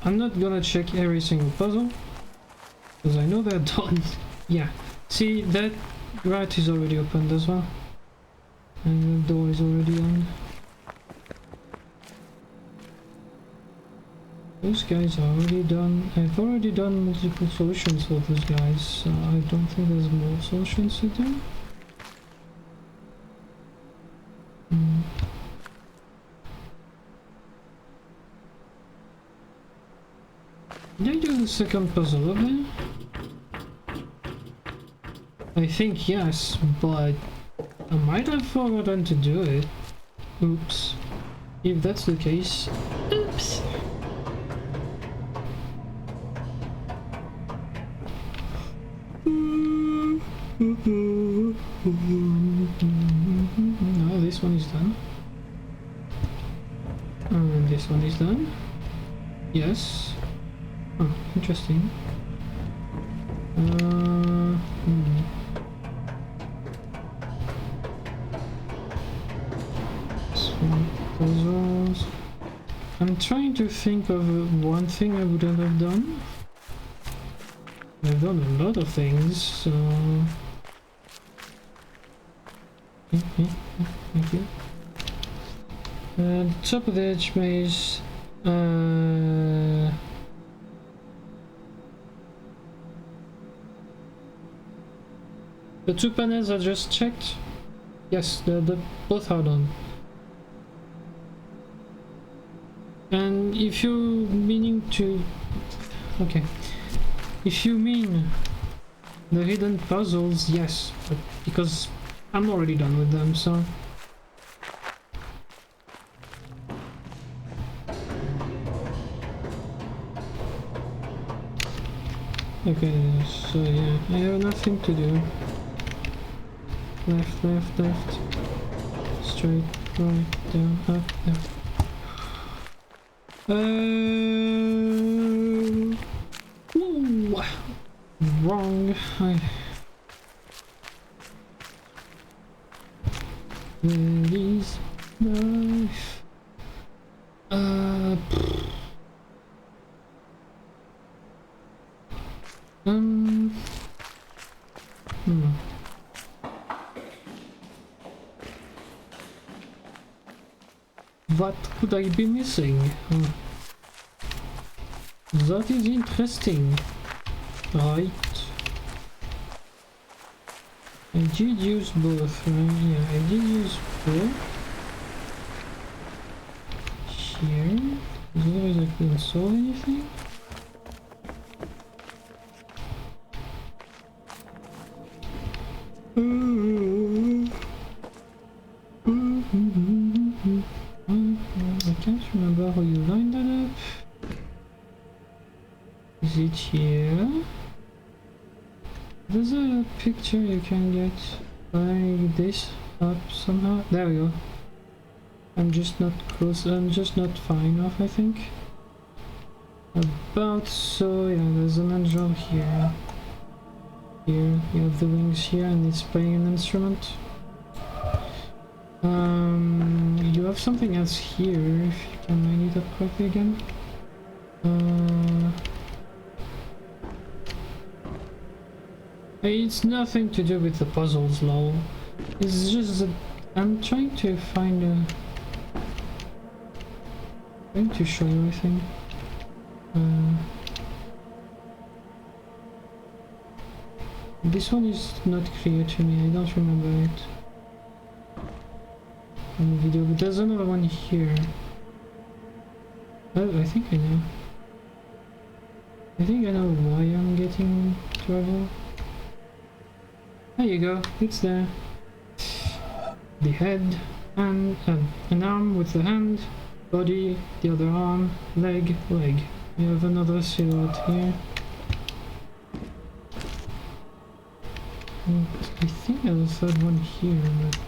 I'm not gonna check every single puzzle, because I know they're done. Yeah, see, that rat is already opened as well, and the door is already on. Those guys are already done. I've already done multiple solutions for those guys, so I don't think there's more solutions to do. Did I do the second puzzle over there? I think yes, but I might have forgotten to do it. Oops. If that's the case, oops. No, this one is done. And this one is done. Yes. Oh, interesting. Some puzzles. I'm trying to think of one thing I wouldn't have done. I've done a lot of things, so... Thank you. Top of the edge maze. The two panels I just checked, yes, the both are done. And if you're meaning to... Okay. If you mean the hidden puzzles, yes, but because I'm already done with them, so... Okay, so yeah, I have nothing to do. Left, left, left. Straight, right, down, up, down. Ooh, wrong. Where is knife? What could I be missing? That is interesting. Right. I did use both, right? Yeah, I did use both. Here. Otherwise I couldn't solve anything. I can't remember how you lined that up. Is it here? There's a picture you can get by this up somehow. There we go. I'm just not close. I'm just not far enough, I think. About so, yeah, there's an angel here. Here, you have the wings here, and it's playing an instrument. You have something else here, if you can line it up correctly again. It's nothing to do with the puzzles, lol. It's just that I'm trying to find a... I'm going to show you, I think. This one is not clear to me, I don't remember it on the video, but there's another one here. Oh, I think I know. I think I know why I'm getting trouble. There you go, it's there. The head, and an arm with the hand, body, the other arm, leg, leg. You have another silhouette here. I think there's a third one here, but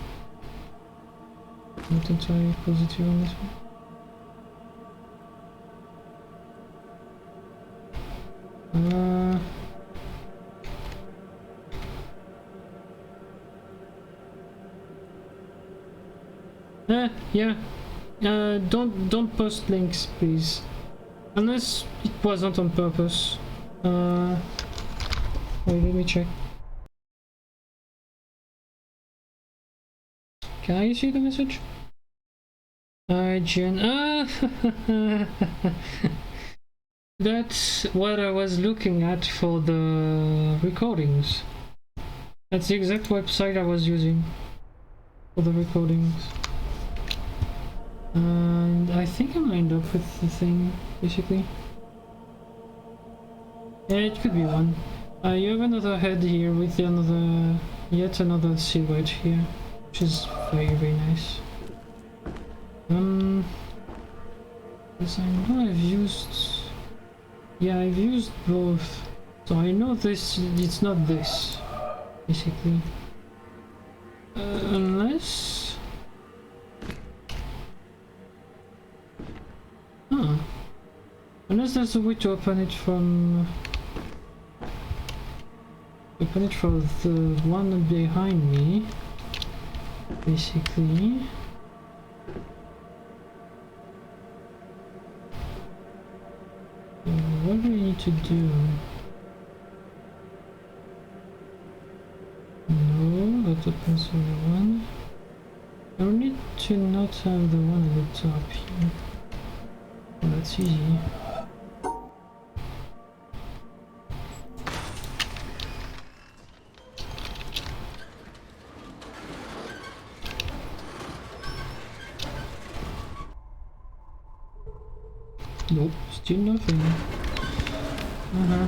not entirely positive on this one. Yeah. Don't post links, please. Unless it wasn't on purpose. Wait, let me check. Can I see the message? Jen. That's what I was looking at for the recordings. That's the exact website I was using for the recordings. And I think I'm lined up with the thing, basically. Yeah, it could be one. You have another head here with yet another silhouette here, which is very, very nice. Yes, I know I've used... Yeah, I've used both. So I know this, it's not this, basically. Unless... Huh. Unless there's a way to open it from... Open it for the one behind me, basically. What do I need to do? No, that opens the one. I will need to not have the one at the top here. Oh, that's easy. Nope, still nothing. Uh-huh.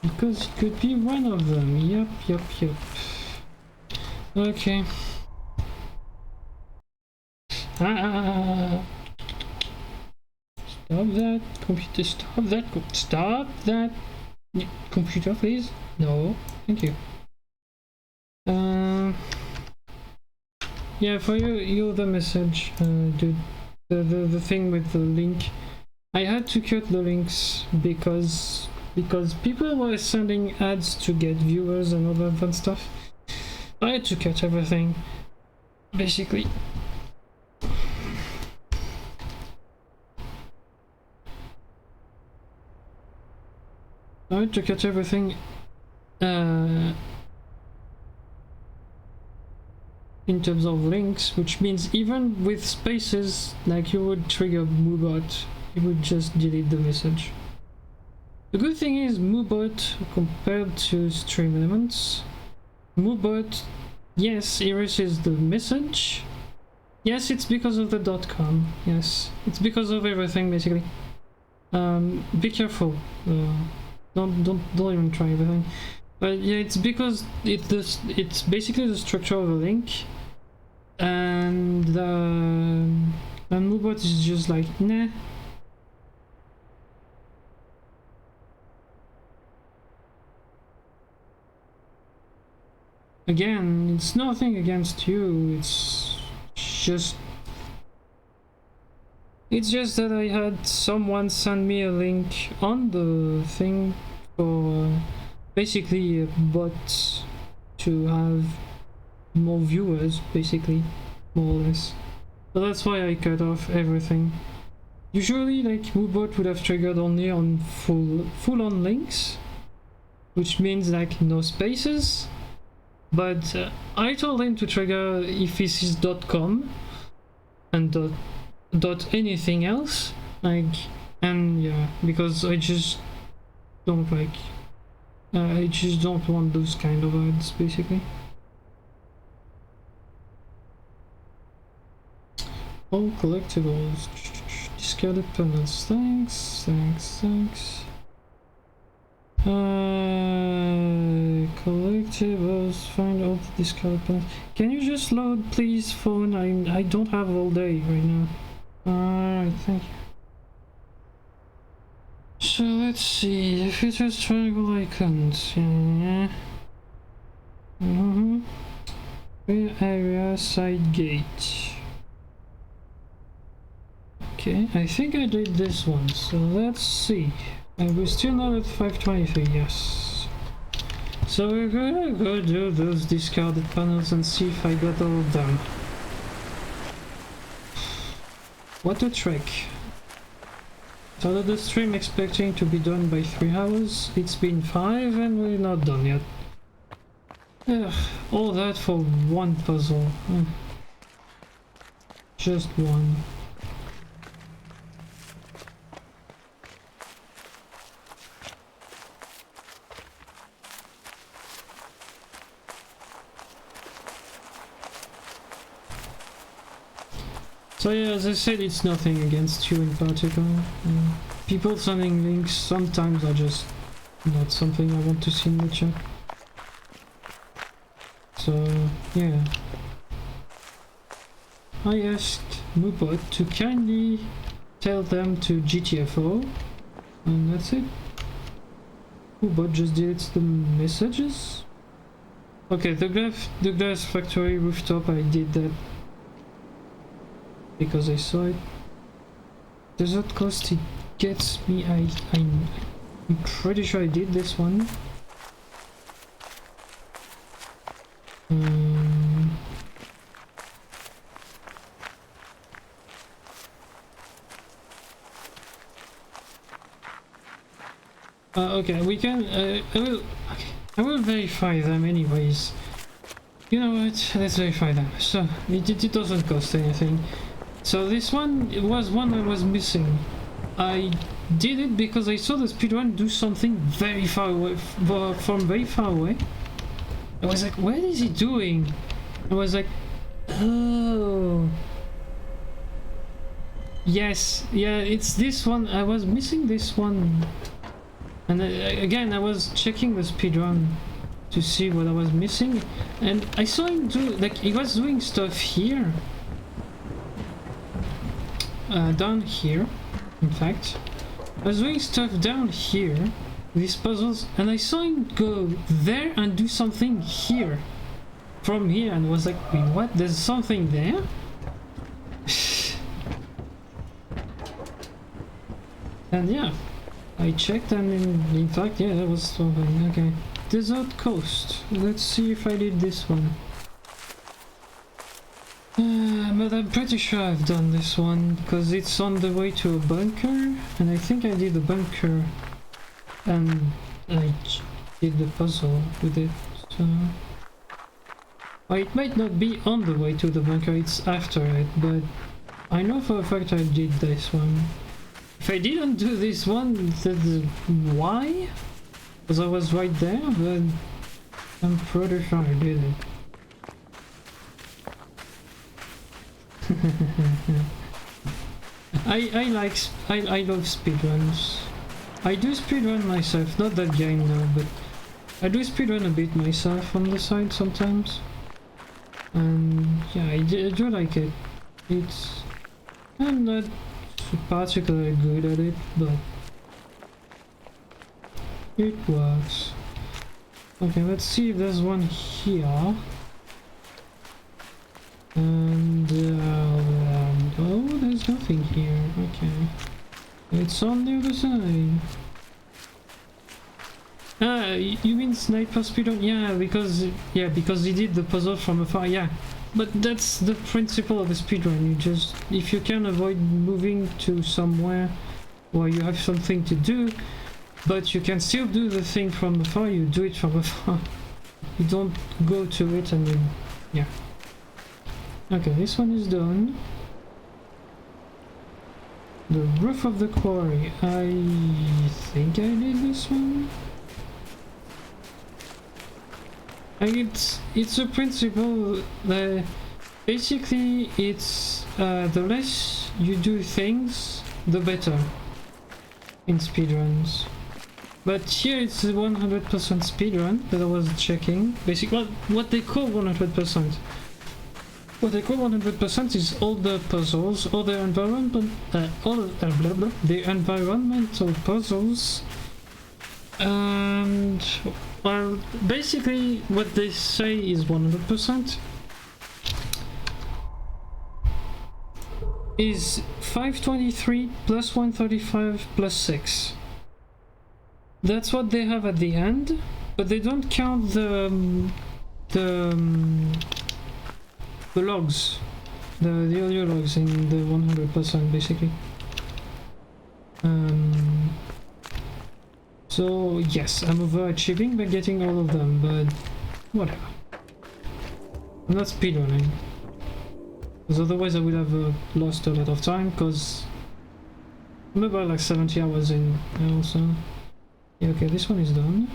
Because it could be one of them. Yep. Okay. Ah! Stop that, computer, stop that, stop that! Computer, please? No, thank you. Yeah, for you the message, dude. The thing with the link. I had to cut the links because people were sending ads to get viewers and all that fun stuff. I had to cut everything, basically. I had to cut everything in terms of links, which means even with spaces, like you would trigger MooBot, it would just delete the message. The good thing is MooBot, compared to Stream Elements, MooBot, yes, erases the message. Yes, it's because of the .com. Yes, it's because of everything basically. Be careful. Don't even try everything. But yeah, it's because it's basically the structure of a link, and MooBot is just like nah. Again, it's nothing against you. It's just that I had someone send me a link on the thing for basically a bot to have more viewers, basically, more or less. So that's why I cut off everything. Usually, like, MooBot would have triggered only on full-on links, which means like no spaces. But I told him to trigger if this is .com and dot anything else, like, and yeah, because I just don't like, I just don't want those kind of ads, basically. All collectibles, discarded panels, thanks. Collectibles, find all the discarded panels. Can you just load, please, phone? I don't have all day right now. Alright, thank you. So let's see, the features triangle icons. Yeah. Rear area, side gate. Okay, I think I did this one, so let's see. And we're still not at 523, yes. So we're gonna go do those discarded panels and see if I got all of them. What a trick. Started the stream expecting to be done by 3 hours. It's been 5 and we're not done yet. Ugh, all that for one puzzle. Just one. So yeah, as I said, it's nothing against you in particular. People sending links sometimes are just not something I want to see in the chat. So yeah. I asked MooBot to kindly tell them to GTFO, and that's it. MooBot just deletes the messages. Okay, the glass factory rooftop, I did that because I saw it. Desert Coast, it gets me. I'm pretty sure I did this one. Okay, we can. I will. Okay, I will verify them anyways. You know what? Let's verify them. So it doesn't cost anything. So this one was one I was missing. I did it because I saw the speedrun do something very far away, from very far away. I was like, what is he doing? I was like, oh. Yes, yeah, it's this one. I was missing this one. And again, I was checking the speedrun to see what I was missing. And I saw him do, like, he was doing stuff here. Down here, in fact. I was doing stuff down here, these puzzles, and I saw him go there and do something here. From here, and was like, wait, what? There's something there? And yeah, I checked, and in fact, yeah, that was something. Okay. Desert Coast. Let's see if I did this one. But I'm pretty sure I've done this one, because it's on the way to a bunker, and I think I did the bunker, and I did the puzzle with it, so... Well, it might not be on the way to the bunker, it's after it, but I know for a fact I did this one. If I didn't do this one, that's why? Because I was right there, but I'm pretty sure I did it. I love speedruns. I do speedrun myself, not that game though, but I do speedrun a bit myself on the side sometimes. And yeah, I do like it. I'm not particularly good at it, but it works. Okay, let's see if there's one here. And oh, there's nothing here. Okay, it's on the other side. Ah, you mean sniper speedrun? Yeah, because he did the puzzle from afar. Yeah, but that's the principle of the speedrun. You just, if you can avoid moving to somewhere where you have something to do, but you can still do the thing from afar, you do it from afar. You don't go to it and then, yeah. Okay, this one is done. The roof of the quarry. I think I did this one. And it's a principle that basically it's the less you do things, the better in speedruns. But here it's a 100% speedrun that I was checking. Basically, what they call 100%. What they call 100% is all the puzzles, all the environmental puzzles, and well, basically what they say is 100% is 523 plus 135 plus 6. That's what they have at the end, but they don't count the logs, the audio logs in the 100% basically. So yes, I'm overachieving by getting all of them, but whatever. I'm not speedrunning, because otherwise I would have lost a lot of time, because I'm about like 70 hours in also. Yeah, okay, this one is done.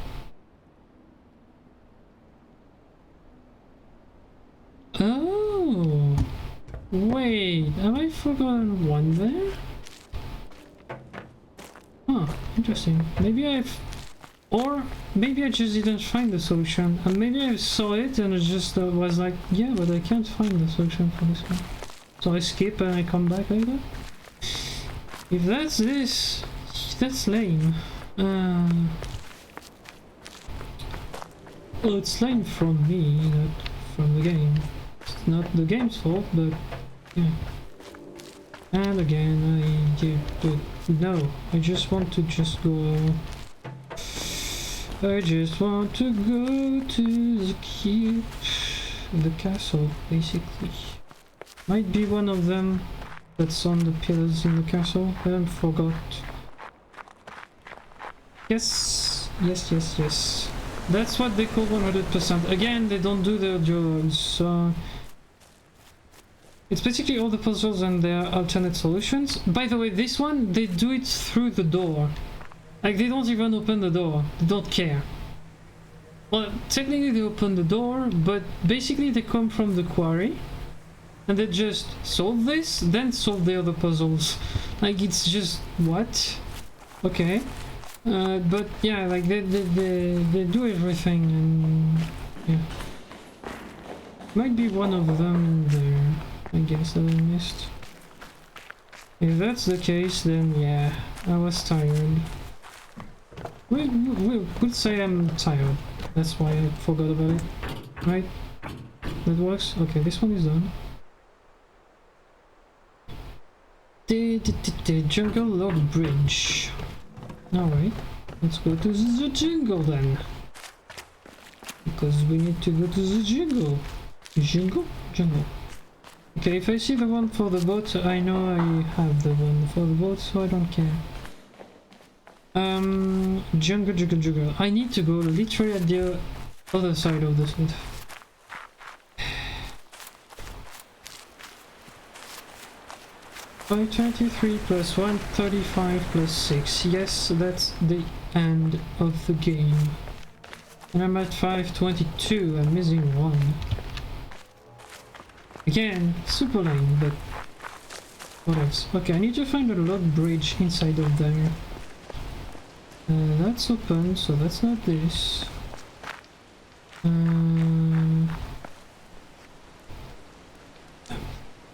Oh, wait, have I forgotten one there? Huh, interesting. Maybe or maybe I just didn't find the solution, and maybe I saw it and it just was like, yeah, but I can't find the solution for this one. So I skip and I come back later? If that's this, that's lame. Well, it's lame from me, not from the game. It's not the game's fault, but yeah. And again, I did, but no, I just want to just go. I just want to go to the keep, the castle, basically. Might be one of them that's on the pillars in the castle. I forgot. Yes, yes, yes, yes. That's what they call 100%. Again, they don't do their jobs, so... It's basically all the puzzles and their alternate solutions. By the way, this one, they do it through the door. Like, they don't even open the door. They don't care. Well, technically they open the door, but basically they come from the quarry. And they just solve this, then solve the other puzzles. Like, it's just... what? Okay. But yeah, like, they do everything, and... yeah. Might be one of them there, I guess, that I missed. If that's the case, then yeah, I was tired. We'll say I'm tired. That's why I forgot about it. Right? That works? Okay, this one is done. The jungle log bridge. Alright, let's go to the jungle then. Because we need to go to the jungle. Jungle? Jungle. Okay, if I see the one for the boat, I know I have the one for the boat, so I don't care. Jungle. I need to go literally at the other side of the suit. 523 plus 135 plus 6. Yes, that's the end of the game. And I'm at 522. I'm missing one. Again, super lame, but what else? Okay, I need to find a log bridge inside of there. That's open, so that's not this.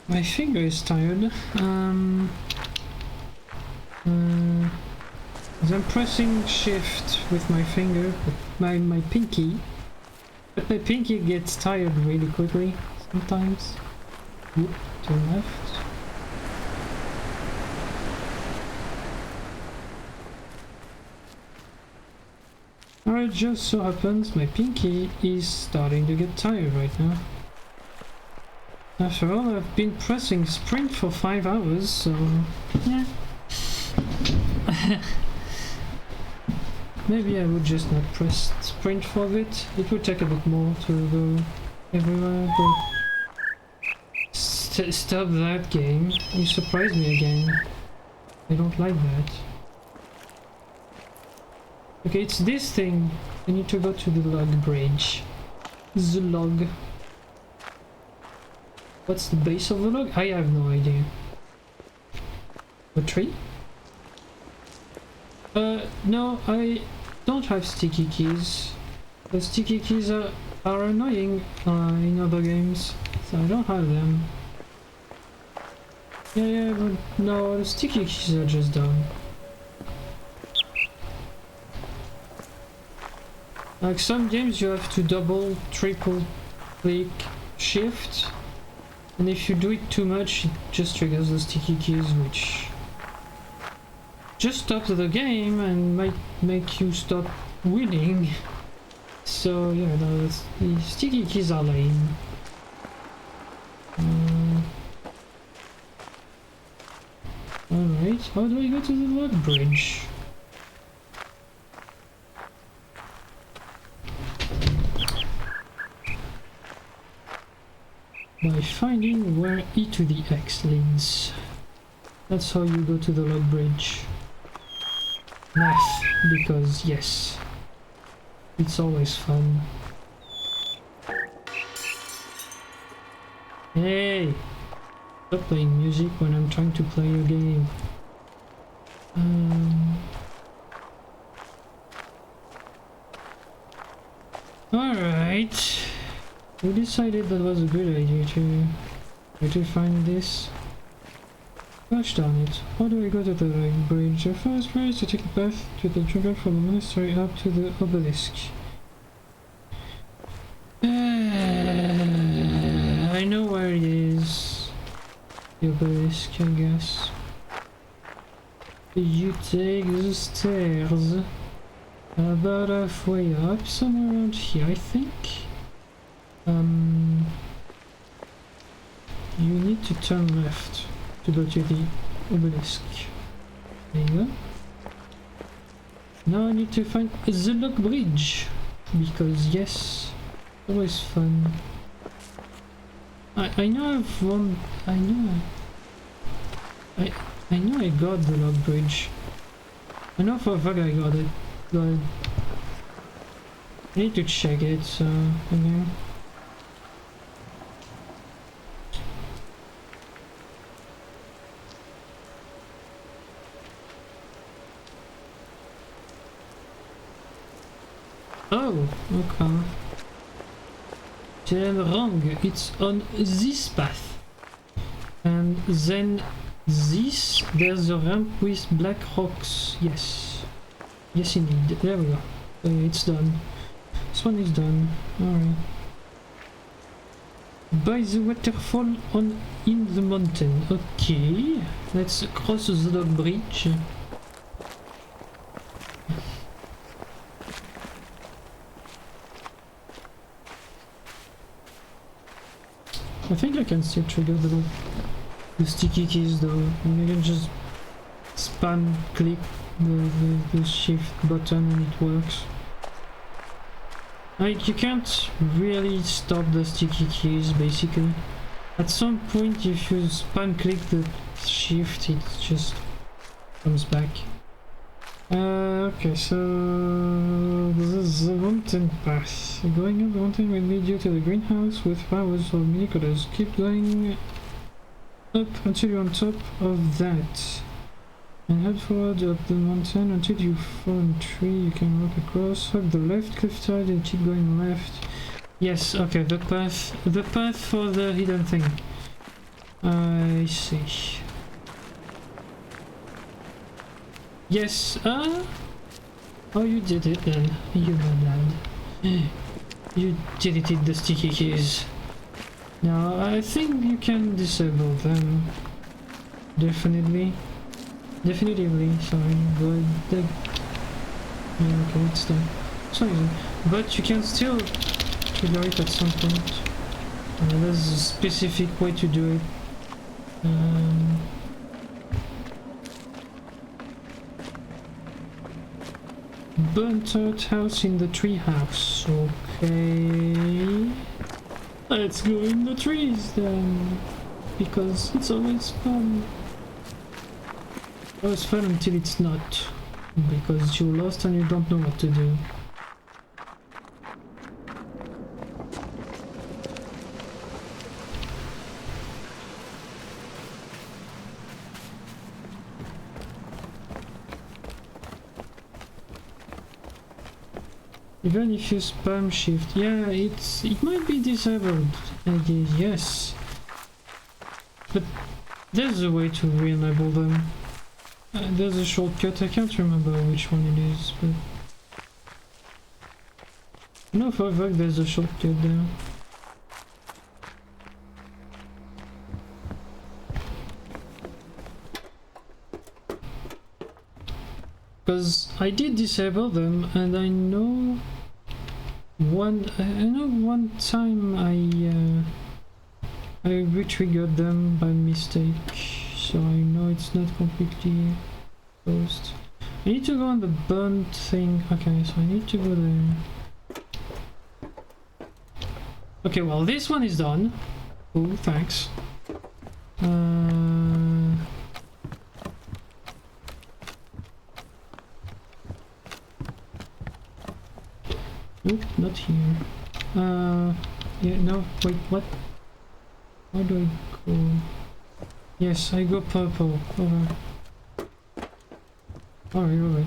My finger is tired. As I'm pressing shift with my finger, my pinky, but my pinky gets tired really quickly sometimes. Whoop, turn left. Alright, just so happens my pinky is starting to get tired right now. After all, I've been pressing sprint for 5 hours, so yeah. Maybe I would just not press sprint for a bit. It would take a bit more to go everywhere, but... Stop that game. You surprised me again. I don't like that. Okay, it's this thing. I need to go to the log bridge. The log. What's the base of the log? I have no idea. A tree? No, I don't have sticky keys. The sticky keys are annoying in other games, so I don't have them. Yeah, but no, the sticky keys are just dumb. Like some games you have to double, triple click, shift, and if you do it too much it just triggers the sticky keys, which just stops the game and might make you stop winning. So yeah, no, the sticky keys are lame. Alright, how do I go to the log bridge? By finding where E to the X leads. That's how you go to the log bridge. Math, because yes, it's always fun. Hey! Stop playing music when I'm trying to play a game. Alright. We decided that was a good idea to find this. Gosh darn it. How do I go to the log bridge? The first way is to take a path to the jungle from the monastery up to the obelisk. I know where it is. The obelisk, I guess. You take the stairs about halfway up, somewhere around here, I think. You need to turn left to go to the obelisk. There you go. Now I need to find the lock bridge, because yes, always fun. I know I've won. I know I got the lock bridge. I know for a fact I got it, but I need to check it. So okay. Oh, okay. I'm wrong. It's on this path. And then this, there's a ramp with black rocks. Yes. Yes indeed. There we go. It's done. This one is done. Alright. By the waterfall on in the mountain. Okay. Let's cross the log bridge. I think I can still trigger the sticky keys though. And you can just spam click the shift button and it works. Like, you can't really stop the sticky keys basically. At some point if you spam click the shift it just comes back. Okay, so this is the mountain path. Going up the mountain will lead you to the greenhouse with flowers of many colors. Keep going up until you're on top of that. And head forward up the mountain until you find a tree you can walk across. Hug the left cliffside and keep going left. Yes, okay, the path for the hidden thing. I see. Yes, oh, you did it then, you lad. You deleted the sticky keys. Now, I think you can disable them. Definitively, sorry, but yeah, okay, it's done. So easy. But you can still trigger it at some point. There's a specific way to do it. Burnt out house in the tree house. Okay. Let's go in the trees then. Because it's always fun. Always fun until it's not. Because you're lost and you don't know what to do. Even if you spam shift, yeah, it might be disabled. I guess, yes. But there's a way to re-enable them. There's a shortcut, I can't remember which one it is, but I know for a fact there's a shortcut there. Because I did disable them, and I know one time I re-triggered them by mistake, so I know it's not completely closed. I need to go on the burnt thing. Okay, so I need to go there. Okay, well this one is done. Oh, thanks. Nope, not here. Yeah, no, wait, what? How do I go? Yes, I go purple. Alright. Alright.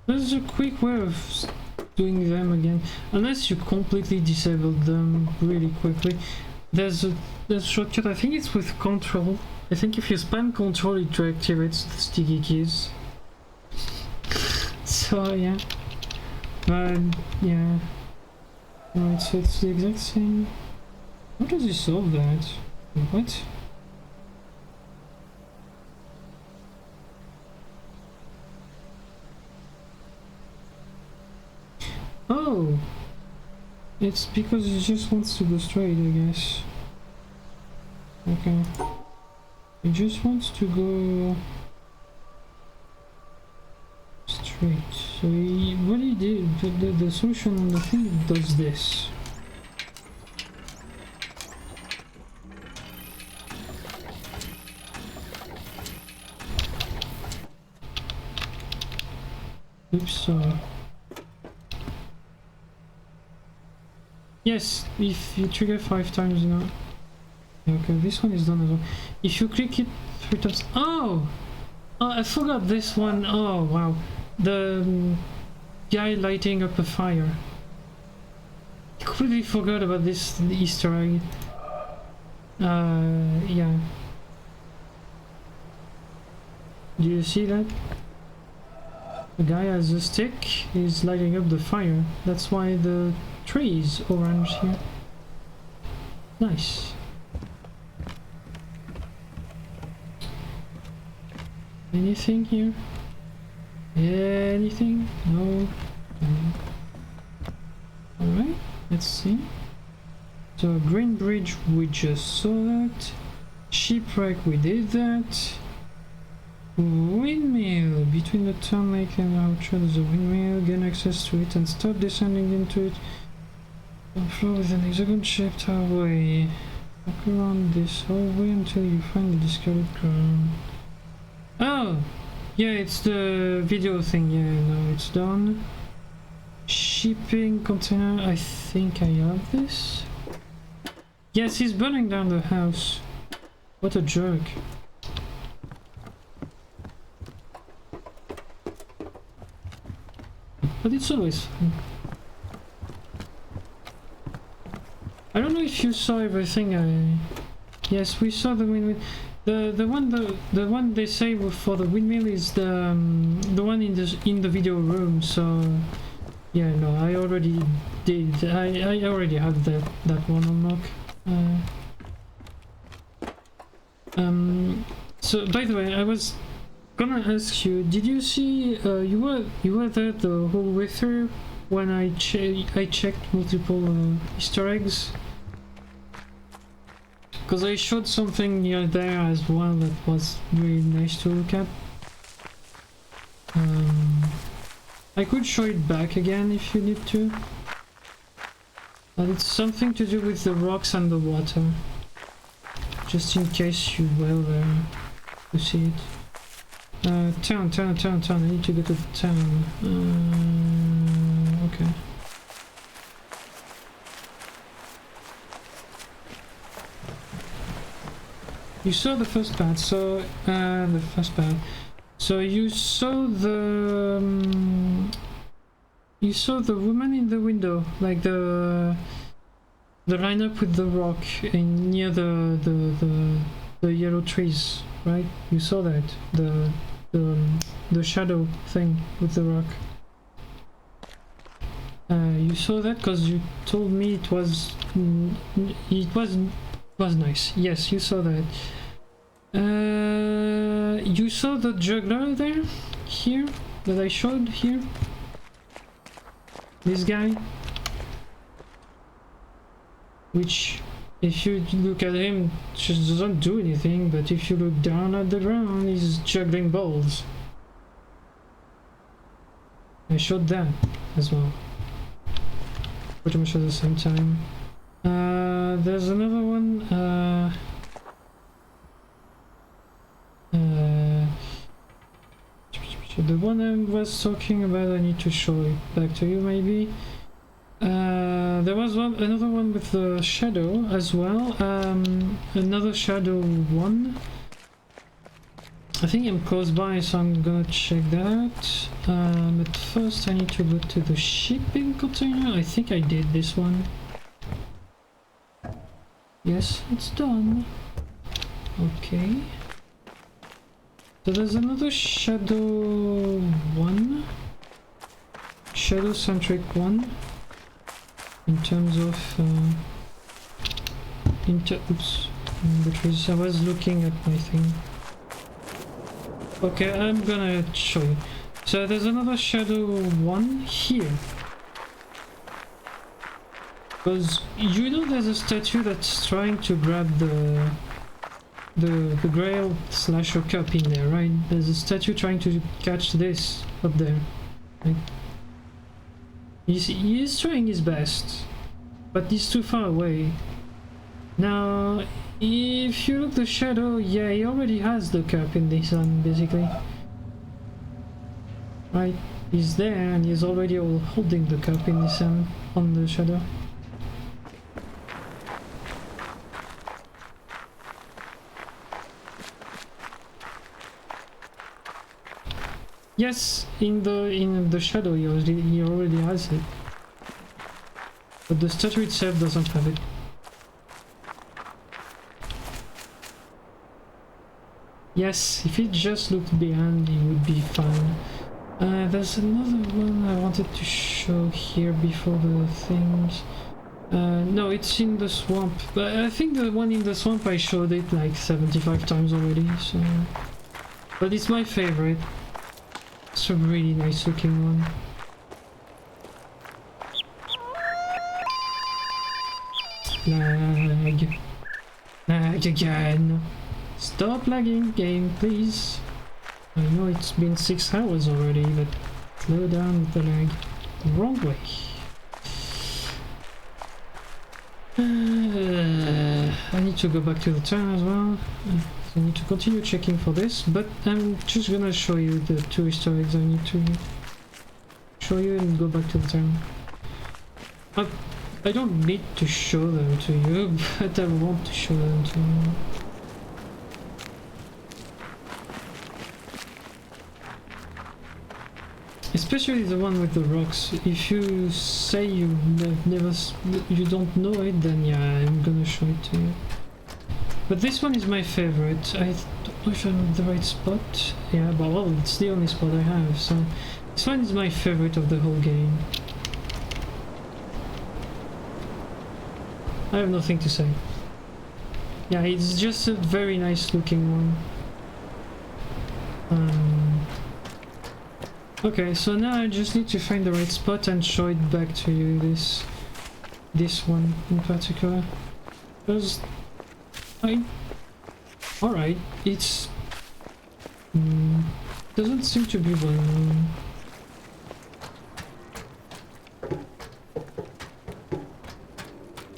There's a quick way of doing them again. Unless you completely disabled them really quickly. There's a shortcut, I think it's with control. I think if you spam control it deactivates the sticky keys. So yeah, yeah. Alright, so it's the exact same. How does he solve that? What? Oh, it's because he just wants to go straight, I guess. Okay, he just wants to go. Great. So what he did, the solution on the thing does this. Oops. Yes, if you trigger 5 times, you know. Okay, this one is done as well. If you click it 3 times. Oh! Oh, I forgot this one. Oh, wow. The guy lighting up a fire. I completely forgot about this Easter egg. Yeah. Do you see that? The guy has a stick, he's lighting up the fire. That's why the tree is orange here. Nice. Anything here? Anything? No. Alright, let's see. So Green Bridge, we just saw that. Shipwreck, we did that. Windmill, between the town lake and the outer there's a windmill. Gain access to it and start descending into it. Flow with an hexagon-shaped highway. Walk around this hallway until you find the discarded ground. Oh! Yeah, it's the video thing. Yeah, no, it's done. Shipping container, I think I have this. Yes, he's burning down the house. What a jerk. But it's always fun. I don't know if you saw everything. Yes, we saw the windmill. The one they say for the windmill is the one in the video room. So yeah, no, I already did. I already had that one unlocked. So by the way, I was gonna ask you, did you see you were there the whole way through when I checked multiple Easter eggs? Because I showed something near there as well that was really nice to look at. I could show it back again if you need to. But it's something to do with the rocks and the water. Just in case you were there to see it. Town. I need to go to the town. Okay. You saw the first part, so so you saw the woman in the window, like the lineup with the rock in near the yellow trees, right? You saw that the shadow thing with the rock. You saw that because you told me it was nice. Yes, you saw that. You saw the juggler there? Here? That I showed here? This guy? Which, if you look at him, just doesn't do anything, but if you look down at the ground, he's juggling balls. I showed that as well. Pretty much at the same time. There's another one. The one I was talking about, I need to show it back to you maybe. There was another one with the shadow as well. Another shadow one. I think I'm close by, so I'm gonna check that. But first I need to go to the shipping container. I think I did this one. Yes, it's done. Okay. So there's another shadow one. Shadow-centric one. In terms of... oops. Because I was looking at my thing. Okay, I'm gonna show you. So there's another shadow one here. Because you know there's a statue that's trying to grab the grail / cup in there, right? There's a statue trying to catch this up there. Like, he is trying his best, but he's too far away. Now, if you look the shadow, yeah, he already has the cup in the sun, basically. Right, he's there and he's already holding the cup in the sun on the shadow. Yes, in the shadow he already has it, but the statue itself doesn't have it. Yes, if he just looked behind, he would be fine. There's another one I wanted to show here before the things. No, it's in the swamp, but I think the one in the swamp I showed it like 75 times already, so... But it's my favorite. It's a really nice looking one. Lag. Lag again. Stop lagging, game, please. I know it's been 6 hours already, but slow down the lag. Wrong way. I need to go back to the town as well. I need to continue checking for this, but I'm just gonna show you the 2 Easter eggs I need to show you and go back to the town. I don't need to show them to you, but I want to show them to you. Especially the one with the rocks. If you say you don't know it, then yeah, I'm gonna show it to you. But this one is my favorite. I don't know if I'm in the right spot. Yeah, but well, it's the only spot I have, so this one is my favorite of the whole game. I have nothing to say. Yeah, it's just a very nice looking one. Okay, so now I just need to find the right spot and show it back to you, this one in particular. Because alright, it's doesn't seem to be well known.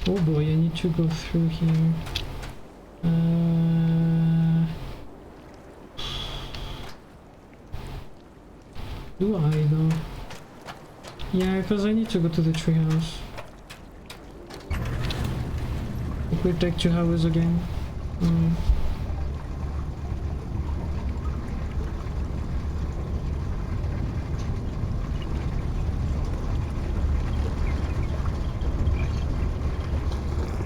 Oh boy, I need to go through here. Do I though? Yeah, because I need to go to the treehouse. It will take 2 hours again.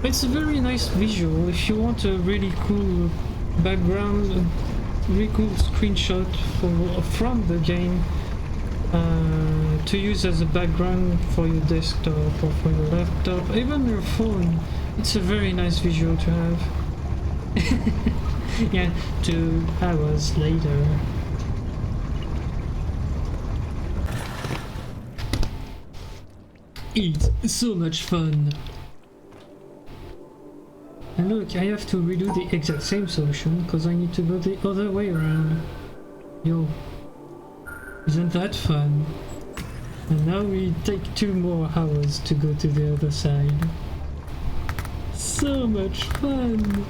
It's a very nice visual if you want a really cool background, really cool screenshot from the game to use as a background for your desktop or for your laptop, even your phone. It's a very nice visual to have. Yeah, 2 hours later. It's so much fun. And look, I have to redo the exact same solution because I need to go the other way around. Yo, isn't that fun? And now we take 2 more hours to go to the other side. So much fun!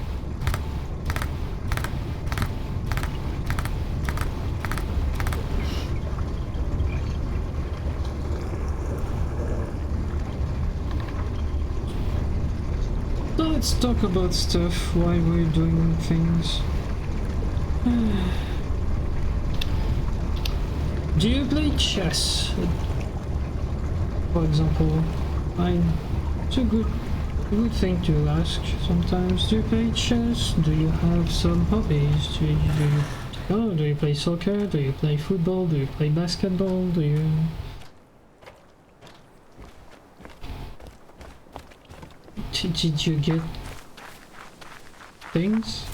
So let's talk about stuff while we're doing things. Do you play chess? For example, it's a good thing to ask sometimes. Do you play chess? Do you have some hobbies? Do you play soccer? Do you play football? Do you play basketball? Do you... Did you get things?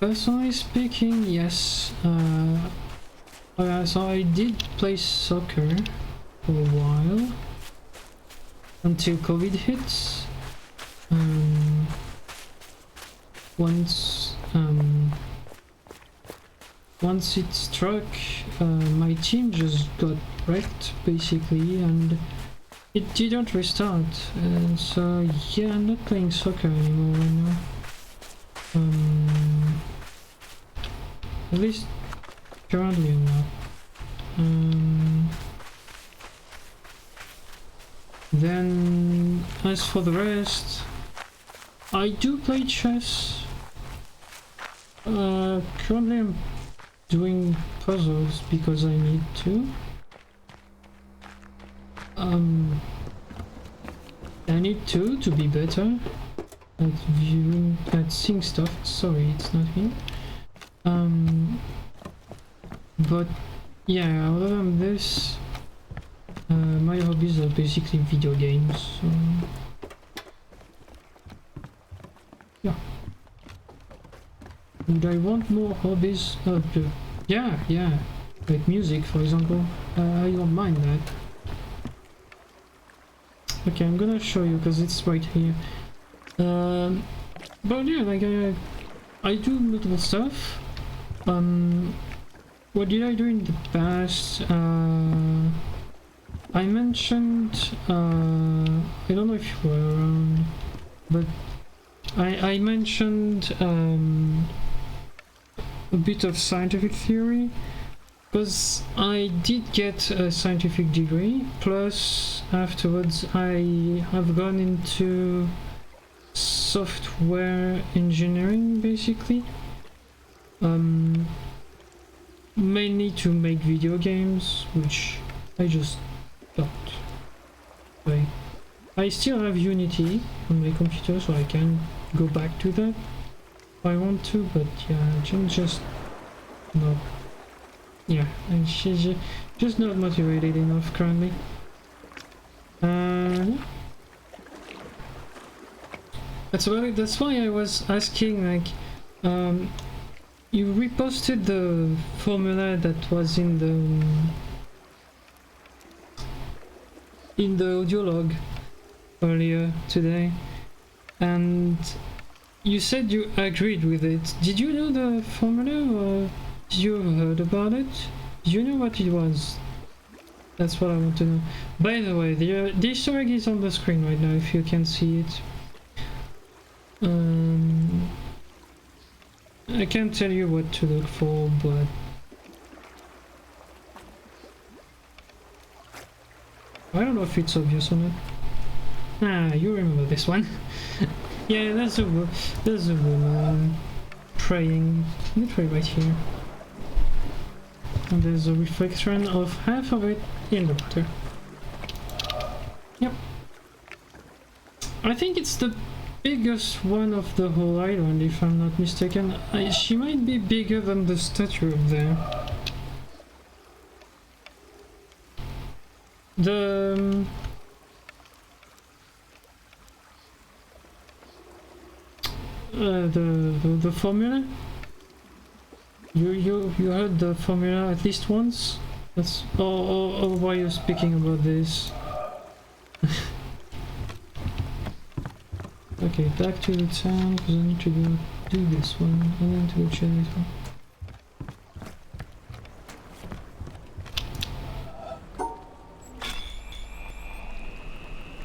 Personally speaking, yes. So I did play soccer for a while. until COVID hits. Once it struck, my team just got wrecked basically, and it didn't restart. And so yeah, I'm not playing soccer anymore right now. At least currently I'm not. Then as for the rest, I do play chess. Currently I'm doing puzzles because I need to. I need to be better at viewing, at seeing stuff. Sorry, it's not me. But yeah, other than this, my hobbies are basically video games. So yeah. Would I want more hobbies? Yeah, like music, for example. I don't mind that. Okay, I'm gonna show you because it's right here. But yeah, like I do multiple stuff. What did I do in the past? I mentioned, I don't know if you were around, but I mentioned a bit of scientific theory, because I did get a scientific degree, plus afterwards I have gone into software engineering basically, mainly to make video games, which I just stopped. Like, I still have Unity on my computer, so I can go back to that if I want to, but yeah, I'm just not. Yeah, and she's just not motivated enough currently. That's about it. That's why I was asking, like, you reposted the formula that was in the audio log earlier today, and you said you agreed with it. Did you know the formula, or did you have heard about it? Do you know what it was? That's what I want to know. By the way, the Easter egg is on the screen right now if you can see it. I can't tell you what to look for, but I don't know if it's obvious or not. Ah, you remember this one. Yeah, there's a woman praying literally right here. And there's a reflection of half of it in the water. Yep. I think it's the biggest one of the whole island, if I'm not mistaken. She might be bigger than the statue up there. The formula? You heard the formula at least once? That's or why you're speaking about this? Okay, back to the town because I need to go do this one and then to go check this one.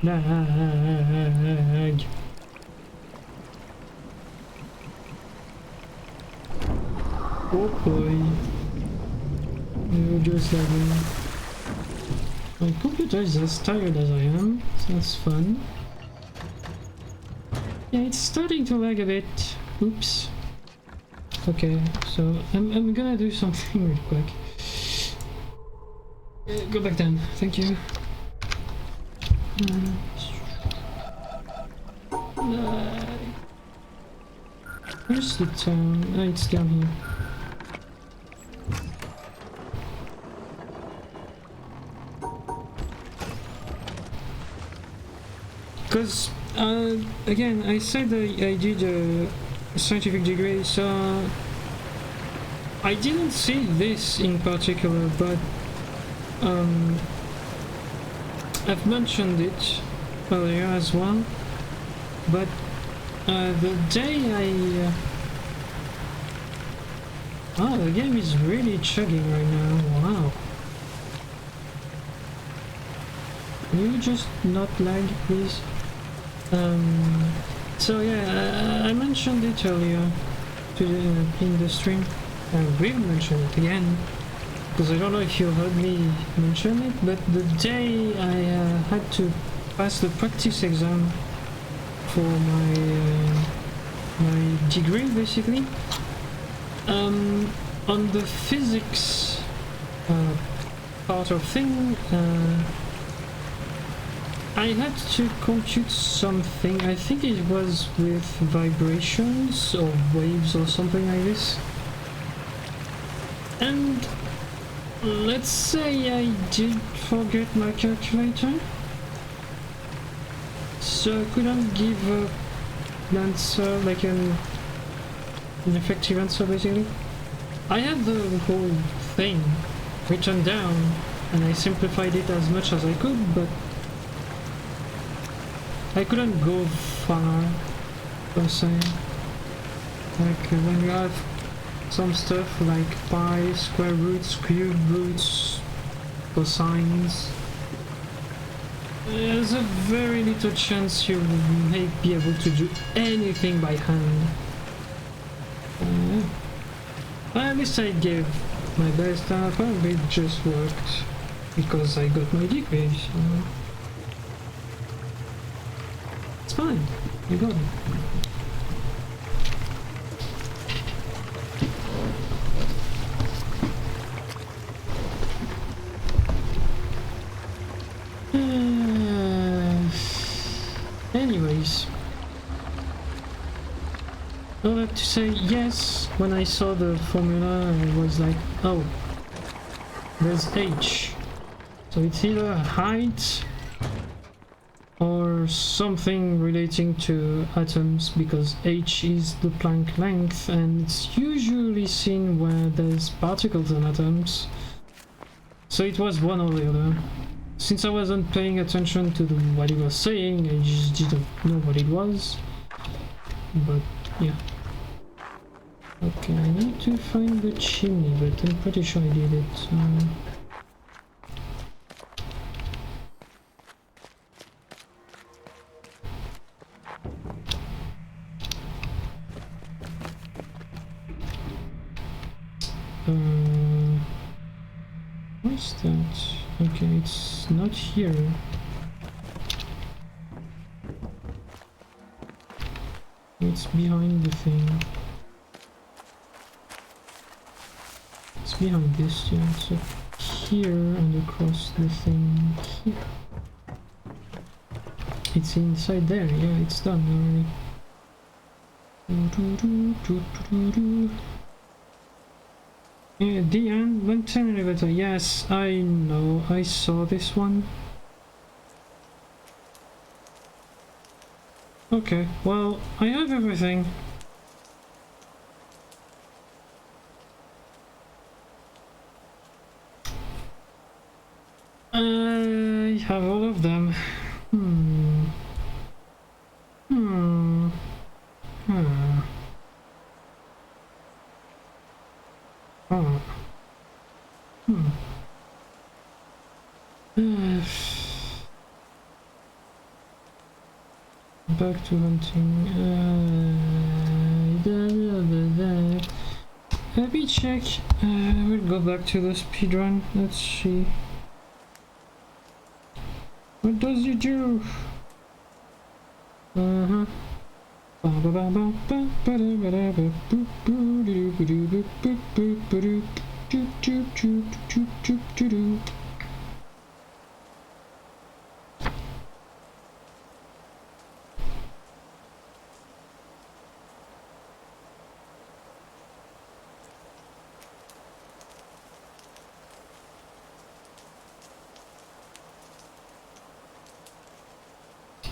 Lag. Oh boy. You're just lagging. My computer is as tired as I am, so that's fun. Yeah, it's starting to lag a bit. Oops. Okay, so I'm gonna do something real quick. Go back down, thank you. Where's the town? Oh, it's down here. Because, again, I said I did a scientific degree, so I didn't see this in particular, but I've mentioned it earlier as well, but the day I... Oh, the game is really chugging right now, wow. Can you just not lag, please? So yeah, I mentioned it earlier in the stream. I will mention it again, because I don't know if you heard me mention it, but the day I had to pass the practice exam for my degree, basically, on the physics part of thing, I had to compute something. I think it was with vibrations or waves or something like this. And let's say I did forget my calculator, so I couldn't give an answer, like an effective answer basically. I had the whole thing written down and I simplified it as much as I could, but I couldn't go far, per se. Like when you have some stuff like pi, square roots, cube roots, cosines, there's a very little chance you may be able to do anything by hand. At least I gave my best, and apparently it just worked because I got my degree, so it's fine, I got it. Anyways, all that to say, yes, when I saw the formula I was like, oh, there's H, so it's either height or something relating to atoms, because H is the Planck length and it's usually seen where there's particles and atoms, so it was one or the other. Since I wasn't paying attention to what he was saying, I just didn't know what it was. But yeah. Okay, I need to find the chimney, but I'm pretty sure I did it. What's that? Okay, it's not here. It's behind the thing. It's behind this, yeah. So here and across the thing here. It's inside there, yeah, it's done already. Yeah, the end, Mountain Elevator, yes, I know, I saw this one. Okay, well, I have everything. I have all of them. Back to hunting. Let me check. We'll go back to the speedrun. Let's see. What does it do?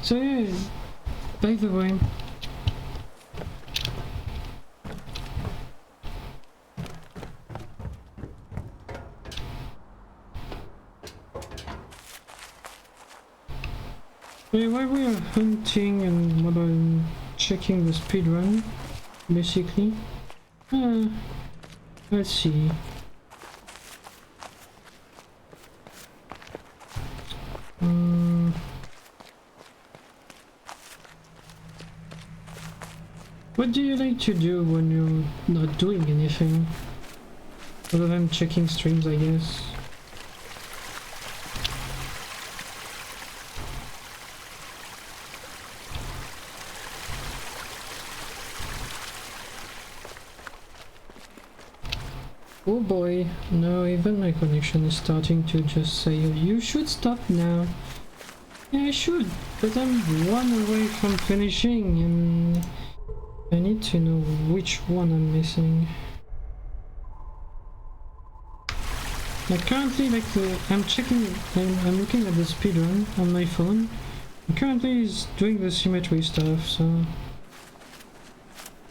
So yeah, by the way, Okay, while we are hunting and while I'm checking the speedrun, basically. Let's see. What do you like to do when you're not doing anything? Other than checking streams, I guess. Oh boy, no, even my connection is starting to just say, you should stop now. Yeah, I should, but I'm one away from finishing and I need to know which one I'm missing. Like currently, like I'm checking, I'm looking at the speedrun on my phone. And currently it's doing the symmetry stuff, so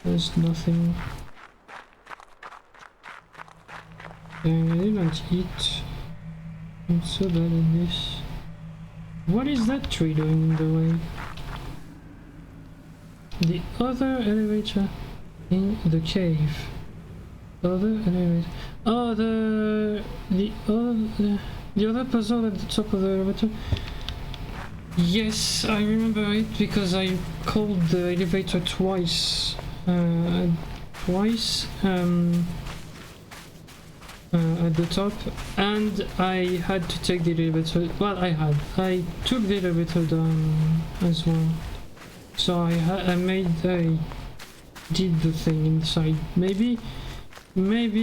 there's nothing. Dang, I didn't eat. I'm so bad at this. What is that tree doing in the way? The other elevator in the cave. Other elevator. Oh, the other puzzle at the top of the elevator. Yes, I remember it because I called the elevator twice. At the top, and I had to take the elevator. Well, I took the elevator down as well. So I did the thing inside. Maybe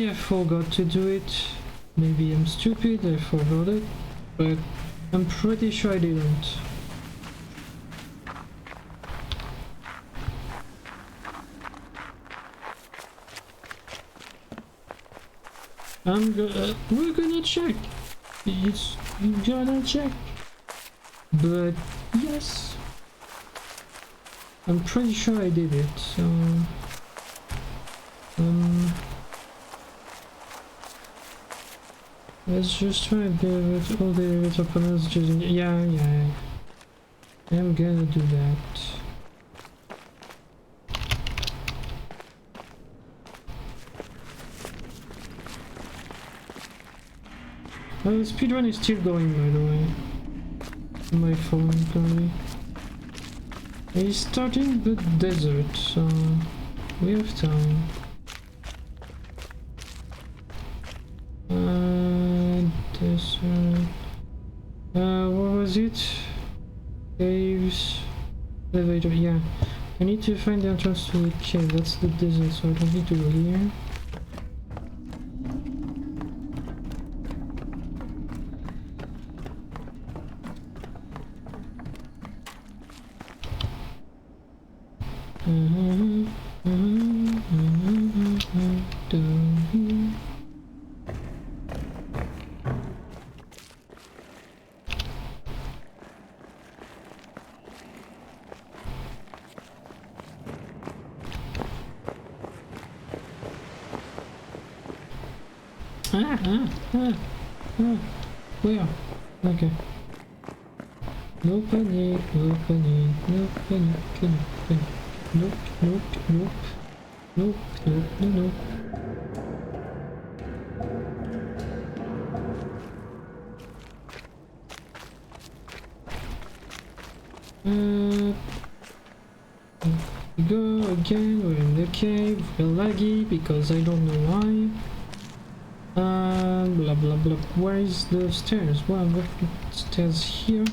I forgot to do it. Maybe I'm stupid, I forgot it, but I'm pretty sure I didn't. We're gonna check. You gotta check. But yes, I'm pretty sure I did it. So let's just try to do it. All the elevator panels just yeah. I'm gonna do that. The speedrun is still going, by the way. On my phone, currently. He's starting the desert, so we have time. Desert. What was it? Caves. Elevator, yeah. I need to find the entrance to the cave. That's the desert, so I don't need to go here. Where? Okay. No panic, no panic, no panic, nope, nope, nope, nope, nope, no, no. We go again, we're in the cave, we're laggy because I don't know why. Blah blah blah. Where is the stairs? Well, what stairs here?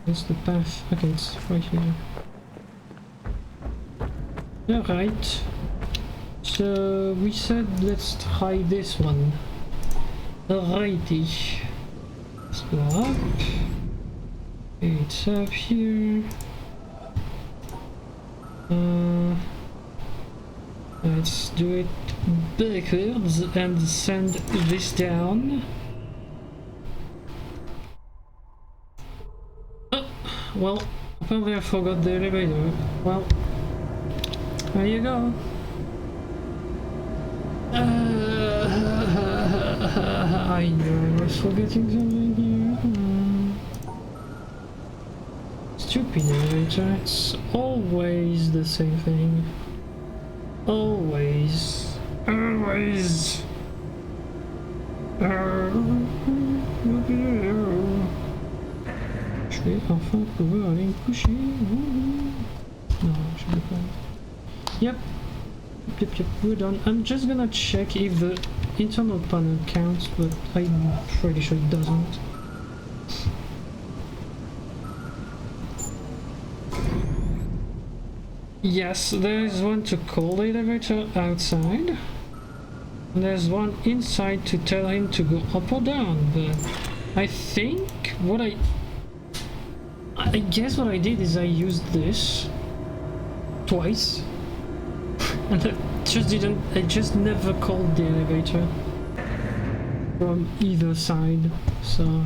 That's the path. Okay, it's right here. Alright. So we said let's try this one. Alrighty. Let's go up. It's up here. Let's do it backwards and send this down. Oh, well, apparently I forgot the elevator. Well, there you go. I knew I was forgetting something here. stupid elevator. It's always the same thing. Always. Always. Je vais enfin pouvoir aller me coucher. Non, je vais pas. Yep. Yep, we're done. I'm just gonna check if the internal panel counts, but I'm pretty sure it doesn't. Yes, there is one to call the elevator outside. And there's one inside to tell him to go up or down, but I think what I guess what I did is I used this twice. And I just never called the elevator from either side. So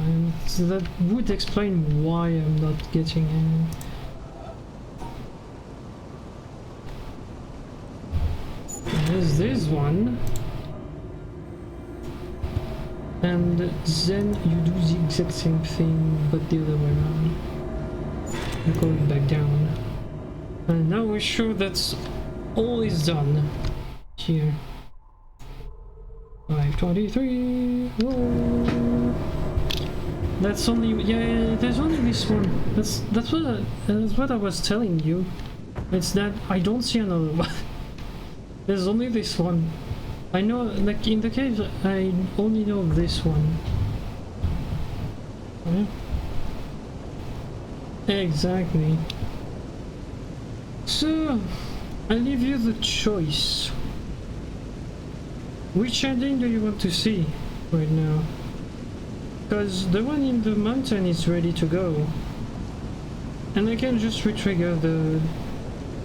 that would explain why I'm not getting in. There's this one. And then you do the exact same thing, but the other way around. You're going back down. And now we're sure that's all is done here. 523. Whoa. That's only, yeah, there's only this one. That's what I was telling you. It's that I don't see another one. There's only this one. I know, like in the cave, I only know this one. Yeah. Exactly. So, I leave you the choice. Which ending do you want to see right now? Because the one in the mountain is ready to go. And I can just retrigger the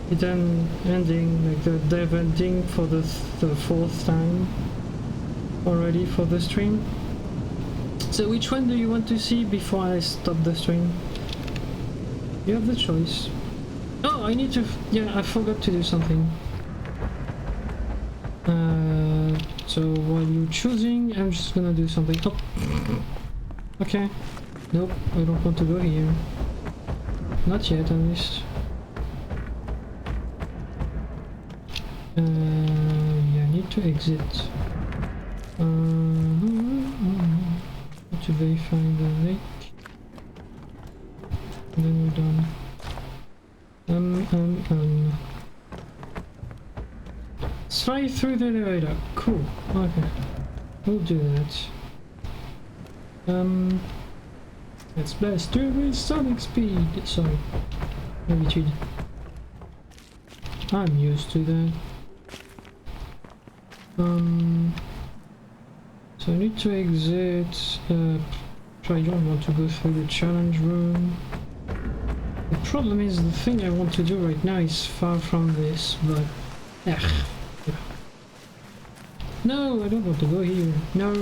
hidden ending, like the dev ending for the fourth time already for the stream. So which one do you want to see before I stop the stream? You have the choice. Oh, I need to... yeah, I forgot to do something. So while you're choosing, I'm just gonna do something. Oh. Okay. Nope, I don't want to go here. Not yet, at least. Yeah, I need to exit. To verify the lake. And then we're done. Slide through the elevator. Cool. Okay. We'll do that. Let's blast through with sonic speed. Sorry. Attitude. I'm used to that. So I need to exit. I don't want to go through the challenge room. The problem is the thing I want to do right now is far from this, but... yeah. No, I don't want to go here. No.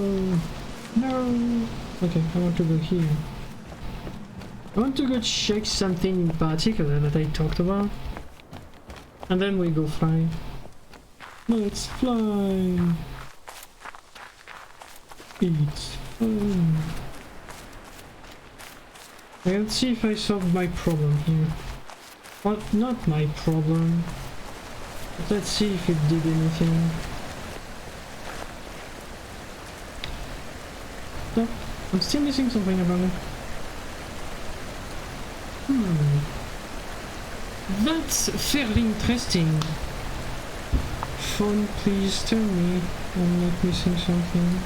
No. Okay, I want to go here. I want to go check something in particular that I talked about. And then we go fly. Let's fly. It's fun. Okay, let's see if I solved my problem here. Well, not my problem. But let's see if it did anything. No, I'm still missing something about it. That's fairly interesting. Phone, please tell me I'm not missing something.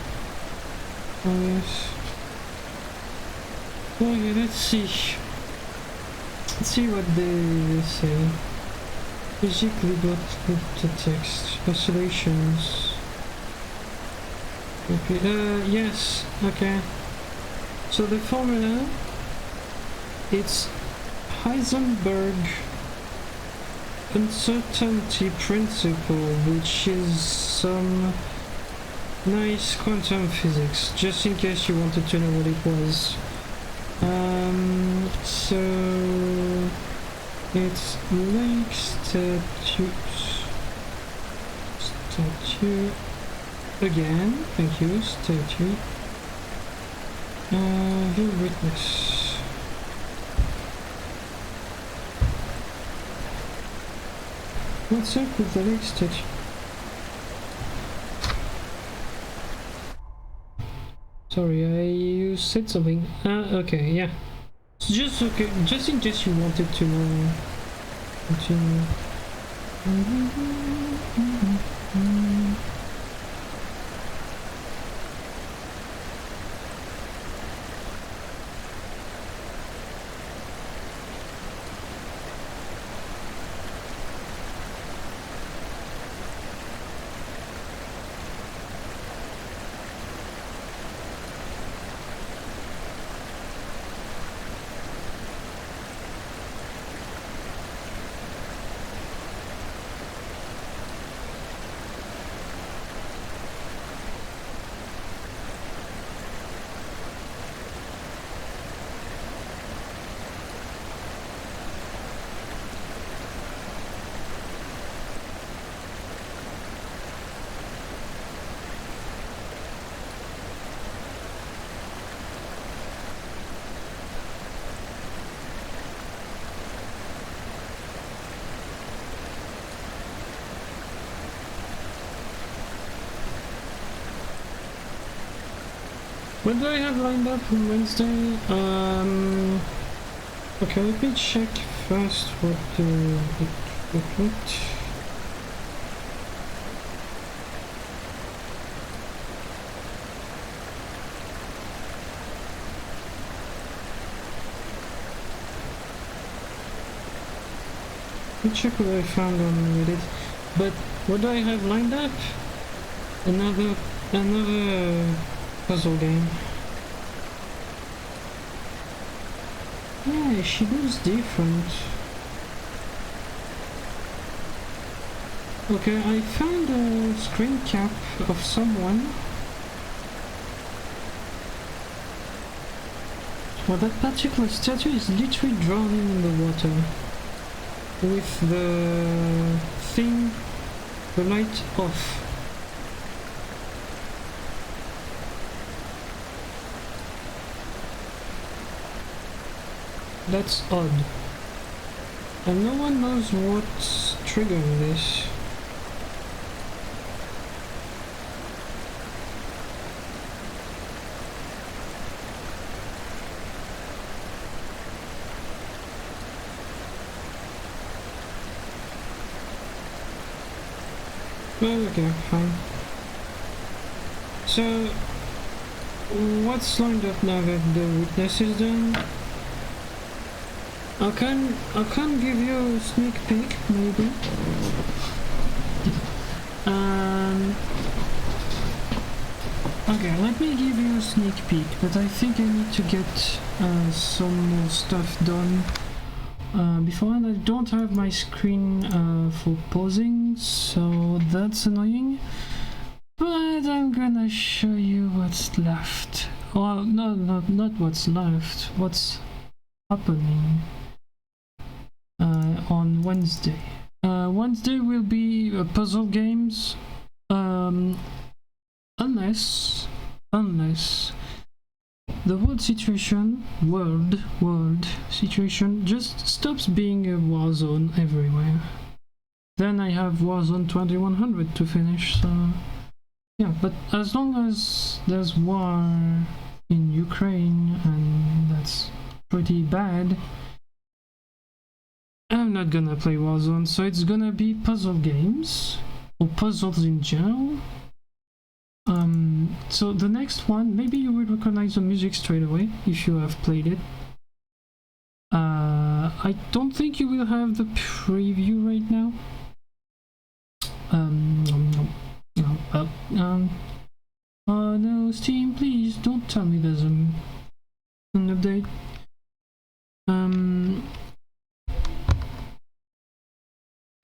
Oh yes. Okay, let's see. Let's see what they say. Physically got the text. Oscillations. Okay, yes, okay. So the formula, it's Heisenberg uncertainty principle, which is some nice quantum physics, just in case you wanted to know what it was. So it's like statute again, thank you, statute. View witness. What's up with the leg statue? Sorry, you said something. Okay, yeah. Just okay, just in case you wanted to know. Continue. What do I have lined up on Wednesday? Okay, let me check first what let me check what I found on Reddit. But what do I have lined up? Another puzzle game. Yeah, she looks different. Okay, I found a screen cap of someone. Well, that particular statue is literally drowning in the water. With the thing, the light off. That's odd. And no one knows what's triggering this. Well, okay, fine. So, what's lined up now that the witness is done? I can give you a sneak peek, maybe. Okay, let me give you a sneak peek, but I think I need to get some more stuff done beforehand. I don't have my screen for pausing, so that's annoying. But I'm gonna show you what's left. Well, no, not what's left. What's happening on Wednesday. Wednesday will be puzzle games, unless the world situation just stops being a war zone everywhere. Then I have Warzone 2100 to finish, so yeah, but as long as there's war in Ukraine, and that's pretty bad, I'm not gonna play Warzone, so it's gonna be puzzle games, or puzzles in general. So the next one, maybe you will recognize the music straight away if you have played it. I don't think you will have the preview right now. Oh no, Steam, please don't tell me there's an update.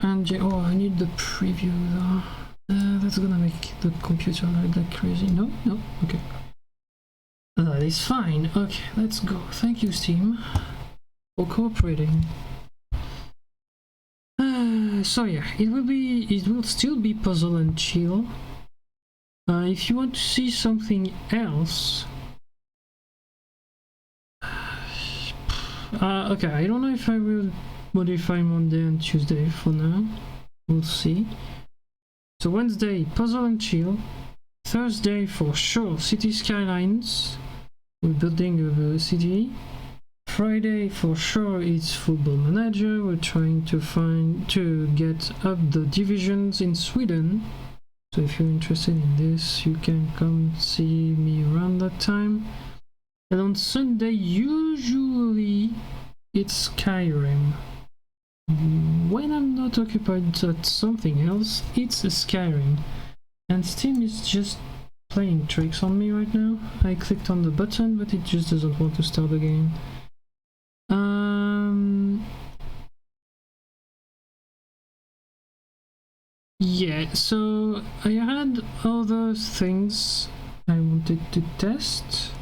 And yeah, oh, I need the preview though. That's gonna make the computer like crazy. No, okay. That is fine. Okay, let's go. Thank you, Steam, for cooperating. So yeah, it will still be puzzle and chill. If you want to see something else, okay, I don't know if I will modify Monday and Tuesday for now. We'll see. So Wednesday, puzzle and chill. Thursday, for sure, city skylines. We're building a city. Friday, for sure, it's football manager. We're trying to get up the divisions in Sweden. So if you're interested in this, you can come see me around that time. And on Sunday, usually it's Skyrim. When I'm not occupied at something else, it's a Skyrim. And Steam is just playing tricks on me right now. I clicked on the button, but it just doesn't want to start the game. Yeah, so I had other things I wanted to test.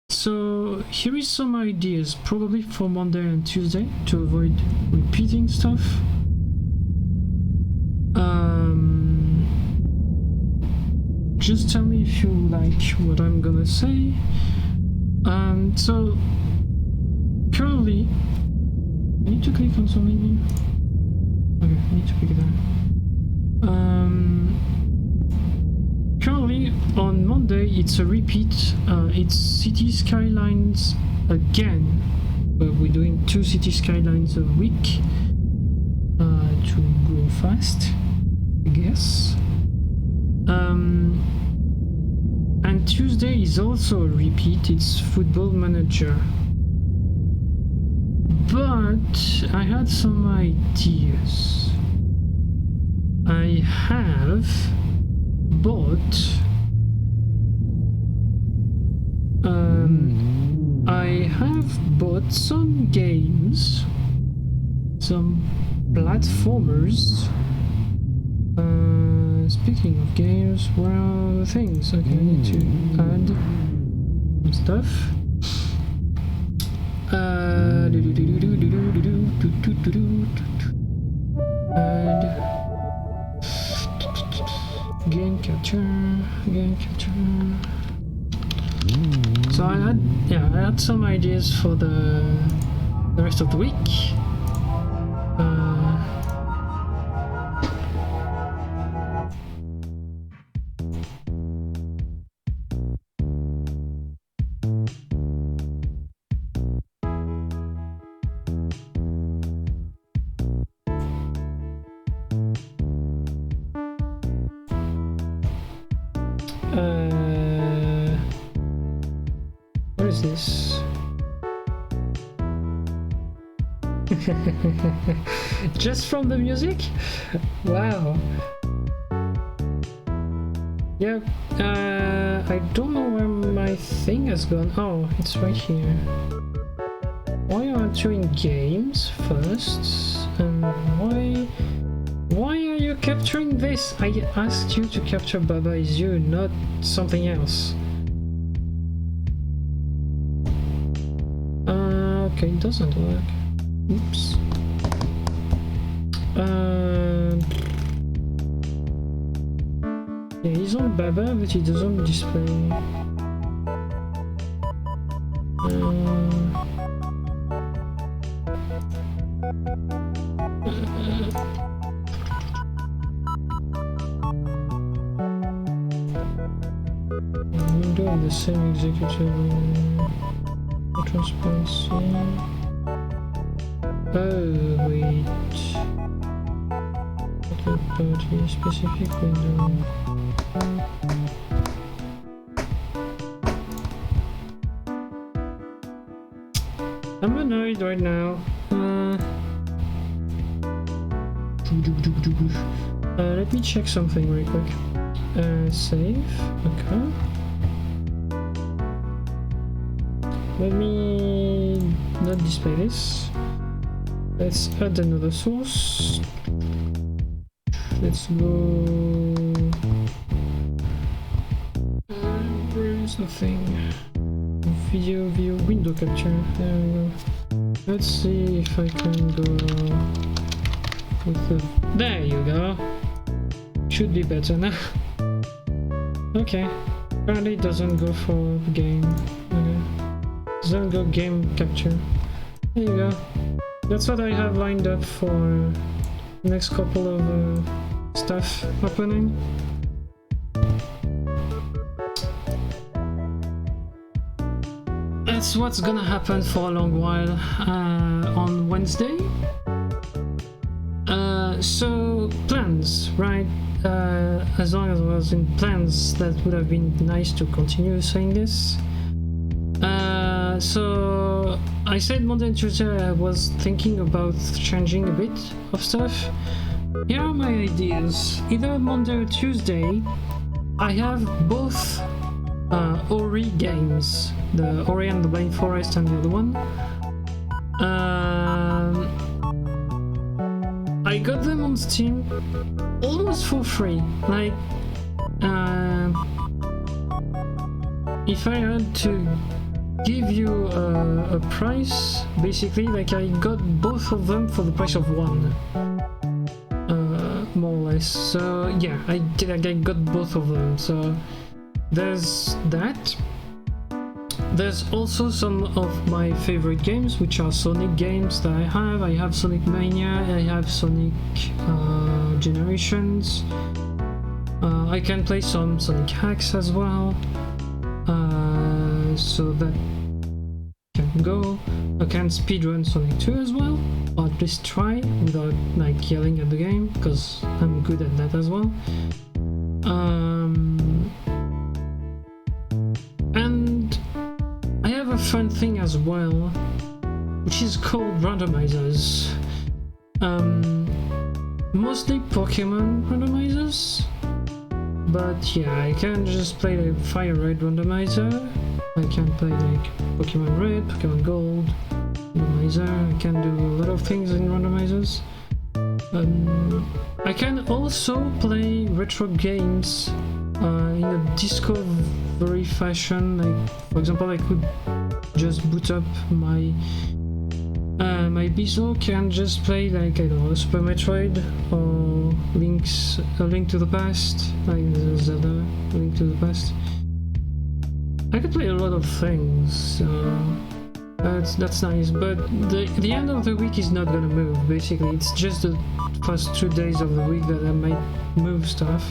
So here is some ideas, probably for Monday and Tuesday, to avoid repeating stuff. Just tell me if you like what I'm gonna say. So currently, I need to click on something here. Okay, I need to pick it up. Currently, on Monday, it's a repeat. It's City Skylines again. But we're doing 2 City Skylines a week to go fast, I guess. And Tuesday is also a repeat. It's Football Manager. But I had some ideas. I have bought some games, some platformers. Speaking of games, where are the things? Okay, I need to add some stuff. Add game capture. So I had some ideas for the rest of the week. What is this? Just from the music? Wow. Yep. I don't know where my thing has gone. Oh, it's right here. Why aren't you in games first? And why are you capturing this? I asked you to capture Baba Is You, not something else. Okay, it doesn't work. Oops. Yeah, he's on Baba, but he doesn't display. Window of the same executive transparency. Oh wait. Third party specific window. I'm annoyed right now. Let me check something really quick. Save. Okay. Let me not display this. Let's add another source. Let's go. Where is the thing? Video view window capture. There we go. Let's see if I can go with the. There you go. Should be better now. Okay. Apparently it doesn't go for game. Okay. Doesn't go game capture. There you go. that's what I have lined up for next couple of stuff happening. That's what's gonna happen for a long while on Wednesday. So plans, right? As long as I was in plans, that would have been nice to continue saying this. So I said Monday and Tuesday I was thinking about changing a bit of stuff. Here are my ideas. Either Monday or Tuesday, I have both Ori games, the Ori and the Blind Forest and the other one. I got them on Steam almost for free. Like, if I had to give you a price, basically, like I got both of them for the price of one, more or less. So yeah, I got both of them. So there's that. There's also some of my favorite games, which are Sonic games that I have. I have Sonic Mania, I have Sonic Generations. I can play some Sonic Hacks as well. So that can go. I can speedrun Sonic 2 as well, or at least try without like yelling at the game, because I'm good at that as well. And I have a fun thing as well, which is called randomizers. Mostly Pokemon randomizers, but yeah, I can just play the Fire Red randomizer. I can play like Pokemon Red, Pokemon Gold randomizer. I can do a lot of things in randomizers. I can also play retro games in a discovery fashion. Like, for example, I could just boot up my my Bizook and just play like, I don't know, Super Metroid or Link to the Past, like Zelda, Link to the Past. I could play a lot of things, that's nice, but the end of the week is not gonna move, basically. It's just the first 2 days of the week that I might move stuff.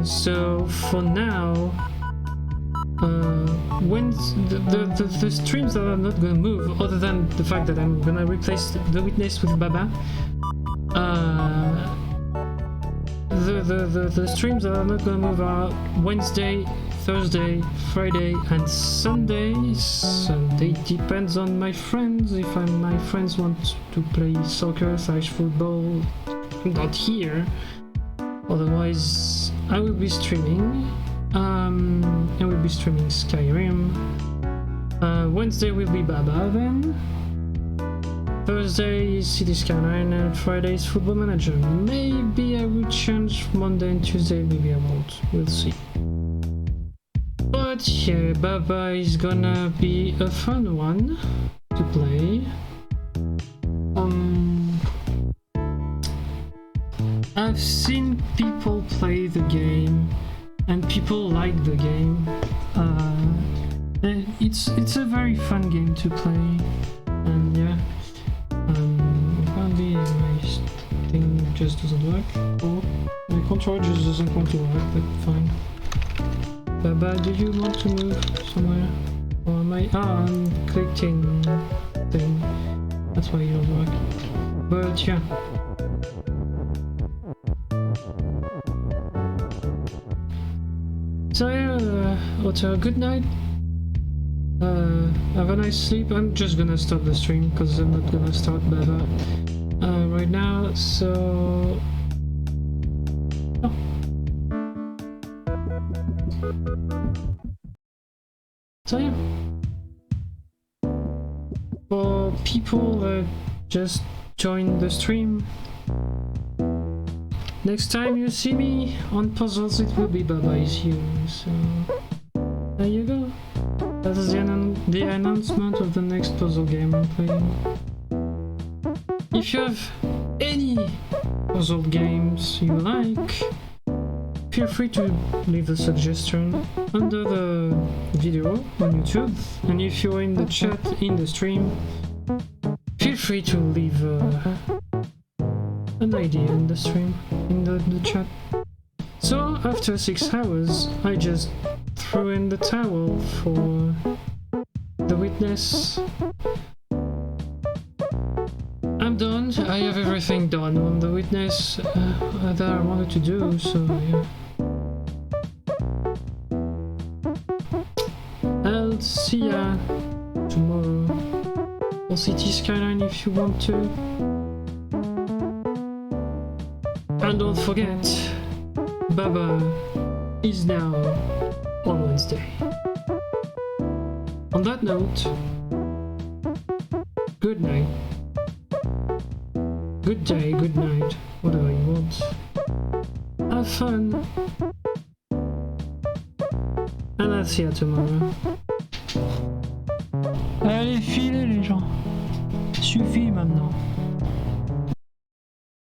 So for now, when the streams that I'm not gonna move, other than the fact that I'm gonna replace the Witness with Baba, the streams that I'm not gonna move are Wednesday, Thursday, Friday, and Sundays. Sunday depends on my friends. If my friends want to play soccer/football, not here. Otherwise, I will be streaming. I will be streaming Skyrim. Wednesday will be Baba then. Thursday is City Skyline, and Friday is Football Manager. Maybe I will change Monday and Tuesday, maybe I won't. We'll see. But yeah, Baba is gonna be a fun one to play. I've seen people play the game, and people like the game. It's a very fun game to play, and yeah. Apparently my thing just doesn't work. Oh, my controller just doesn't want to work, but fine. Baba, do you want to move somewhere? Or am I? I'm clicked in thing. That's why it doesn't work. But yeah. So yeah, Otter, good night. Have a nice sleep. I'm just gonna stop the stream because I'm not gonna start Baba right now. So yeah, for people that just joined the stream, next time you see me on puzzles, it will be Baba is you. So there you go. That is the announcement of the next puzzle game I'm playing. If you have any puzzle games you like, feel free to leave a suggestion under the video on YouTube. And if you're in the chat in the stream, free to leave an idea in the stream, in the chat. So after 6 hours, I just threw in the towel for the witness. I'm done. I have everything done on the witness that I wanted to do, so yeah. I'll see ya tomorrow. Or City Skyline if you want to. And don't forget, Baba is now on Wednesday. On that note, good night. Good day, good night, whatever you want. Have fun. And I'll see you tomorrow. Allez, filez les gens. Suffit maintenant.